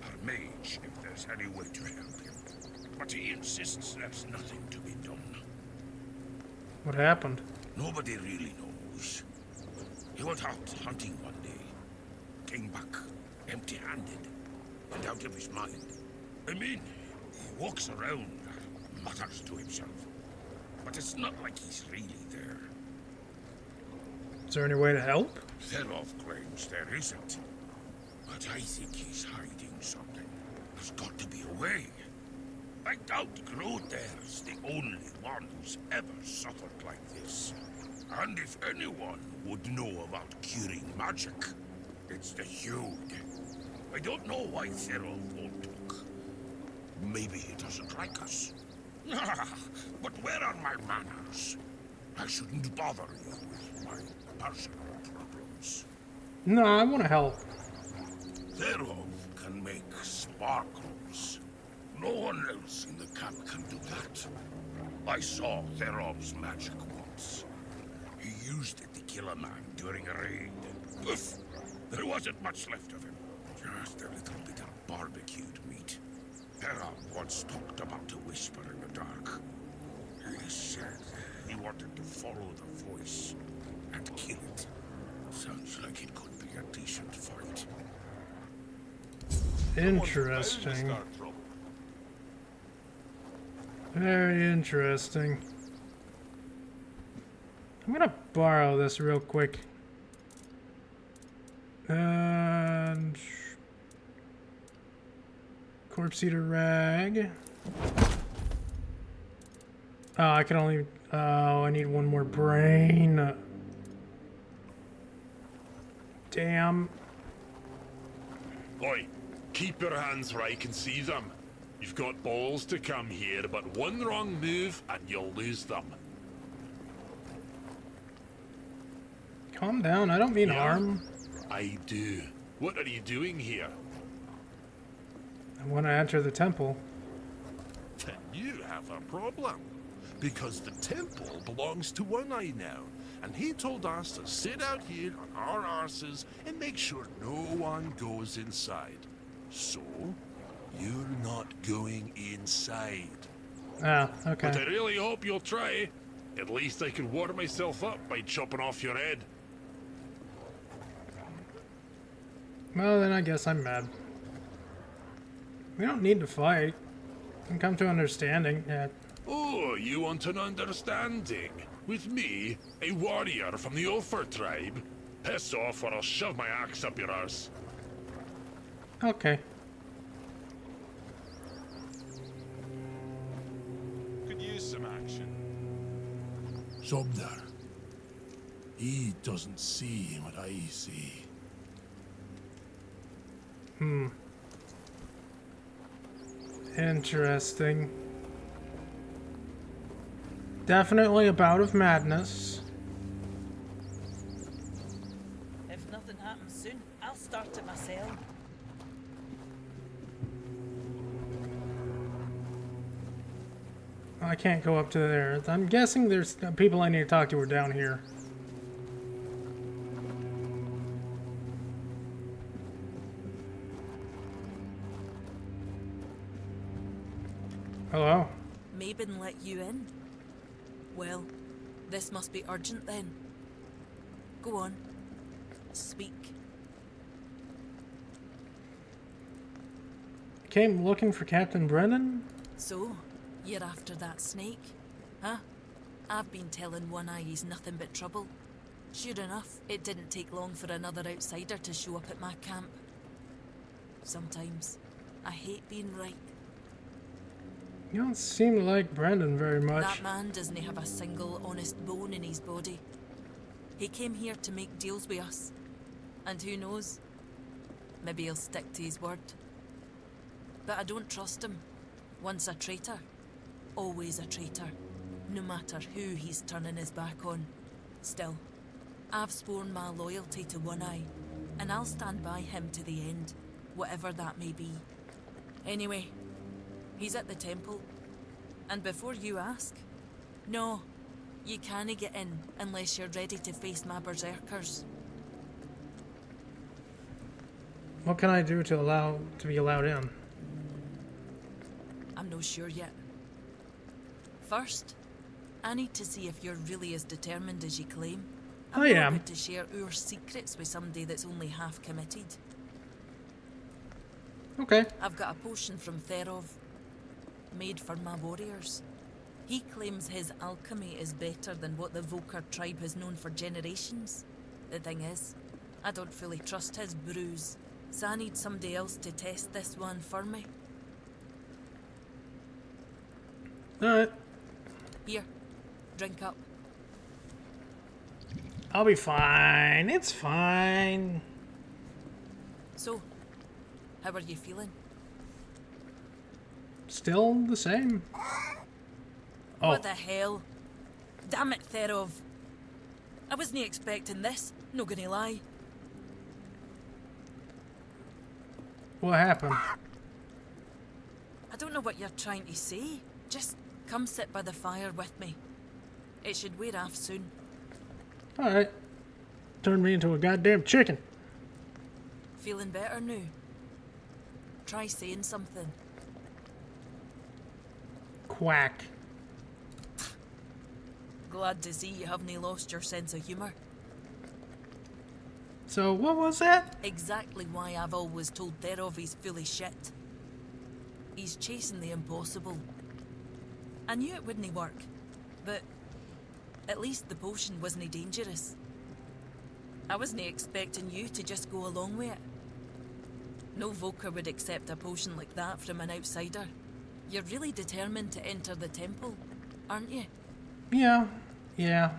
our mage, if there's any way to help him. But he insists there's nothing to be done. What happened? Nobody really knows. He went out hunting one day. Came back empty-handed and out of his mind. I mean, he walks around, mutters to himself. But it's not like he's really there. Is there any way to help? Therov claims there isn't. But I think he's hiding something. There's got to be a way. I doubt Groder's the only one who's ever suffered like this. And if anyone would know about curing magic, it's the Hude. I don't know why Therov won't talk. Maybe he doesn't like us. But where are my manners? I shouldn't bother you with my personal problems. No, I want to help. Therov can make sparkles. No one else in the camp can do that. I saw Therov's magic once. He used it to kill a man during a raid. Poof! There wasn't much left of him. Just a little bit of barbecued meat. Therov once talked about a whisper in the dark. He said he wanted to follow the voice and kill it. Sounds like it could be a decent fight. Interesting. Very interesting. I'm gonna borrow this real quick. And corpse eater rag. Oh, I can only. Oh, I need one more brain. Damn. Oi, keep your hands where I can see them. You've got balls to come here, but one wrong move and you'll lose them. Calm down, I don't mean harm. I do. What are you doing here? I want to enter the temple. Then you have a problem. Because the temple belongs to One Eye now, and he told us to sit out here on our arses and make sure no one goes inside. So, you're not going inside. Ah, okay. But I really hope you'll try. At least I can warm myself up by chopping off your head. Well, then I guess I'm mad. We don't need to fight. We can come to understanding. Yeah. Oh, you want an understanding? With me, a warrior from the Ulfer tribe? Piss off or I'll shove my axe up your arse. Okay. Could use some action. Sobder. He doesn't see what I see. Interesting. Definitely a bout of madness. If nothing happens soon, I'll start it myself. I can't go up to there. I'm guessing there's people I need to talk to are down here. Hello? Mabin let you in? Well, this must be urgent then. Go on. Speak. Came looking for Captain Brennan? So, you're after that snake? Huh? I've been telling One Eye he's nothing but trouble. Sure enough, it didn't take long for another outsider to show up at my camp. sometimes. I hate being right. You don't seem to like Brendan very much. That man doesn't have a single honest bone in his body. He came here to make deals with us. And who knows? Maybe he'll stick to his word. But I don't trust him. Once a traitor, always a traitor. No matter who he's turning his back on. Still, I've sworn my loyalty to One Eye, and I'll stand by him to the end, whatever that may be. Anyway, he's at the temple. And before you ask, no, you can't get in unless you're ready to face my berserkers. What can I do to be allowed in? I'm not sure yet. First, I need to see if you're really as determined as you claim. I am. About to share our secrets with somebody that's only half committed. Okay. I've got a potion from Therov, made for my warriors. He claims his alchemy is better than what the Volker tribe has known for generations. The thing is, I don't fully trust his brews, so I need somebody else to test this one for me. Alright. Here, drink up. I'll be fine. It's fine. So, how are you feeling? Still the same. Oh. What the hell? Damn it, Therov. I wasn't expecting this, no gonna lie. What happened? I don't know what you're trying to say. Just come sit by the fire with me. It should wear off soon. Alright. Turned me into a goddamn chicken. Feeling better now? Try saying something. Quack. Glad to see you haven't lost your sense of humour. So, what was that? Exactly why I've always told Therov he's full of shit. He's chasing the impossible. I knew it wouldn't work, but at least the potion wasn't dangerous. I wasn't expecting you to just go along with it. No Volker would accept a potion like that from an outsider. You're really determined to enter the temple, aren't you? Yeah. You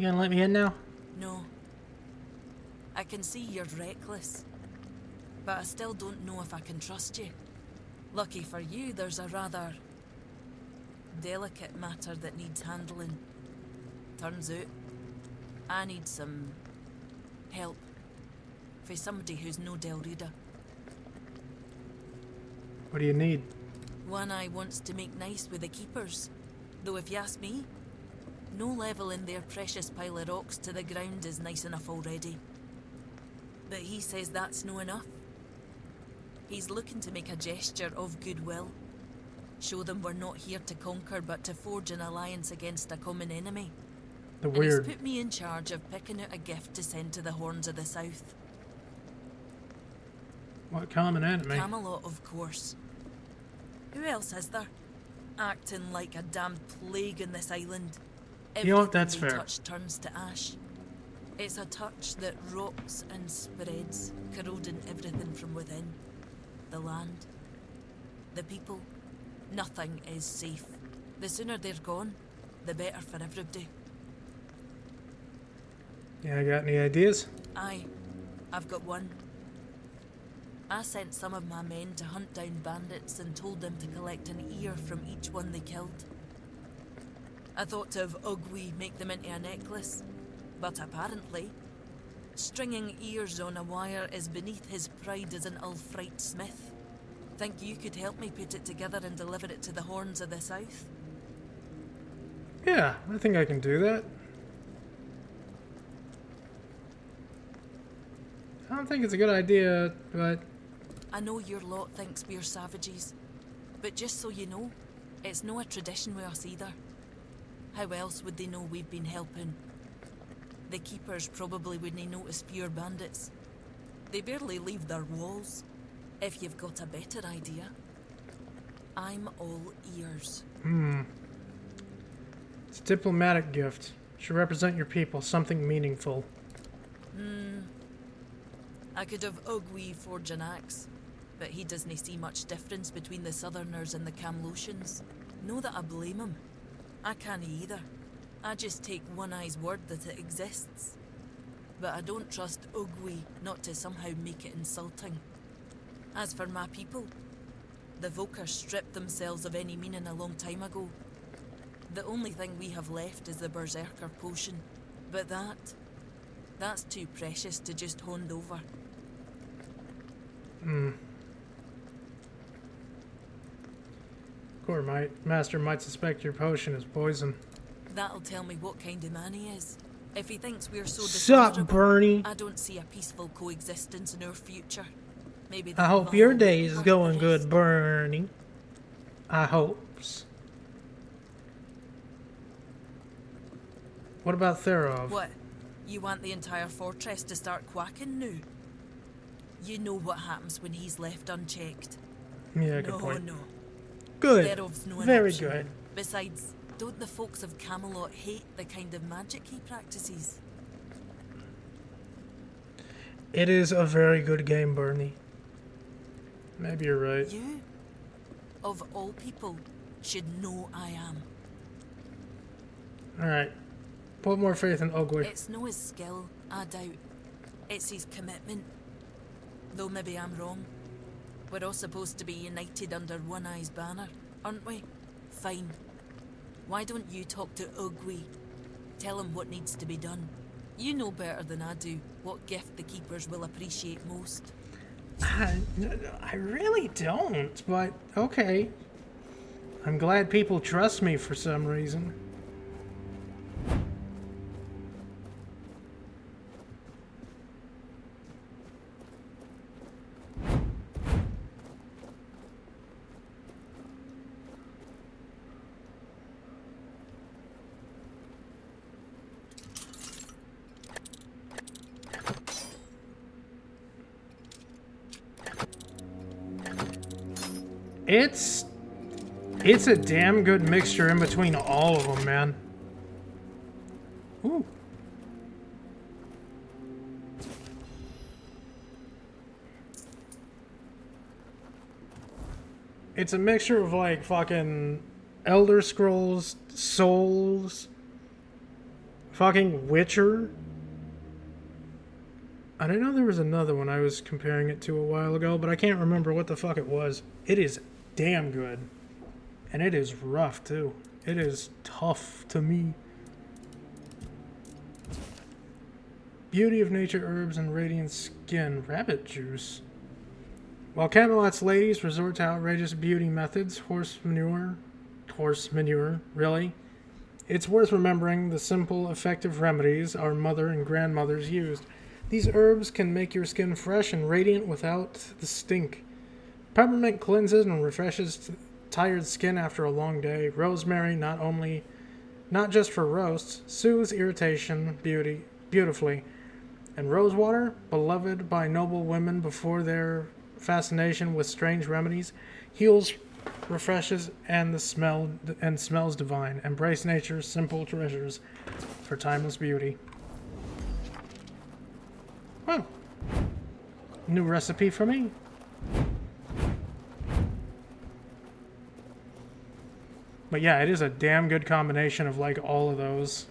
gonna let me in now? No. I can see you're reckless, but I still don't know if I can trust you. Lucky for you, there's a rather delicate matter that needs handling. Turns out, I need some help for somebody who's no Del Rita. What do you need? One Eye wants to make nice with the keepers, though if you ask me, no level in their precious pile of rocks to the ground is nice enough already. But he says that's no enough. He's looking to make a gesture of goodwill. Show them we're not here to conquer, but to forge an alliance against a common enemy. The And weird. he's put me in charge of picking out a gift to send to the Horns of the South. What common enemy? Kamalot, of course. Who else is there? Acting like a damn plague in this island. You know what, that's Everything they fair. touch turns to ash. It's a touch that rots and spreads, corroding everything from within. The land, the people, nothing is safe. The sooner they're gone, the better for everybody. Yeah, got any ideas? Aye, I've got one. I sent some of my men to hunt down bandits and told them to collect an ear from each one they killed. I thought of Ugwi make them into a necklace, but apparently, stringing ears on a wire is beneath his pride as an Ulfrite smith. Think you could help me put it together and deliver it to the Horns of the South? Yeah, I think I can do that. I don't think it's a good idea, but I know your lot thinks we're savages, but just so you know, it's no a tradition with us either. How else would they know we've been helping? The keepers probably wouldn't notice fewer bandits. They barely leave their walls. If you've got a better idea, I'm all ears. it's a diplomatic gift. Should represent your people, something meaningful. I could have Ugwi forge an axe, But he doesn't see much difference between the Southerners and the Kamlosians. No that I blame him. I can't either. I just take One Eye's word that it exists. But I don't trust Ugwi not to somehow make it insulting. As for my people, the Volker stripped themselves of any meaning a long time ago. The only thing we have left is the Berserker potion. But that's too precious to just hand over. Master might suspect your potion is poison. That'll tell me what kind of man he is. If he thinks we're so Sup, dishonorable, Bernie? I don't see a peaceful coexistence in our future. Maybe I hope your day is going good, Bernie. I hopes. What about Therov? What? You want the entire fortress to start quacking now? You know what happens when he's left unchecked. Yeah, good point. No. Good. Thereof's no Very option. good. Besides, don't the folks of Kamalot hate the kind of magic he practices? It is a very good game, Bernie. Maybe you're right. You, of all people, should know I am. Alright. Put more faith in Ugwi. It's no his skill, I doubt. It's his commitment. Though maybe I'm wrong. We're all supposed to be united under One Eye's banner, aren't we? Fine. Why don't you talk to Ugwi? Tell him what needs to be done. You know better than I do what gift the Keepers will appreciate most. I really don't, but okay. I'm glad people trust me for some reason. It's a damn good mixture in between all of them, man. Ooh. It's a mixture of like fucking Elder Scrolls, Souls, fucking Witcher. I didn't know there was another one I was comparing it to a while ago, but I can't remember what the fuck it was. It is damn good. And it is rough, too. It is tough to me. Beauty of nature herbs and radiant skin. Rabbit juice. While Camelot's ladies resort to outrageous beauty methods, horse manure, really, it's worth remembering the simple, effective remedies our mother and grandmothers used. These herbs can make your skin fresh and radiant without the stink. Peppermint cleanses and refreshes tired skin after a long day. Rosemary, not just for roasts, soothes irritation beautifully. And rosewater, beloved by noble women before their fascination with strange remedies, heals, refreshes, and smells divine. Embrace nature's simple treasures for timeless beauty. Well, new recipe for me. But yeah, it is a damn good combination of like all of those.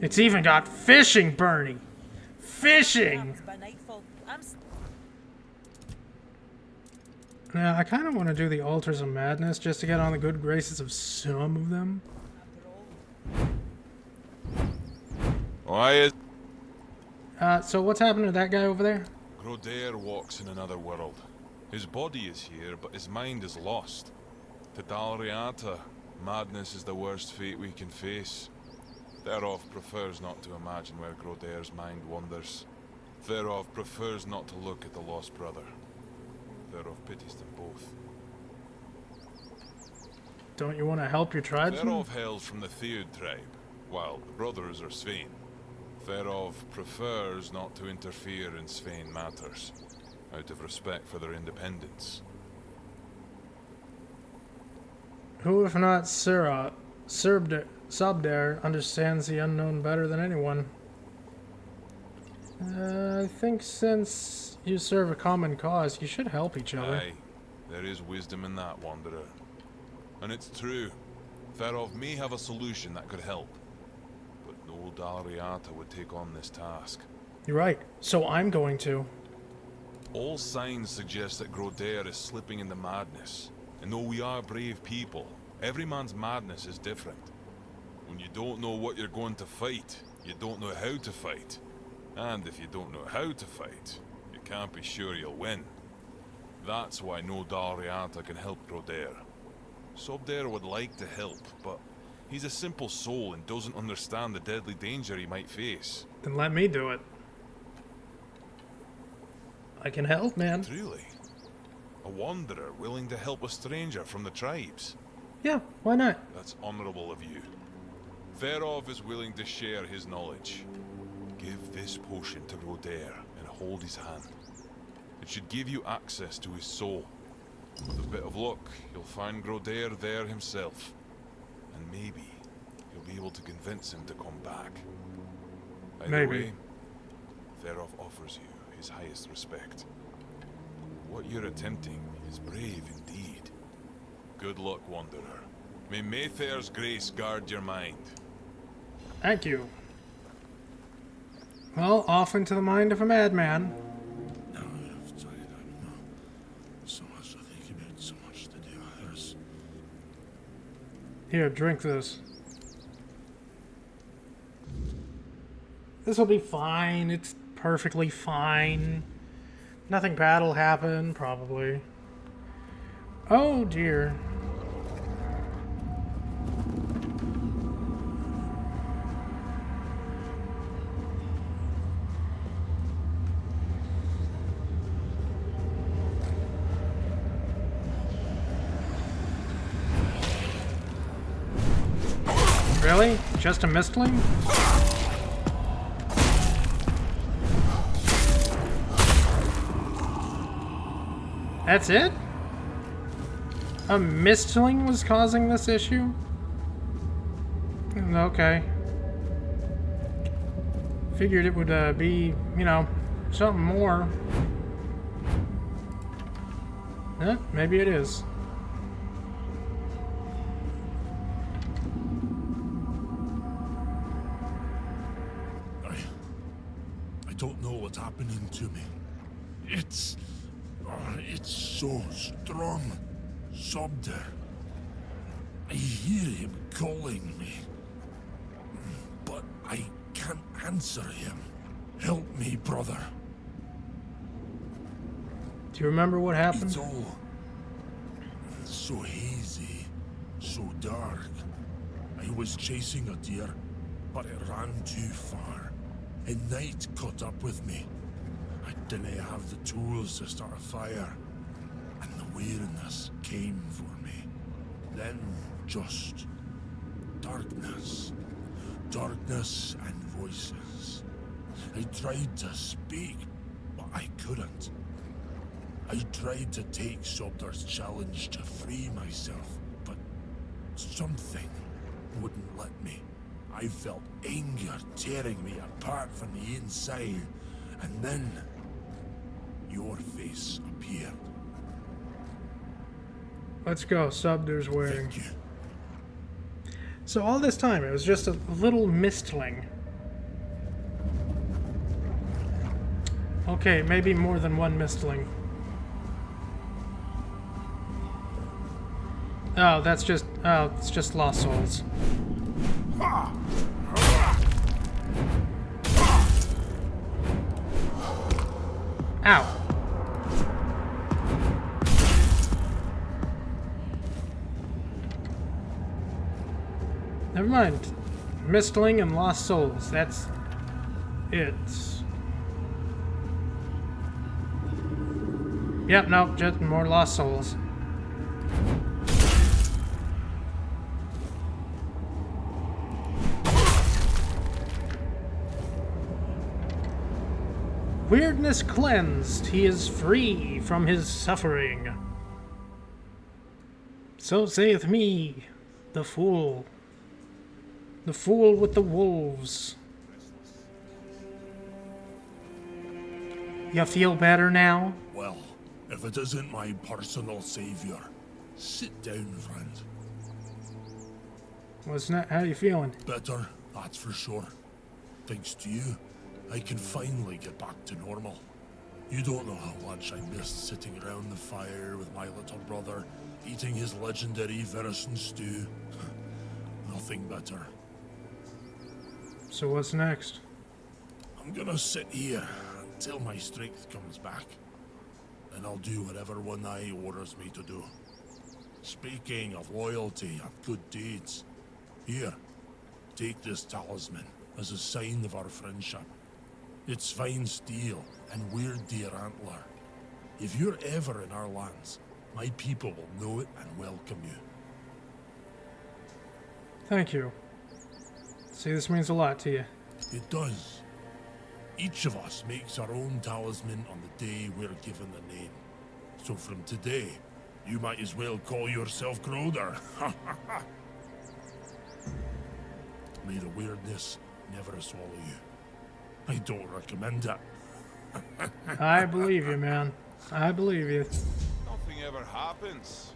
It's even got fishing, Bernie. Fishing. Yeah, I kind of want to do the Altars of Madness just to get on the good graces of some of them. Why is... So what's happened to that guy over there? Grodair walks in another world. His body is here, but his mind is lost. To Dalriata, madness is the worst fate we can face. Therov prefers not to imagine where Grodair's mind wanders. Therov prefers not to look at the lost brother. Therov pities them both. Don't you want to help your tribesmen? Therov hails from the Theud tribe, while the brothers are Svein. Therov prefers not to interfere in Svein matters, out of respect for their independence. Who, if not Sabdair, understands the unknown better than anyone? I think since you serve a common cause, you should help each other. Aye, there is wisdom in that, Wanderer. And it's true. Ferov may have a solution that could help. But no Dalriata would take on this task. You're right. So I'm going to. All signs suggest that Grodair is slipping into madness. And though we are brave people, every man's madness is different. When you don't know what you're going to fight, you don't know how to fight. And if you don't know how to fight, you can't be sure you'll win. That's why no Dalriata can help Grodair. Sobdair would like to help, but he's a simple soul and doesn't understand the deadly danger he might face. Then let me do it. I can help, man. Truly? A wanderer willing to help a stranger from the tribes? Yeah, why not? That's honorable of you. Ferov is willing to share his knowledge. Give this potion to Grodair and hold his hand. It should give you access to his soul. With a bit of luck, you'll find Grodair there himself. And maybe you'll be able to convince him to come back. Either Maybe. way, Ferov offers you his highest respect. What you're attempting is brave indeed. Good luck, Wanderer. May Mayfair's grace guard your mind. Thank you. Well, off into the mind of a madman. Now I've tried, I know. So much to think about, so much to do. There's... Here, drink this. This will be fine. It's perfectly fine. Nothing bad will happen, probably. Oh dear. Really? Just a mistling? That's it? A mistling was causing this issue? Okay. Figured it would be, you know, something more. Maybe it is. I don't know what's happening to me. It's so strong. Sobder. I hear him calling me. But I can't answer him. Help me, brother. Do you remember what happened? It's all so hazy, so dark. I was chasing a deer, but it ran too far. And night caught up with me. I didn't have the tools to start a fire. And the weariness came for me. Then just darkness. Darkness and voices. I tried to speak, but I couldn't. I tried to take Sobdar's challenge to free myself, but something wouldn't let me. I felt anger tearing me apart from the inside, and then your face appeared. Let's go, Subder's waiting. So all this time, it was just a little mistling. Okay, maybe more than one mistling. Oh, that's just... oh, it's just lost souls. Ow. Never mind. Mistling and lost souls. That's it. Yep, nope, just more lost souls. Weirdness cleansed, he is free from his suffering. So saith me, the fool. The fool with the wolves. You feel better now? Well, if it isn't my personal savior, sit down, friend. What's not? How you feeling? Better, that's for sure. Thanks to you, I can finally get back to normal. You don't know how much I missed sitting around the fire with my little brother, eating his legendary venison stew. Nothing better. So what's next? I'm gonna sit here until my strength comes back. And I'll do whatever One Eye orders me to do. Speaking of loyalty and good deeds, here, take this talisman as a sign of our friendship. It's fine steel and weird deer antler. If you're ever in our lands, my people will know it and welcome you. Thank you. See, this means a lot to you. It does. Each of us makes our own talisman on the day we're given the name. So from today, you might as well call yourself Groder. May the weirdness never swallow you. I don't recommend it. I believe you, man. I believe you. Nothing ever happens.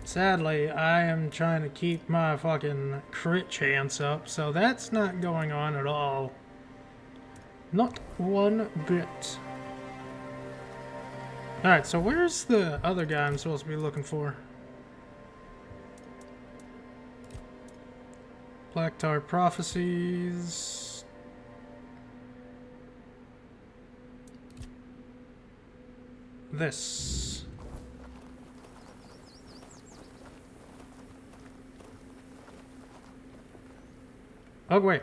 Sadly, I am trying to keep my fucking crit chance up, so that's not going on at all. Not one bit. Alright, so where's the other guy I'm supposed to be looking for? Black Tar Prophecies. This. Oh, wait.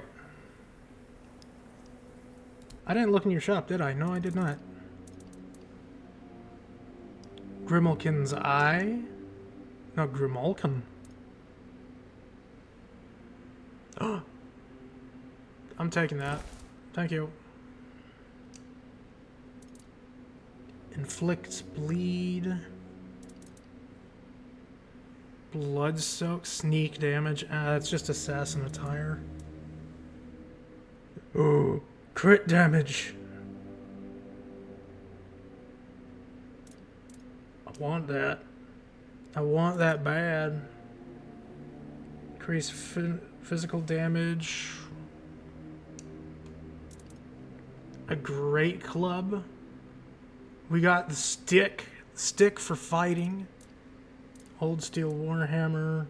I didn't look in your shop, did I? No, I did not. Grimalkin's Eye? No, Grimalkin. I'm taking that. Thank you. Inflicts bleed. Blood soak, sneak damage. That's just assassin attire. Ooh, crit damage. I want that. I want that bad. Increase physical damage. A great club. We got the stick. Stick for fighting. Old steel warhammer.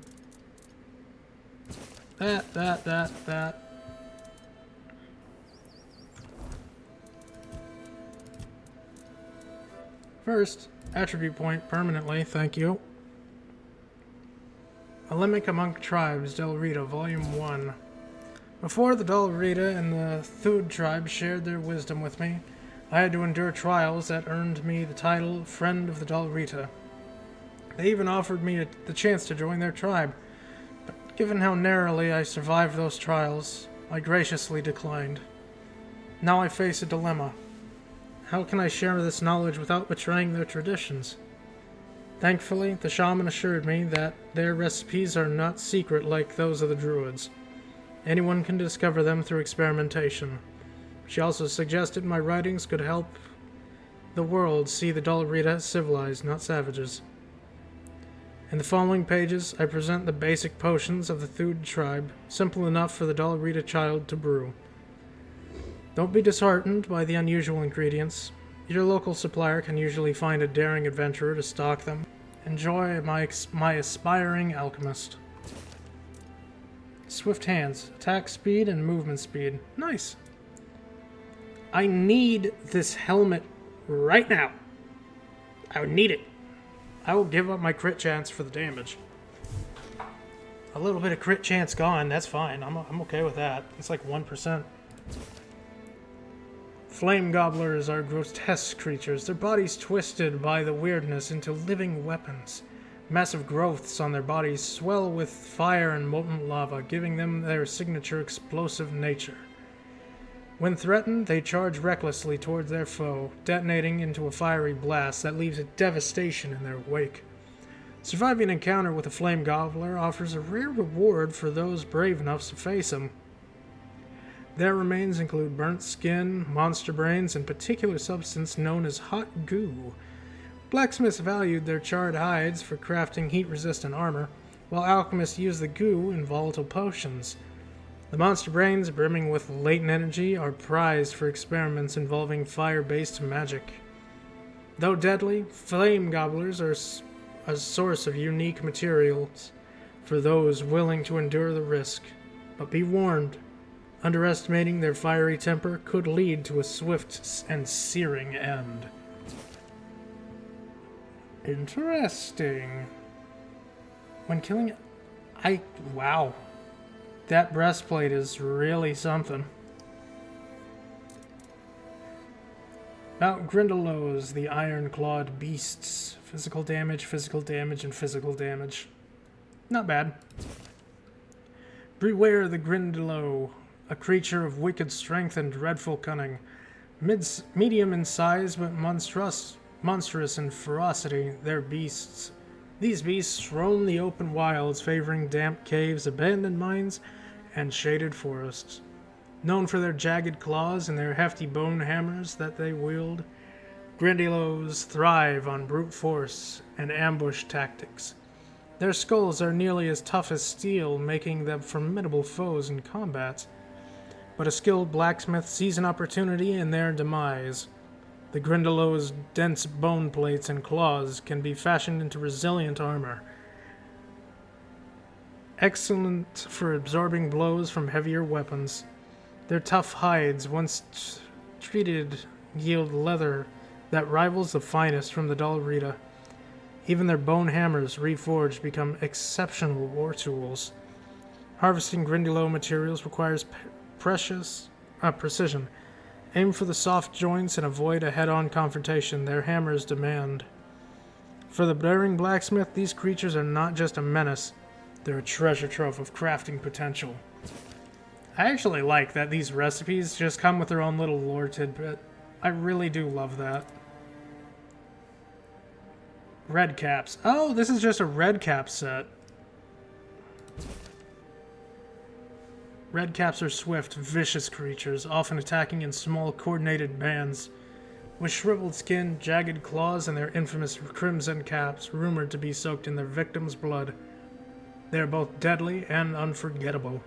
That. First, attribute point permanently, thank you. Polemic Among Tribes, Del Rita, Volume 1. Before the Del Rita and the Thud tribe shared their wisdom with me, I had to endure trials that earned me the title Friend of the Del Rita. They even offered me the chance to join their tribe, but given how narrowly I survived those trials, I graciously declined. Now I face a dilemma. How can I share this knowledge without betraying their traditions? Thankfully, the shaman assured me that their recipes are not secret like those of the druids. Anyone can discover them through experimentation. She also suggested my writings could help the world see the Del Rita as civilized, not savages. In the following pages, I present the basic potions of the Thud tribe, simple enough for the Del Rita child to brew. Don't be disheartened by the unusual ingredients. Your local supplier can usually find a daring adventurer to stock them. Enjoy my aspiring alchemist. Swift hands, attack speed and movement speed. Nice. I need this helmet right now. I would need it. I will give up my crit chance for the damage. A little bit of crit chance gone, that's fine. I'm okay with that. It's like 1%. Flame gobblers are grotesque creatures, their bodies twisted by the weirdness into living weapons. Massive growths on their bodies swell with fire and molten lava, giving them their signature explosive nature. When threatened, they charge recklessly towards their foe, detonating into a fiery blast that leaves a devastation in their wake. Surviving an encounter with a flame gobbler offers a rare reward for those brave enough to face him. Their remains include burnt skin, monster brains, and particular substance known as hot goo. Blacksmiths valued their charred hides for crafting heat-resistant armor, while alchemists used the goo in volatile potions. The monster brains, brimming with latent energy, are prized for experiments involving fire-based magic. Though deadly, flame gobblers are a source of unique materials for those willing to endure the risk. But be warned, underestimating their fiery temper could lead to a swift and searing end. Interesting. When killing... Wow. That breastplate is really something. About Grindylows, the iron-clawed beasts. Physical damage, and physical damage. Not bad. Beware the Grindylow, a creature of wicked strength and dreadful cunning. Medium in size, but monstrous in ferocity, they're beasts. These beasts roam the open wilds, favoring damp caves, abandoned mines, and shaded forests. Known for their jagged claws and their hefty bone hammers that they wield, Grindylows thrive on brute force and ambush tactics. Their skulls are nearly as tough as steel, making them formidable foes in combat. But a skilled blacksmith sees an opportunity in their demise. The Grindylows' dense bone plates and claws can be fashioned into resilient armor. Excellent for absorbing blows from heavier weapons. Their tough hides, once treated, yield leather that rivals the finest from the Dalrita. Even their bone hammers, reforged, become exceptional war tools. Harvesting Grindylow materials requires precision. Aim for the soft joints and avoid a head-on confrontation their hammers demand. For the daring blacksmith, these creatures are not just a menace, they're a treasure trove of crafting potential. I actually like that these recipes just come with their own little lore tidbit. I really do love that. Red caps. Oh, this is just a red cap set. Red caps are swift, vicious creatures, often attacking in small, coordinated bands. With shriveled skin, jagged claws, and their infamous crimson caps, rumored to be soaked in their victims' blood. They are both deadly and unforgettable.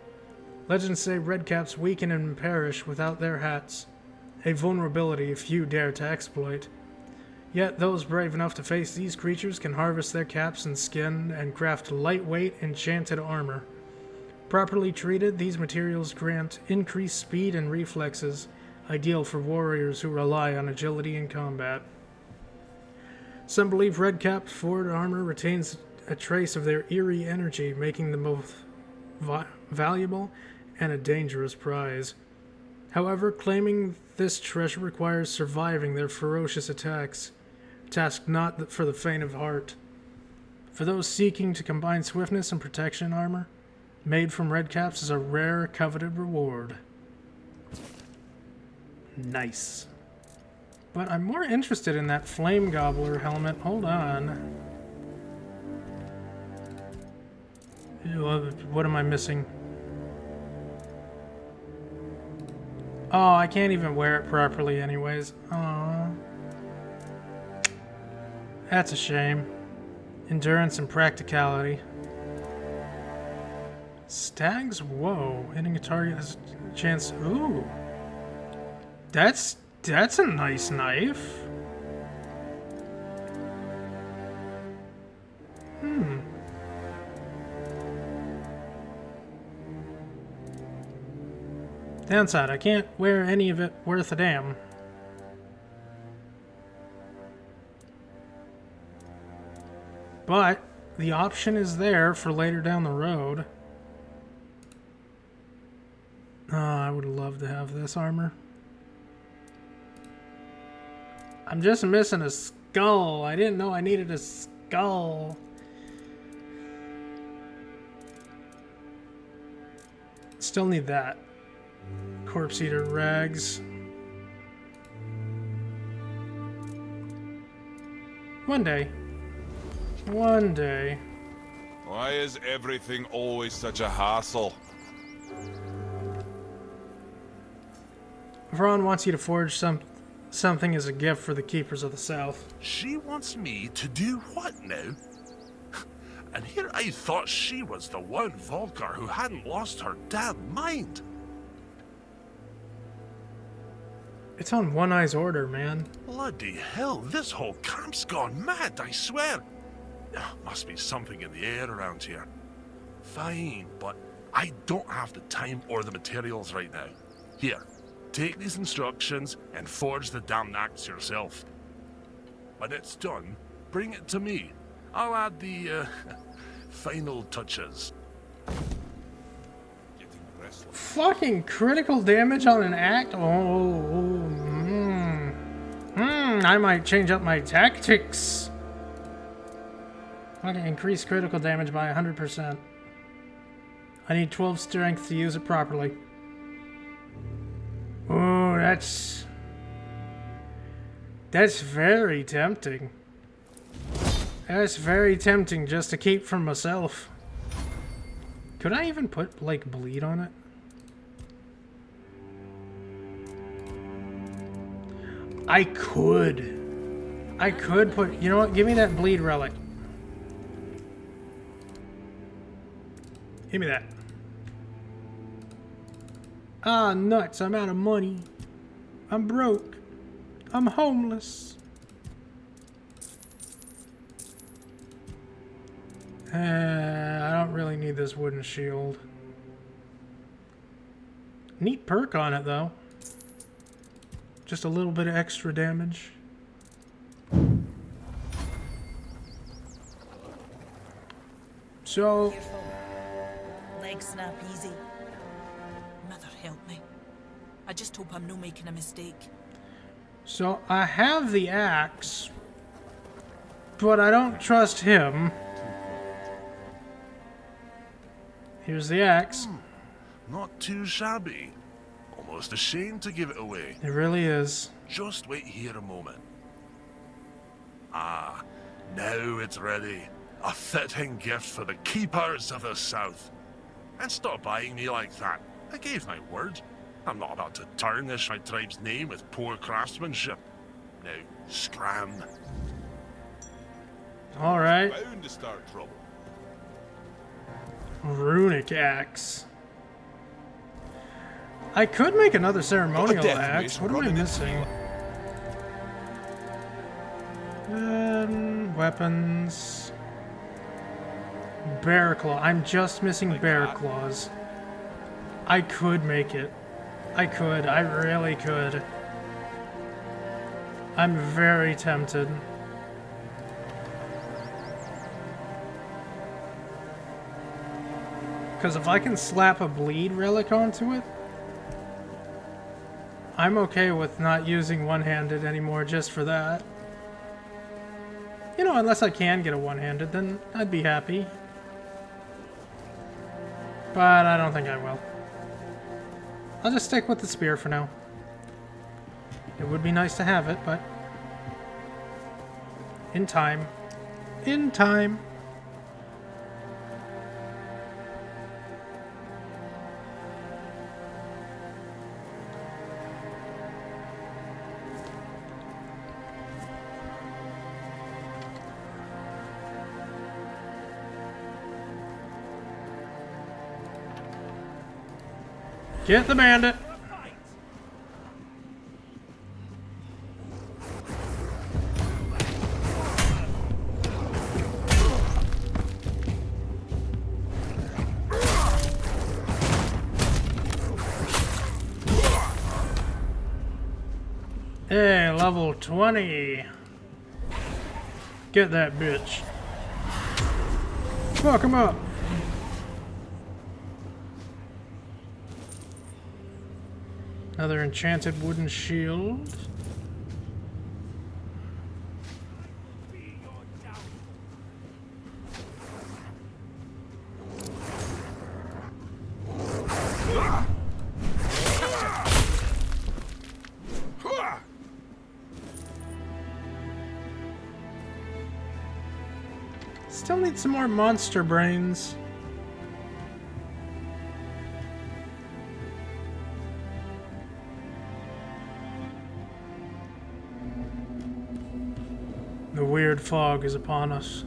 Legends say redcaps weaken and perish without their hats, a vulnerability few dare to exploit. Yet those brave enough to face these creatures can harvest their caps and skin and craft lightweight, enchanted armor. Properly treated, these materials grant increased speed and reflexes, ideal for warriors who rely on agility in combat. Some believe redcaps' forward armor retains a trace of their eerie energy, making them both valuable and a dangerous prize. However, claiming this treasure requires surviving their ferocious attacks, a task not for the faint of heart. For those seeking to combine swiftness and protection, armor made from redcaps is a rare, coveted reward. Nice. But I'm more interested in that flame gobbler helmet. Hold on. What am I missing? Oh, I can't even wear it properly anyways. Aww. That's a shame. Endurance and practicality. Stags? Whoa. Hitting a target has a chance. Ooh. That's a nice knife. Downside, I can't wear any of it worth a damn. But the option is there for later down the road. I would love to have this armor. I'm just missing a skull. I didn't know I needed a skull. Still need that. Corpse Eater rags. One day. One day. Why is everything always such a hassle? Vron wants you to forge something as a gift for the Keepers of the South. She wants me to do what now? And here I thought she was the one Volkar who hadn't lost her damn mind. It's on One Eye's order, man. Bloody hell, this whole camp's gone mad, I swear. Must be something in the air around here. Fine, but I don't have the time or the materials right now. Here, take these instructions and forge the damn axe yourself. When it's done, bring it to me. I'll add the, final touches. Fucking critical damage on an act? I might change up my tactics. Okay, increase critical damage by 100%. I need 12 strength to use it properly. Oh, that's very tempting. That's very tempting just to keep for myself. Could I even put, like, bleed on it? I could. I could put... You know what? Give me that bleed relic. Give me that. Ah, nuts. I'm out of money. I'm broke. I'm homeless. I don't really need this wooden shield. Neat perk on it, though. Just a little bit of extra damage. So... Careful. Leg snap easy. Mother help me. I just hope I'm no making a mistake. So, I have the axe, but I don't trust him. Here's the axe. Not too shabby. Almost ashamed to give it away. It really is. Just wait here a moment. Ah, now it's ready. A fitting gift for the Keepers of the South. And stop eyeing me like that. I gave my word. I'm not about to tarnish my tribe's name with poor craftsmanship. Now, scram. Alright. Bound to start trouble. Runic axe. I could make another ceremonial axe. What am I missing? Weapons. Bear claw. I'm just missing bear claws. I could make it. I could. I really could. I'm very tempted. Because if I can slap a bleed relic onto it, I'm okay with not using one-handed anymore just for that. You know, unless I can get a one-handed, then I'd be happy. But I don't think I will. I'll just stick with the spear for now. It would be nice to have it, but... in time. In time. Get the bandit! Hey, level 20. Get that bitch. Fuck him up. Another enchanted wooden shield. Still need some more monster brains. weird fog is upon us.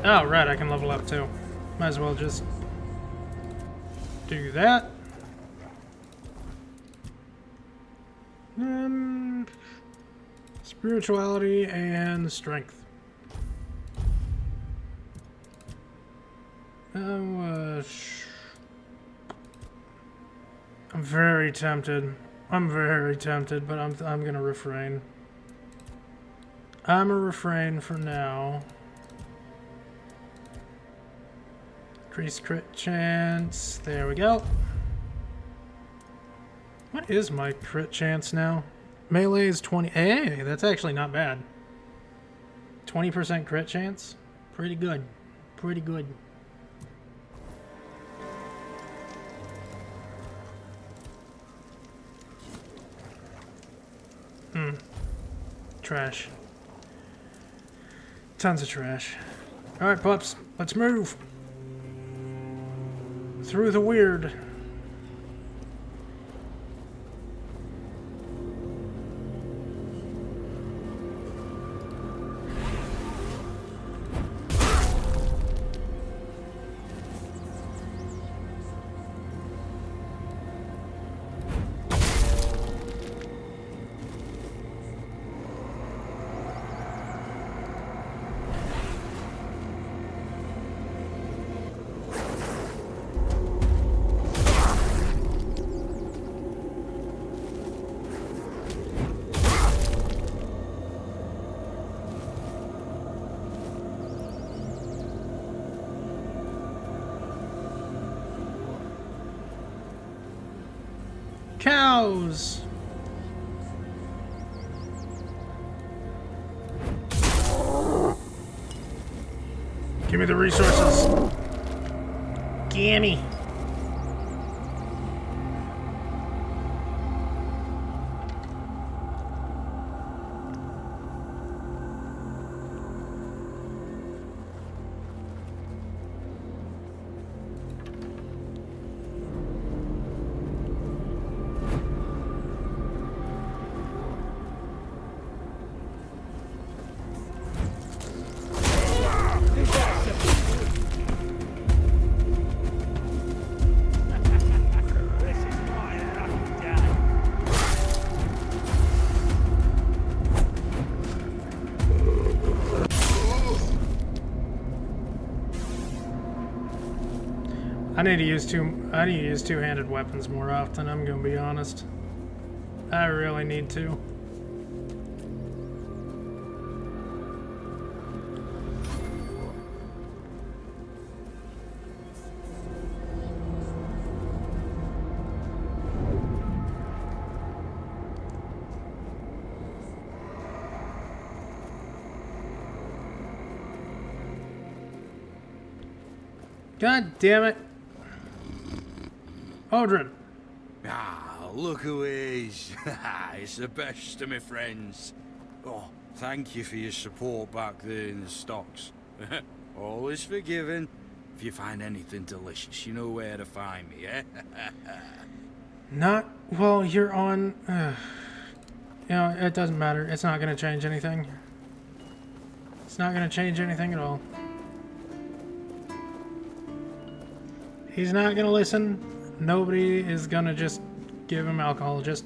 Oh, right, I can level up too. Might as well just do that. Spirituality and strength. I'm very tempted. I'm very tempted, but I'm gonna refrain. I'm a refrain for now. Increase crit chance. There we go. What is my crit chance now? Melee is 20. Hey, that's actually not bad. 20% crit chance? Pretty good. Pretty good. Trash. Tons of trash. Alright, pups. Let's move. Through the weird. Cows! Give me the resources. Gimme. I need to use two-handed weapons more often, I'm gonna be honest. I really need to. God damn it. Odrin. Ah, look who it is. It's the best of my friends. Oh, thank you for your support back there in the stocks. Always forgiven. If you find anything delicious, you know where to find me, eh? Not while you're on... you know, it doesn't matter. It's not going to change anything. It's not going to change anything at all. He's not going to listen. Nobody is going to just give him alcohol. Just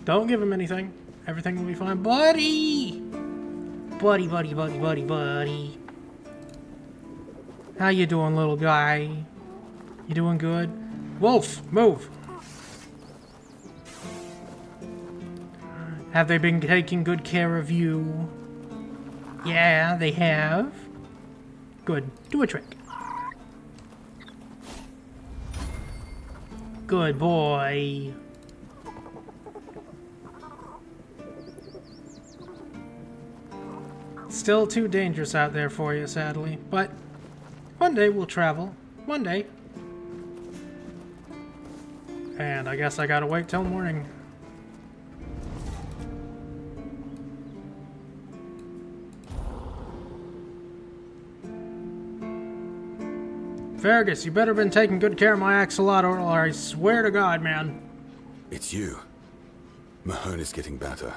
don't give him anything. Everything will be fine. Buddy! Buddy, buddy, buddy, buddy, buddy. How you doing, little guy? You doing good? Wolf, move! Have they been taking good care of you? Yeah, they have. Good. Do a trick. Good boy. Still too dangerous out there for you, sadly. But one day we'll travel. One day. And I guess I gotta wait till morning. Fergus, you better been taking good care of my axolotl, or I swear to God, man. It's you. Mahone is getting better.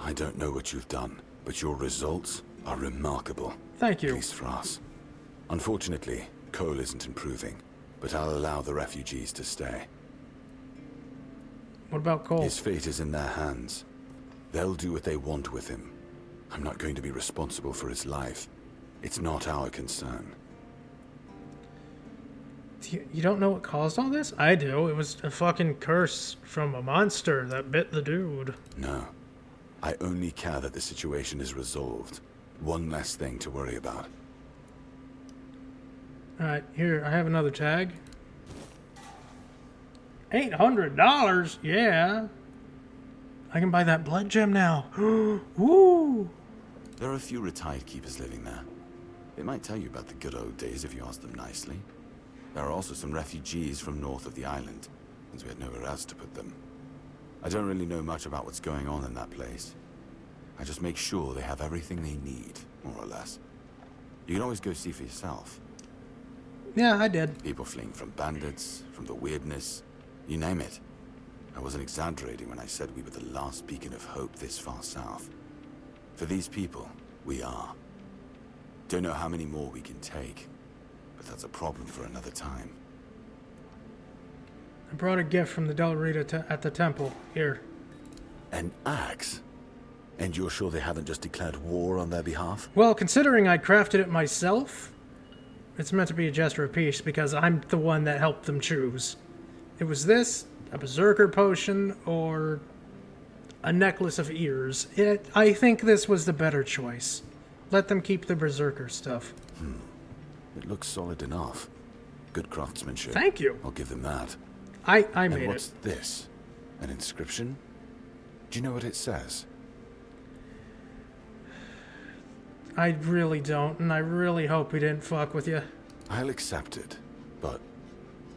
I don't know what you've done, but your results are remarkable. Thank you. At least for us. Unfortunately, Cole isn't improving, but I'll allow the refugees to stay. What about Cole? His fate is in their hands. They'll do what they want with him. I'm not going to be responsible for his life. It's not our concern. You don't know what caused all this? I do. It was a fucking curse from a monster that bit the dude. No. I only care that the situation is resolved. One less thing to worry about. Alright, here, I have another tag. $800? Yeah. I can buy that blood gem now. Woo! There are a few retired keepers living there. They might tell you about the good old days if you ask them nicely. There are also some refugees from north of the island, since we had nowhere else to put them. I don't really know much about what's going on in that place. I just make sure they have everything they need, more or less. You can always go see for yourself. Yeah, I did. People fleeing from bandits, from the weirdness, you name it. I wasn't exaggerating when I said we were the last beacon of hope this far south. For these people, we are. Don't know how many more we can take, but that's a problem for another time. I brought a gift from the Del Rita at the temple. Here. An axe? And you're sure they haven't just declared war on their behalf? Well, considering I crafted it myself, it's meant to be a gesture of peace because I'm the one that helped them choose. It was this, a berserker potion, or a necklace of ears. I think this was the better choice. Let them keep the berserker stuff. It looks solid enough. Good craftsmanship. Thank you. I'll give them that. I made and it. what's this? An inscription? Do you know what it says? I really don't, and I really hope we didn't fuck with you. I'll accept it, but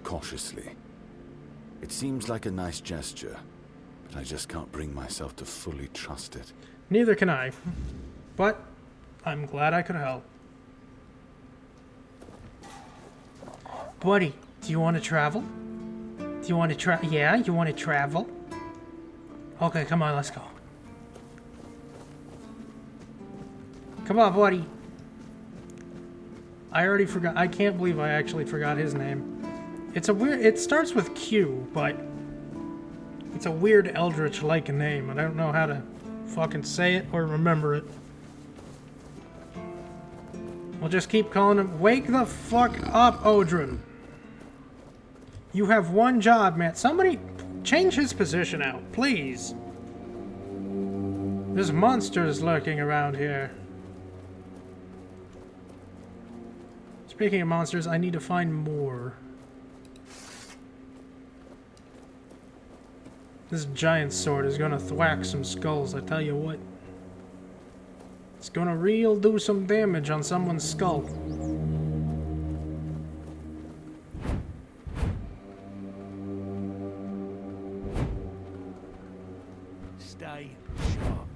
cautiously. It seems like a nice gesture, but I just can't bring myself to fully trust it. Neither can I. But I'm glad I could help. Buddy, do you want to travel? Do you want to Yeah, you want to travel? Okay, come on, let's go. Come on, buddy. I already forgot. I can't believe I actually forgot his name. It's a weird... It starts with Q, but... It's a weird Eldritch-like name, and I don't know how to fucking say it or remember it. We'll just keep calling him... Wake the fuck up, Odrin. You have one job, man. Somebody change his position out, please. There's monsters lurking around here. Speaking of monsters, I need to find more. This giant sword is gonna thwack some skulls, I tell you what. It's gonna do some damage on someone's skull. Stay sharp.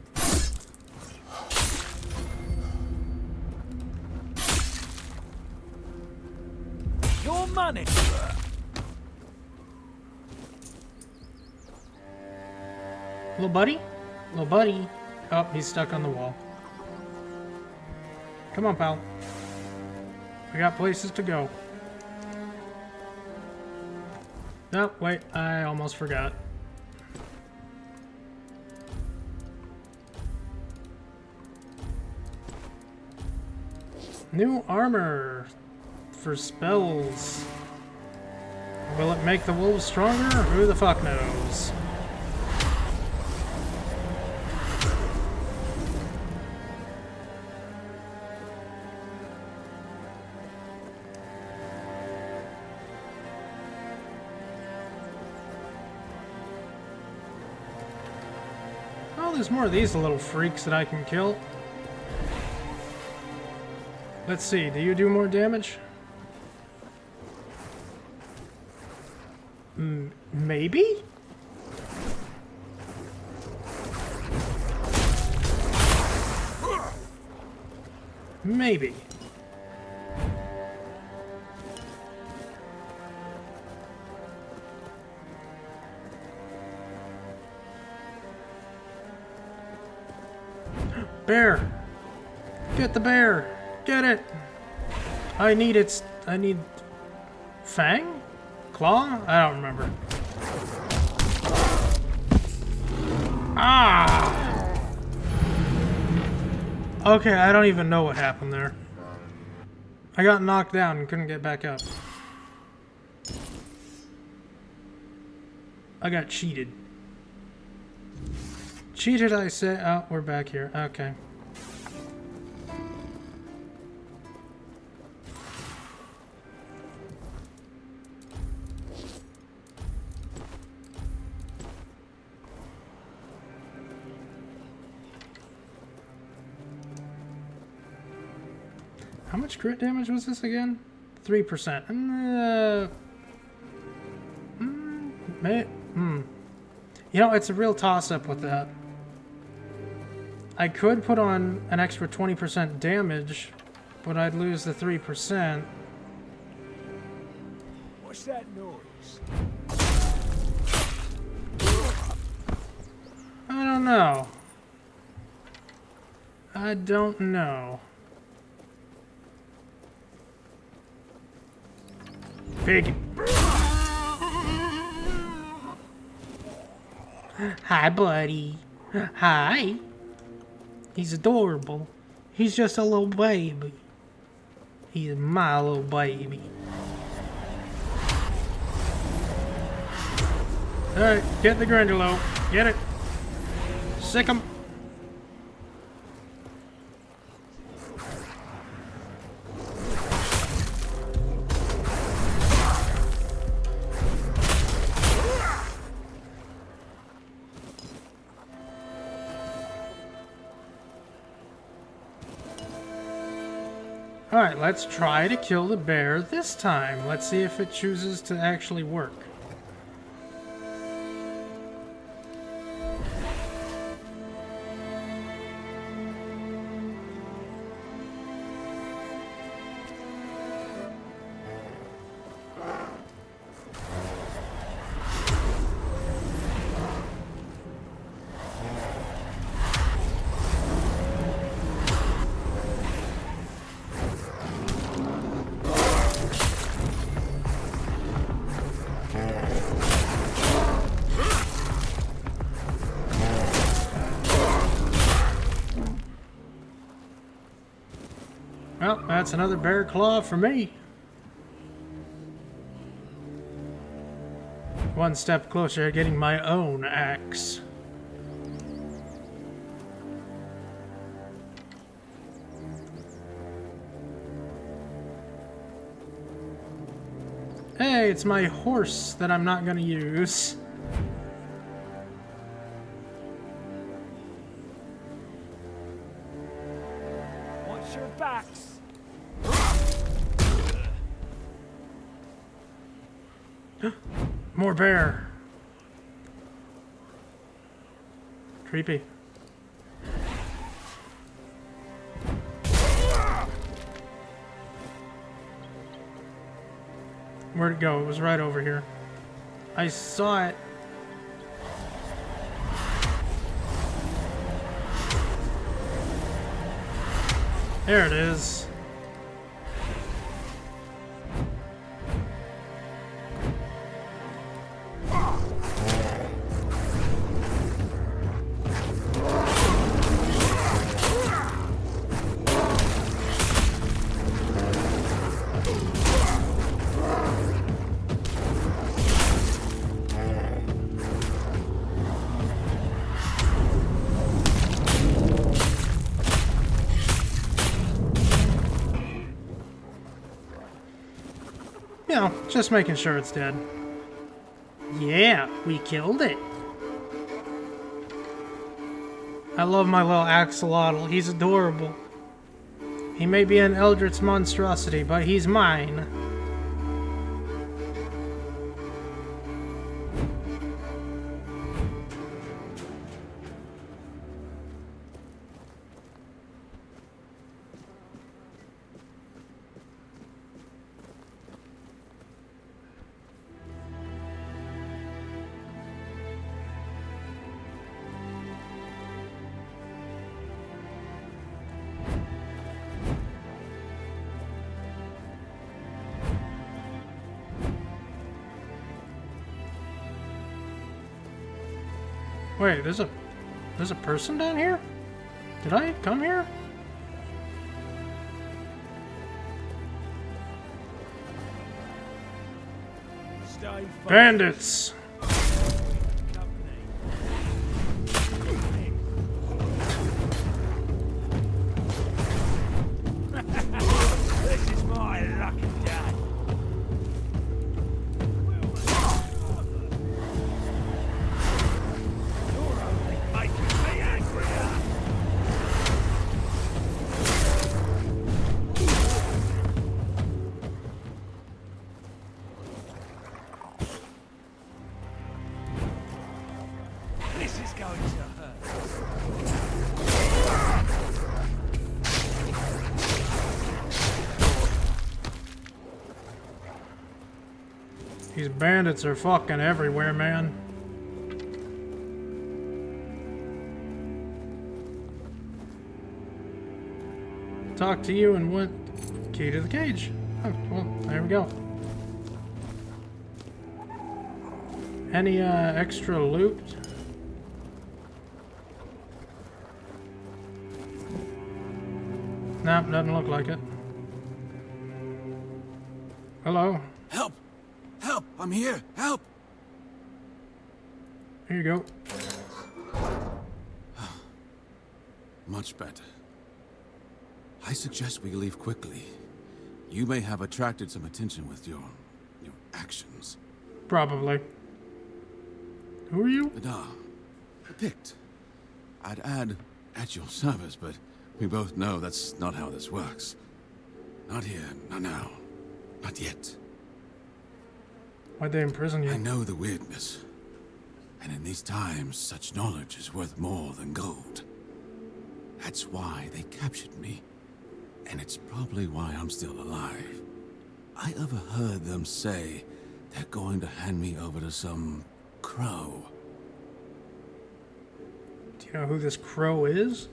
Your money! Little buddy? Little buddy. Oh, he's stuck on the wall. Come on, pal. We got places to go. No, wait, I almost forgot. New armor for spells. Will it make the wolves stronger? Who the fuck knows? Oh, there's more of these little freaks that I can kill. Let's see, do you do more damage? Maybe? Maybe. Bear! Get the bear! Get it! I need its... I need... Fang? Claw? I don't remember. Ah! Okay, I don't even know what happened there. I got knocked down and couldn't get back up. I got cheated. Cheated, I say. Oh, we're back here. Okay. How much crit damage was this again? 3%. You know, it's a real toss-up with that. I could put on an extra 20% damage, but I'd lose the 3%. What's that noise? I don't know. I don't know. Pig. Hi, buddy. Hi. He's adorable. He's just a little baby. He's my little baby. Alright, get the Grandulo. Get it. Sick him. Alright, let's try to kill the bear this time. Let's see if it chooses to actually work. Well, that's another bear claw for me. One step closer to getting my own axe. Hey, it's my horse that I'm not gonna use. Watch your backs. More bear. Creepy. Where'd it go? It was right over here. I saw it. There it is. You know, just making sure it's dead. Yeah, we killed it. I love my little axolotl. He's adorable. He may be an eldritch monstrosity, but he's mine. Wait, there's a person down here? Did I come here? Bandits! This is my lucky day. You're only making me angrier. This is going to hurt. These bandits are fucking everywhere, man. Talk to you and what? Key to the cage. Oh, well, there we go. Any extra loot? Nope, doesn't look like it. Hello? Help! Help! I'm here! Help! Here you go. Much better. I suggest we leave quickly. You may have attracted some attention with your actions. Probably. Who are you? Picked. I'd add at your service, but we both know that's not how this works. Not here, not now, not yet. Why'd they imprison you? I know the weirdness. And in these times, such knowledge is worth more than gold. That's why they captured me. And it's probably why I'm still alive. I overheard them say they're going to hand me over to some crow. Do you know who this crow is?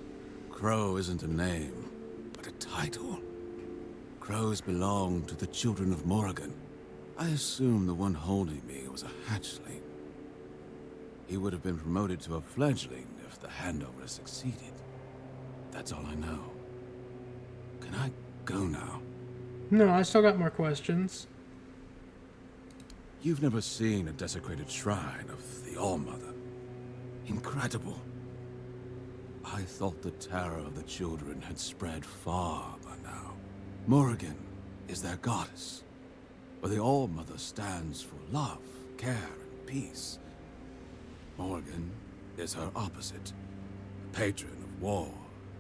Crow isn't a name, but a title. Crows belong to the children of Morrigan. I assume the one holding me was a hatchling. He would have been promoted to a fledgling if the handover succeeded. That's all I know. Can I go now? No, I still got more questions. You've never seen a desecrated shrine of the All-Mother. Incredible. I thought the terror of the children had spread far by now. Morrigan is their goddess, but the All-Mother stands for love, care, and peace. Morrigan is her opposite, a patron of war,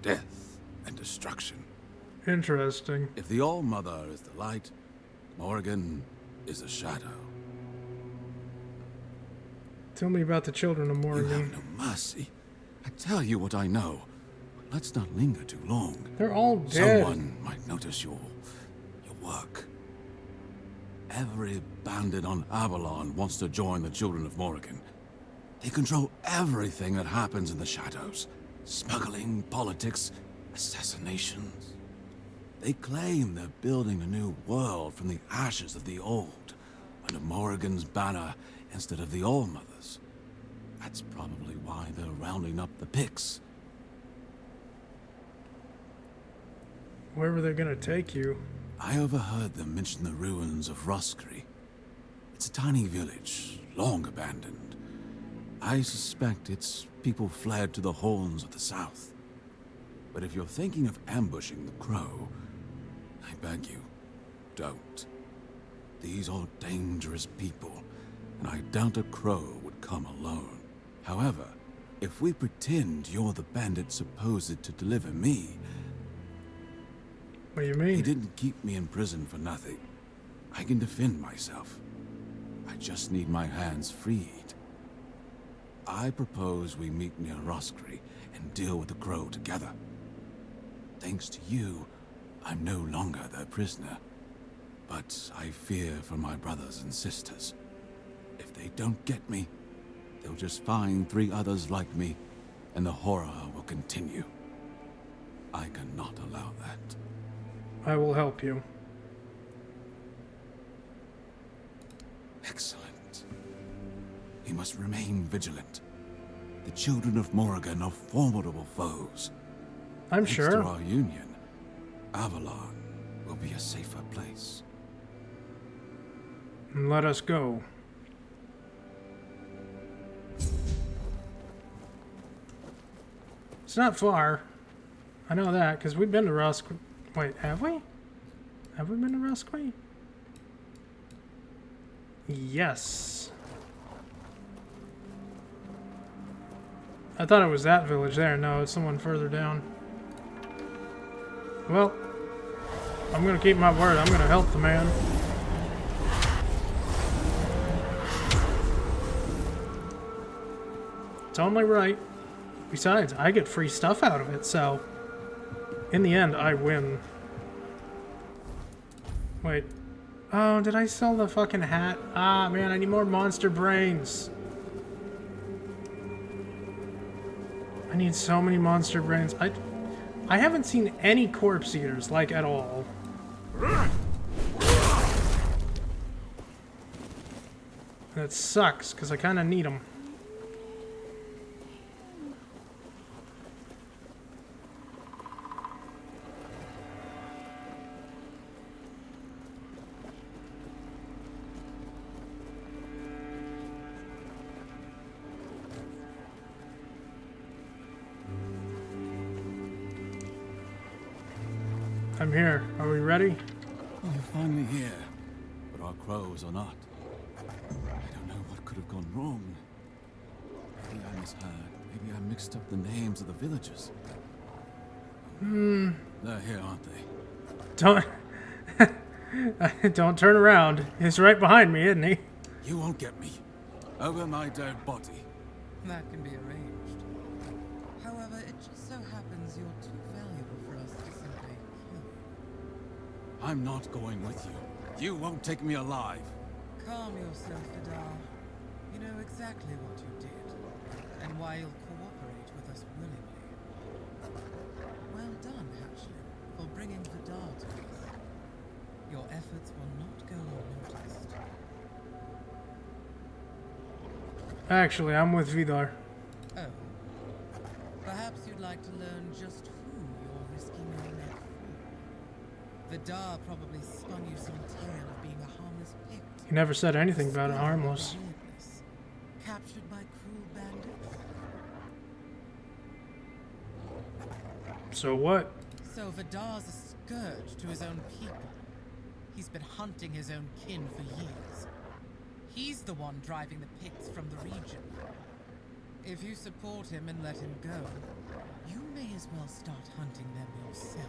death, and destruction. Interesting. If the All-Mother is the light, Morrigan is a shadow. Tell me about the children of Morrigan. You have no mercy. I tell you what I know. Let's not linger too long. They're all dead. Someone might notice your work. Every bandit on Avalon wants to join the children of Morrigan. They control everything that happens in the shadows. Smuggling, politics, assassinations. They claim they're building a new world from the ashes of the old, under Morrigan's banner instead of the All-Mother's. That's probably why they're rounding up the Picts. Where were they gonna take you? I overheard them mention the ruins of Roskri. It's a tiny village, long abandoned. I suspect its people fled to the Horns of the South. But if you're thinking of ambushing the Crow, I beg you, don't. These are dangerous people, and I doubt a Crow would come alone. However, if we pretend you're the bandit supposed to deliver me... What do you mean? He didn't keep me in prison for nothing. I can defend myself. I just need my hands freed. I propose we meet near Roskri and deal with the Crow together. Thanks to you, I'm no longer their prisoner. But I fear for my brothers and sisters. If they don't get me, they'll just find 3 others like me, and the horror will continue. I cannot allow that. I will help you. Excellent. We must remain vigilant. The children of Morrigan are formidable foes. I'm Thanks sure. to our union, Avalon will be a safer place. Let us go. It's not far. I know that, because we've been to Rosqui. Wait, have we? Have we been to Rosqui? Yes. I thought it was that village there. No, it's someone further down. Well, I'm gonna keep my word. I'm gonna help the man. It's only right. Besides, I get free stuff out of it, so in the end, I win. Wait. Oh, did I sell the fucking hat? Ah, man, I need more monster brains. I need so many monster brains. I haven't seen any corpse eaters, like, at all. That sucks, because I kind of need them. I'm here. Are we ready? Well, you're finally here, but our crows are not. I don't know what could have gone wrong. Maybe I misheard. Maybe I mixed up the names of the villagers. They're here, aren't they? Don't turn around. He's right behind me, isn't he? You won't get me. Over my dead body. That can be arranged. However, it just so happens you're too valuable for us to simply kill you. I'm not going with you. You won't take me alive. Calm yourself, Vidar. You know exactly what you did, and why you'll cooperate with us willingly. Well done, Hatchling, for bringing Vidar to us. Your efforts will not go unnoticed. Actually, I'm with Vidar. Oh. Perhaps you'd like to learn just who you're risking your neck for. Vidar probably spun you some tale of being a harmless pict. He never said anything about it harmless. Captured by cruel bandits. So what? So Vidar's a scourge to his own people. He's been hunting his own kin for years. He's the one driving the Picts from the region. If you support him and let him go, you may as well start hunting them yourself.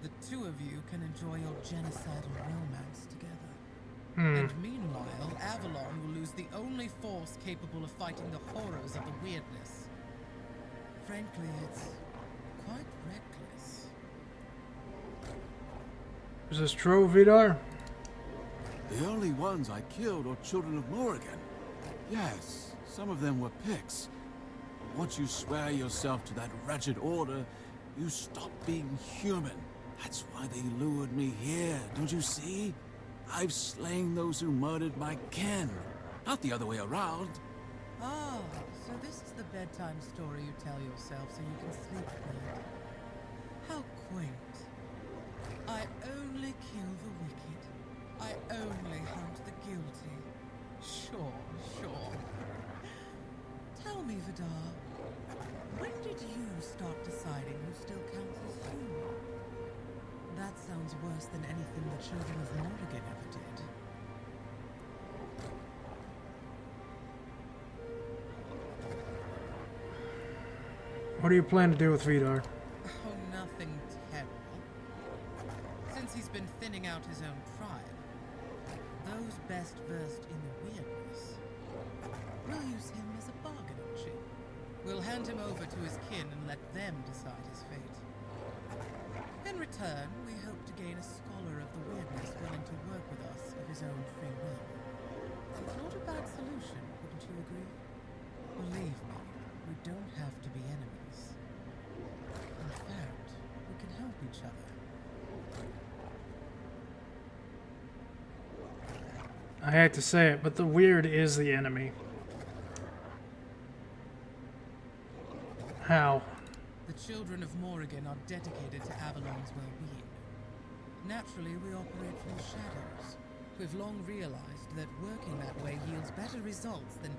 The two of you can enjoy your genocidal romance together. And meanwhile, Avalon will lose the only force capable of fighting the horrors of the weirdness. Frankly, it's quite reckless. Is this true, Vidar? The only ones I killed are children of Morrigan. Yes, some of them were Picts. But once you swear yourself to that wretched order, you stop being human. That's why they lured me here, don't you see? I've slain those who murdered my kin, not the other way around. Ah, so this is the bedtime story you tell yourself so you can sleep at night. How quaint. I only kill the wicked. I only hunt the guilty. Sure, sure. Tell me, Vidar, when did you start deciding who still counts as human? That sounds worse than anything the children of Morrigan ever did. What do you plan to do with Vidar? Oh, nothing terrible. Since he's been thinning out his own tribe, those best versed in the weirdness, we'll use him as a bargaining chip. We'll hand him over to his kin and let them decide his fate. In return, we hope to gain a scholar of the weirdness willing to work with us of his own free will. It's not a bad solution, wouldn't you agree? Believe me, we don't have to be enemies. In fact, we can help each other. I hate to say it, but the weird is the enemy. The children of Morrigan are dedicated to Avalon's well-being. Naturally, we operate from the shadows. We've long realized that working that way yields better results than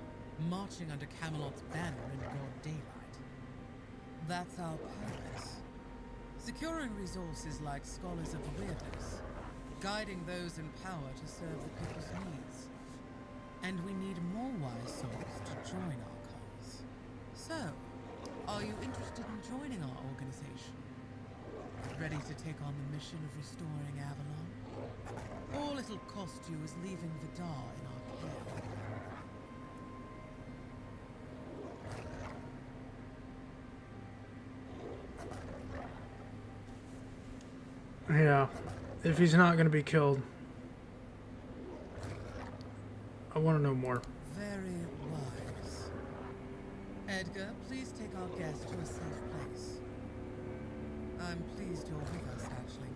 marching under Kamalot's banner in broad daylight. That's our purpose. Securing resources like Scholars of the Weirdness, guiding those in power to serve the people's needs. And we need more wise souls to join our cause. So, are you interested in joining our organization? Ready to take on the mission of restoring Avalon? All it'll cost you is leaving Vidar in our care. Yeah, if he's not going to be killed. I want to know more. Very wise. Edgar, please take our guest to a safe place. I'm pleased you're with us, Hatchling.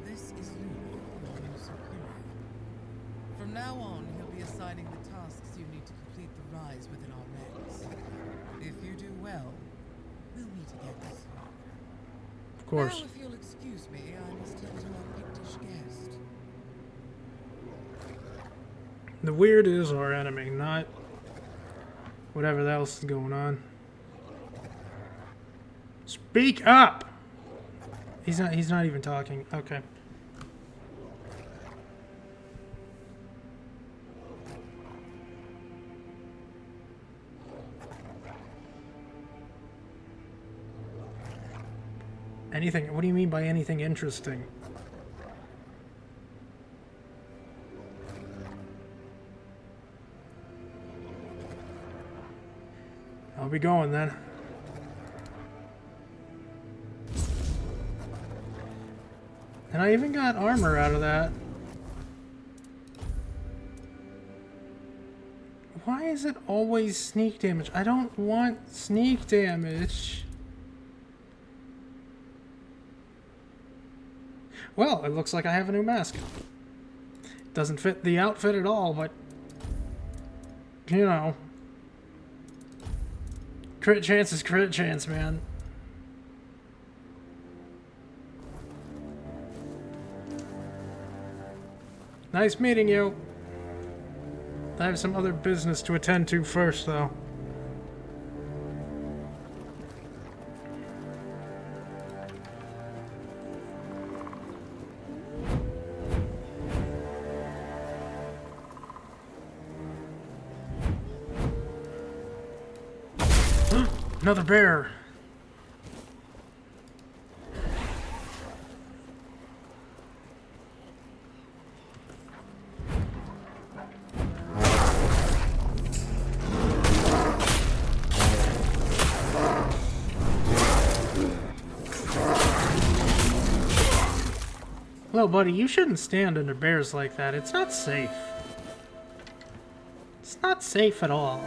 This is Luke, your new superior. From now on, he'll be assigning the tasks you need to complete the rise within our ranks. If you do well, we'll meet again soon. Of course. Now, if you'll excuse me, I must tend to our Pictish guest. The weird is our enemy, not whatever else is going on. Speak up! He's not even talking. Okay. Anything? What do you mean by anything interesting? I'll be going then. And I even got armor out of that. Why is it always sneak damage? I don't want sneak damage. Well, it looks like I have a new mask. Doesn't fit the outfit at all, but you know. Crit chance is crit chance, man. Nice meeting you. I have some other business to attend to first, though. Another bear. Hello, buddy. You shouldn't stand under bears like that. It's not safe. It's not safe at all.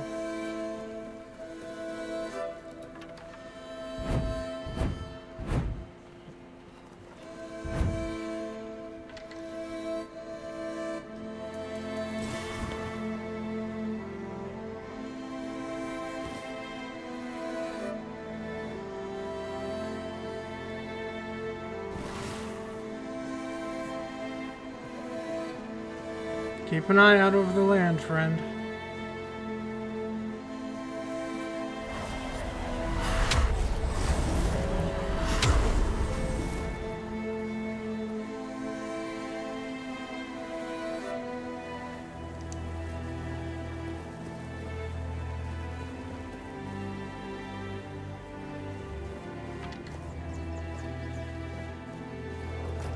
Keep an eye out over the land, friend.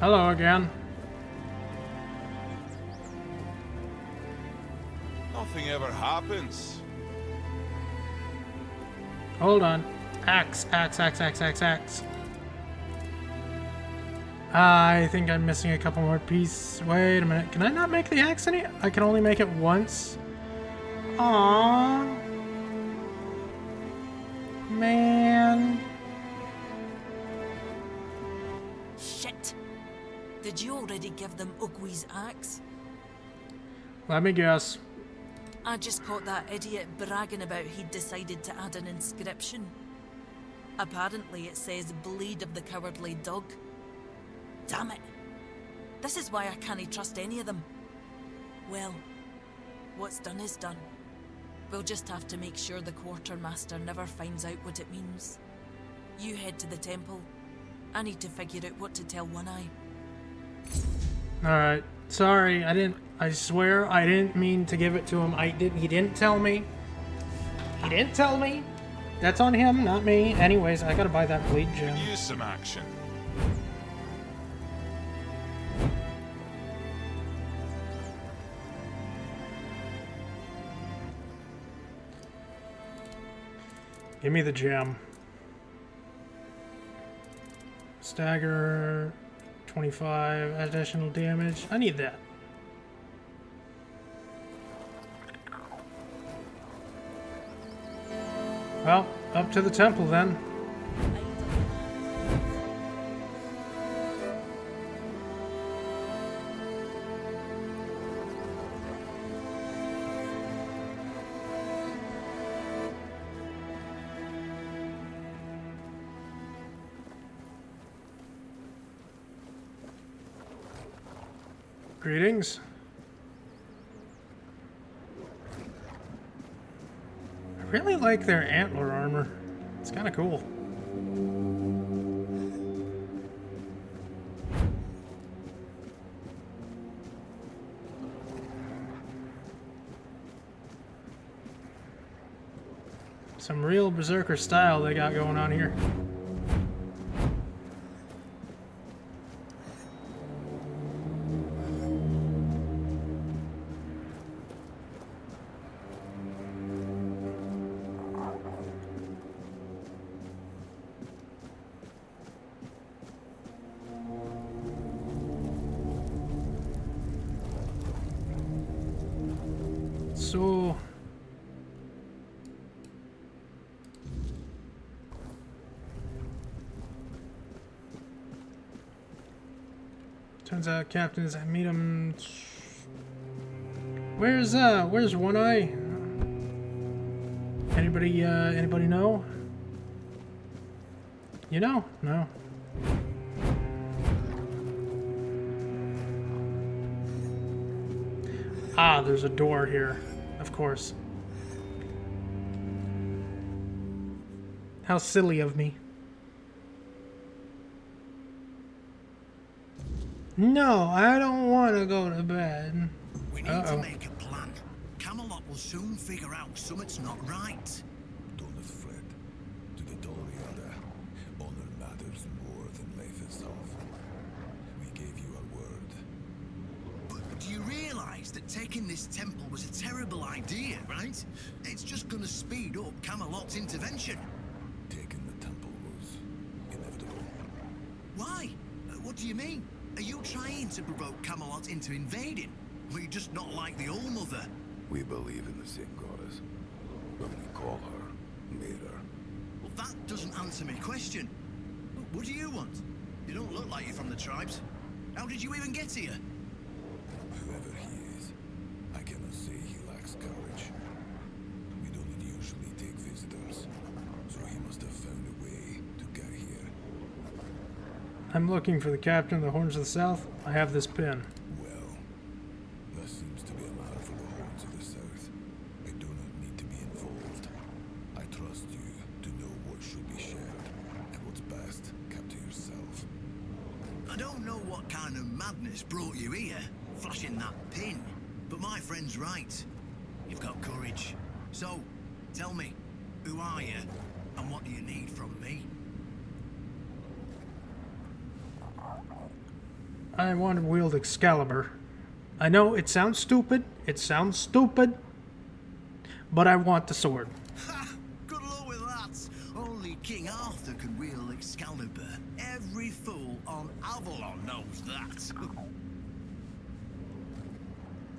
Hello again. Nothing ever happens. Hold on. Axe. I think I'm missing a couple more pieces. Wait a minute. Can I not make the axe any? I can only make it once. Aww. Man. Shit. Did you already give them Ugwi's axe? Let me guess. I just caught that idiot bragging about he'd decided to add an inscription. Apparently it says bleed of the cowardly dog. Damn it. This is why I can't trust any of them. Well, what's done is done. We'll just have to make sure the quartermaster never finds out what it means. You head to the temple. I need to figure out what to tell One Eye. Alright. Sorry, I swear I didn't mean to give it to him. He didn't tell me. He didn't tell me. That's on him, not me. Anyways, I gotta buy that bleed gem. Use some action. Give me the gem. Stagger, 25 additional damage. I need that. Well, up to the temple then. Greetings. I really like their antler armor. It's kind of cool. Some real berserker style they got going on here. So turns out captains, I meet him. Where's One Eye? Anybody know? You know? No. Ah, there's a door here. Of course. How silly of me. No, I don't want to go to bed. We need to make a plan. Kamalot will soon figure out something's not right. Don't fret. To the Doriada, honor matters more than life itself. We gave you a word. But do you realize that taking this temple was a terrible idea, right? It's just gonna speed up Kamalot's intervention. Taking the temple was inevitable. Why? What do you mean? Are you trying to provoke Kamalot into invading? Or are you just not like the Old Mother? We believe in the same goddess. When we call her, made her. Well, that doesn't answer my question. What do you want? You don't look like you're from the tribes. How did you even get here? Whoever he is, I cannot say he lacks courage. We don't usually take visitors, so he must have found a way to get here. I'm looking for the captain of the Horns of the South. I have this pin. Well, that seems to be a matter for the Horns of the South. I do not need to be involved. I trust you to know what should be shared, and what's best kept to yourself. I don't know what kind of madness brought you here, flashing that pin, but my friend's right. You've got courage. So, tell me, who are you, and what do you need from me? I want to wield Excalibur. I know it sounds stupid. But I want the sword. Ha! Good luck with that. Only King Arthur could wield Excalibur. Every fool on Avalon knows that.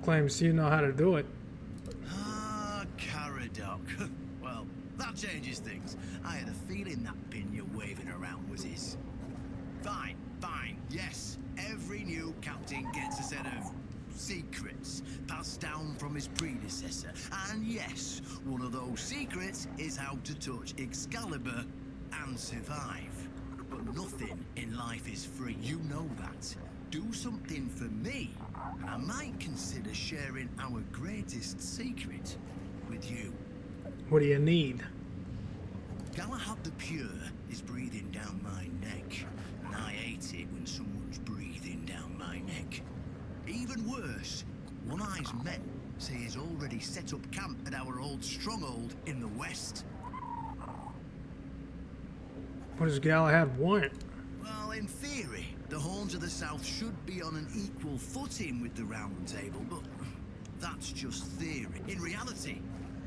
Claims you know how to do it. Ah, Caradoc. Well, that changes things. I had a feeling that pin you're waving around was his. Fine, yes. Every new captain gets a set of secrets passed down from his predecessor. And yes, one of those secrets is how to touch Excalibur and survive. But nothing in life is free, you know that. Do something for me, and I might consider sharing our greatest secret with you. What do you need? Galahad the Pure is breathing down my neck, and I hate it when someone's breathing down my neck. Even worse, One-Eye's men say he's already set up camp at our old stronghold in the west. What does Galahad want? Well, in theory, the Horns of the South should be on an equal footing with the Round Table, but that's just theory. In reality,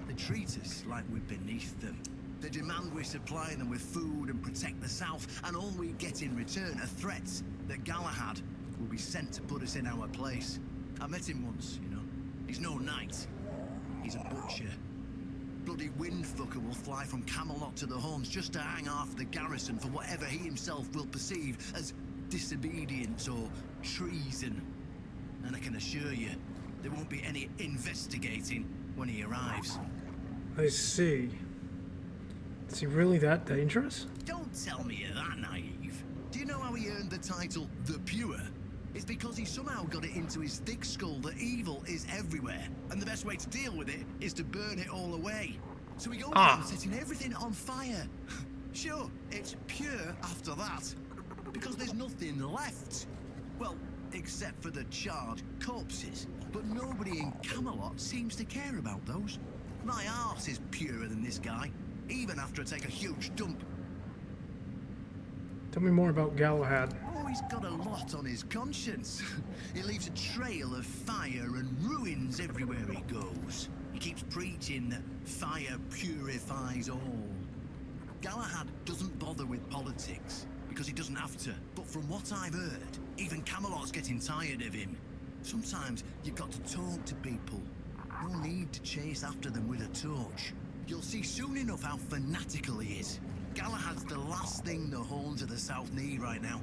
they treat us like we're beneath them. They demand we supply them with food and protect the South, and all we get in return are threats that Galahad will be sent to put us in our place. I met him once, you know. He's no knight. He's a butcher. Bloody windfucker will fly from Kamalot to the Horns just to hang off the garrison for whatever he himself will perceive as disobedience or treason. And I can assure you, there won't be any investigating when he arrives. I see. Is he really that dangerous? Don't tell me you're that naive. Do you know how he earned the title The Pure? It's because he somehow got it into his thick skull that evil is everywhere, and the best way to deal with it is to burn it all away. So he goes around setting everything on fire. Sure, it's pure after that, because there's nothing left. Well, except for the charred corpses. But nobody in Kamalot seems to care about those. My arse is purer than this guy, even after I take a huge dump. Tell me more about Galahad. Oh, he's got a lot on his conscience. He leaves a trail of fire and ruins everywhere he goes. He keeps preaching that fire purifies all. Galahad doesn't bother with politics, because he doesn't have to. But from what I've heard, even Camelot's getting tired of him. Sometimes you've got to talk to people. No need to chase after them with a torch. You'll see soon enough how fanatical he is. Galahad's the last thing the Horns of the South need right now.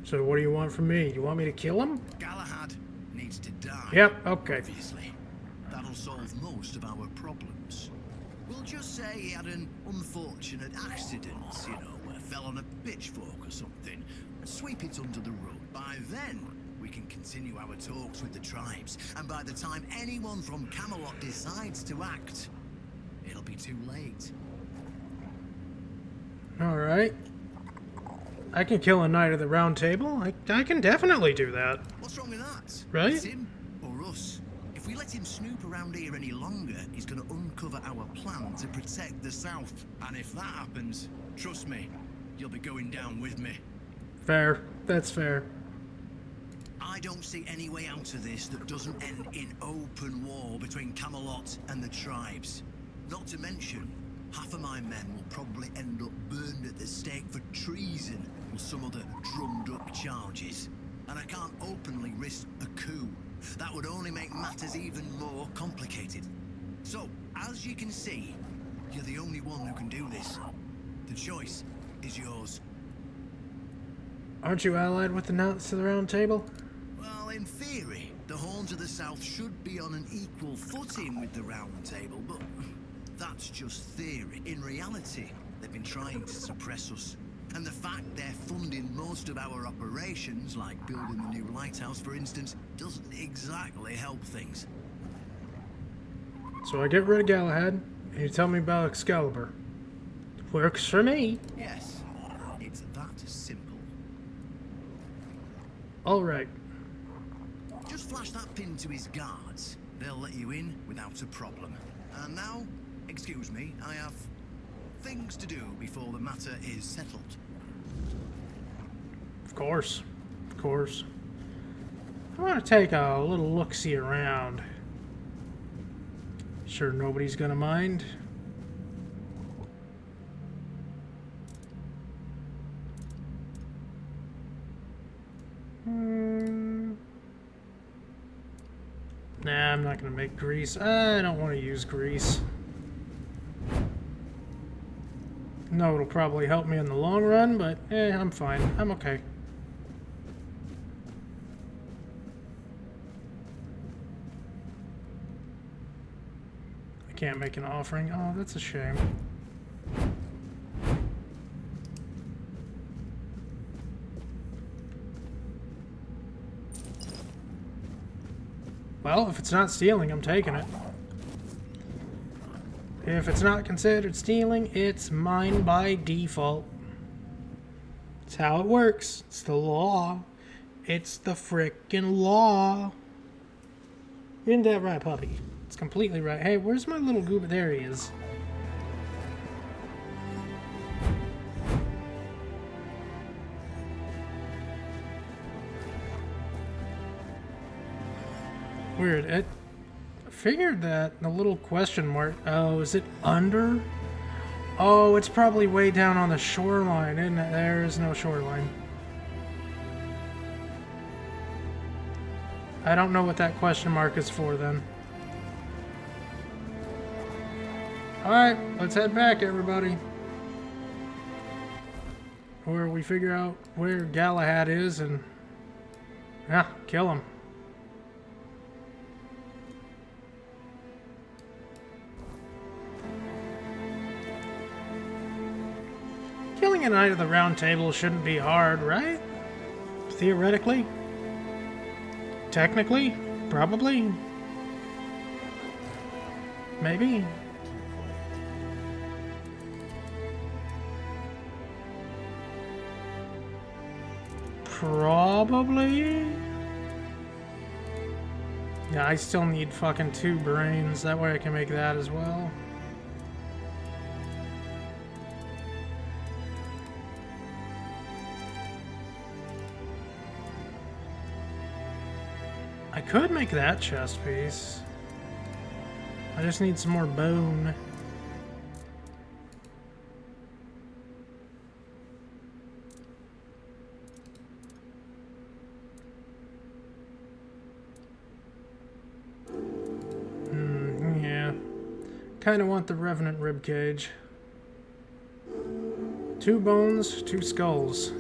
So what do you want from me? You want me to kill him? Galahad needs to die. Yep, okay. Obviously. That'll solve most of our problems. We'll just say he had an unfortunate accident, you know, fell on a pitchfork or something, and sweep it under the rug. By then, we can continue our talks with the tribes, and by the time anyone from Kamalot decides to act, it'll be too late. Alright. I can kill a knight of the Round Table. I can definitely do that. What's wrong with that? Right? It's him or us. If we let him snoop around here any longer, he's going to uncover our plan to protect the South. And if that happens, trust me, you'll be going down with me. Fair. That's fair. I don't see any way out of this that doesn't end in open war between Kamalot and the tribes. Not to mention, half of my men will probably end up burned at the stake for treason or some other drummed-up charges. And I can't openly risk a coup. That would only make matters even more complicated. So, as you can see, you're the only one who can do this. The choice is yours. Aren't you allied with the Knights of the Round Table? Well, in theory, the Horns of the South should be on an equal footing with the Round Table, but that's just theory. In reality, they've been trying to suppress us. And the fact they're funding most of our operations, like building the new lighthouse, for instance, doesn't exactly help things. So I get rid of Galahad, and you tell me about Excalibur. Works for me. Yes, it's that simple. Alright. Just flash that pin to his guards. They'll let you in without a problem. And now, excuse me, I have things to do before the matter is settled. Of course. Of course. I want to take a little look-see around. Sure nobody's gonna mind. Nah, I'm not gonna make grease. I don't want to use grease. No, it'll probably help me in the long run, but I'm fine. I'm okay. I can't make an offering. Oh, that's a shame. Well, if it's not stealing, I'm taking it. If it's not considered stealing, it's mine by default. It's how it works. It's the law. It's the frickin' law. Isn't that right, puppy? It's completely right. Hey, where's my little goober? There he is. Weird. I figured that the little question mark. Oh, is it under? Oh, it's probably way down on the shoreline, isn't it? There is no shoreline. I don't know what that question mark is for then. Alright, let's head back, everybody. Where we figure out where Galahad is and... yeah, kill him. Killing a Knight of the Round Table shouldn't be hard, right? Theoretically? Technically? Probably? Maybe? Probably? Yeah, I still need fucking 2 brains. That way I can make that as well. I could make that chest piece. I just need some more bone. Yeah. Kinda want the Revenant ribcage. 2 bones, 2 skulls.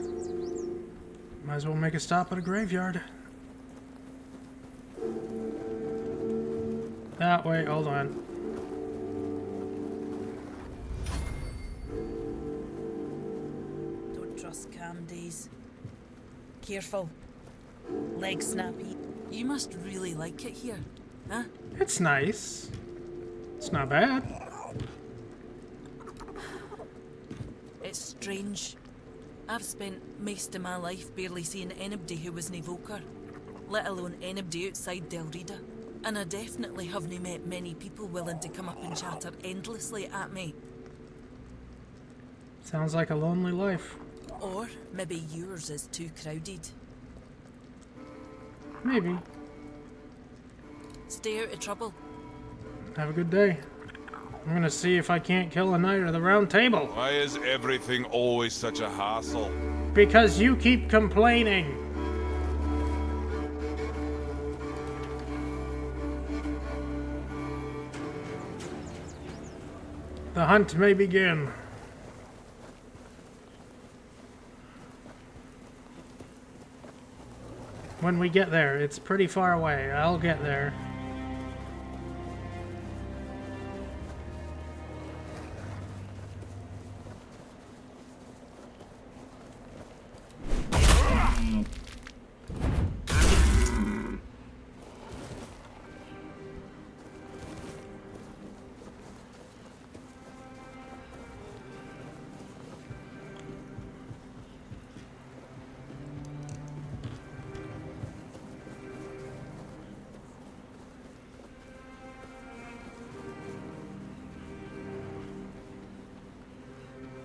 Might as well make a stop at a graveyard. That way, hold on. Don't trust calm days. Careful. Leg snappy. You must really like it here, huh? It's nice. It's not bad. It's strange. I've spent most of my life barely seeing anybody who was an evoker, let alone anybody outside Del Rida. And I definitely haven't met many people willing to come up and chatter endlessly at me. Sounds like a lonely life. Or maybe yours is too crowded. Maybe. Stay out of trouble. Have a good day. I'm gonna see if I can't kill a Knight of the Round Table. Why is everything always such a hassle? Because you keep complaining. The hunt may begin. When we get there, it's pretty far away. I'll get there.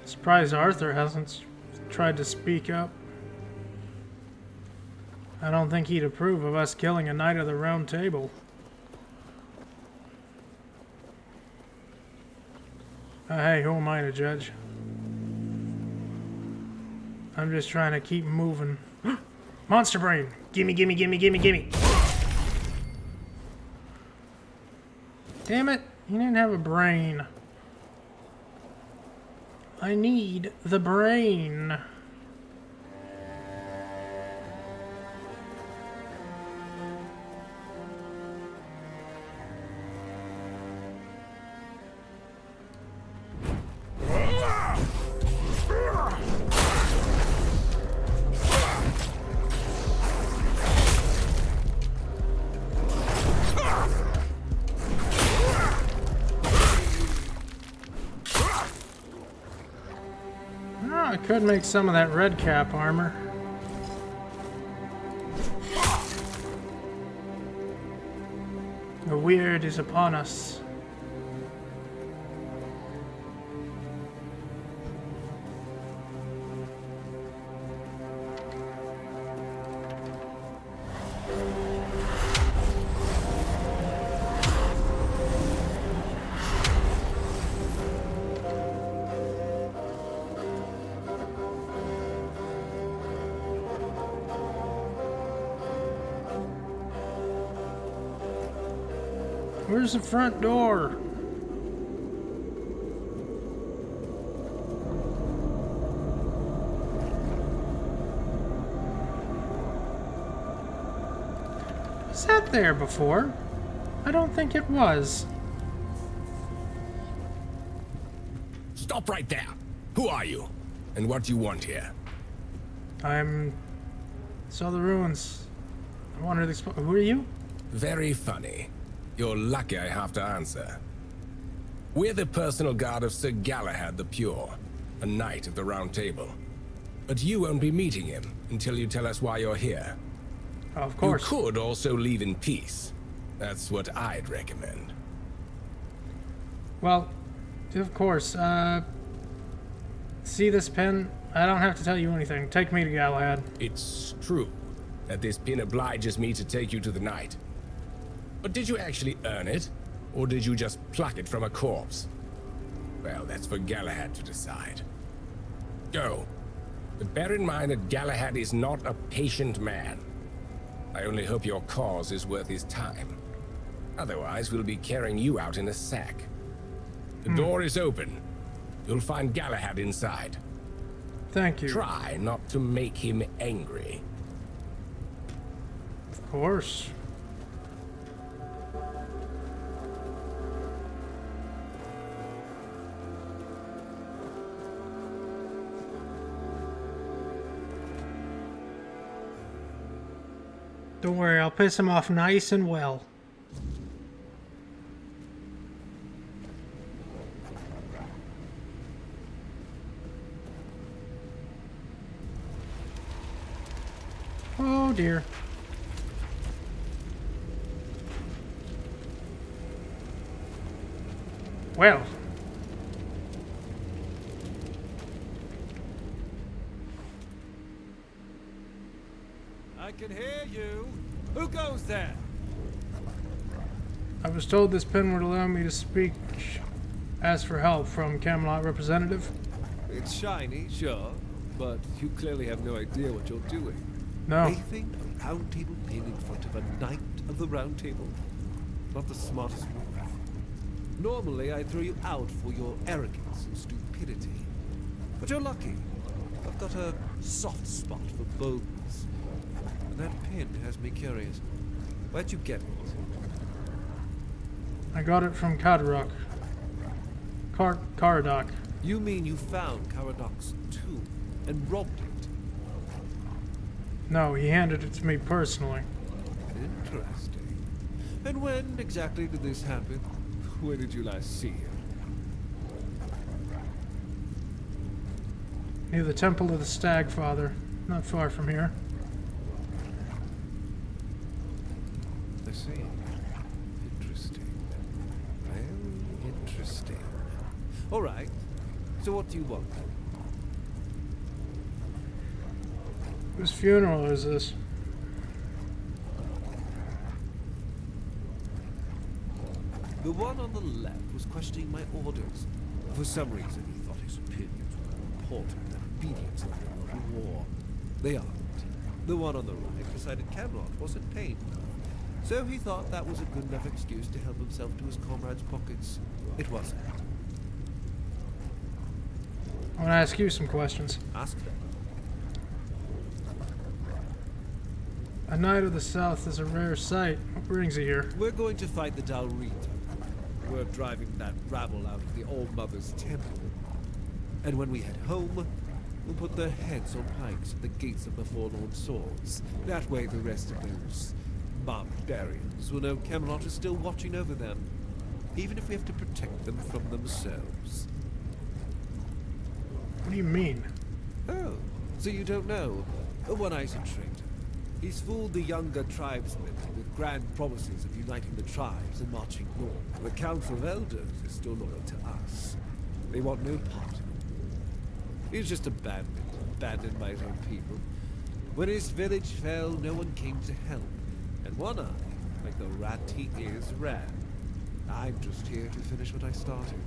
Surprised Arthur hasn't tried to speak up. I don't think he'd approve of us killing a Knight of the Round Table. Hey, who am I to judge? I'm just trying to keep moving. Monster brain! Gimme, gimme, gimme, gimme, gimme! Damn it! He didn't have a brain. I need the brain. I could make some of that red cap armor. The weird is upon us. Where's the front door? Was that there before? I don't think it was. Stop right there. Who are you? And what do you want here? Saw the ruins. I wanted to explore. Who are you? Very funny. You're lucky I have to answer. We're the personal guard of Sir Galahad the Pure, a knight of the Round Table. But you won't be meeting him until you tell us why you're here. Oh, of course. You could also leave in peace. That's what I'd recommend. Well, of course. See this pin? I don't have to tell you anything. Take me to Galahad. It's true that this pin obliges me to take you to the knight. But did you actually earn it? Or did you just pluck it from a corpse? Well, that's for Galahad to decide. Go. But bear in mind that Galahad is not a patient man. I only hope your cause is worth his time. Otherwise, we'll be carrying you out in a sack. The door is open. You'll find Galahad inside. Thank you. Try not to make him angry. Of course. Don't worry, I'll piss him off nice and well. Oh dear. Well. I can hear you. Who goes there? I was told this pin would allow me to speak. Ask for help from Kamalot representative. It's shiny, sure, but you clearly have no idea what you're doing. No. Waving a round table pin in front of a knight of the round table. Not the smartest move. Normally, I'd throw you out for your arrogance and stupidity. But you're lucky. I've got a soft spot for boldness. And that pin has me curious. Where'd you get it? I got it from Kadarok. Caradoc. You mean you found Caradoc's tomb and robbed it? No, he handed it to me personally. Interesting. And when exactly did this happen? Where did you last see him? Near the Temple of the Stag Father, not far from here. I see. Interesting. Very interesting. All right. So what do you want? Whose funeral is this? The one on the left was questioning my orders. For some reason, he thought his opinions were more important than obedience in the world of war. They aren't. The one on the right decided Kamalot wasn't paying enough. So he thought that was a good enough excuse to help himself to his comrades' pockets. It wasn't. I want to ask you some questions. Ask them. A Knight of the South is a rare sight. What brings you here? We're going to fight the Dalrita. We're driving that rabble out of the Old Mother's temple. And when we head home, we'll put their heads on pikes at the gates of the Forlorn Swords. That way the rest of those barbarians will know Kamalot is still watching over them, even if we have to protect them from themselves. What do you mean? So you don't know? A one-eyed traitor. He's fooled the younger tribesmen with grand promises of uniting the tribes and marching north. The Council of Elders is still loyal to us. They want no part in it. He's just abandoned by his own people. When his village fell, no one came to help. And One Eye, like the rat he is, ran. I'm just here to finish what I started.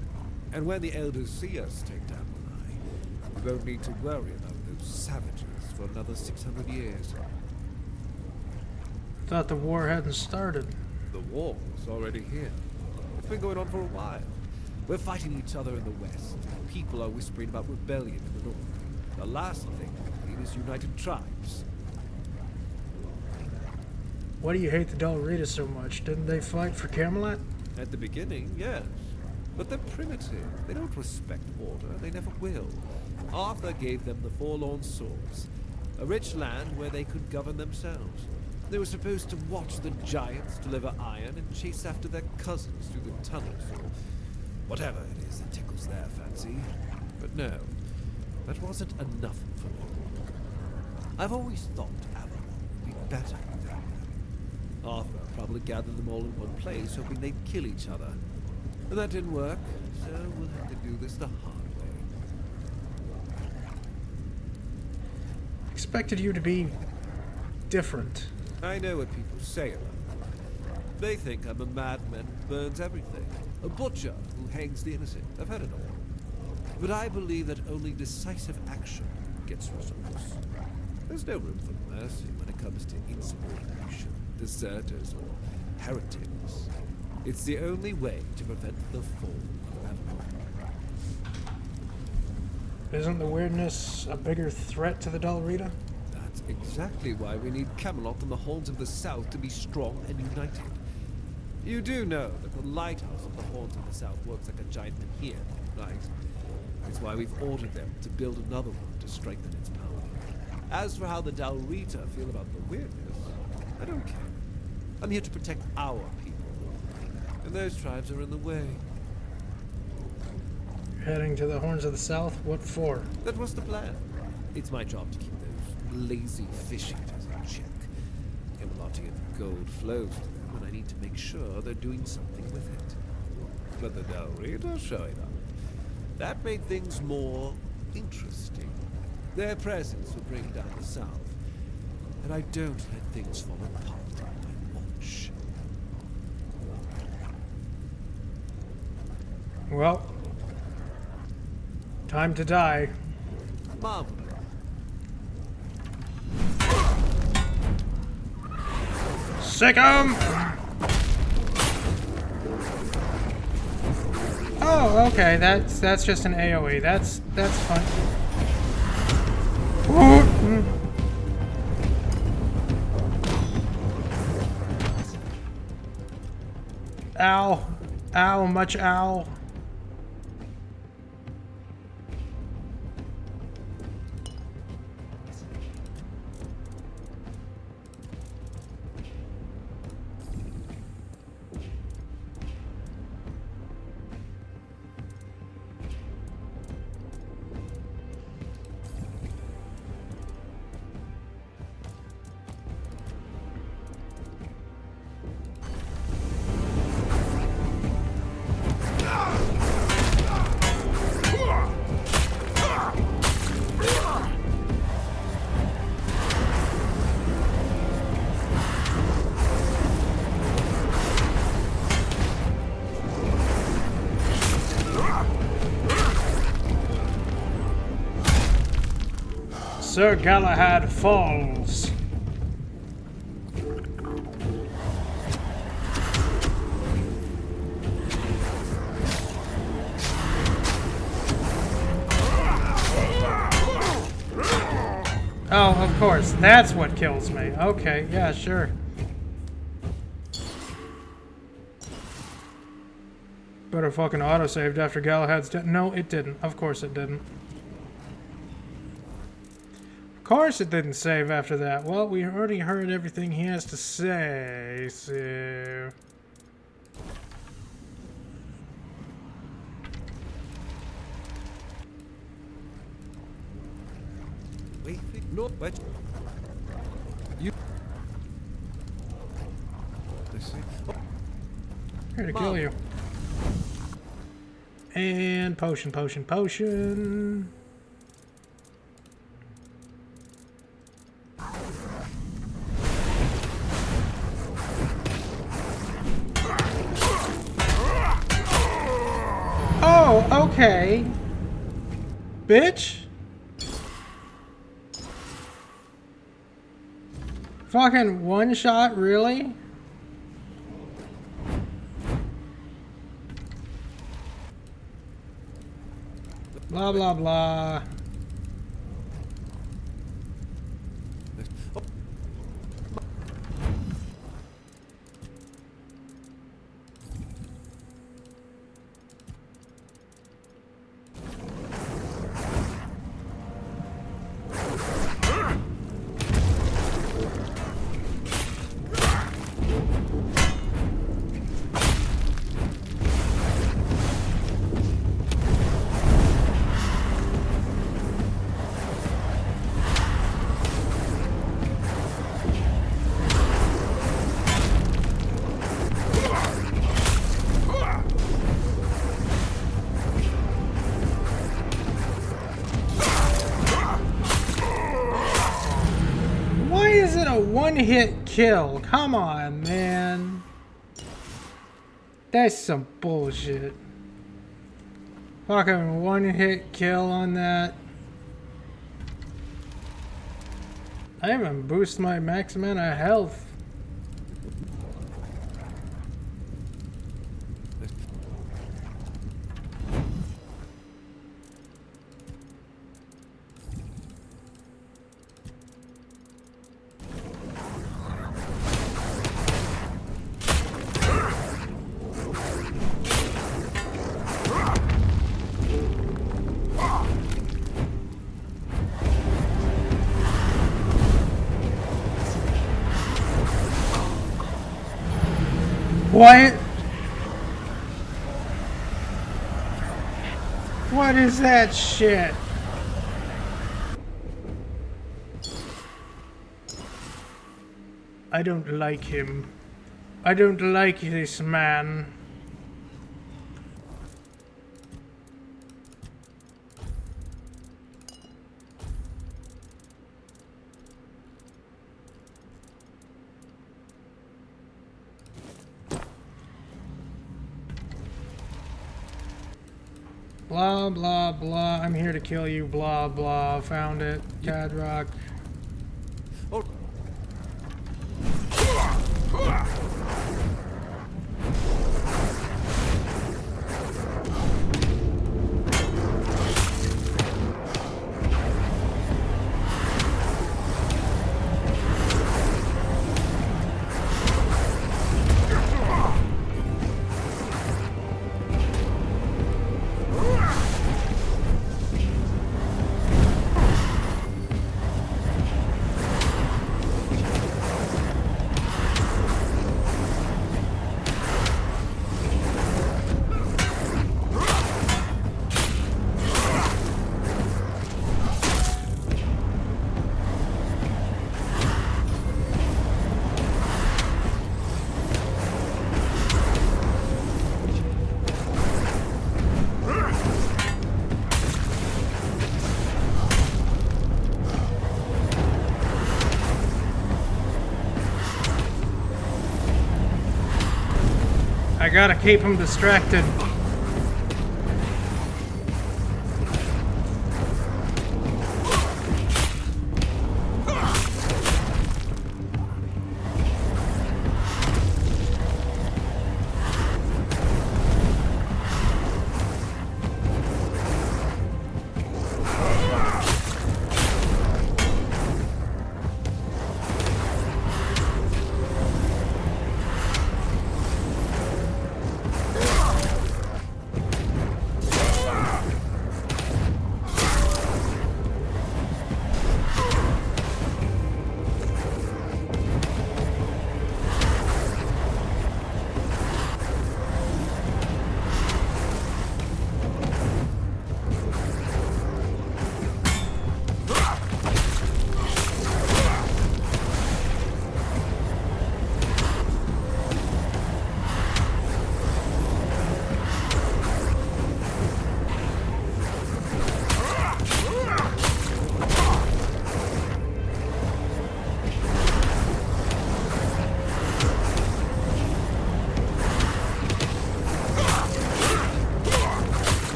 And when the Elders see us take down One Eye, we won't need to worry about those savages for another 600 years. Thought the war hadn't started. The war is already here. It's been going on for a while. We're fighting each other in the west. People are whispering about rebellion in the north. The last thing we need is united tribes. Why do you hate the Dalrita so much? Didn't they fight for Kamalot? At the beginning, yes. But they're primitive. They don't respect order. They never will. Arthur gave them the Forlorn Swords, a rich land where they could govern themselves. They were supposed to watch the giants deliver iron and chase after their cousins through the tunnels, or whatever it is that tickles their fancy. But no, that wasn't enough for me. I've always thought Avalon would be better without them. Arthur probably gathered them all in one place, hoping they'd kill each other. And that didn't work, so we'll have to do this the hard way. Expected you to be different. I know what people say about me. They think I'm a madman who burns everything. A butcher who hangs the innocent. I've heard it all. But I believe that only decisive action gets results. There's no room for mercy when it comes to insubordination, deserters, or heretics. It's the only way to prevent the fall of Avalon. Isn't the weirdness a bigger threat to the Dalrita? That's exactly why we need Kamalot and the Horns of the South to be strong and united. You do know that the lighthouse of the Horns of the South works like a giant menhir, right? It's why we've ordered them to build another one to strengthen its power. As for how the Dalrita feel about the weirdness, I don't care. I'm here to protect our people. And those tribes are in the way. You're heading to the Horns of the South? What for? That was the plan. It's my job to keep those lazy fish eaters in check. Kamalottian gold flows to them, and I need to make sure they're doing something with it. But the Dalrita showing up. That made things more interesting. Their presence will bring down the South. And I don't let things fall apart on my watch. Well, time to die. Marvelous. Sick 'em! Oh, okay, that's just an AoE. That's fun. Ow. Ow, much ow. Sir Galahad falls. Oh, of course. That's what kills me. Okay, yeah, sure. Better fucking autosaved after Galahad's dead. No, it didn't. Of course it didn't. Of course it didn't save after that. Well, we already heard everything he has to say, so... Wait, no, but you. Here to kill you. And potion, potion, potion. Oh, okay. Bitch. Fucking one shot, really? Blah, blah, blah. One-hit kill. Come on, man. That's some bullshit. Fucking one-hit kill on that. I haven't boosted my max amount of health. What? What is that shit? I don't like him. I don't like this man. Blah, blah, blah. I'm here to kill you. Blah, blah. Found it. Cadrock. Oh. I gotta keep him distracted.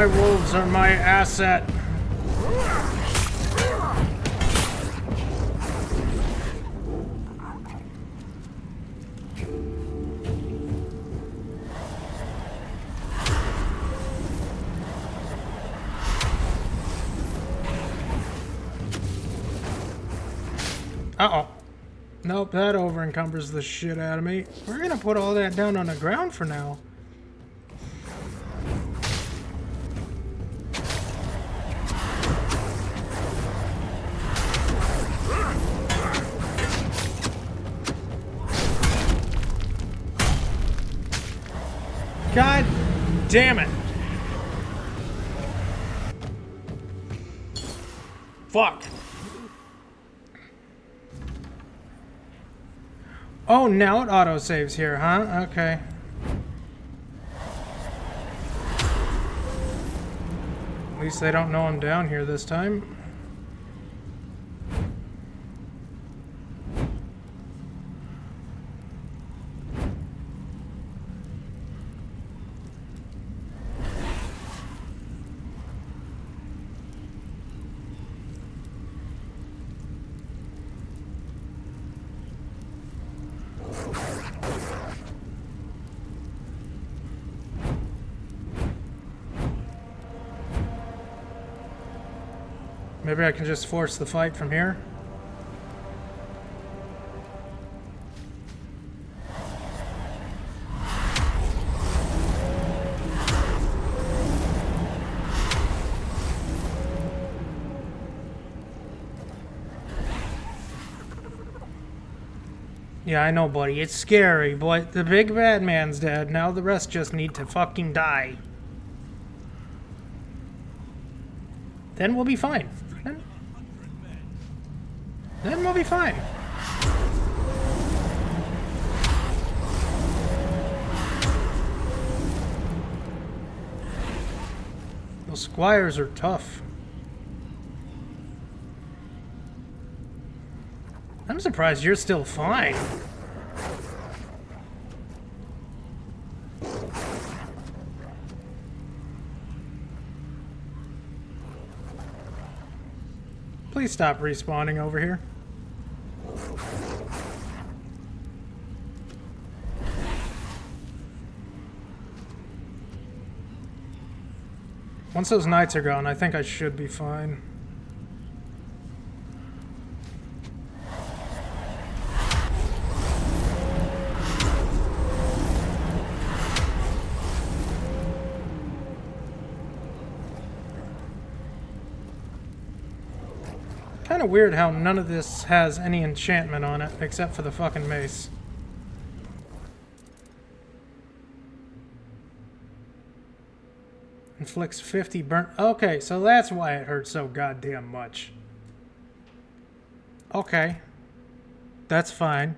My wolves are my asset. Uh-oh. Nope, that over encumbers the shit out of me. We're gonna put all that down on the ground for now. God damn it. Fuck. Oh, now it auto-saves here, huh? Okay. At least they don't know I'm down here this time. Maybe I can just force the fight from here. Yeah, I know, buddy. It's scary, but the big bad man's dead. Now the rest just need to fucking die. Then we'll be fine. Then we'll be fine. Those squires are tough. I'm surprised you're still fine. Please stop respawning over here. Once those knights are gone, I think I should be fine. Kind of weird how none of this has any enchantment on it, except for the fucking mace. Inflicts 50 burn. Okay, so that's why it hurts so goddamn much. Okay. That's fine.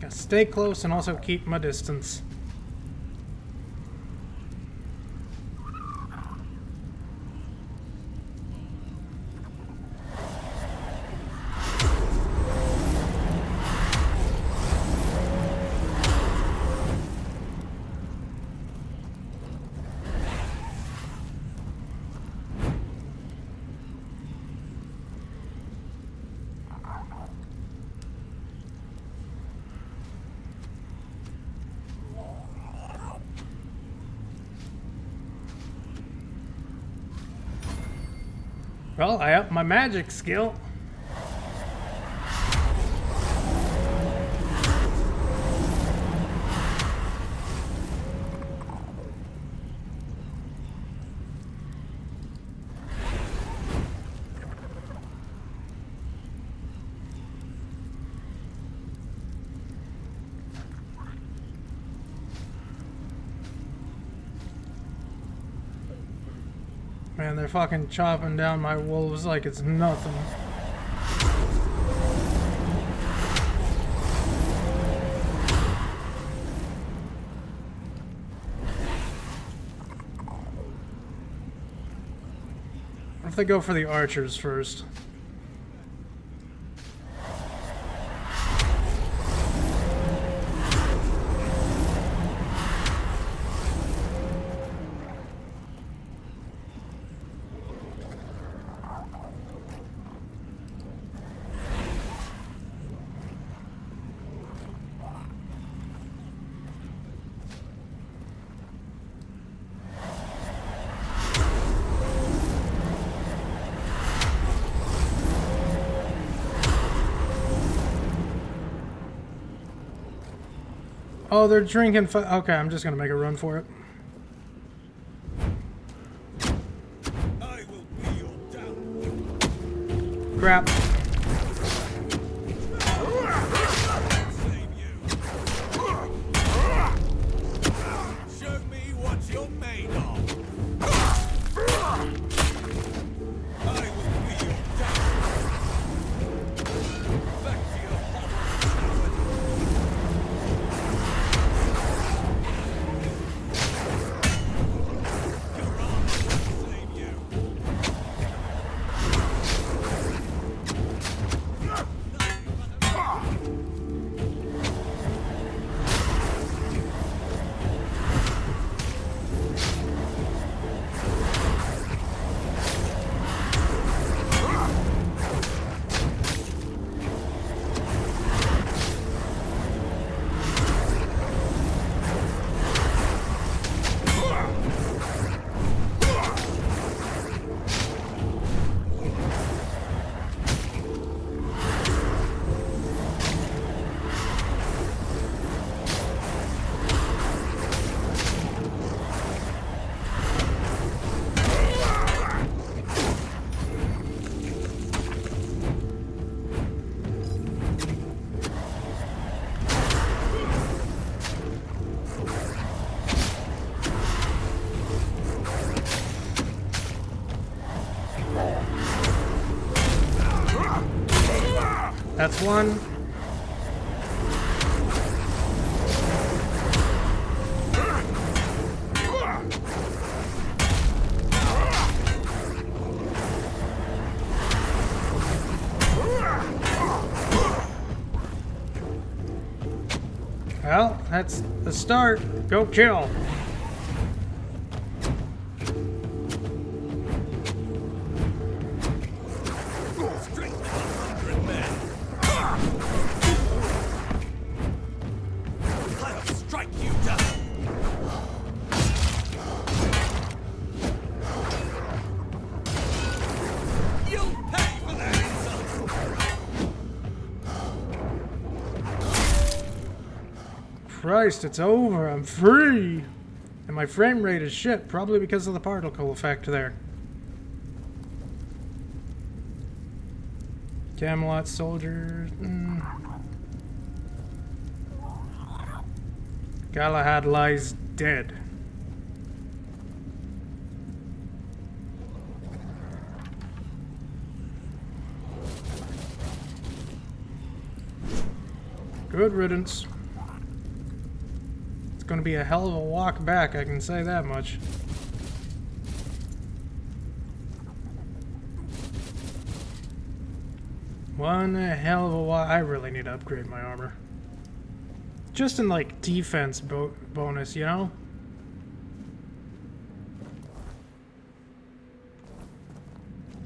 Gotta stay close and also keep my distance. Well, I upped my magic skill. Man, they're fucking chopping down my wolves like it's nothing. What if they go for the archers first? Oh, they're drinking. Okay, I'm just gonna make a run for it. Crap. Show me what you're made of. I will be your dad. Back to your That's one. Well, that's the start. Go kill. Christ, it's over. I'm free. And my frame rate is shit, probably because of the particle effect there. Kamalot soldier. Galahad lies dead. Good riddance. It's gonna be a hell of a walk back, I can say that much. One hell of a walk. I really need to upgrade my armor. Just in like defense bonus, you know?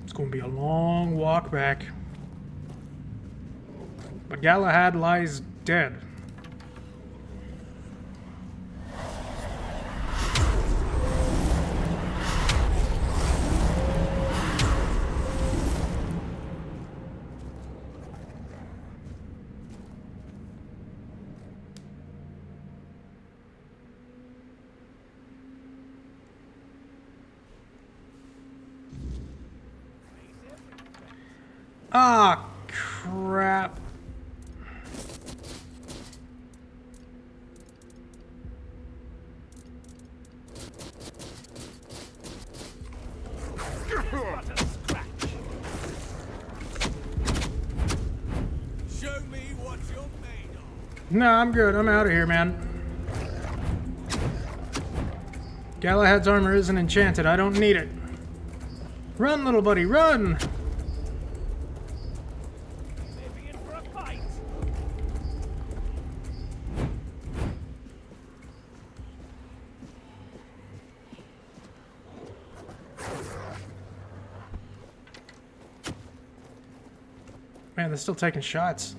It's gonna be a long walk back. But Galahad lies dead. Ah, crap. Show me what you're made of. No, I'm good. I'm out of here, man. Galahad's armor isn't enchanted. I don't need it. Run, little buddy, run! Man, they're still taking shots.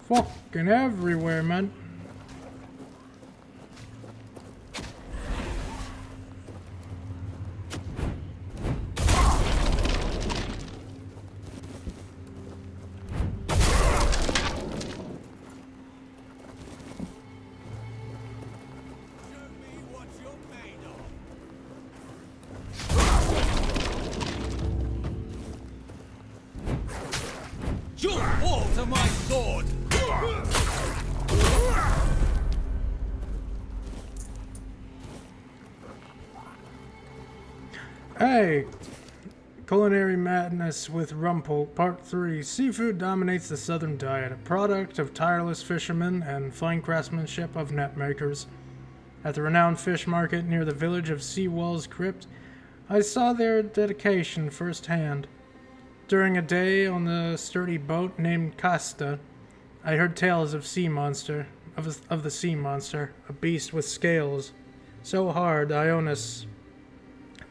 Fucking everywhere, man. Just fall to my sword! Hey! Culinary Madness with Rumpel, Part 3. Seafood dominates the southern diet, a product of tireless fishermen and fine craftsmanship of net makers. At the renowned fish market near the village of Seawall's Crypt, I saw their dedication firsthand. During a day on the sturdy boat named Casta, I heard tales of the sea monster, a beast with scales so hard Ionis,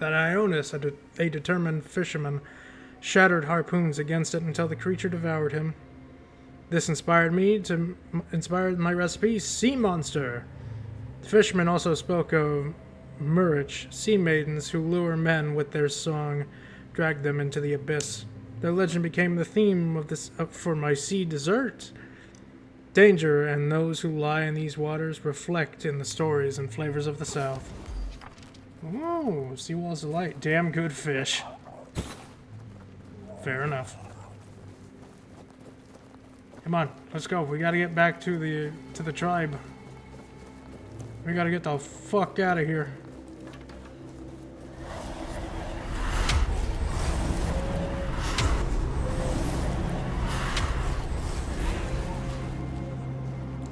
a determined fisherman, shattered harpoons against it until the creature devoured him. This inspired my recipe, Sea Monster. The fisherman also spoke of Murich, sea maidens who lure men with their song, drag them into the abyss. Their legend became the theme of this for my sea dessert. Danger and those who lie in these waters reflect in the stories and flavors of the South. Oh, Seawall's Delight. Damn good fish. Fair enough. Come on, let's go. We gotta get back to the tribe. We gotta get the fuck out of here.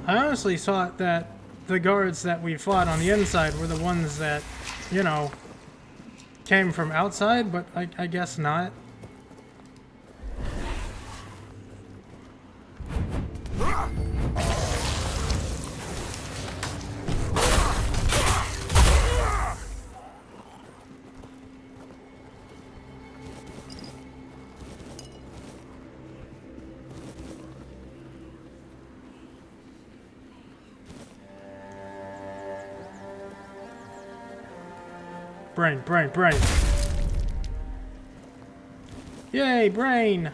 I honestly thought that the guards that we fought on the inside were the ones that, you know, came from outside, but I guess not. Brain, brain, brain. Yay, brain!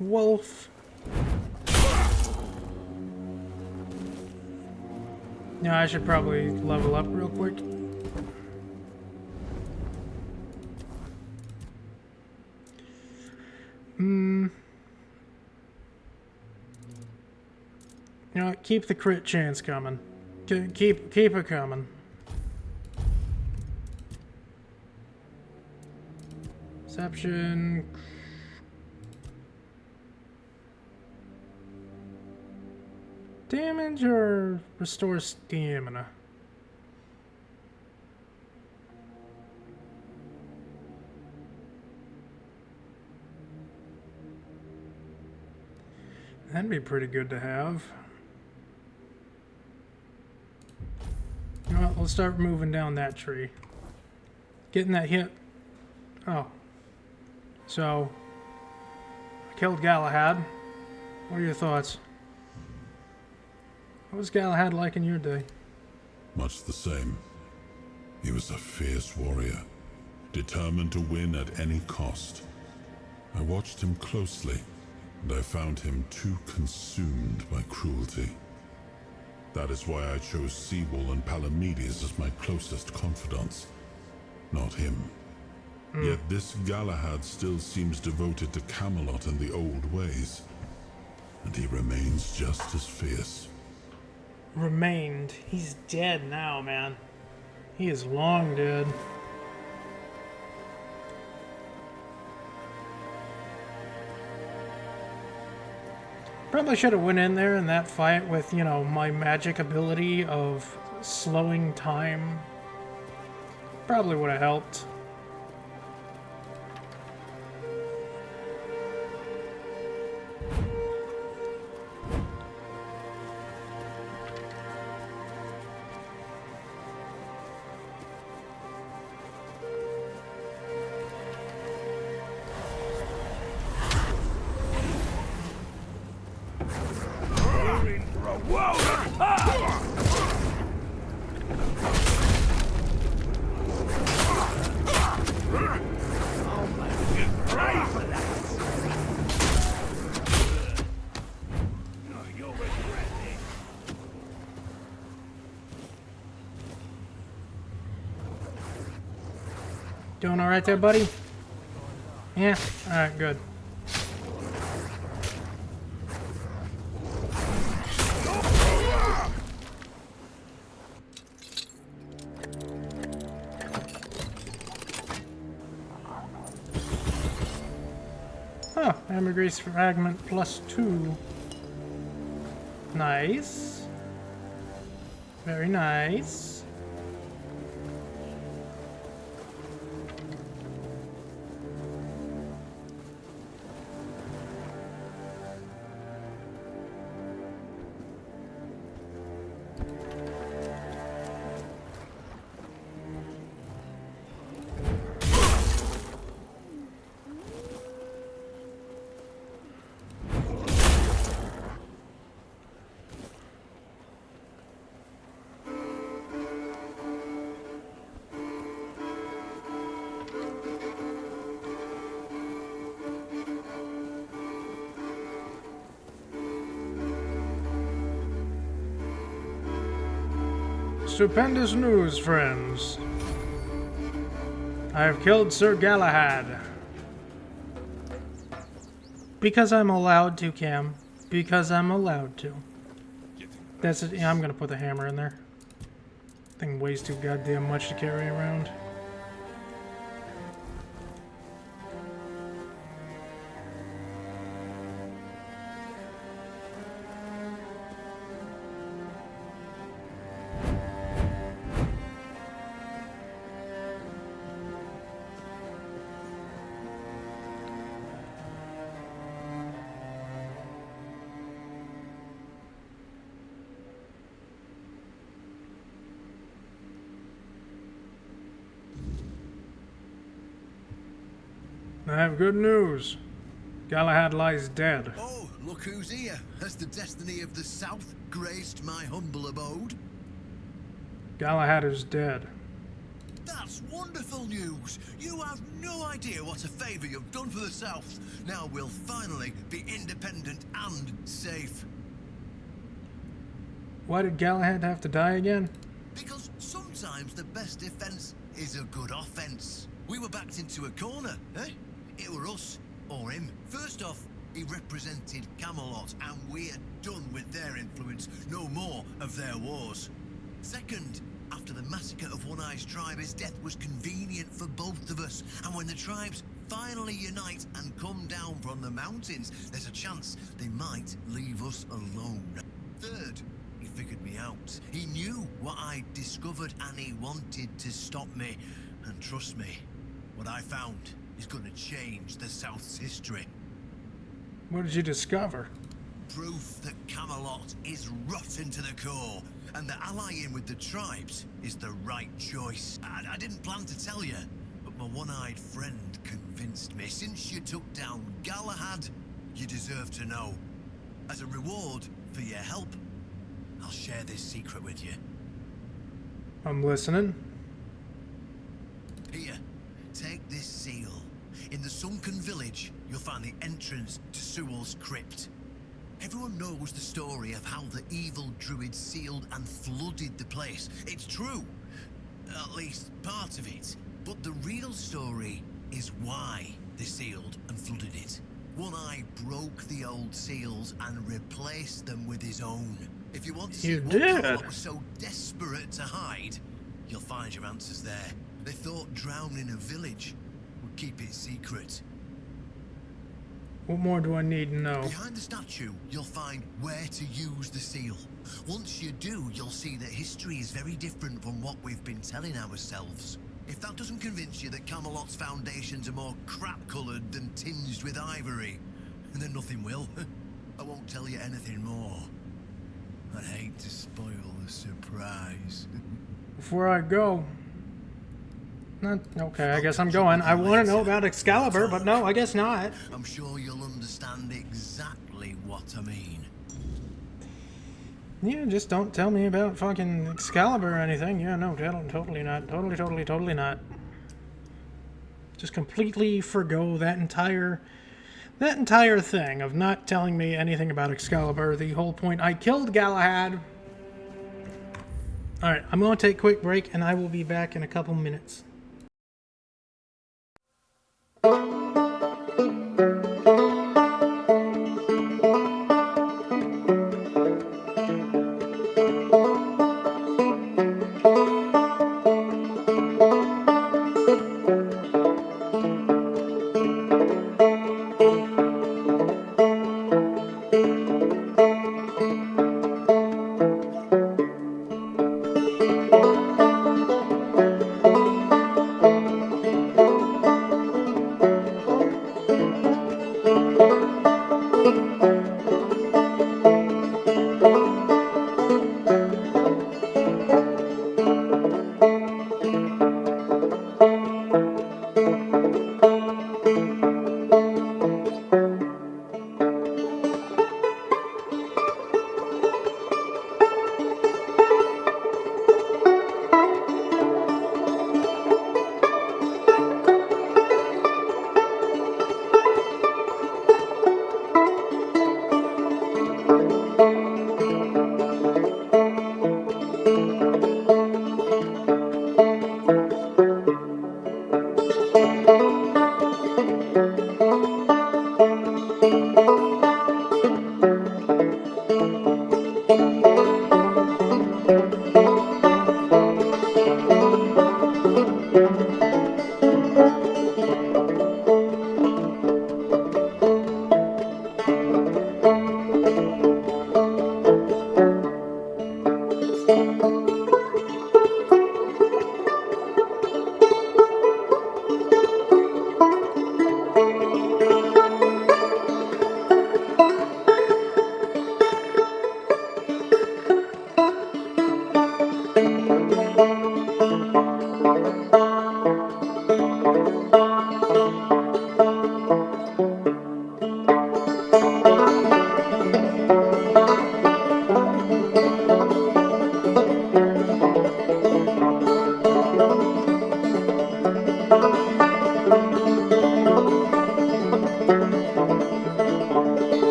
Wolf. Yeah, I should probably level up real quick. You know what? Keep the crit chance coming. Keep it coming. Perception. Damage or restore stamina? That'd be pretty good to have. You know what? Let's start moving down that tree. Getting that hit. Oh. So, I killed Galahad. What are your thoughts? What was Galahad like in your day? Much the same. He was a fierce warrior, determined to win at any cost. I watched him closely, and I found him too consumed by cruelty. That is why I chose Seawall and Palamedes as my closest confidants, not him. Yet this Galahad still seems devoted to Kamalot and the old ways, and he remains just as fierce. Remained. He's dead now, man. He is long dead. Probably should have went in there in that fight with, you know, my magic ability of slowing time. Probably would have helped. Doing all right there, buddy? Yeah? All right, good. Oh, ambergris fragment +2. Nice. Very nice. Stupendous news, friends. I have killed Sir Galahad. Because I'm allowed to, Cam. Because I'm allowed to. That's it. Yeah, I'm gonna put the hammer in there. Thing weighs too goddamn much to carry around. I have good news. Galahad lies dead. Oh, look who's here. Has the destiny of the South graced my humble abode? Galahad is dead. That's wonderful news. You have no idea what a favor you've done for the South. Now we'll finally be independent and safe. Why did Galahad have to die again? Because sometimes the best defense is a good offense. We were backed into a corner, eh? It were us, or him. First off, he represented Kamalot, and we're done with their influence. No more of their wars. Second, after the massacre of One Eye's tribe, his death was convenient for both of us. And when the tribes finally unite and come down from the mountains, there's a chance they might leave us alone. Third, he figured me out. He knew what I discovered, and he wanted to stop me. And trust me, what I found is going to change the South's history. What did you discover? Proof that Kamalot is rotten to the core, and that allying with the tribes is the right choice. I didn't plan to tell you, but my one-eyed friend convinced me. Since you took down Galahad, you deserve to know. As a reward for your help, I'll share this secret with you. I'm listening. Here, take this seal. In the sunken village, you'll find the entrance to Sewell's crypt. Everyone knows the story of how the evil druid sealed and flooded the place. It's true. At least part of it. But the real story is why they sealed and flooded it. One Eye broke the old seals and replaced them with his own. If you want to see what Kamalot was so desperate to hide, you'll find your answers there. They thought drowning a village would keep it secret. What more do I need to know? Behind the statue, you'll find where to use the seal. Once you do, you'll see that history is very different from what we've been telling ourselves. If that doesn't convince you that Kamalot's foundations are more crap-coloured than tinged with ivory, then nothing will. I won't tell you anything more. I'd hate to spoil the surprise. Before I go... Okay, I guess I'm going. I want to know about Excalibur, but no, I guess not. I'm sure you'll understand exactly what I mean. Yeah, just don't tell me about fucking Excalibur or anything. Yeah, no, totally not. Totally not. Just completely forgo that entire thing of not telling me anything about Excalibur. The whole point, I killed Galahad. Alright, I'm going to take a quick break, and I will be back in a couple minutes.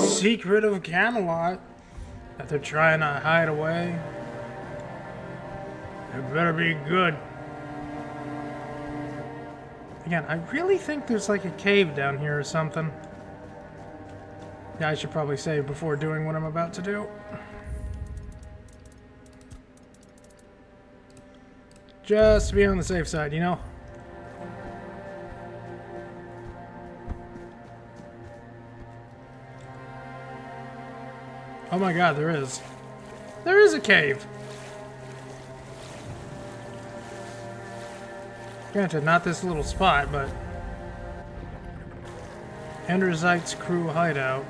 Secret of Kamalot that they're trying to hide away. It better be good. Again, I really think there's like a cave down here or something. Yeah, I should probably save before doing what I'm about to do. Just to be on the safe side, you know? Oh my god, there is. There is a cave! Granted, not this little spot, but... Andersite's crew hideout.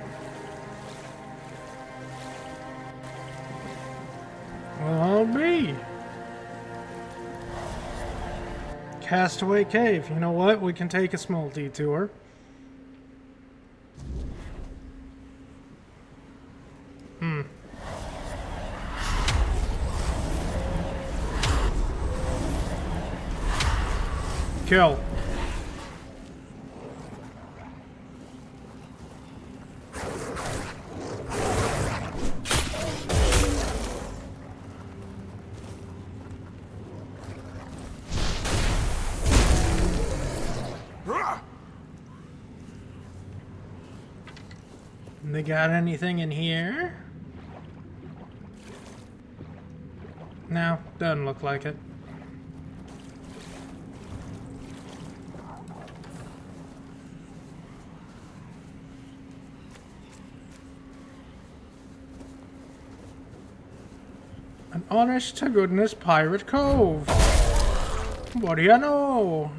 Well, I'll be. Castaway Cave. You know what? We can take a small detour. Kill. They got anything in here? No, doesn't look like it. An honest to goodness pirate cove. What do you know?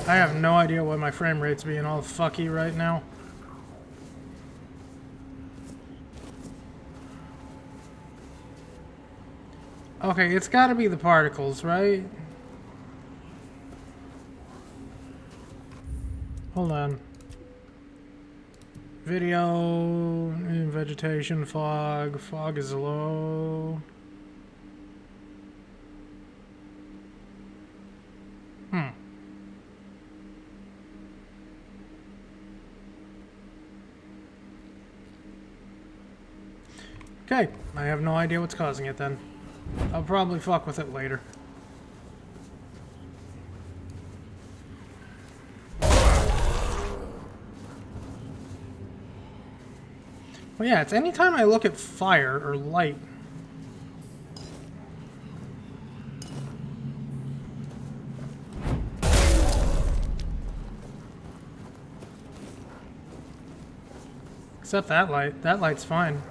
I have no idea why my frame rate's being all fucky right now. Okay, it's gotta be the particles, right? Hold on. Video, vegetation, fog. Fog is low. Okay, I have no idea what's causing it then. I'll probably fuck with it later. Well, yeah, it's anytime I look at fire or light. Except that light. That light's fine.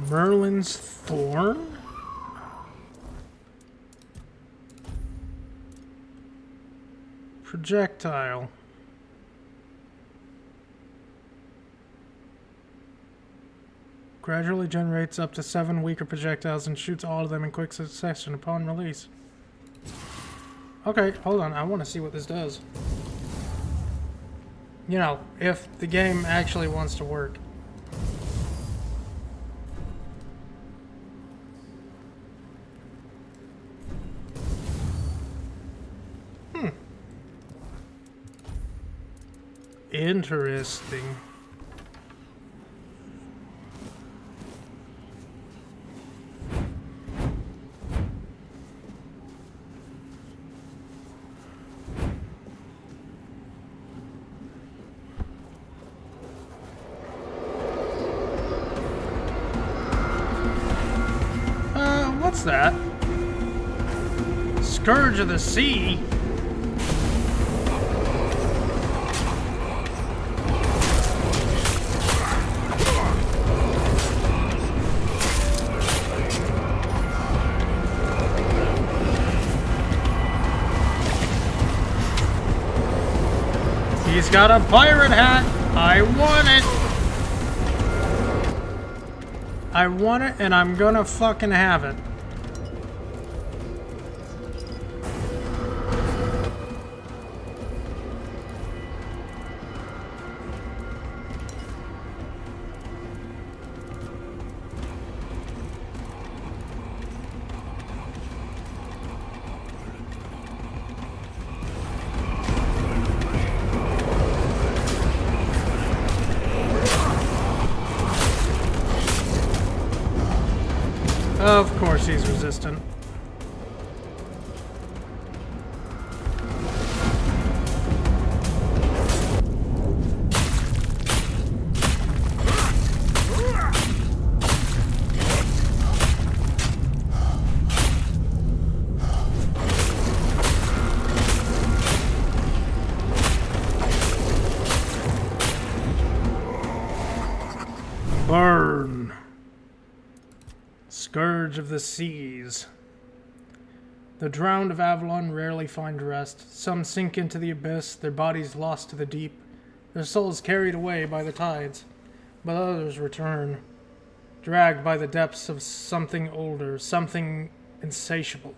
Merlin's Thorn? Projectile. Gradually generates up to 7 weaker projectiles and shoots all of them in quick succession upon release. Okay, hold on. I want to see what this does. You know, if the game actually wants to work. Interesting. What's that? Scourge of the Sea? He's got a pirate hat. I want it. I want it, and I'm gonna fucking have it. Of course he's resistant. Burn. Scourge of the seas. The drowned of Avalon rarely find rest. Some sink into the abyss, their bodies lost to the deep, their souls carried away by the tides. But others return, dragged by the depths of something older, something insatiable.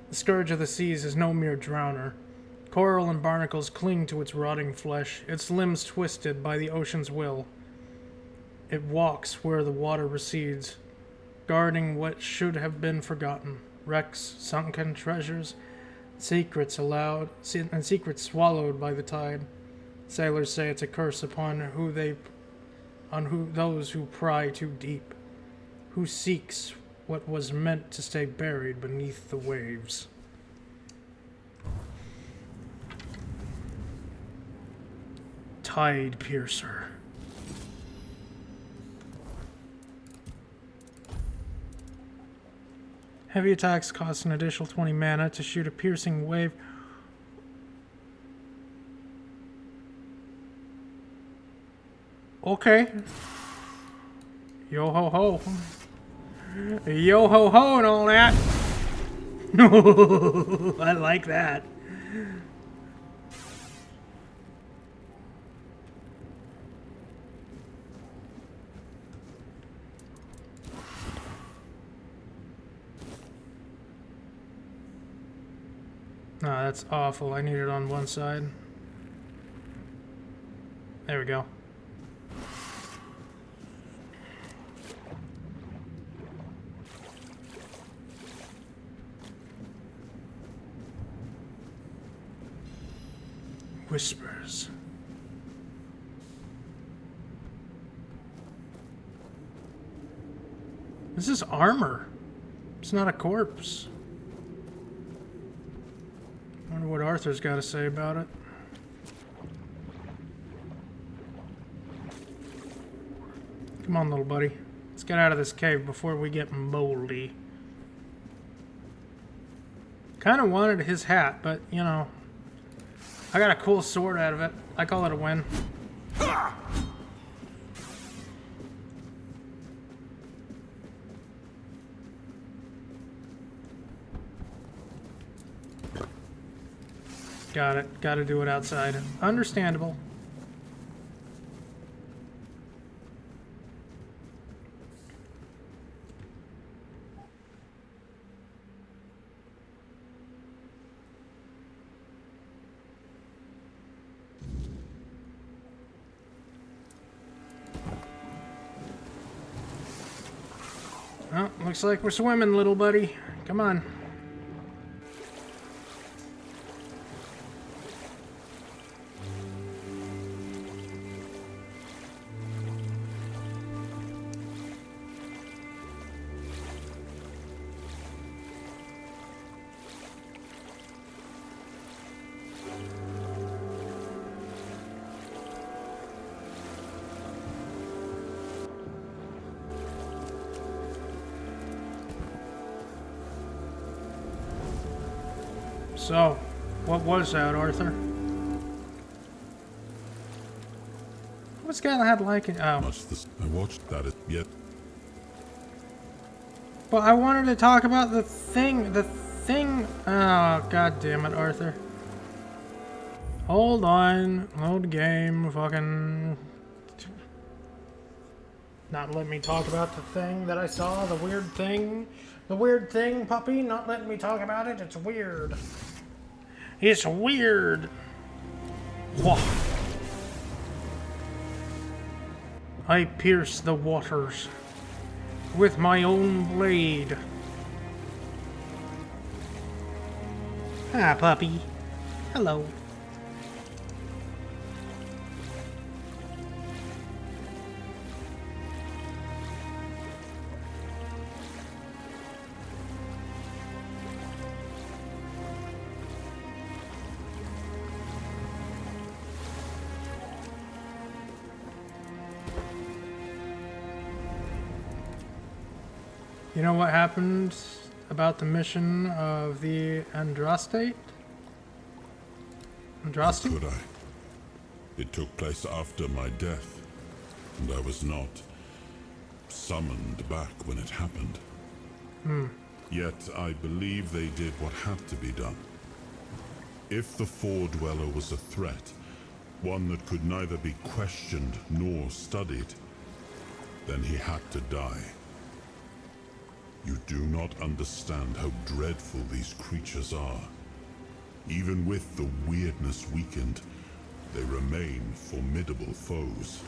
The scourge of the seas is no mere drowner. Coral and barnacles cling to its rotting flesh, its limbs twisted by the ocean's will. It walks where the water recedes, guarding what should have been forgotten. Wrecks, sunken treasures, secrets swallowed by the tide. Sailors say it's a curse upon those who pry too deep, who seeks what was meant to stay buried beneath the waves. Tide Piercer. Heavy attacks cost an additional 20 mana to shoot a piercing wave. Okay. Yo ho ho. Yo ho ho and all that. I like that. No, that's awful. I need it on one side. There we go. Whispers. This is armor. It's not a corpse. I wonder what Arthur's got to say about it. Come on, little buddy. Let's get out of this cave before we get moldy. Kind of wanted his hat, but, you know, I got a cool sword out of it. I call it a win. Got it. Got to do it outside. Understandable. Well, looks like we're swimming, little buddy. Come on. So, what was that, Arthur? What's Galahad like? Oh. I watched that yet. But I wanted to talk about the thing. Oh, god damn it, Arthur. Hold on. Load game. Fucking... Not letting me talk about the thing that I saw. The weird thing. The weird thing, puppy. Not letting me talk about it. It's weird. It's weird. Whoa. I pierce the waters with my own blade. Hi, puppy. Hello. You know what happened about the mission of the Andraste? Andraste? How could I? It took place after my death, and I was not summoned back when it happened. Yet I believe they did what had to be done. If the Four-Dweller was a threat, one that could neither be questioned nor studied, then he had to die. You do not understand how dreadful these creatures are. Even with the weirdness weakened, they remain formidable foes.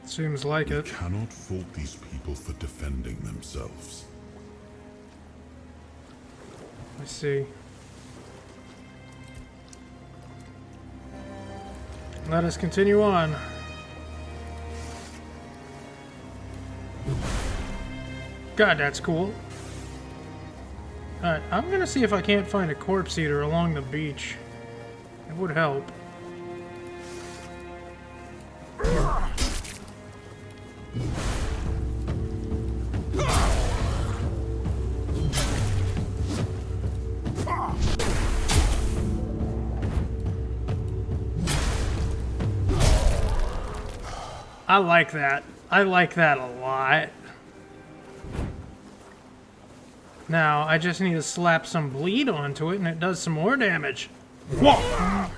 Seems like it. We cannot fault these people for defending themselves. I see. Let us continue on. God, that's cool. Alright, I'm gonna see if I can't find a corpse eater along the beach. It would help. I like that. I like that a lot. Now, I just need to slap some bleed onto it and it does some more damage. Whoa!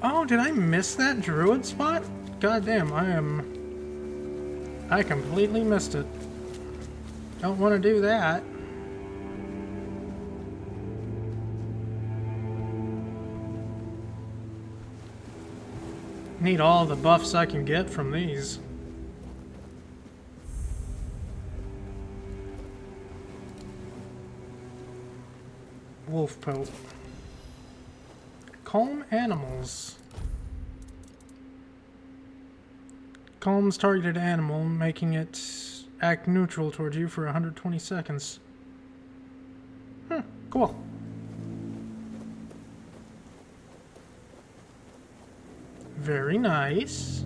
Oh, did I miss that druid spot? God damn, I completely missed it. Don't want to do that. Need all the buffs I can get from these. Wolf Pope. Calm animals. Calms targeted animal, making it act neutral towards you for 120 seconds. Cool. Very nice.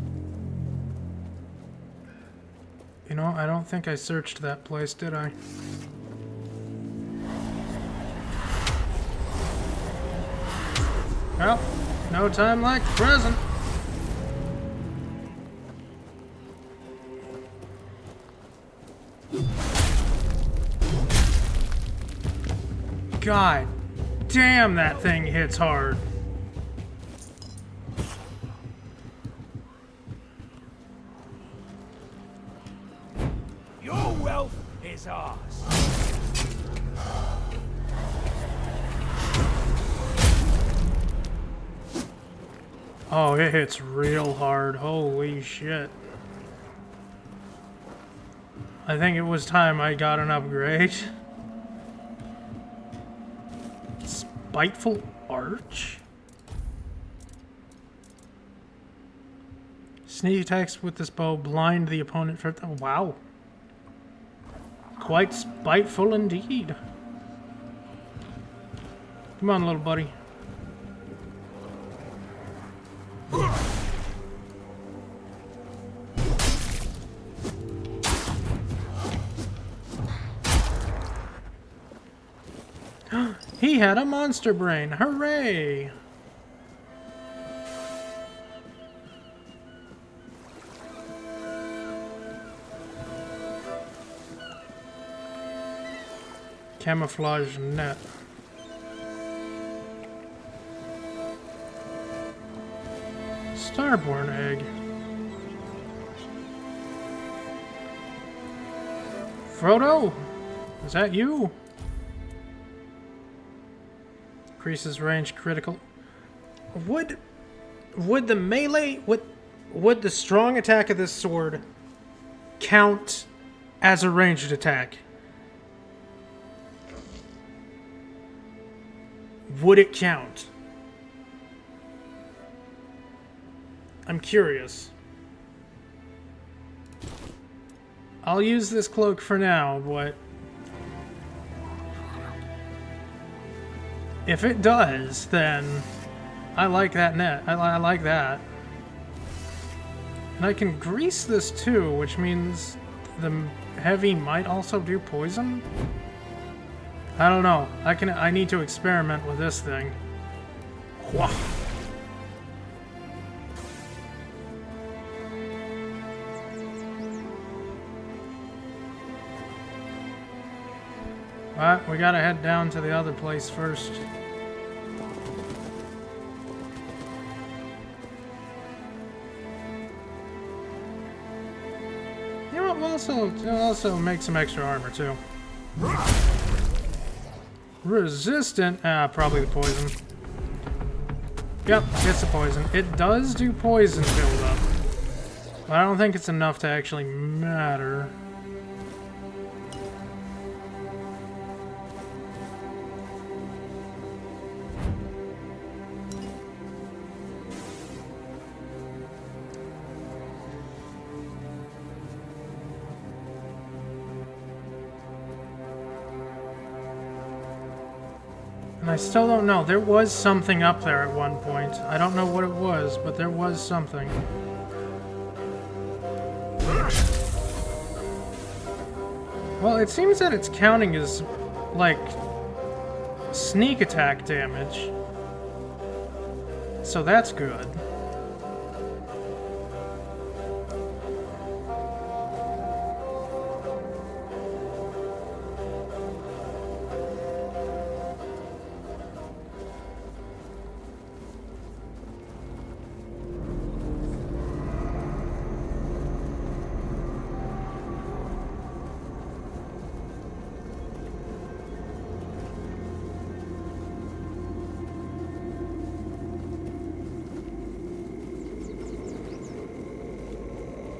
You know, I don't think I searched that place, did I? Well, no time like the present. God damn, that thing hits hard. Your wealth is ours. Oh, it hits real hard. Holy shit. I think it was time I got an upgrade. Spiteful Arch? Sneak attacks with this bow blind the opponent for... Oh, wow. Quite spiteful indeed. Come on, little buddy. He had a monster brain. Hooray! Camouflage net. Starborn egg. Frodo? Is that you? Increases range critical. Would the melee, would the strong attack of this sword count as a ranged attack? Would it count? I'm curious. I'll use this cloak for now, but if it does, then I like that net. I like that. And I can grease this too, which means the heavy might also do poison? I don't know. I need to experiment with this thing. Wah. But we gotta head down to the other place first. You know what, we'll also make some extra armor too. Resistant? Ah, probably the poison. Yep, it's the poison. It does do poison buildup, but I don't think it's enough to actually matter. And I still don't know. There was something up there at one point. I don't know what it was, but there was something. Well, it seems that it's counting as, like, sneak attack damage. So that's good.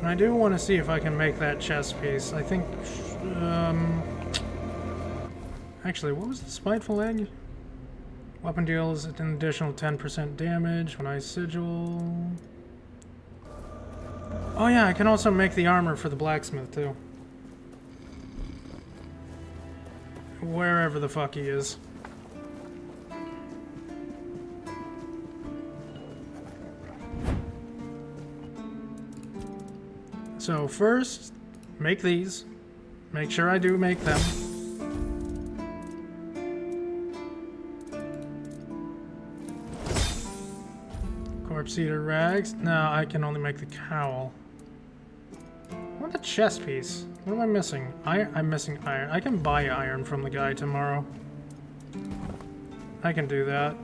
I do want to see if I can make that chest piece. I think, actually, what was the spiteful egg? Weapon deals an additional 10% damage when I sigil. Oh yeah, I can also make the armor for the blacksmith too. Wherever the fuck he is. So first, make these. Make sure I do make them. Corpse eater rags. No, I can only make the cowl. I want the chest piece. What am I missing? I'm missing iron. I can buy iron from the guy tomorrow. I can do that.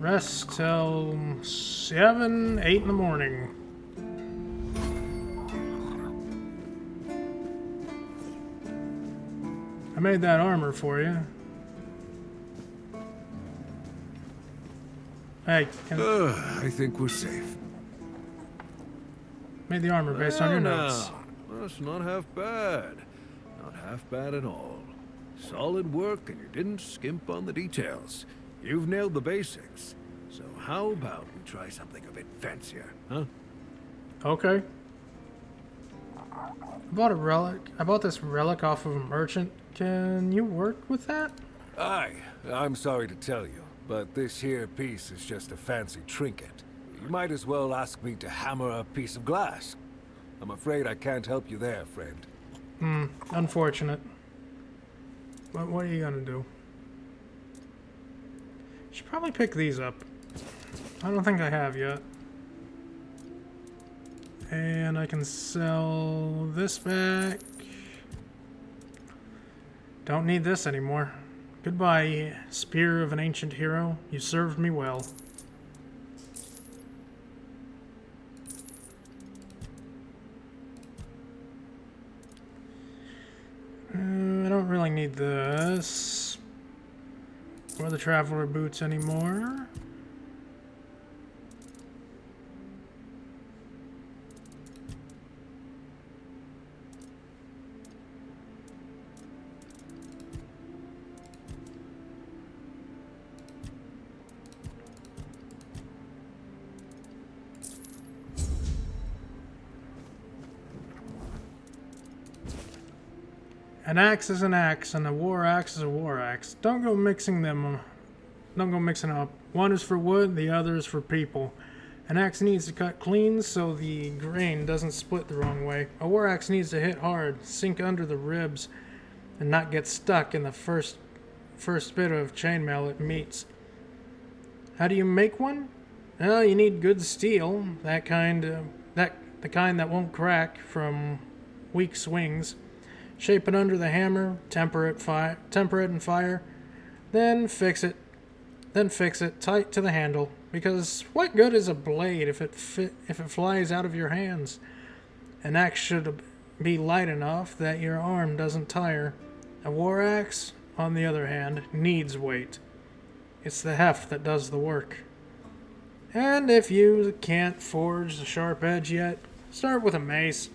Rest till 7, 8 in the morning. I made that armor for you. Hey, I think we're safe. Made the armor based on your notes. No, that's not half bad. Not half bad at all. Solid work, and you didn't skimp on the details. You've nailed the basics. So how about we try something a bit fancier, huh? Okay. I bought a relic. I bought this relic off of a merchant. Can you work with that? Aye, I'm sorry to tell you. but this here piece is just a fancy trinket. You might as well ask me to hammer a piece of glass. I'm afraid I can't help you there, friend. Unfortunate. But what are you gonna do? Should probably pick these up. I don't think I have yet. And I can sell this back. Don't need this anymore. Goodbye, Spear of an Ancient Hero. You served me well. I don't really need this. Or the Traveler Boots anymore. An axe is an axe, and a war axe is a war axe. Don't go mixing them. Don't go mixing up. One is for wood, the other is for people. An axe needs to cut clean so the grain doesn't split the wrong way. A war axe needs to hit hard, sink under the ribs, and not get stuck in the first bit of chainmail it meets. How do you make one? Well, you need good steel, the kind that won't crack from weak swings. Shape it under the hammer, temper it in fire, then fix it tight to the handle. Because what good is a blade if it flies out of your hands? An axe should be light enough that your arm doesn't tire. A war axe, on the other hand, needs weight. It's the heft that does the work. And if you can't forge the sharp edge yet, start with a mace.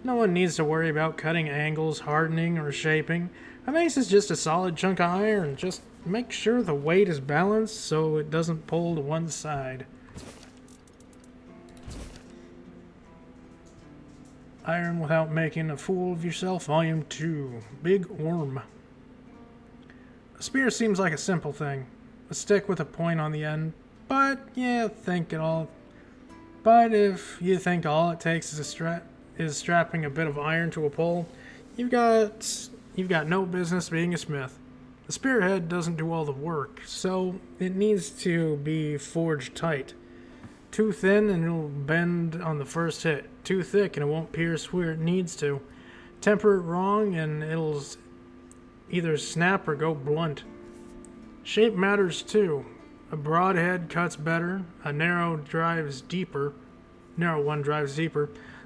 No one needs to worry about cutting angles, hardening, or shaping. A mace is just a solid chunk of iron. Just make sure the weight is balanced so it doesn't pull to one side. Iron Without Making a Fool of Yourself, Volume 2. Big Worm. A spear seems like a simple thing. A stick with a point on the end. But if you think all it takes is strapping a bit of iron to a pole, you've got no business being a smith. The spearhead doesn't do all the work, so it needs to be forged tight. Too thin and it'll bend on the first hit. Too thick and it won't pierce where it needs to. Temper it wrong and it'll either snap or go blunt. Shape matters too. A broad head cuts better, a narrow one drives deeper.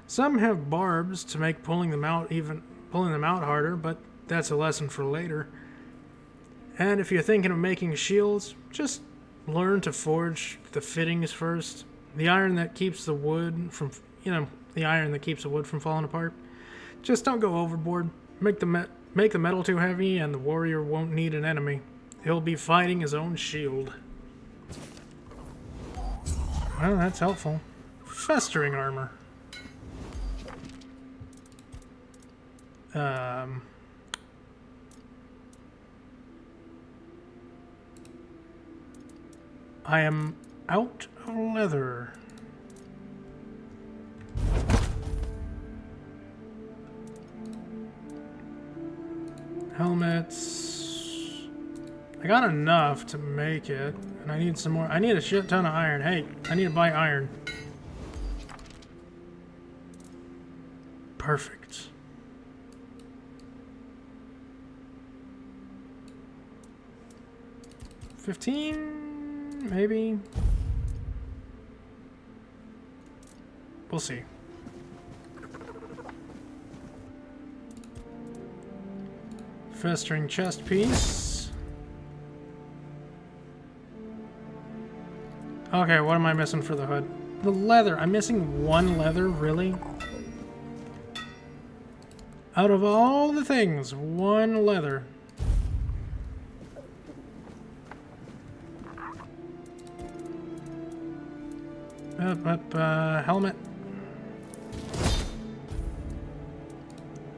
Some have barbs to make pulling them out harder, but that's a lesson for later. And if you're thinking of making shields, just learn to forge the fittings first. The iron that keeps the wood from falling apart. Just don't go overboard. Make the metal too heavy, and the warrior won't need an enemy. He'll be fighting his own shield. Well, that's helpful. Festering armor. I am out of leather. Helmets. I got enough to make it, and I need some more. I need a shit ton of iron. Hey, I need to buy iron. Perfect. $15, maybe. We'll see. Festering chest piece. Okay, what am I missing for the hood? The leather. I'm missing one leather, really? Out of all the things, one leather. Helmet.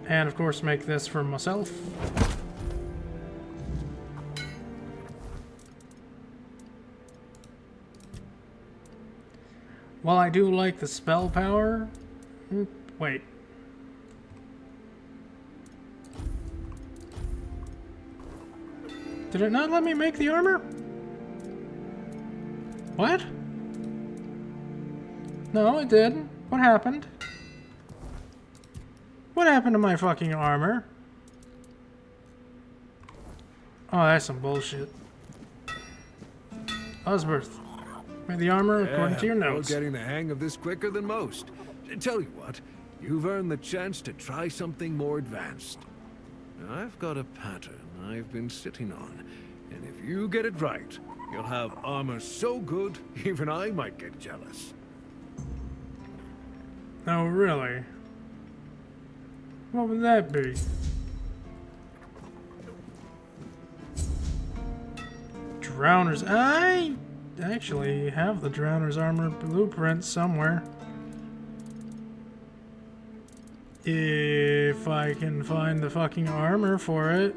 And of course make this for myself. While I do like the spell power... Wait. Did it not let me make the armor? What? No, it didn't. What happened? What happened to my fucking armor? Oh, that's some bullshit. Osberth, made the armor according to your notes. You're getting the hang of this quicker than most. Tell you what, you've earned the chance to try something more advanced. Now, I've got a pattern I've been sitting on, and if you get it right, you'll have armor so good, even I might get jealous. Oh, really? What would that be? Drowner's... I actually have the Drowner's armor blueprint somewhere. If I can find the fucking armor for it.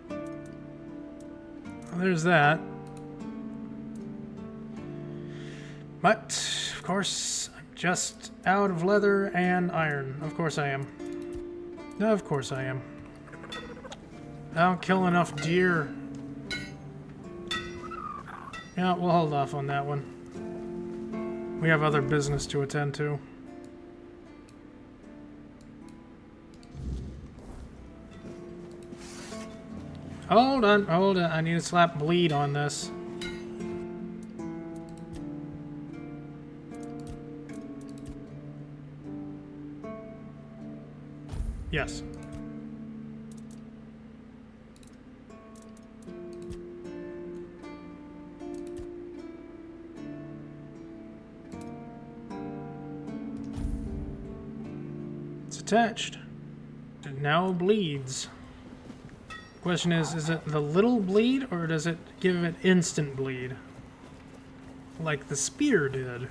Well, there's that. But, of course, I'm just out of leather and iron. Of course I am. Of course I am. I don't kill enough deer. Yeah, we'll hold off on that one. We have other business to attend to. Hold on, hold on. I need to slap bleed on this. Yes. It's attached. It now bleeds. Question is it the little bleed, or does it give it instant bleed? Like the spear did?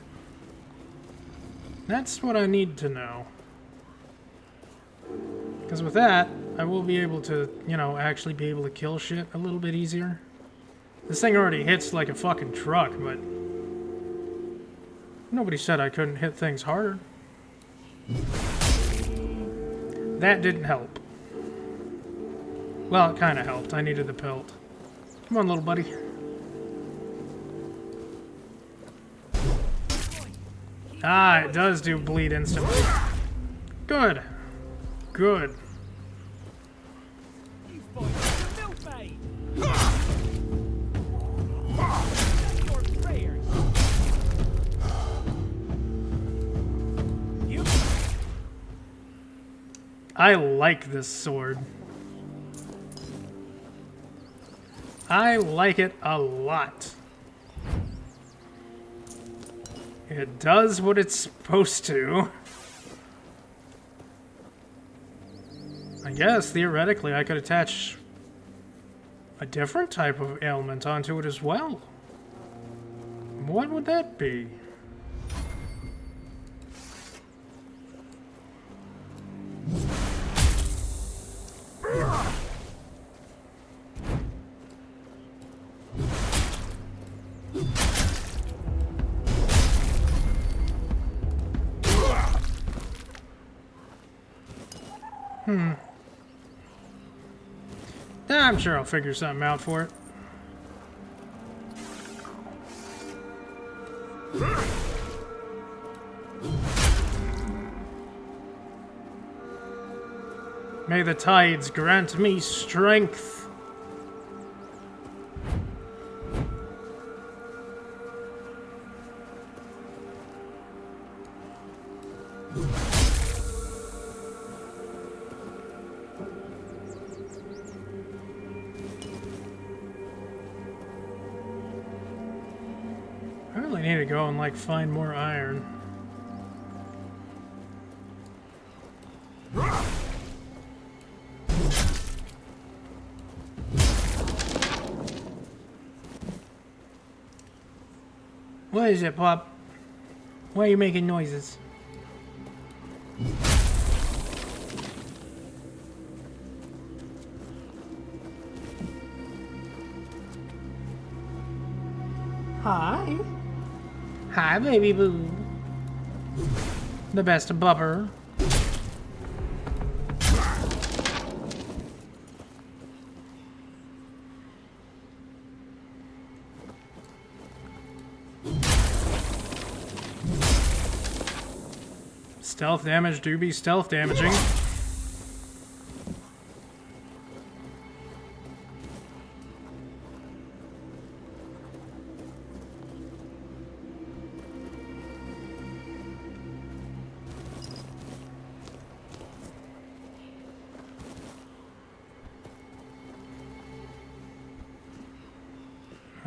That's what I need to know. Because with that, I will be able to, you know, actually be able to kill shit a little bit easier. This thing already hits like a fucking truck, but... nobody said I couldn't hit things harder. That didn't help. Well, it kind of helped. I needed the pelt. Come on, little buddy. Ah, it does do bleed instantly. Good. Good. I like this sword. I like it a lot. It does what it's supposed to. I guess, theoretically, I could attach a different type of ailment onto it as well. What would that be? I'm sure I'll figure something out for it. May the tides grant me strength. I really need to go and, like, find more iron. What is it, Pop? Why are you making noises? Hi. Hi, baby boo. The best bubber. Stealth damage do be stealth damaging.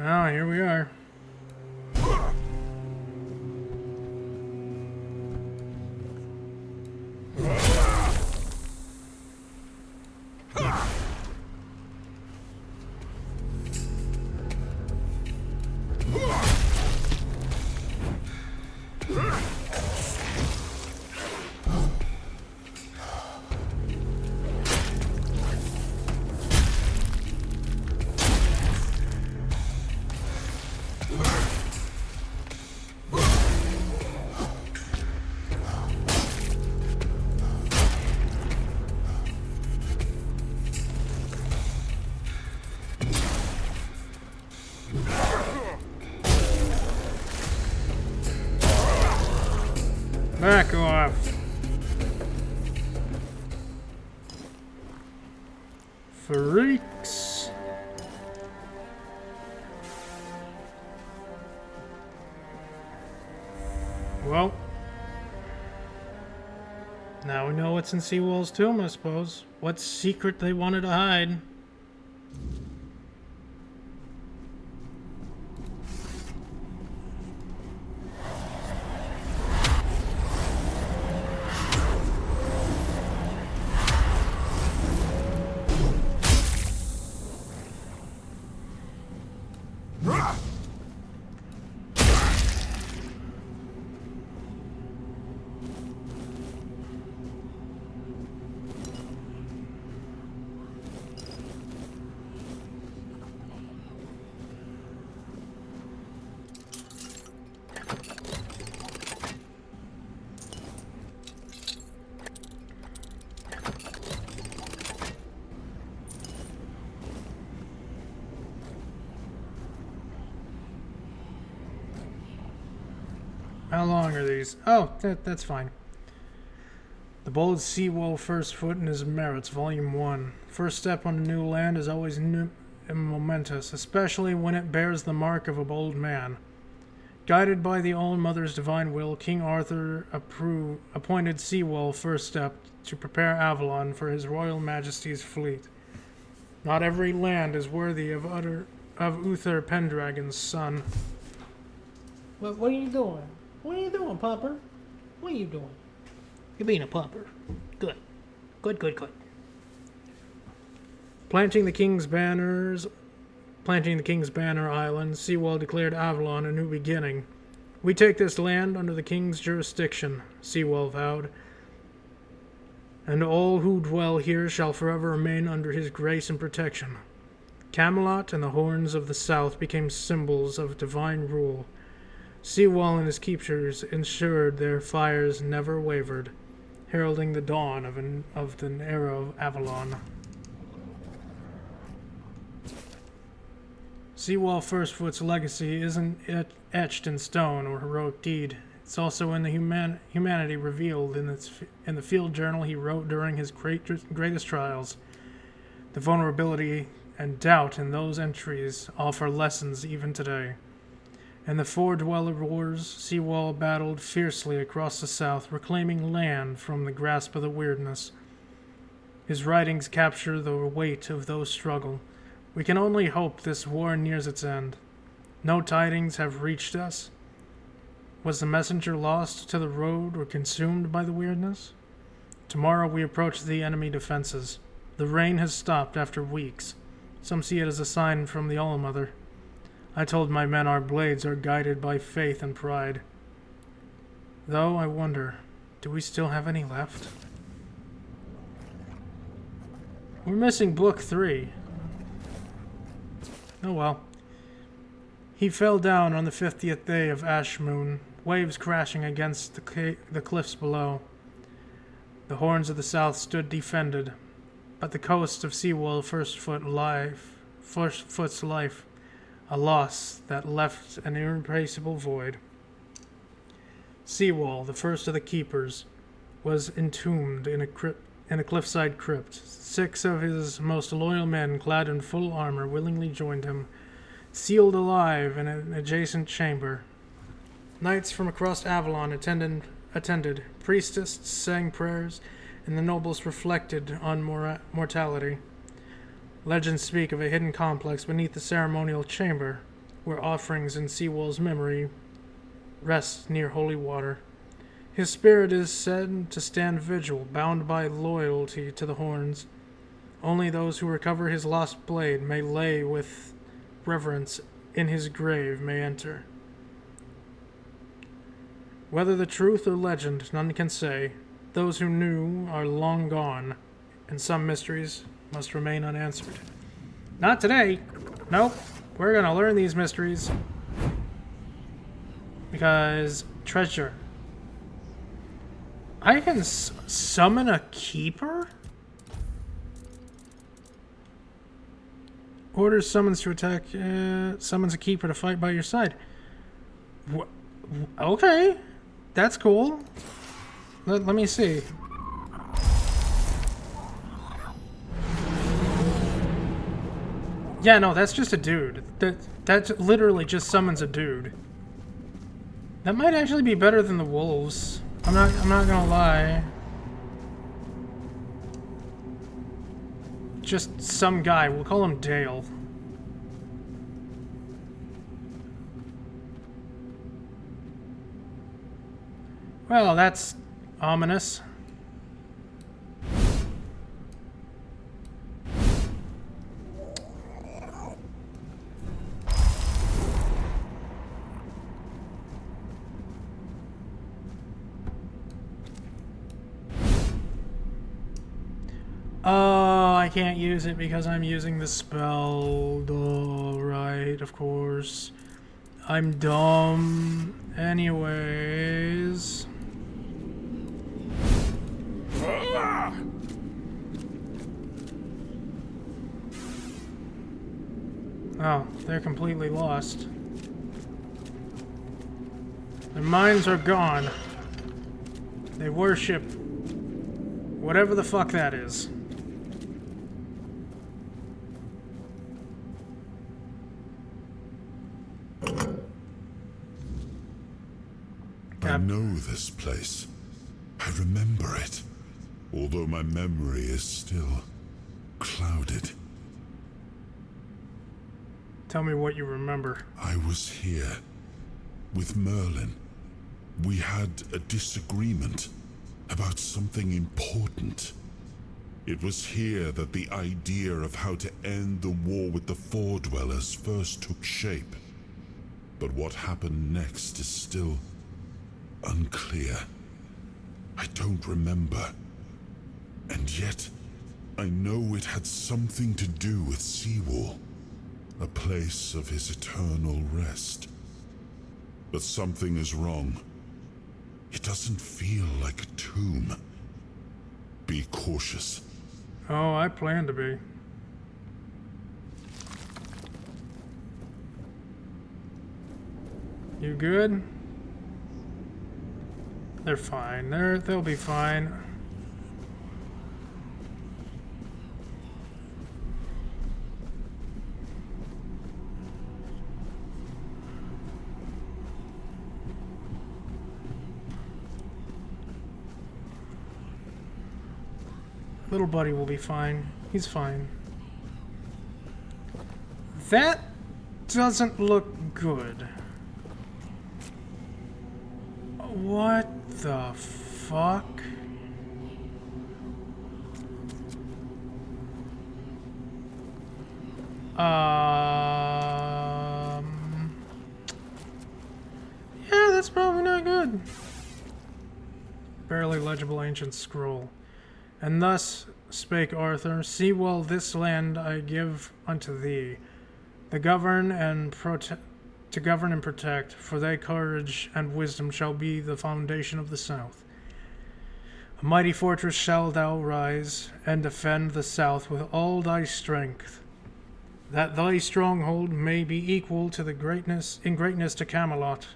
Oh, here we are. Back off. Freaks. Well, now we know what's in Seawall's tomb, I suppose. What secret they wanted to hide. How long are these? Oh, that's fine. The Bold Seawall First Foot and His Merits, Volume 1. First step on a new land is always new and momentous, especially when it bears the mark of a bold man. Guided by the All-Mother's divine will, King Arthur appointed Seawall First Step to prepare Avalon for His Royal Majesty's fleet. Not every land is worthy of Uther Pendragon's son. What are you doing? What are you doing, Pupper? What are you doing? You're being a pupper. Good. Good, good, good. Planting the King's Banner Island, Seawall declared Avalon a new beginning. We take this land under the King's jurisdiction, Seawall vowed, and all who dwell here shall forever remain under his grace and protection. Kamalot and the Horns of the South became symbols of divine rule. Seawall and his keepers ensured their fires never wavered, heralding the dawn of an era of Avalon. Seawall Firstfoot's legacy isn't etched in stone or heroic deed. It's also in the humanity revealed in the field journal he wrote during his greatest trials. The vulnerability and doubt in those entries offer lessons even today. In the Four Dweller Wars, Seawall battled fiercely across the South, reclaiming land from the grasp of the weirdness. His writings capture the weight of those struggles. We can only hope this war nears its end. No tidings have reached us. Was the messenger lost to the road or consumed by the weirdness? Tomorrow we approach the enemy defenses. The rain has stopped after weeks. Some see it as a sign from the All-Mother. I told my men our blades are guided by faith and pride. Though, I wonder, do we still have any left? We're missing Book 3. Oh well. He fell down on the 50th day of Ash Moon, waves crashing against the cliffs below. The horns of the south stood defended, but the coast of Seawall First Foot's life, a loss that left an irreplaceable void. Seawall, the first of the keepers, was entombed in a cliffside crypt. 6 of his most loyal men, clad in full armor, willingly joined him, sealed alive in an adjacent chamber. Knights from across Avalon attended. Priestesses sang prayers, and the nobles reflected on mortality. Legends speak of a hidden complex beneath the ceremonial chamber, where offerings in Seawall's memory rest near holy water. His spirit is said to stand vigil, bound by loyalty to the horns. Only those who recover his lost blade may lay with reverence in his grave may enter. Whether the truth or legend, none can say. Those who knew are long gone, and some mysteries must remain unanswered. Not today. Nope. We're gonna learn these mysteries. Because treasure. I can summon a keeper? Orders summons to attack, summons a keeper to fight by your side. Okay. That's cool. Let me see. Yeah, no, that's just a dude. That literally just summons a dude. That might actually be better than the wolves. I'm not gonna lie. Just some guy. We'll call him Dale. Well, that's ominous. Oh, I can't use it because I'm using the spell. Oh, right, of course. I'm dumb. Anyways. Oh, they're completely lost. Their minds are gone. They worship whatever the fuck that is. I know this place. I remember it, although my memory is still clouded. Tell me what you remember. I was here with Merlin. We had a disagreement about something important. It was here that the idea of how to end the war with the Four Dwellers first took shape. But what happened next is still unclear. I don't remember. And yet, I know it had something to do with Seawall, a place of his eternal rest. But something is wrong. It doesn't feel like a tomb. Be cautious. Oh, I plan to be. You good? They're fine. They'll be fine. Little buddy will be fine. He's fine. That doesn't look good. What the fuck? Yeah, that's probably not good. Barely legible ancient scroll. And thus spake Arthur, Seawall, this land I give unto thee, to govern and to govern and protect, for thy courage and wisdom shall be the foundation of the South. A mighty fortress shall thou rise, and defend the South with all thy strength, that thy stronghold may be equal to the greatness to Kamalot.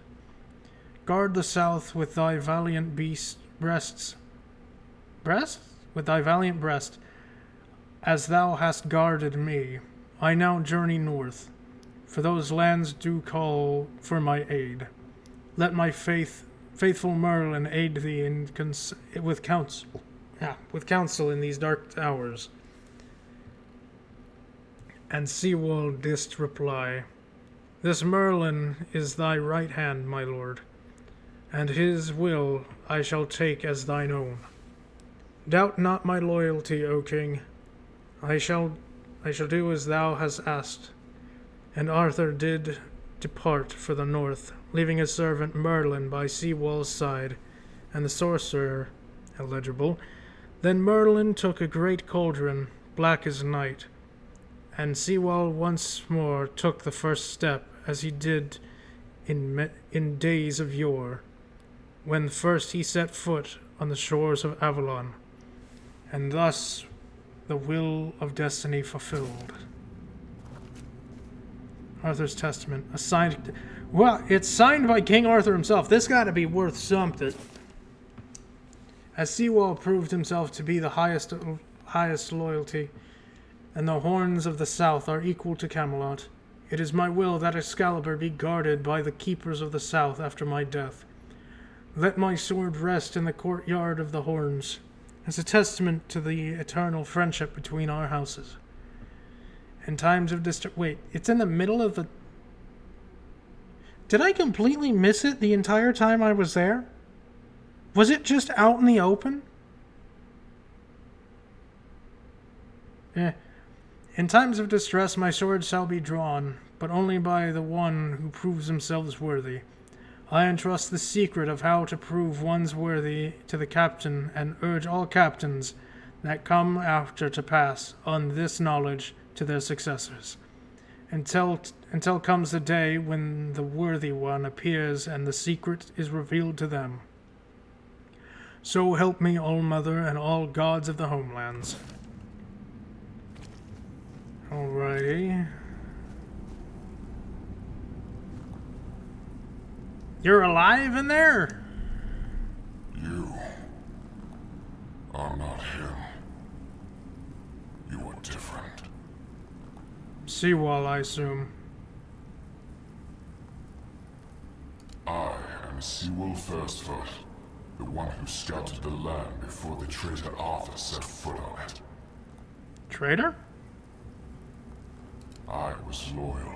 Guard the South with thy valiant breasts, with thy valiant breast, as thou hast guarded me. I now journey north, for those lands do call for my aid. Let my faithful Merlin aid thee with counsel in these dark hours. And Seawall didst reply, This Merlin is thy right hand, my lord, and his will I shall take as thine own. Doubt not my loyalty, O king. I shall do as thou hast asked. And Arthur did depart for the north, leaving his servant Merlin by Seawall's side, and the sorcerer, illegible. Then Merlin took a great cauldron, black as night, and Seawall once more took the first step, as he did in days of yore, when first he set foot on the shores of Avalon, and thus the will of destiny fulfilled. Arthur's Testament, it's signed by King Arthur himself. This gotta be worth something. As Seawall proved himself to be the highest loyalty, and the horns of the South are equal to Kamalot, it is my will that Excalibur be guarded by the keepers of the South after my death. Let my sword rest in the courtyard of the horns, as a testament to the eternal friendship between our houses. In times of wait, it's in the middle of the... Did I completely miss it the entire time I was there? Was it just out in the open? In times of distress my sword shall be drawn, but only by the one who proves themselves worthy. I entrust the secret of how to prove one's worthy to the captain, and urge all captains that come after to pass on this knowledge to their successors, until comes the day when the worthy one appears and the secret is revealed to them. So help me, All-Mother, and all gods of the homelands. Alrighty. You're alive in there? You are not him. You are different. Seawall, I assume. I am Seawall Firstfoot, the one who scouted the land before the traitor Arthur set foot on it. Traitor? I was loyal.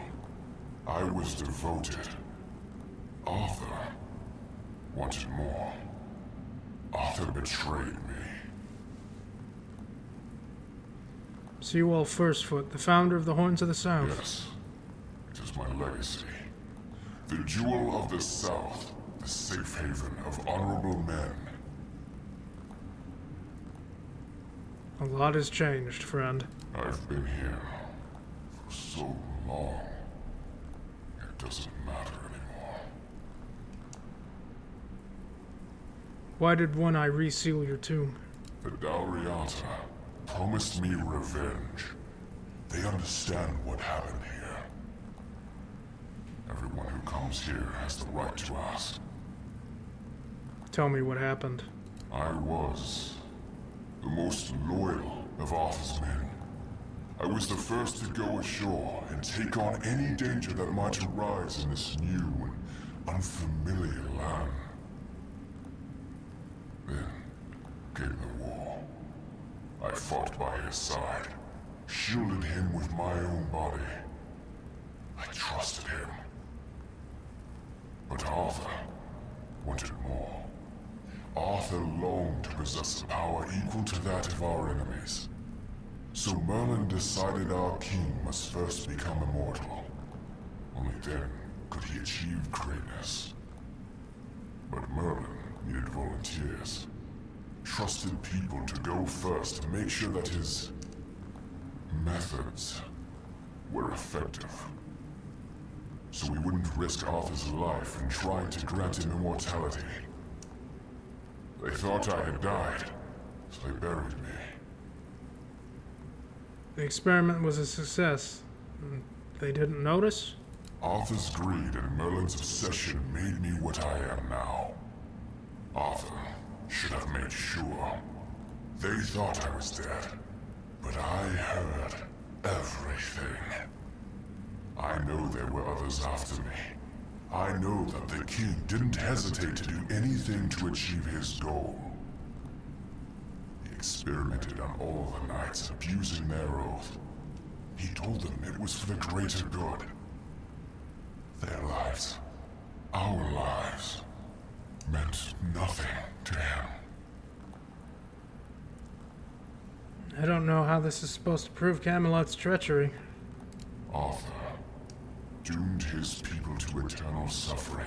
I was devoted. Arthur wanted more. Arthur betrayed me. Seawall Firstfoot, the founder of the Horns of the South. Yes, it is my legacy. The jewel of the South, the safe haven of honorable men. A lot has changed, friend. I've been here for so long. It doesn't matter anymore. Why did One Eye reseal your tomb? The Dalriata promised me revenge. They understand what happened here. Everyone who comes here has the right to ask. Tell me what happened. I was the most loyal of Arthur's men. I was the first to go ashore and take on any danger that might arise in this new and unfamiliar land. Then came the war. I fought by his side, shielded him with my own body. I trusted him. But Arthur wanted more. Arthur longed to possess a power equal to that of our enemies. So Merlin decided our king must first become immortal. Only then could he achieve greatness. But Merlin needed volunteers. Trusted people to go first to make sure that his methods were effective. so we wouldn't risk Arthur's life in trying to grant him immortality. They thought I had died, so they buried me. The experiment was a success. They didn't notice? Arthur's greed and Merlin's obsession made me what I am now. Arthur should have made sure. They thought I was dead, but I heard everything. I know there were others after me. I know that the king didn't hesitate to do anything to achieve his goal. He experimented on all the knights, abusing their oath. He told them it was for the greater good. Their lives, our lives, meant nothing to him. I don't know how this is supposed to prove Kamalot's treachery. Arthur doomed his people to eternal suffering.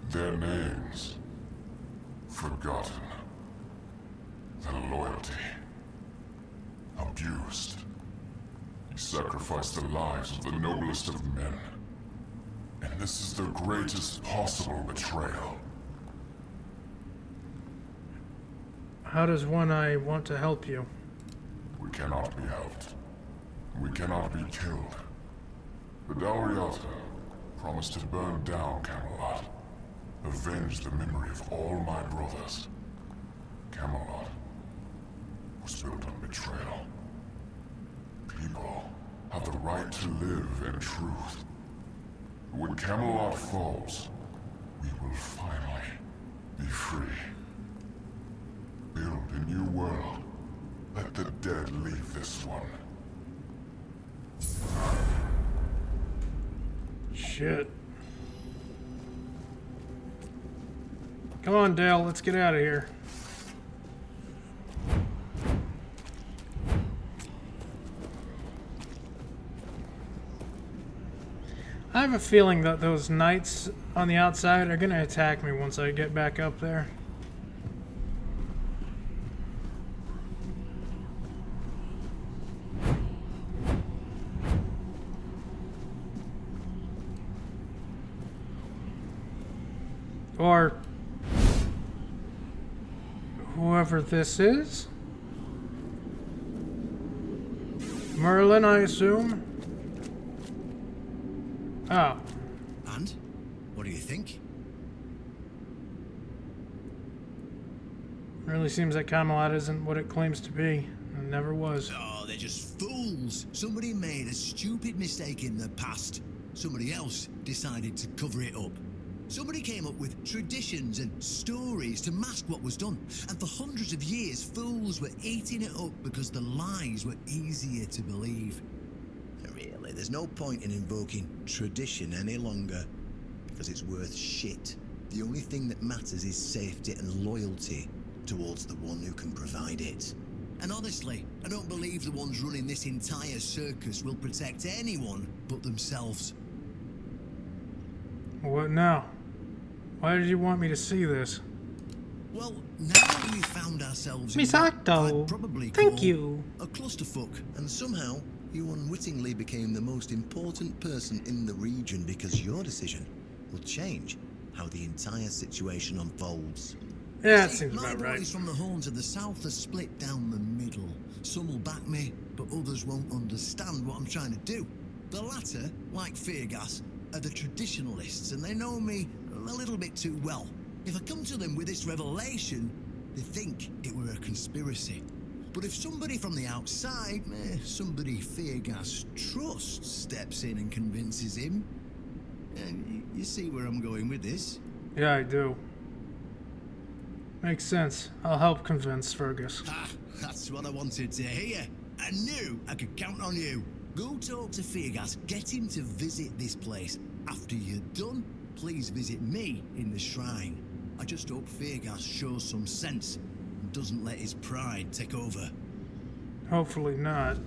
Their names forgotten. Their loyalty abused. He sacrificed the lives of the noblest of men. And this is the greatest possible betrayal. How does One Eye want to help you? We cannot be helped. We cannot be killed. The Dalriata promised to burn down Camelot. Avenge the memory of all my brothers. Camelot was built on betrayal. People have the right to live in truth. When Camelot falls, we will finally be free. Build a new world. Let the dead leave this one. Shit. Come on, Dale, let's get out of here. I have a feeling that those knights on the outside are gonna attack me once I get back up there. Or whoever this is. Merlin, I assume. Oh. And? What do you think? Really seems like Kamalot isn't what it claims to be. It never was. Oh, they're just fools. Somebody made a stupid mistake in the past. Somebody else decided to cover it up. Somebody came up with traditions and stories to mask what was done. And for hundreds of years, fools were eating it up because the lies were easier to believe. Really, there's no point in invoking tradition any longer, because it's worth shit. The only thing that matters is safety and loyalty towards the one who can provide it. And honestly, I don't believe the ones running this entire circus will protect anyone but themselves. What now? Why did you want me to see this? Well, now we found ourselves in Misako, thank you. A clusterfuck, and somehow you unwittingly became the most important person in the region because your decision will change how the entire situation unfolds. Yeah, that seems about right. My boys from the horns of the south are split down the middle. Some will back me, but others won't understand what I'm trying to do. The latter, like Feargas, are the traditionalists, and they know me a little bit too well. If I come to them with this revelation, they think it were a conspiracy. But if somebody from the outside, somebody Feargas trusts, steps in and convinces him, you see where I'm going with this? Yeah, I do. Makes sense. I'll help convince Fergus. Ah, that's what I wanted to hear. I knew I could count on you. Go talk to Feargas, get him to visit this place. After you're done, please visit me in the shrine. I just hope Feargas shows some sense and doesn't let his pride take over. Hopefully not.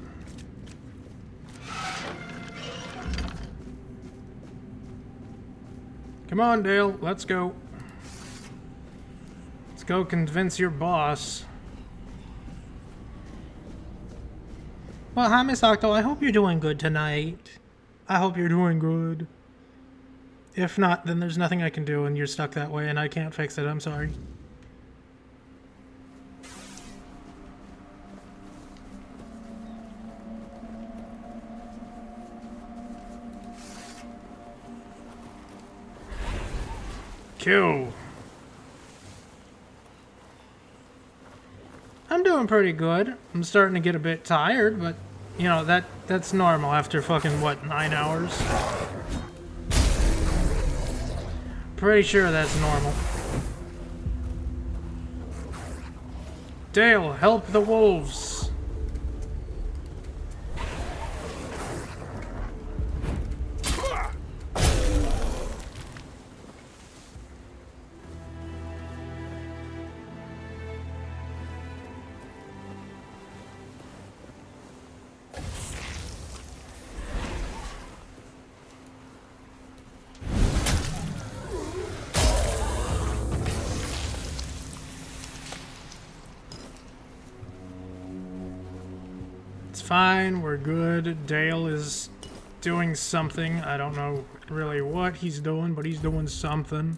Come on, Dale, let's go. Let's go convince your boss. Well, hi, Miss Octo. I hope you're doing good tonight. I hope you're doing good. If not, then there's nothing I can do and you're stuck that way and I can't fix it. I'm sorry. Kill. I'm doing pretty good. I'm starting to get a bit tired, but you know, that's normal after fucking what, 9 hours? Pretty sure that's normal. Dale, help the wolves. Fine, we're good. Dale is doing something. I don't know really what he's doing, but he's doing something.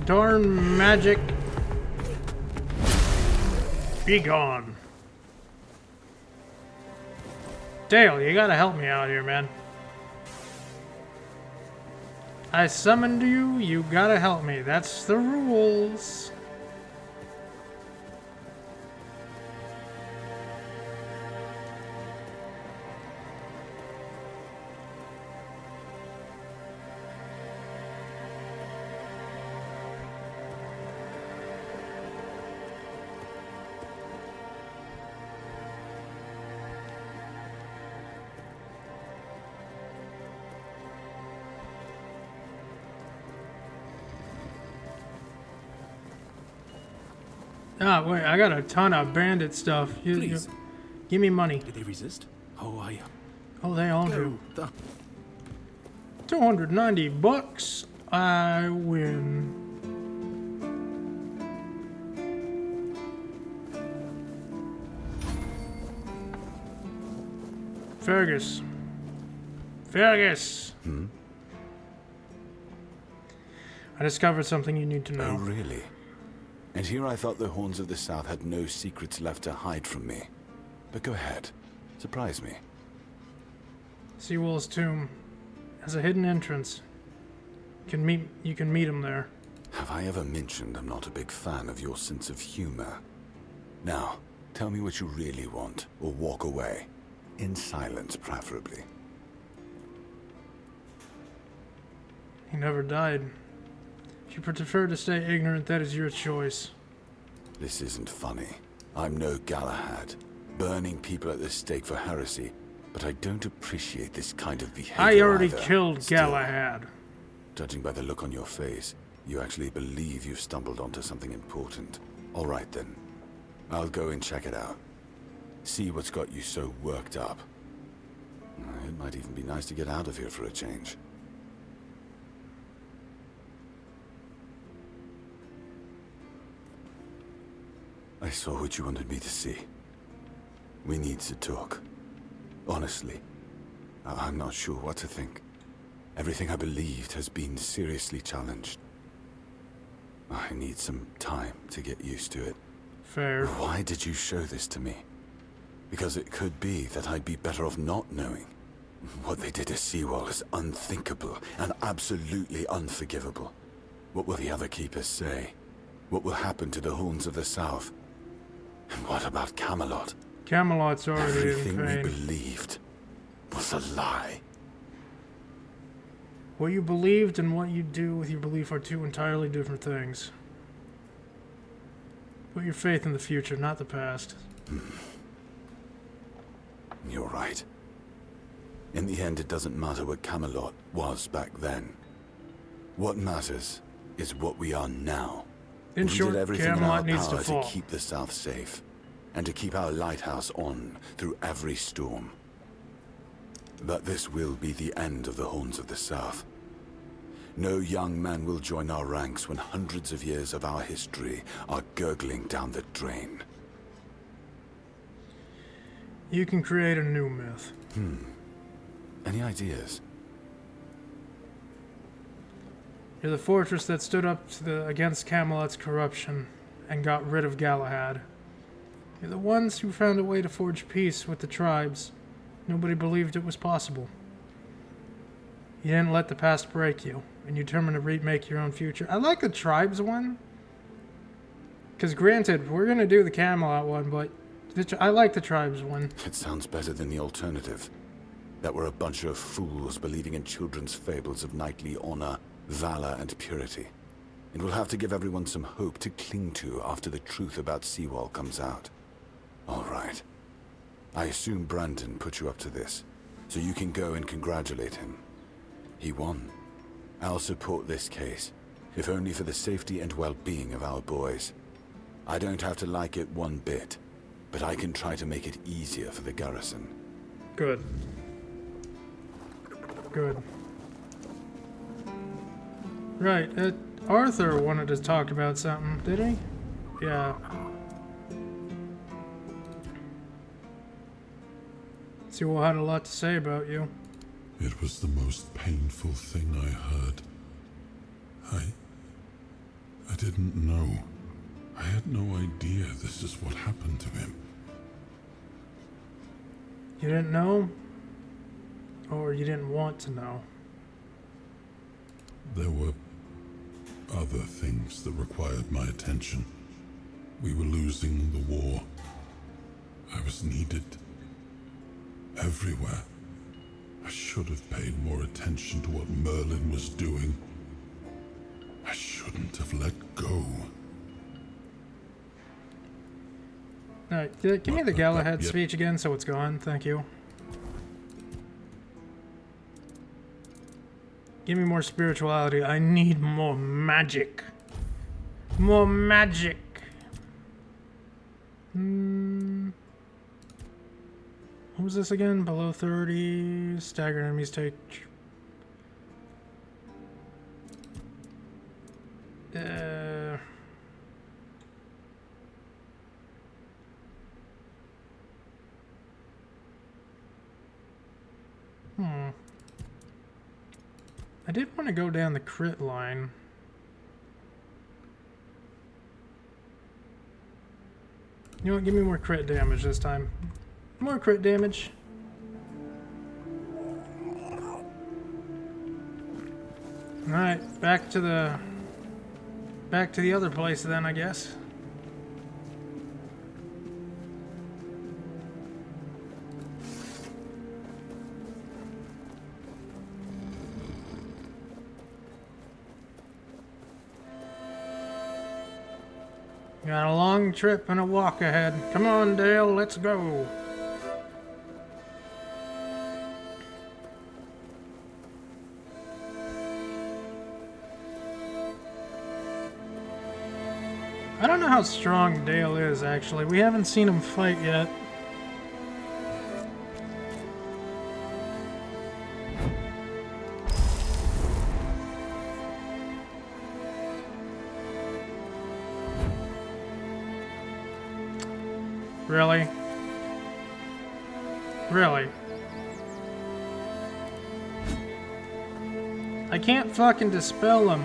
Darn magic. Be gone. Dale, you gotta help me out here, man. I summoned you, you gotta help me. That's the rules. Ah, wait, I got a ton of bandit stuff. Please. Give me money. Did they resist? Oh, Oh, they all do. 290 bucks. I win. Fergus. Fergus! I discovered something you need to know. Oh, really? And here I thought the Horns of the South had no secrets left to hide from me. But go ahead. Surprise me. Seawolf's tomb has a hidden entrance. You can meet him there. Have I ever mentioned I'm not a big fan of your sense of humor? Now, tell me what you really want, or walk away. In silence, preferably. He never died. If you prefer to stay ignorant, that is your choice. This isn't funny. I'm no Galahad, burning people at the stake for heresy, but I don't appreciate this kind of behavior. I already either. killed Still, Galahad. Judging by the look on your face, you actually believe you've stumbled onto something important. All right then. I'll go and check it out. See what's got you so worked up. It might even be nice to get out of here for a change. I saw what you wanted me to see. We need to talk. Honestly, I'm not sure what to think. Everything I believed has been seriously challenged. I need some time to get used to it. Fair. Why did you show this to me? Because it could be that I'd be better off not knowing. What they did to Seawall is unthinkable and absolutely unforgivable. What will the other keepers say? What will happen to the Horns of the South? And what about Kamalot? Camelot's already Everything in we pain. believed was a lie. What you believed and what you do with your belief are two entirely different things. Put your faith in the future, not the past. You're right. In the end, it doesn't matter what Kamalot was back then. What matters is what we are now. In short, we did everything in our Camelot needs to power fall. to keep the South safe, and to keep our lighthouse on through every storm. But this will be the end of the Horns of the South. No young man will join our ranks when hundreds of years of our history are gurgling down the drain. You can create a new myth. Any ideas? You're the fortress that stood up against Camelot's corruption and got rid of Galahad. You're the ones who found a way to forge peace with the tribes. Nobody believed it was possible. You didn't let the past break you, and you determined to remake your own future. I like the tribes one. Because granted, we're going to do the Camelot one, but I like the tribes one. It sounds better than the alternative. That we're a bunch of fools believing in children's fables of knightly honor, valor, and purity. It will have to give everyone some hope to cling to after the truth about Seawall comes out. All right. I assume Brandon put you up to this, so you can go and congratulate him. He won. I'll support this case, if only for the safety and well-being of our boys. I don't have to like it one bit, but I can try to make it easier for the garrison. Good. Good. Right, Arthur wanted to talk about something, did he? Yeah. Sewell had a lot to say about you. It was the most painful thing I heard. I didn't know. I had no idea this is what happened to him. You didn't know? Or you didn't want to know? There were other things that required my attention. We were losing the war. I was needed everywhere. I should have paid more attention to what Merlin was doing. I shouldn't have let go. Alright, give me the Galahad speech again so it's gone. Thank you. Give me more spirituality. I need more magic. More magic. What was this again? Below 30. Staggered enemies take... I did want to go down the crit line. You know what? Give me more crit damage this time. More crit damage. Alright, back to the other place then, I guess. Got a long trip and a walk ahead. Come on, Dale, let's go. I don't know how strong Dale is, actually. We haven't seen him fight yet. Really? Really? I can't fucking dispel him.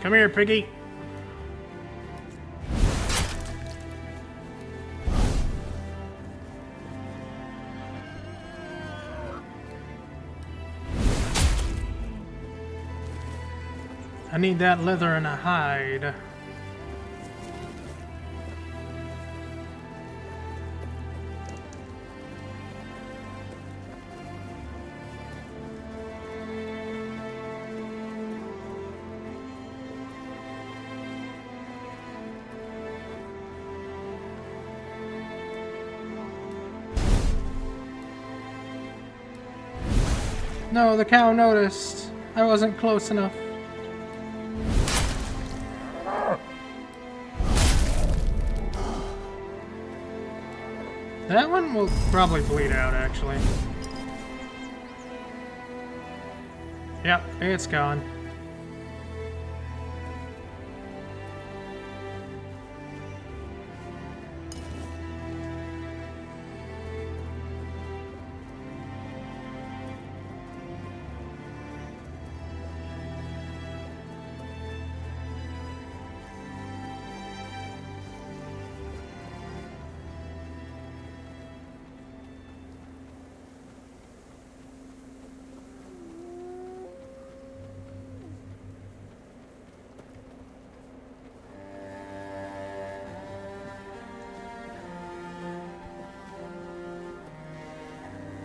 Come here, piggy. I need that leather and a hide. No, the cow noticed. I wasn't close enough. That one will probably bleed out, actually. Yep, it's gone.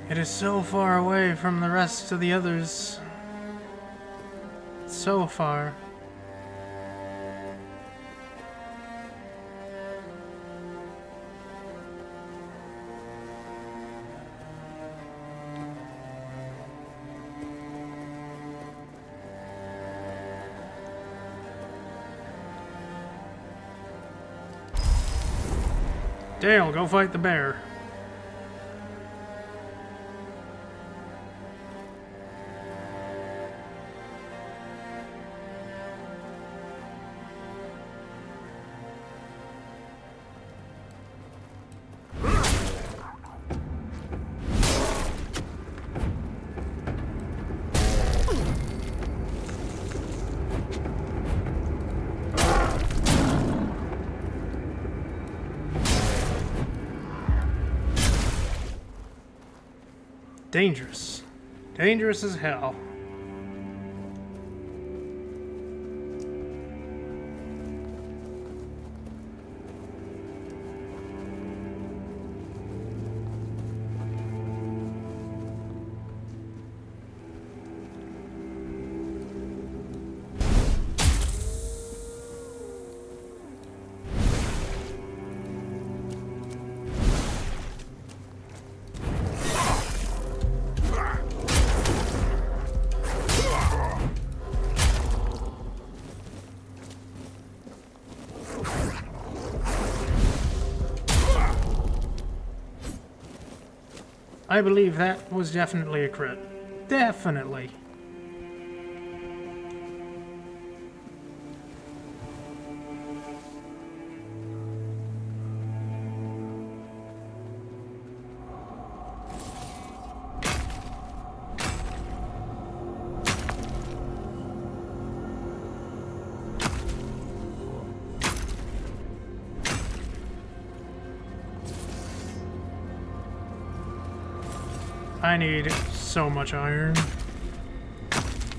It is so far away from the rest of the others. So far. Dale, go fight the bear. Dangerous. Dangerous as hell. I believe that was definitely a crit. Definitely. I need so much iron.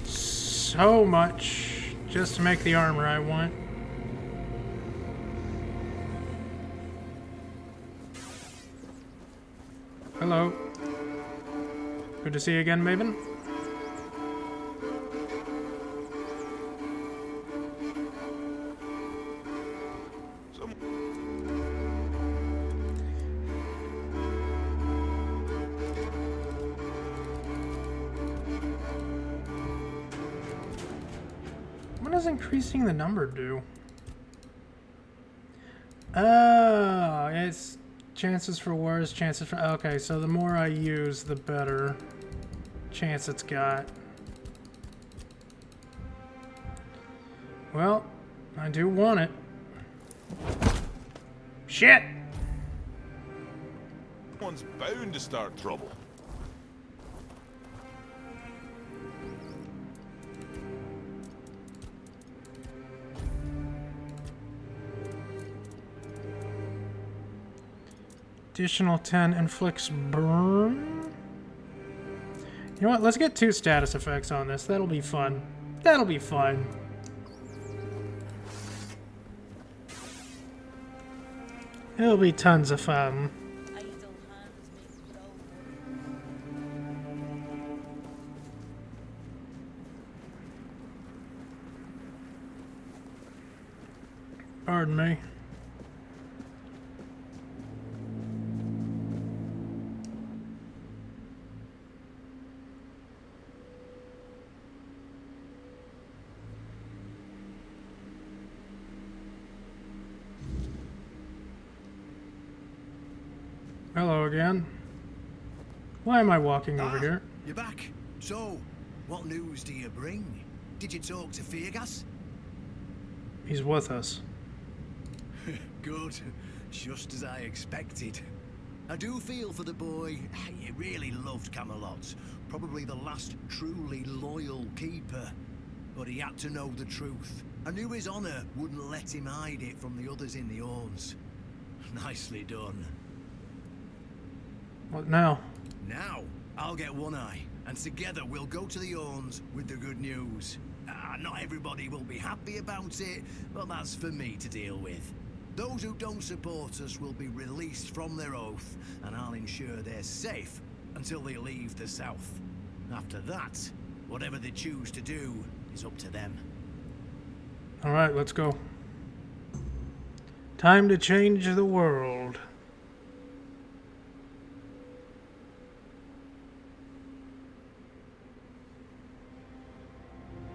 So much just to make the armor I want. Hello. Good to see you again, Maven. What does increasing the number do? Oh, it's chances for wars, chances for... Okay, so the more I use, the better chance it's got. Well, I do want it. Shit! One's bound to start trouble. Additional 10 inflicts burn. You know what? Let's get 2 status effects on this. That'll be fun. That'll be fun. It'll be tons of fun. Pardon me. Hello again. Why am I walking over here? You're back. So, what news do you bring? Did you talk to Feargas? He's with us. Good. Just as I expected. I do feel for the boy. He really loved Kamalot. Probably the last truly loyal keeper. But he had to know the truth. I knew his honor wouldn't let him hide it from the others in the Orns. Nicely done. What now? Now, I'll get One Eye, and together we'll go to the Orns with the good news. Not everybody will be happy about it, but that's for me to deal with. Those who don't support us will be released from their oath, and I'll ensure they're safe until they leave the south. After that, whatever they choose to do is up to them. Alright, let's go. Time to change the world.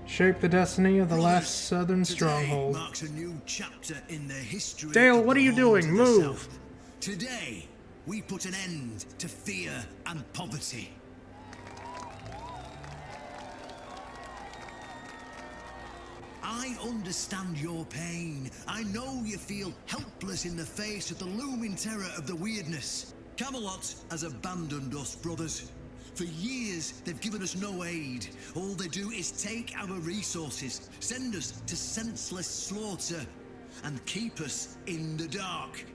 Shape the destiny of the last southern stronghold. Marks a new chapter in the history. Dale, what are you doing? Move! Today, we put an end to fear and poverty. I understand your pain. I know you feel helpless in the face of the looming terror of the weirdness. Kamalot has abandoned us, brothers. For years, they've given us no aid. All they do is take our resources, send us to senseless slaughter, and keep us in the dark.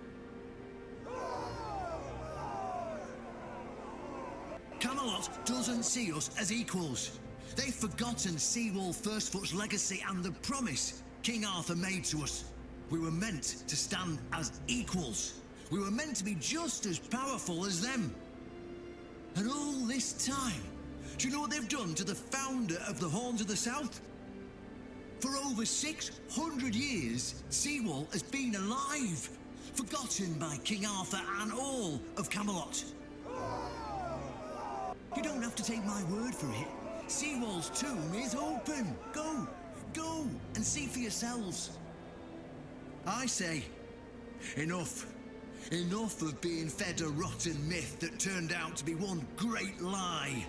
Kamalot doesn't see us as equals. They've forgotten Seawolf Firstfoot's legacy and the promise King Arthur made to us. We were meant to stand as equals. We were meant to be just as powerful as them. And all this time, do you know what they've done to the founder of the Horns of the South? For over 600 years, Seawolf has been alive, forgotten by King Arthur and all of Kamalot. You don't have to take my word for it. Seawolf's tomb is open. Go and see for yourselves. I say, enough. Enough of being fed a rotten myth that turned out to be one great lie.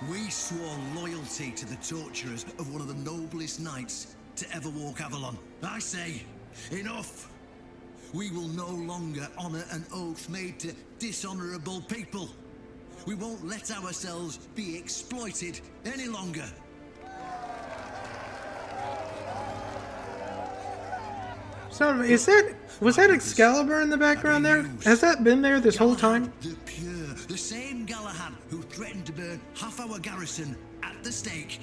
We swore loyalty to the torturers of one of the noblest knights to ever walk Avalon. I say, enough! We will no longer honor an oath made to dishonorable people. We won't let ourselves be exploited any longer. So, was that Excalibur in the background there? Has that been there this whole time? The pure, the same Galahad who threatened to burn half our garrison at the stake,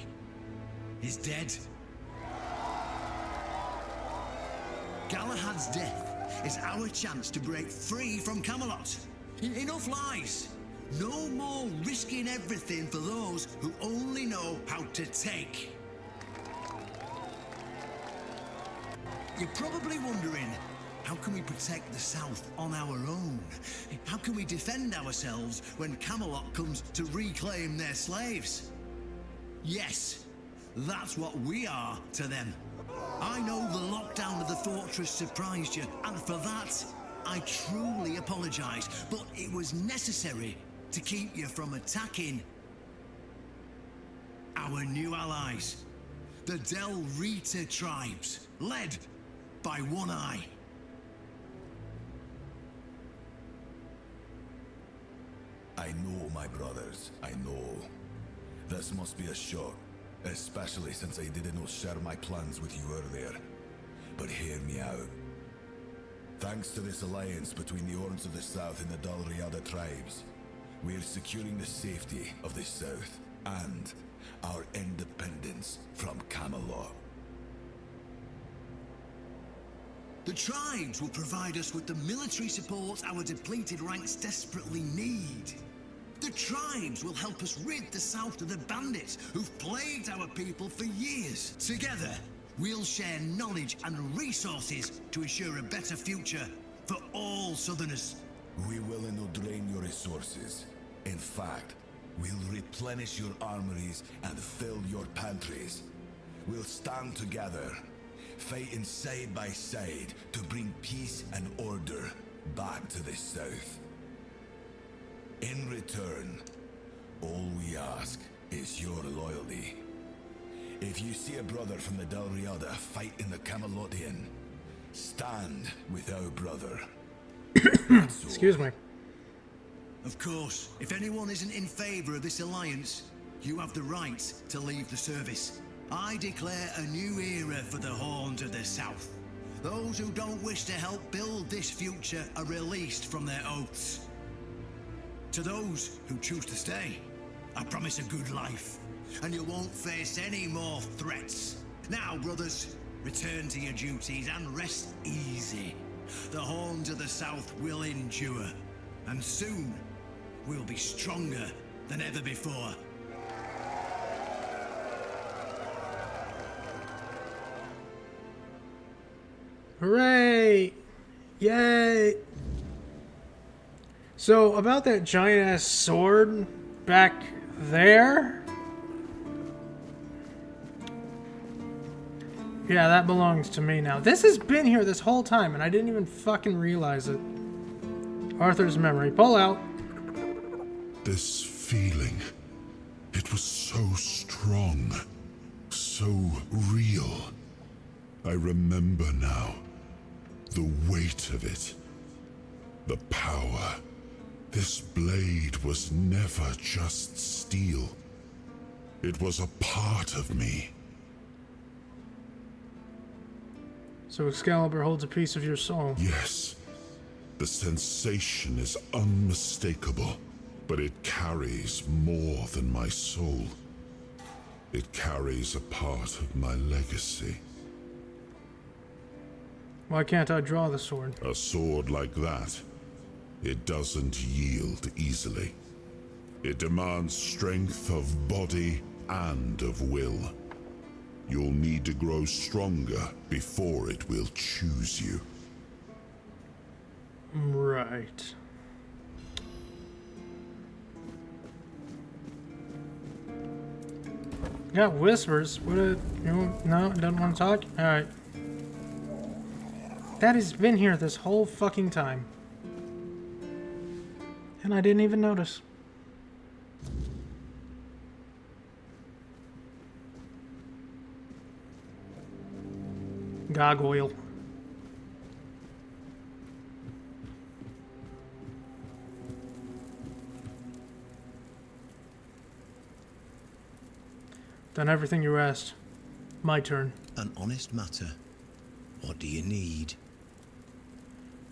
is dead. Galahad's death is our chance to break free from Kamalot. Enough lies. No more risking everything for those who only know how to take. You're probably wondering, how can we protect the South on our own? How can we defend ourselves when Kamalot comes to reclaim their slaves? Yes, that's what we are to them. I know the lockdown of the fortress surprised you, and for that, I truly apologize, but it was necessary to keep you from attacking our new allies, the Del Rita tribes, led by One Eye. I know, my brothers, I know. This must be a shock, especially since I didn't share my plans with you earlier. But hear me out. Thanks to this alliance between the Orns of the South and the Dal Riada tribes, we are securing the safety of the South and our independence from Kamalot. The tribes will provide us with the military support our depleted ranks desperately need. The tribes will help us rid the South of the bandits who've plagued our people for years. Together, we'll share knowledge and resources to ensure a better future for all Southerners. We will not drain your resources. In fact, we'll replenish your armories and fill your pantries. We'll stand together, fighting side by side to bring peace and order back to the south. In return, all we ask is your loyalty. If you see a brother from the Dalriada fighting the Kamalotian, stand with our brother. Excuse me. Of course, if anyone isn't in favor of this alliance, you have the right to leave the service. I declare a new era for the Horns of the South. Those who don't wish to help build this future are released from their oaths. To those who choose to stay, I promise a good life, and you won't face any more threats. Now, brothers, return to your duties and rest easy. The Horns of the South will endure, and soon we'll be stronger than ever before. Hooray! Yay! So, about that giant-ass sword back there? Yeah, that belongs to me now. This has been here this whole time, and I didn't even fucking realize it. Arthur's memory. Pull out. This feeling, it was so strong, so real. I remember now. The weight of it. The power. This blade was never just steel. It was a part of me. So Excalibur holds a piece of your soul. Yes. The sensation is unmistakable, but it carries more than my soul. It carries a part of my legacy. Why can't I draw the sword? A sword like that, it doesn't yield easily. It demands strength of body and of will. You'll need to grow stronger before it will choose you. Right. Got whispers. What a... No, don't want to talk? Alright. That has been here this whole fucking time. And I didn't even notice. Gargoyle. Done everything you asked. My turn. An honest matter. What do you need?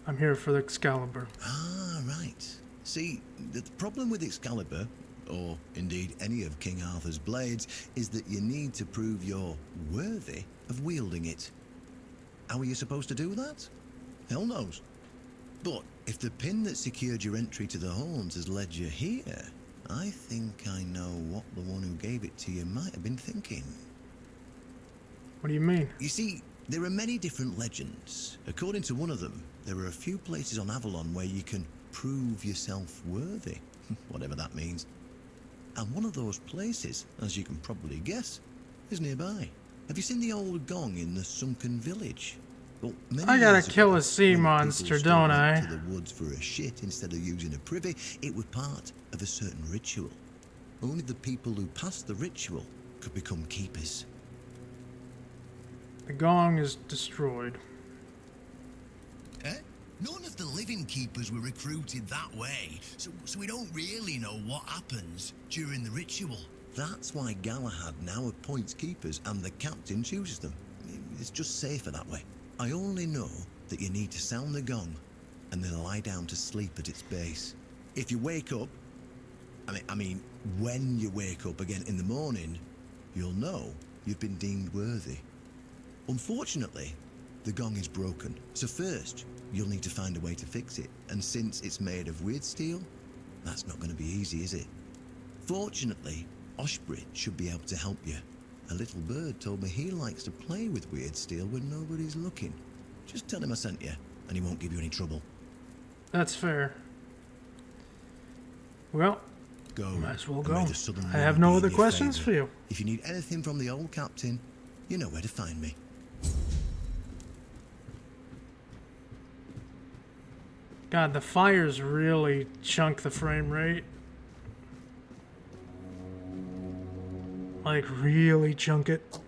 I'm here for the Excalibur. Ah, right. See, the problem with Excalibur, or indeed any of King Arthur's blades, is that you need to prove you're worthy of wielding it. How are you supposed to do that? Hell knows. But if the pin that secured your entry to the Horns has led you here, I think I know what the one who gave it to you might have been thinking. What do you mean? You see, there are many different legends. According to one of them, there are a few places on Avalon where you can prove yourself worthy, whatever that means. And one of those places, as you can probably guess, is nearby. Have you seen the old gong in the sunken village? Well, I gotta kill a sea monster, don't I? To the woods for a shit instead of using a privy, it was part of a certain ritual. Only the people who passed the ritual could become keepers. The gong is destroyed. Eh? None of the living keepers were recruited that way, so we don't really know what happens during the ritual. That's why Galahad now appoints keepers and the captain chooses them. It's just safer that way. I only know that you need to sound the gong and then lie down to sleep at its base. If you wake up, I mean, when you wake up again in the morning, you'll know you've been deemed worthy. Unfortunately, the gong is broken, so first you'll need to find a way to fix it, and since it's made of weird steel, that's not going to be easy, is it? Fortunately, Oshbrit should be able to help you. A little bird told me he likes to play with weird steel when nobody's looking. Just tell him I sent you, and he won't give you any trouble. That's fair. Well, go. Might as well go. I have no other questions for you. If you need anything from the old captain, you know where to find me. God, the fires really chunk the frame rate. Like, really chunk it.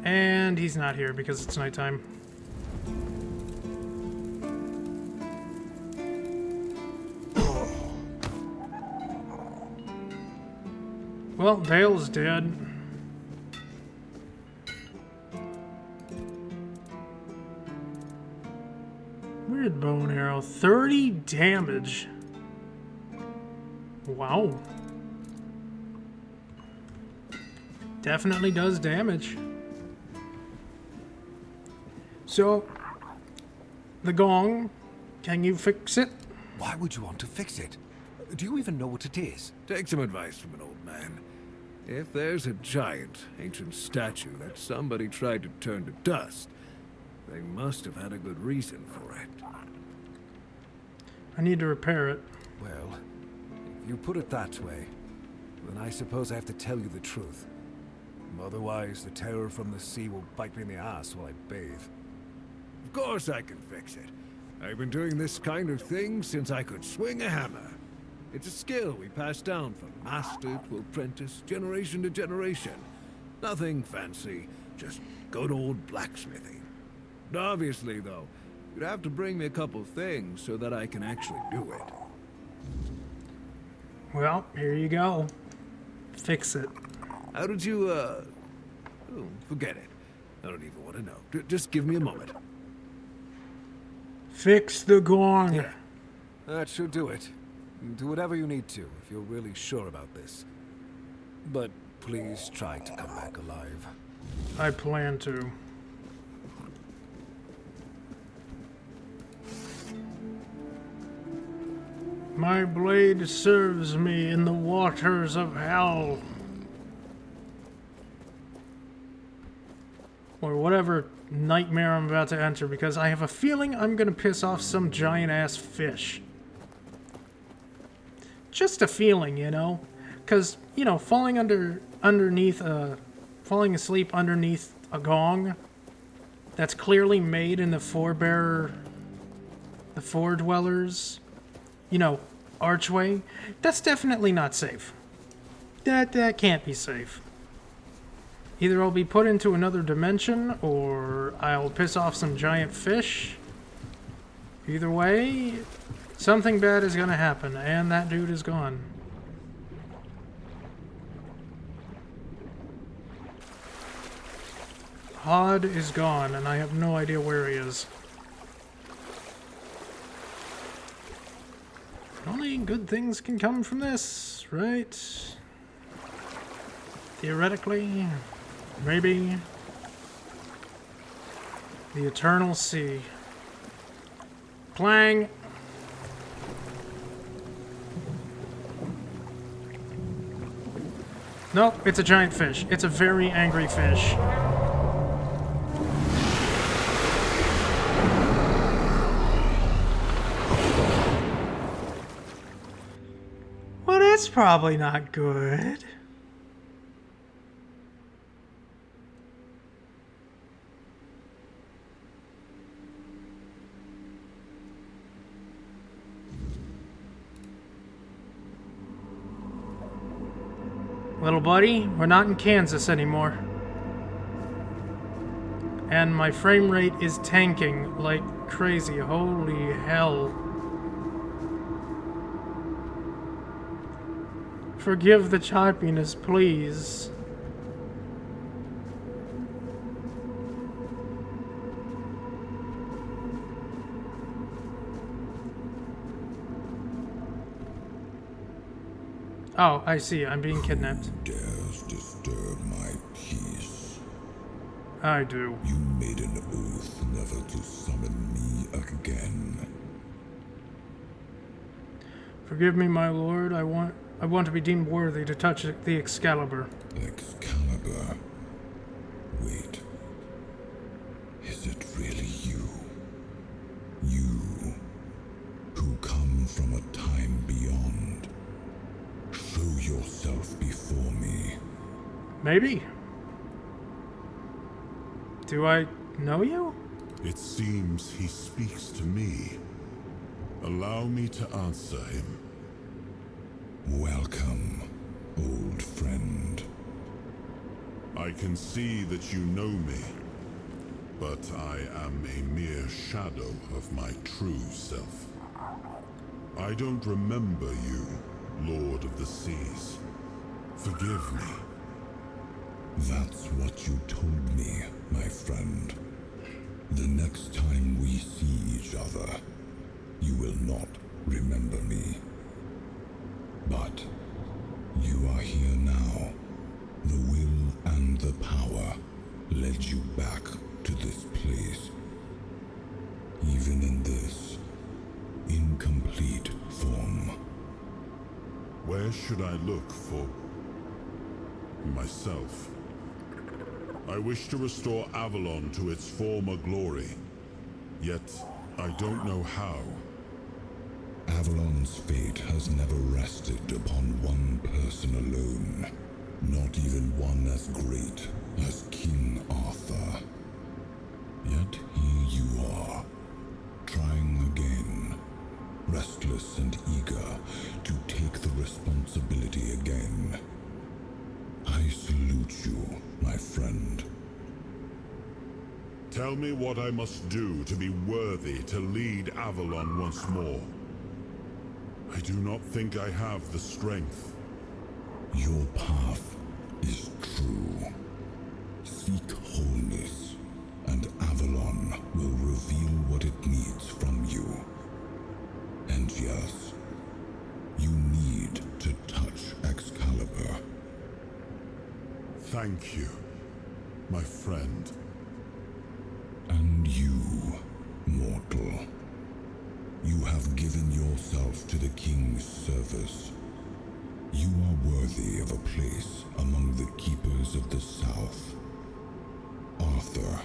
And he's not here because it's nighttime. Well, Dale's dead. Weird bow and arrow. 30 damage. Wow. Definitely does damage. So, the gong, can you fix it? Why would you want to fix it? Do you even know what it is? Take some advice from an old man. If there's a giant, ancient statue that somebody tried to turn to dust, they must have had a good reason for it. I need to repair it. Well, if you put it that way, then I suppose I have to tell you the truth. Otherwise, the terror from the sea will bite me in the ass while I bathe. Of course I can fix it. I've been doing this kind of thing since I could swing a hammer. It's a skill we pass down from master to apprentice, generation to generation. Nothing fancy, just good old blacksmithing. Obviously, though, you'd have to bring me a couple things so that I can actually do it. Well, here you go. Fix it. How did you, oh, forget it. I don't even want to know. Just give me a moment. Fix the gong. Yeah, that should do it. Do whatever you need to if you're really sure about this. But please try to come back alive. I plan to. My blade serves me in the waters of hell. Or whatever nightmare I'm about to enter, because I have a feeling I'm gonna piss off some giant-ass fish. Just a feeling, you know? Because, you know, falling asleep underneath a gong that's clearly made in the Foredwellers, you know, archway, that's definitely not safe. That can't be safe. Either I'll be put into another dimension, or I'll piss off some giant fish. Either way, something bad is gonna happen, and that dude is gone. Hod is gone, and I have no idea where he is. Only good things can come from this, right? Theoretically, maybe. The Eternal Sea. Clang! Nope, it's a giant fish. It's a very angry fish. Well, that's probably not good. Little buddy, we're not in Kansas anymore. And my frame rate is tanking like crazy. Holy hell. Forgive the choppiness, please. Oh, I see. I'm being kidnapped. Who dares disturb my peace? I do. You made an oath never to summon me again. Forgive me, my lord. I want to be deemed worthy to touch the Excalibur. Excalibur? Wait. Is it really you? You, who come from a time beyond. Show yourself Maybe. Do I know you? It seems he speaks to me. Allow me to answer him. Welcome, old friend. I can see that you know me, but I am a mere shadow of my true self. I don't remember you, Lord of the Seas. Forgive me. That's what you told me, my friend. The next time we see each other, you will not remember me. But you are here now. The will and the power led you back to this place. Even in this incomplete form. Where should I look for myself? I wish to restore Avalon to its former glory, yet I don't know how. Avalon's fate has never rested upon one person alone, not even one as great as King Arthur. Yet here you are, trying again, restless and eager to take the responsibility again. I salute you, my friend. Tell me what I must do to be worthy to lead Avalon once more. I do not think I have the strength. Your path is true. Seek wholeness, and Avalon will reveal what it needs from you. And yes, you need to touch Excalibur. Thank you, my friend. And you, mortal. You have given yourself to the King's service. You are worthy of a place among the keepers of the South. Arthur,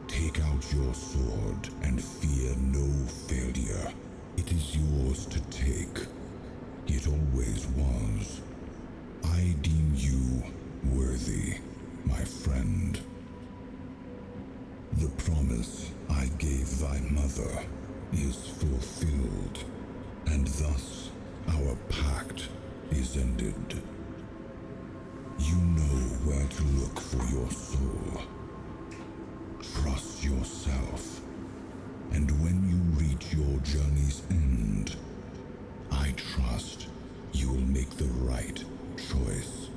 take out your sword and fear no failure. It is yours to take. It always was. I deem you worthy, my friend. The promise I gave thy mother is fulfilled, and thus our pact is ended. You know where to look for your soul. Trust yourself, and when you reach your journey's end, I trust you will make the right choice.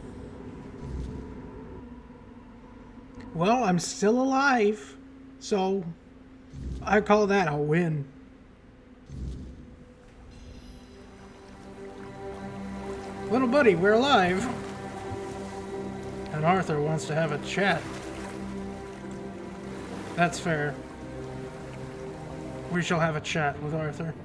Well, I'm still alive, so I call that a win. Little buddy, we're alive. And Arthur wants to have a chat. That's fair. We shall have a chat with Arthur.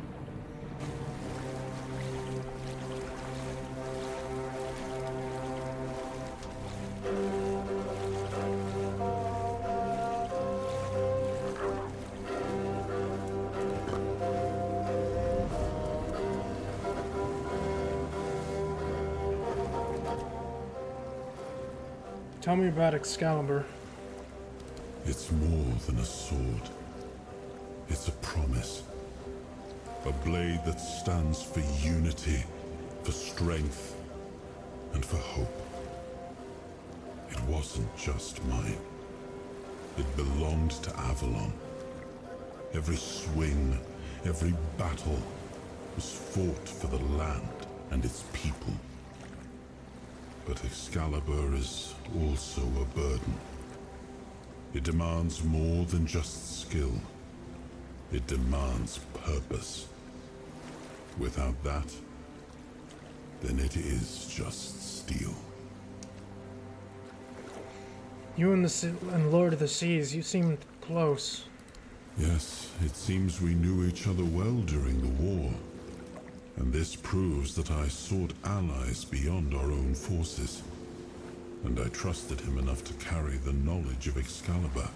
Tell me about Excalibur. It's more than a sword. It's a promise. A blade that stands for unity, for strength, and for hope. It wasn't just mine. It belonged to Avalon. Every swing, every battle was fought for the land and its people. But Excalibur is also a burden. It demands more than just skill. It demands purpose. Without that, then it is just steel. You and Lord of the Seas, you seemed close. Yes, it seems we knew each other well during the war. And this proves that I sought allies beyond our own forces. And I trusted him enough to carry the knowledge of Excalibur.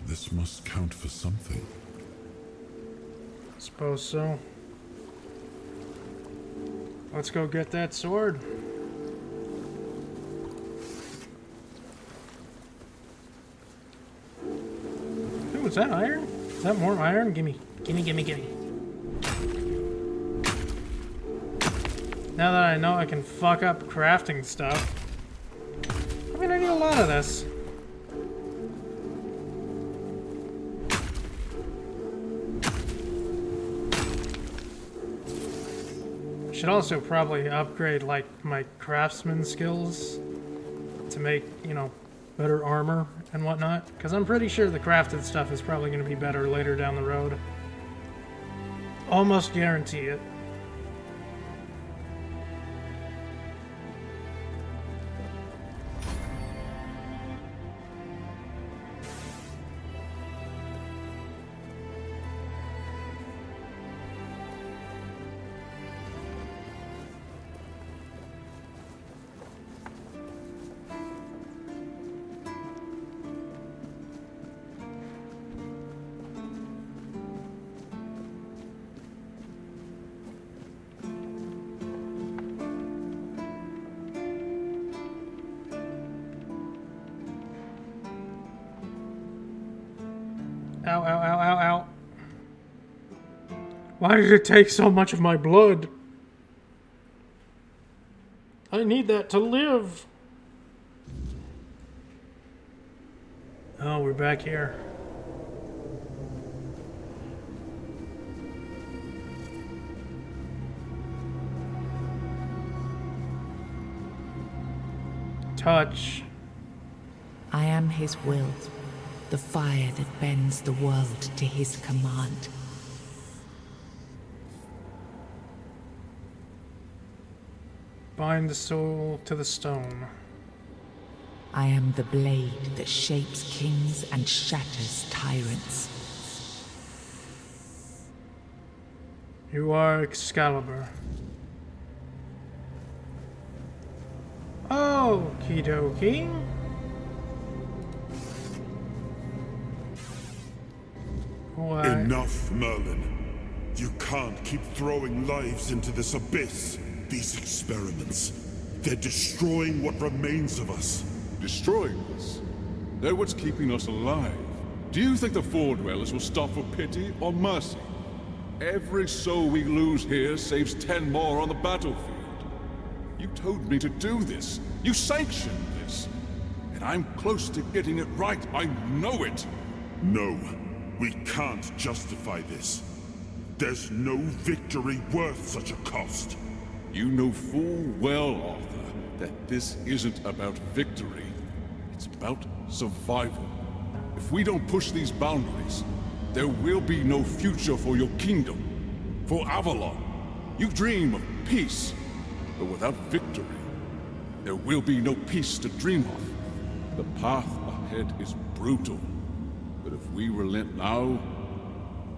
This must count for something. Suppose so. Let's go get that sword. is that iron? Is that more iron? Gimme. Gimme, gimme, gimme. Now that I know I can fuck up crafting stuff, I'm gonna need a lot of this. Should also probably upgrade, like, my craftsman skills to make, you know, better armor and whatnot. Because I'm pretty sure the crafted stuff is probably going to be better later down the road. Almost guarantee it. Ow, ow, ow, ow, ow. Why did it take so much of my blood? I need that to live. Oh, we're back here. Touch. I am his will, the fire that bends the world to his command. Bind the soul to the stone. I am the blade that shapes kings and shatters tyrants. You are Excalibur. Okie dokie. What? Enough, Merlin. You can't keep throwing lives into this abyss. These experiments, they're destroying what remains of us. Destroying us? They're what's keeping us alive. Do you think the Four Dwellers will stop for pity or mercy? Every soul we lose here saves 10 more on the battlefield. You told me to do this. You sanctioned this. And I'm close to getting it right. I know it. No, we can't justify this. There's no victory worth such a cost. You know full well, Arthur, that this isn't about victory. It's about survival. If we don't push these boundaries, there will be no future for your kingdom, for Avalon. You dream of peace, but without victory, there will be no peace to dream of. The path ahead is brutal, but if we relent now,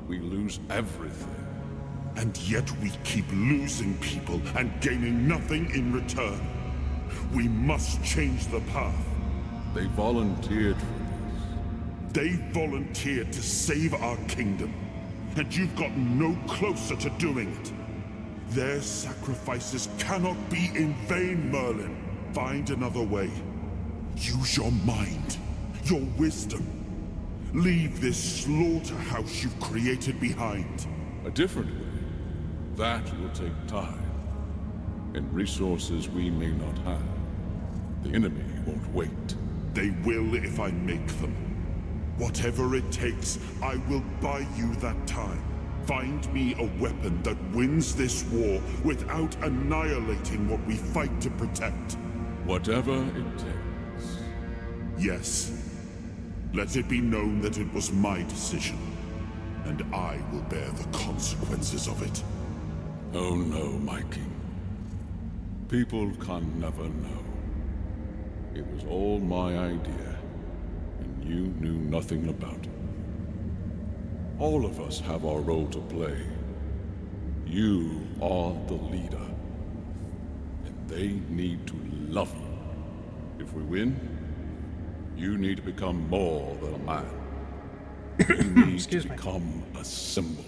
we lose everything. And yet we keep losing people and gaining nothing in return. We must change the path. They volunteered for this. They volunteered to save our kingdom. And you've gotten no closer to doing it. Their sacrifices cannot be in vain, Merlin. Find another way. Use your mind, your wisdom. Leave this slaughterhouse you've created behind. A different way. That will take time, and resources we may not have. The enemy won't wait. They will if I make them. Whatever it takes, I will buy you that time. Find me a weapon that wins this war without annihilating what we fight to protect. Whatever it takes. Yes. Let it be known that it was my decision, and I will bear the consequences of it. Oh no, my king. People can never know. It was all my idea, and you knew nothing about it. All of us have our role to play. You are the leader, and they need to love you. If we win, you need to become more than a man. You need to become a symbol.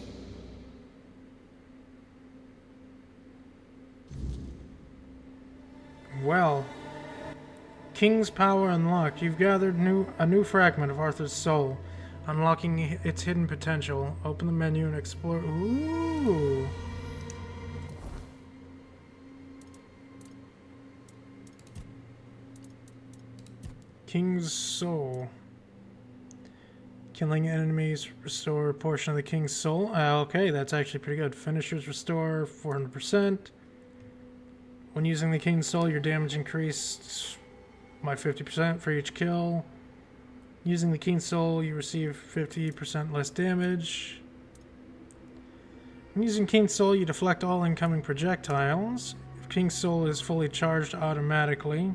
Well, King's power unlocked. You've gathered a new fragment of Arthur's soul. Unlocking its hidden potential. Open the menu and explore. Ooh. King's Soul. Killing enemies restore a portion of the King's Soul. Okay, that's actually pretty good. Finishers restore 400%. When using the King's Soul, your damage increased by 50% for each kill. Using the King's Soul, you receive 50% less damage. When using King's Soul, you deflect all incoming projectiles. If King's Soul is fully charged automatically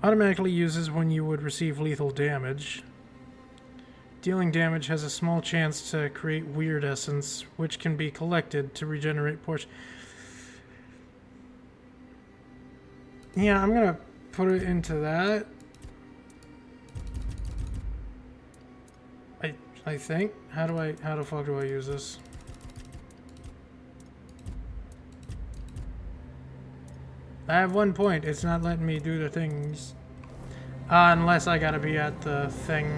uses when you would receive lethal damage. Dealing damage has a small chance to create weird essence, which can be collected to regenerate portion. Yeah, I'm gonna put it into that. I think. How the fuck do I use this? I have 1 point. It's not letting me do the things. Unless I gotta be at the thing.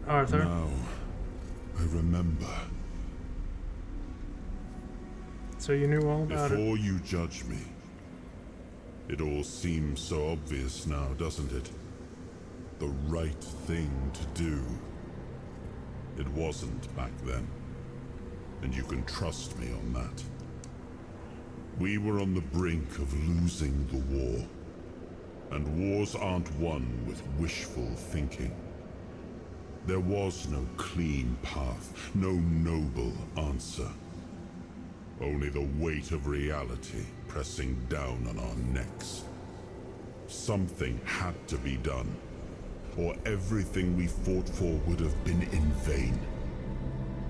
Arthur. Now, I remember. So you knew all about it. Before you judge me. It all seems so obvious now, doesn't it? The right thing to do. It wasn't back then. And you can trust me on that. We were on the brink of losing the war. And wars aren't won with wishful thinking. There was no clean path, no noble answer. Only the weight of reality pressing down on our necks. Something had to be done, or everything we fought for would have been in vain.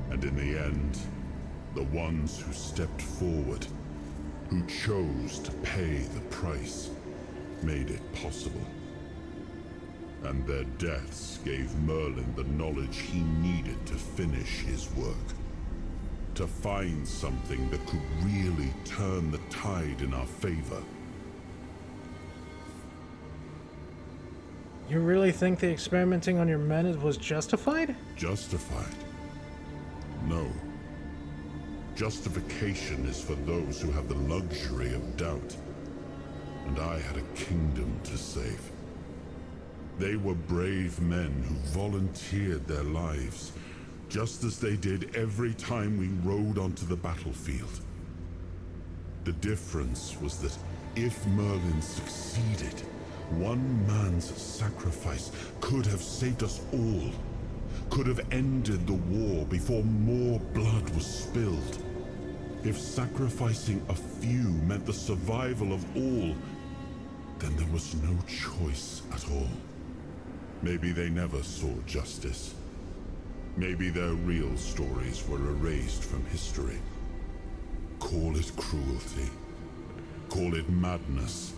And in the end, the ones who stepped forward, who chose to pay the price, made it possible. And their deaths gave Merlin the knowledge he needed to finish his work. To find something that could really turn the tide in our favor. You really think the experimenting on your men was justified? Justified? No. Justification is for those who have the luxury of doubt. And I had a kingdom to save. They were brave men who volunteered their lives, just as they did every time we rode onto the battlefield. The difference was that if Merlin succeeded, one man's sacrifice could have saved us all, could have ended the war before more blood was spilled. If sacrificing a few meant the survival of all, then there was no choice at all. Maybe they never saw justice. Maybe their real stories were erased from history. Call it cruelty. Call it madness.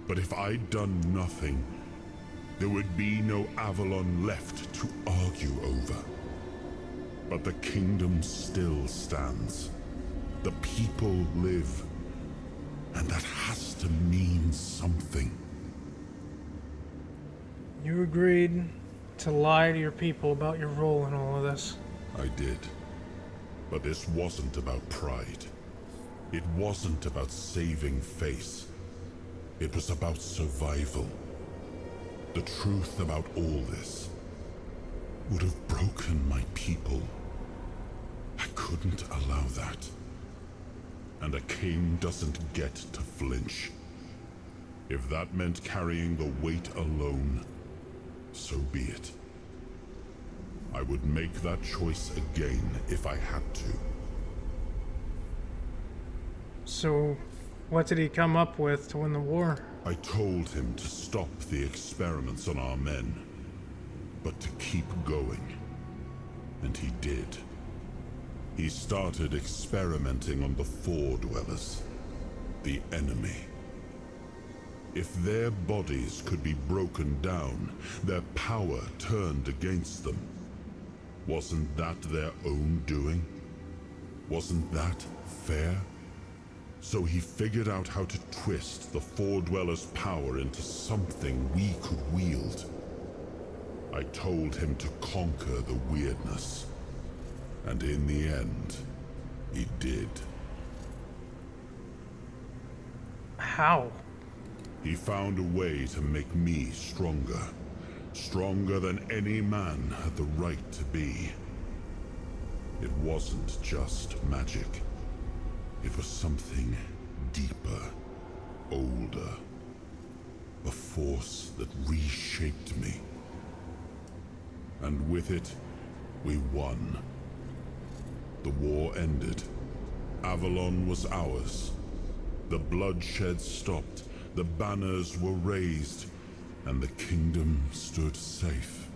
But if I'd done nothing, there would be no Avalon left to argue over. But the kingdom still stands. The people live. And that has to mean something. You agreed to lie to your people about your role in all of this. I did. But this wasn't about pride. It wasn't about saving face. It was about survival. The truth about all this would have broken my people. I couldn't allow that. And a king doesn't get to flinch. If that meant carrying the weight alone, so be it. I would make that choice again if I had to. So, what did he come up with to win the war? I told him to stop the experiments on our men, but to keep going. And he did. He started experimenting on the Four Dwellers, the enemy. If their bodies could be broken down, their power turned against them, wasn't that their own doing? Wasn't that fair? So he figured out how to twist the Four Dwellers' power into something we could wield. I told him to conquer the weirdness. And in the end, he did. How? He found a way to make me stronger. Stronger than any man had the right to be. It wasn't just magic. It was something deeper, older. A force that reshaped me. And with it, we won. The war ended. Avalon was ours. The bloodshed stopped. The banners were raised. And the kingdom stood safe.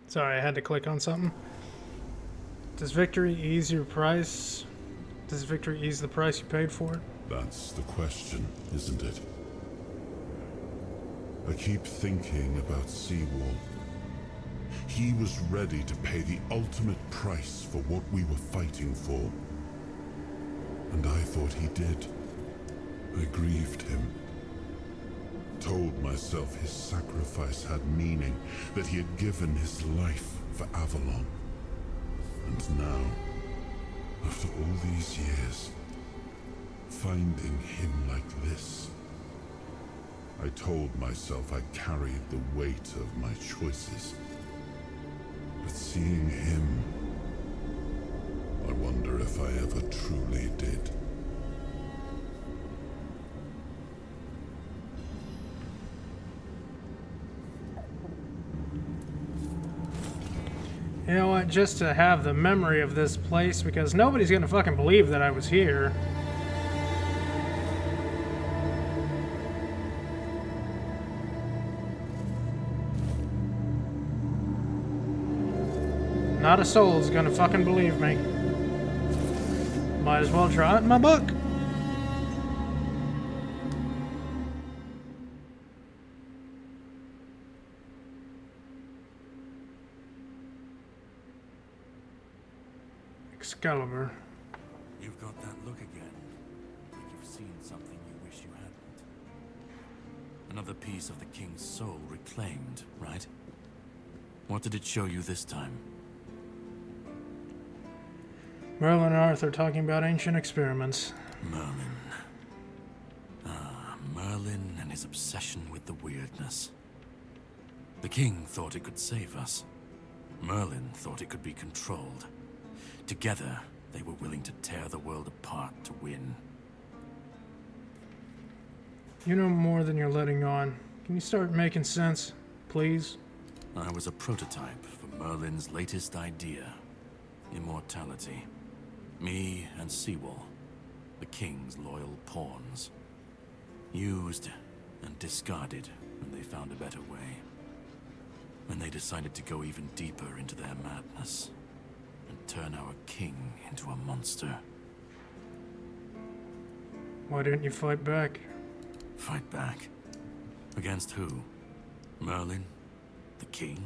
Sorry, I had to click on something. Does victory ease your price? Does victory ease the price you paid for it? That's the question, isn't it? I keep thinking about Seawall. He was ready to pay the ultimate price for what we were fighting for. And I thought he did. I grieved him. Told myself his sacrifice had meaning, that he had given his life for Avalon. And now, after all these years, finding him like this, I told myself I carried the weight of my choices. But seeing him, I wonder if I ever truly did. You know what, just to have the memory of this place, because nobody's gonna fucking believe that I was here. Not a soul's gonna fucking believe me. Might as well try it in my book. Excalibur. You've got that look again. Like you've seen something you wish you hadn't. Another piece of the king's soul reclaimed, right? What did it show you this time? Merlin and Arthur talking about ancient experiments. Merlin. Ah, Merlin and his obsession with the weirdness. The king thought it could save us. Merlin thought it could be controlled. Together, they were willing to tear the world apart to win. You know more than you're letting on. Can you start making sense, please? I was a prototype for Merlin's latest idea. Immortality. Me and Seawall, the king's loyal pawns. Used and discarded when they found a better way. When they decided to go even deeper into their madness. And turn our king into a monster. Why didn't you fight back? Fight back? Against who? Merlin? The king?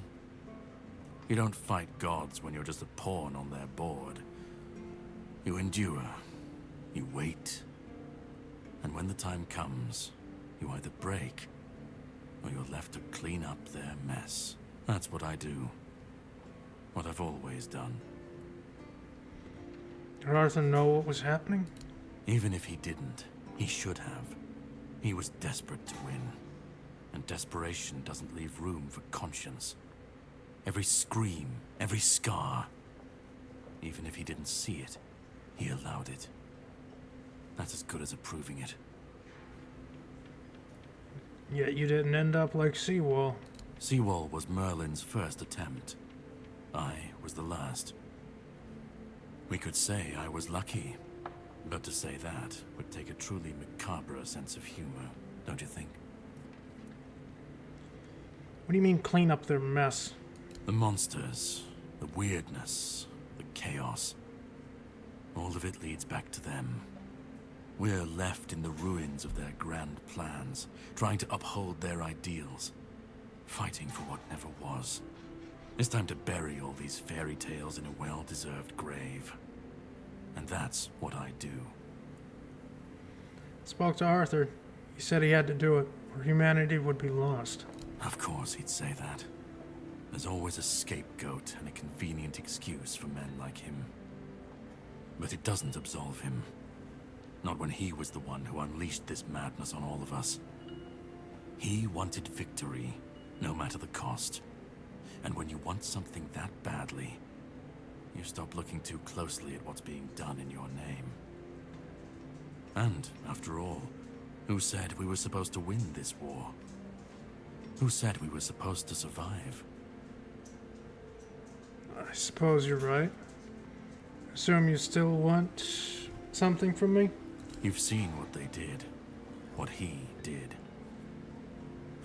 You don't fight gods when you're just a pawn on their board. You endure. You wait. And when the time comes, you either break, or you're left to clean up their mess. That's what I do. What I've always done. Did Arthur know what was happening? Even if he didn't, he should have. He was desperate to win. And desperation doesn't leave room for conscience. Every scream, every scar. Even if he didn't see it, he allowed it. That's as good as approving it. Yet you didn't end up like Seawall. Seawall was Merlin's first attempt. I was the last. We could say I was lucky, but to say that would take a truly macabre sense of humor, don't you think? What do you mean clean up their mess? The monsters, the weirdness, the chaos. All of it leads back to them. We're left in the ruins of their grand plans, trying to uphold their ideals, fighting for what never was. It's time to bury all these fairy tales in a well-deserved grave. And that's what I do. Spoke to Arthur. He said he had to do it, or humanity would be lost. Of course he'd say that. There's always a scapegoat and a convenient excuse for men like him. But it doesn't absolve him. Not when he was the one who unleashed this madness on all of us. He wanted victory, no matter the cost. And when you want something that badly, you stop looking too closely at what's being done in your name. And, after all, who said we were supposed to win this war? Who said we were supposed to survive? I suppose you're right. Assume you still want something from me? You've seen what they did. What he did.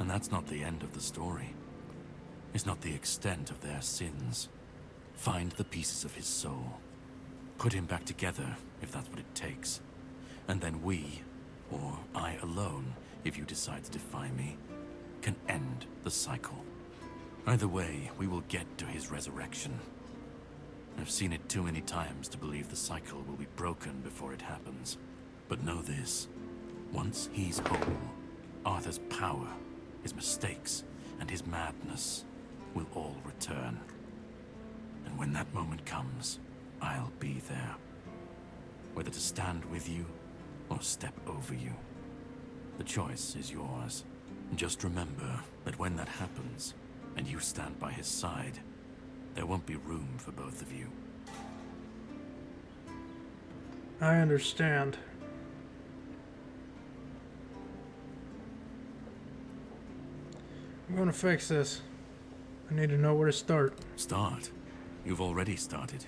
And that's not the end of the story. It's not the extent of their sins. Find the pieces of his soul. Put him back together, if that's what it takes. And then we, or I alone, if you decide to defy me, can end the cycle. Either way, we will get to his resurrection. I've seen it too many times to believe the cycle will be broken before it happens. But know this, once he's whole, Arthur's power, his mistakes, and his madness will all return. And when that moment comes, I'll be there. Whether to stand with you, or step over you. The choice is yours. Just remember that when that happens, and you stand by his side, there won't be room for both of you. I understand. I'm gonna fix this. I need to know where to start. Start? You've already started.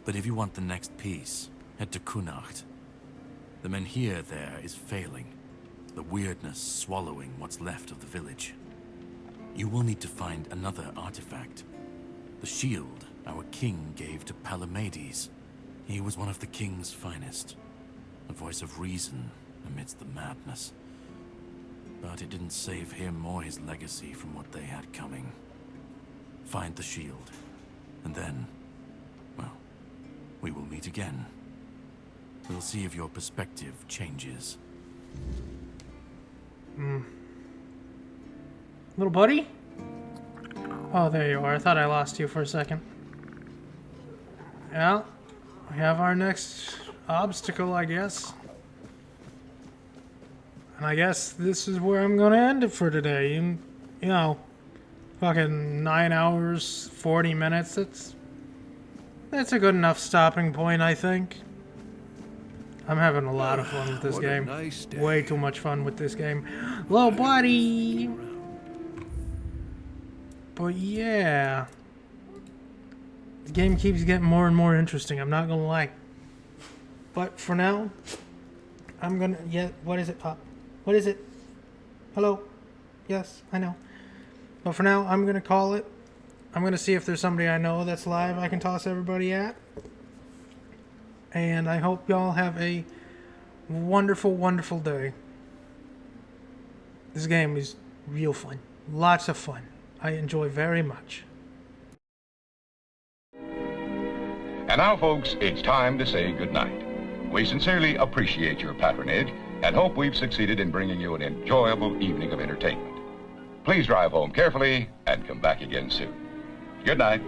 But if you want the next piece, head to Kunacht. The menhir there is failing, the weirdness swallowing what's left of the village. You will need to find another artifact. The shield our king gave to Palamedes. He was one of the king's finest, a voice of reason amidst the madness. But it didn't save him or his legacy from what they had coming. Find the shield, and then, well, we will meet again. We'll see if your perspective changes. Little buddy? Oh, there you are. I thought I lost you for a second. Yeah, we have our next obstacle, I guess. And I guess this is where I'm gonna end it for today. You know, fucking 9 hours, 40 minutes. That's a good enough stopping point, I think. I'm having a lot of fun with this game. Nice day. Way too much fun with this game. Little buddy! But yeah. The game keeps getting more and more interesting, I'm not gonna lie. But for now, I'm gonna... Yeah, what is it, Pop? What is it? Hello? Yes, I know. But for now, I'm gonna call it. I'm gonna see if there's somebody I know that's live I can toss everybody at. And I hope y'all have a wonderful, wonderful day. This game is real fun. Lots of fun. I enjoy very much. And now, folks, it's time to say goodnight. We sincerely appreciate your patronage and hope we've succeeded in bringing you an enjoyable evening of entertainment. Please drive home carefully and come back again soon. Good night.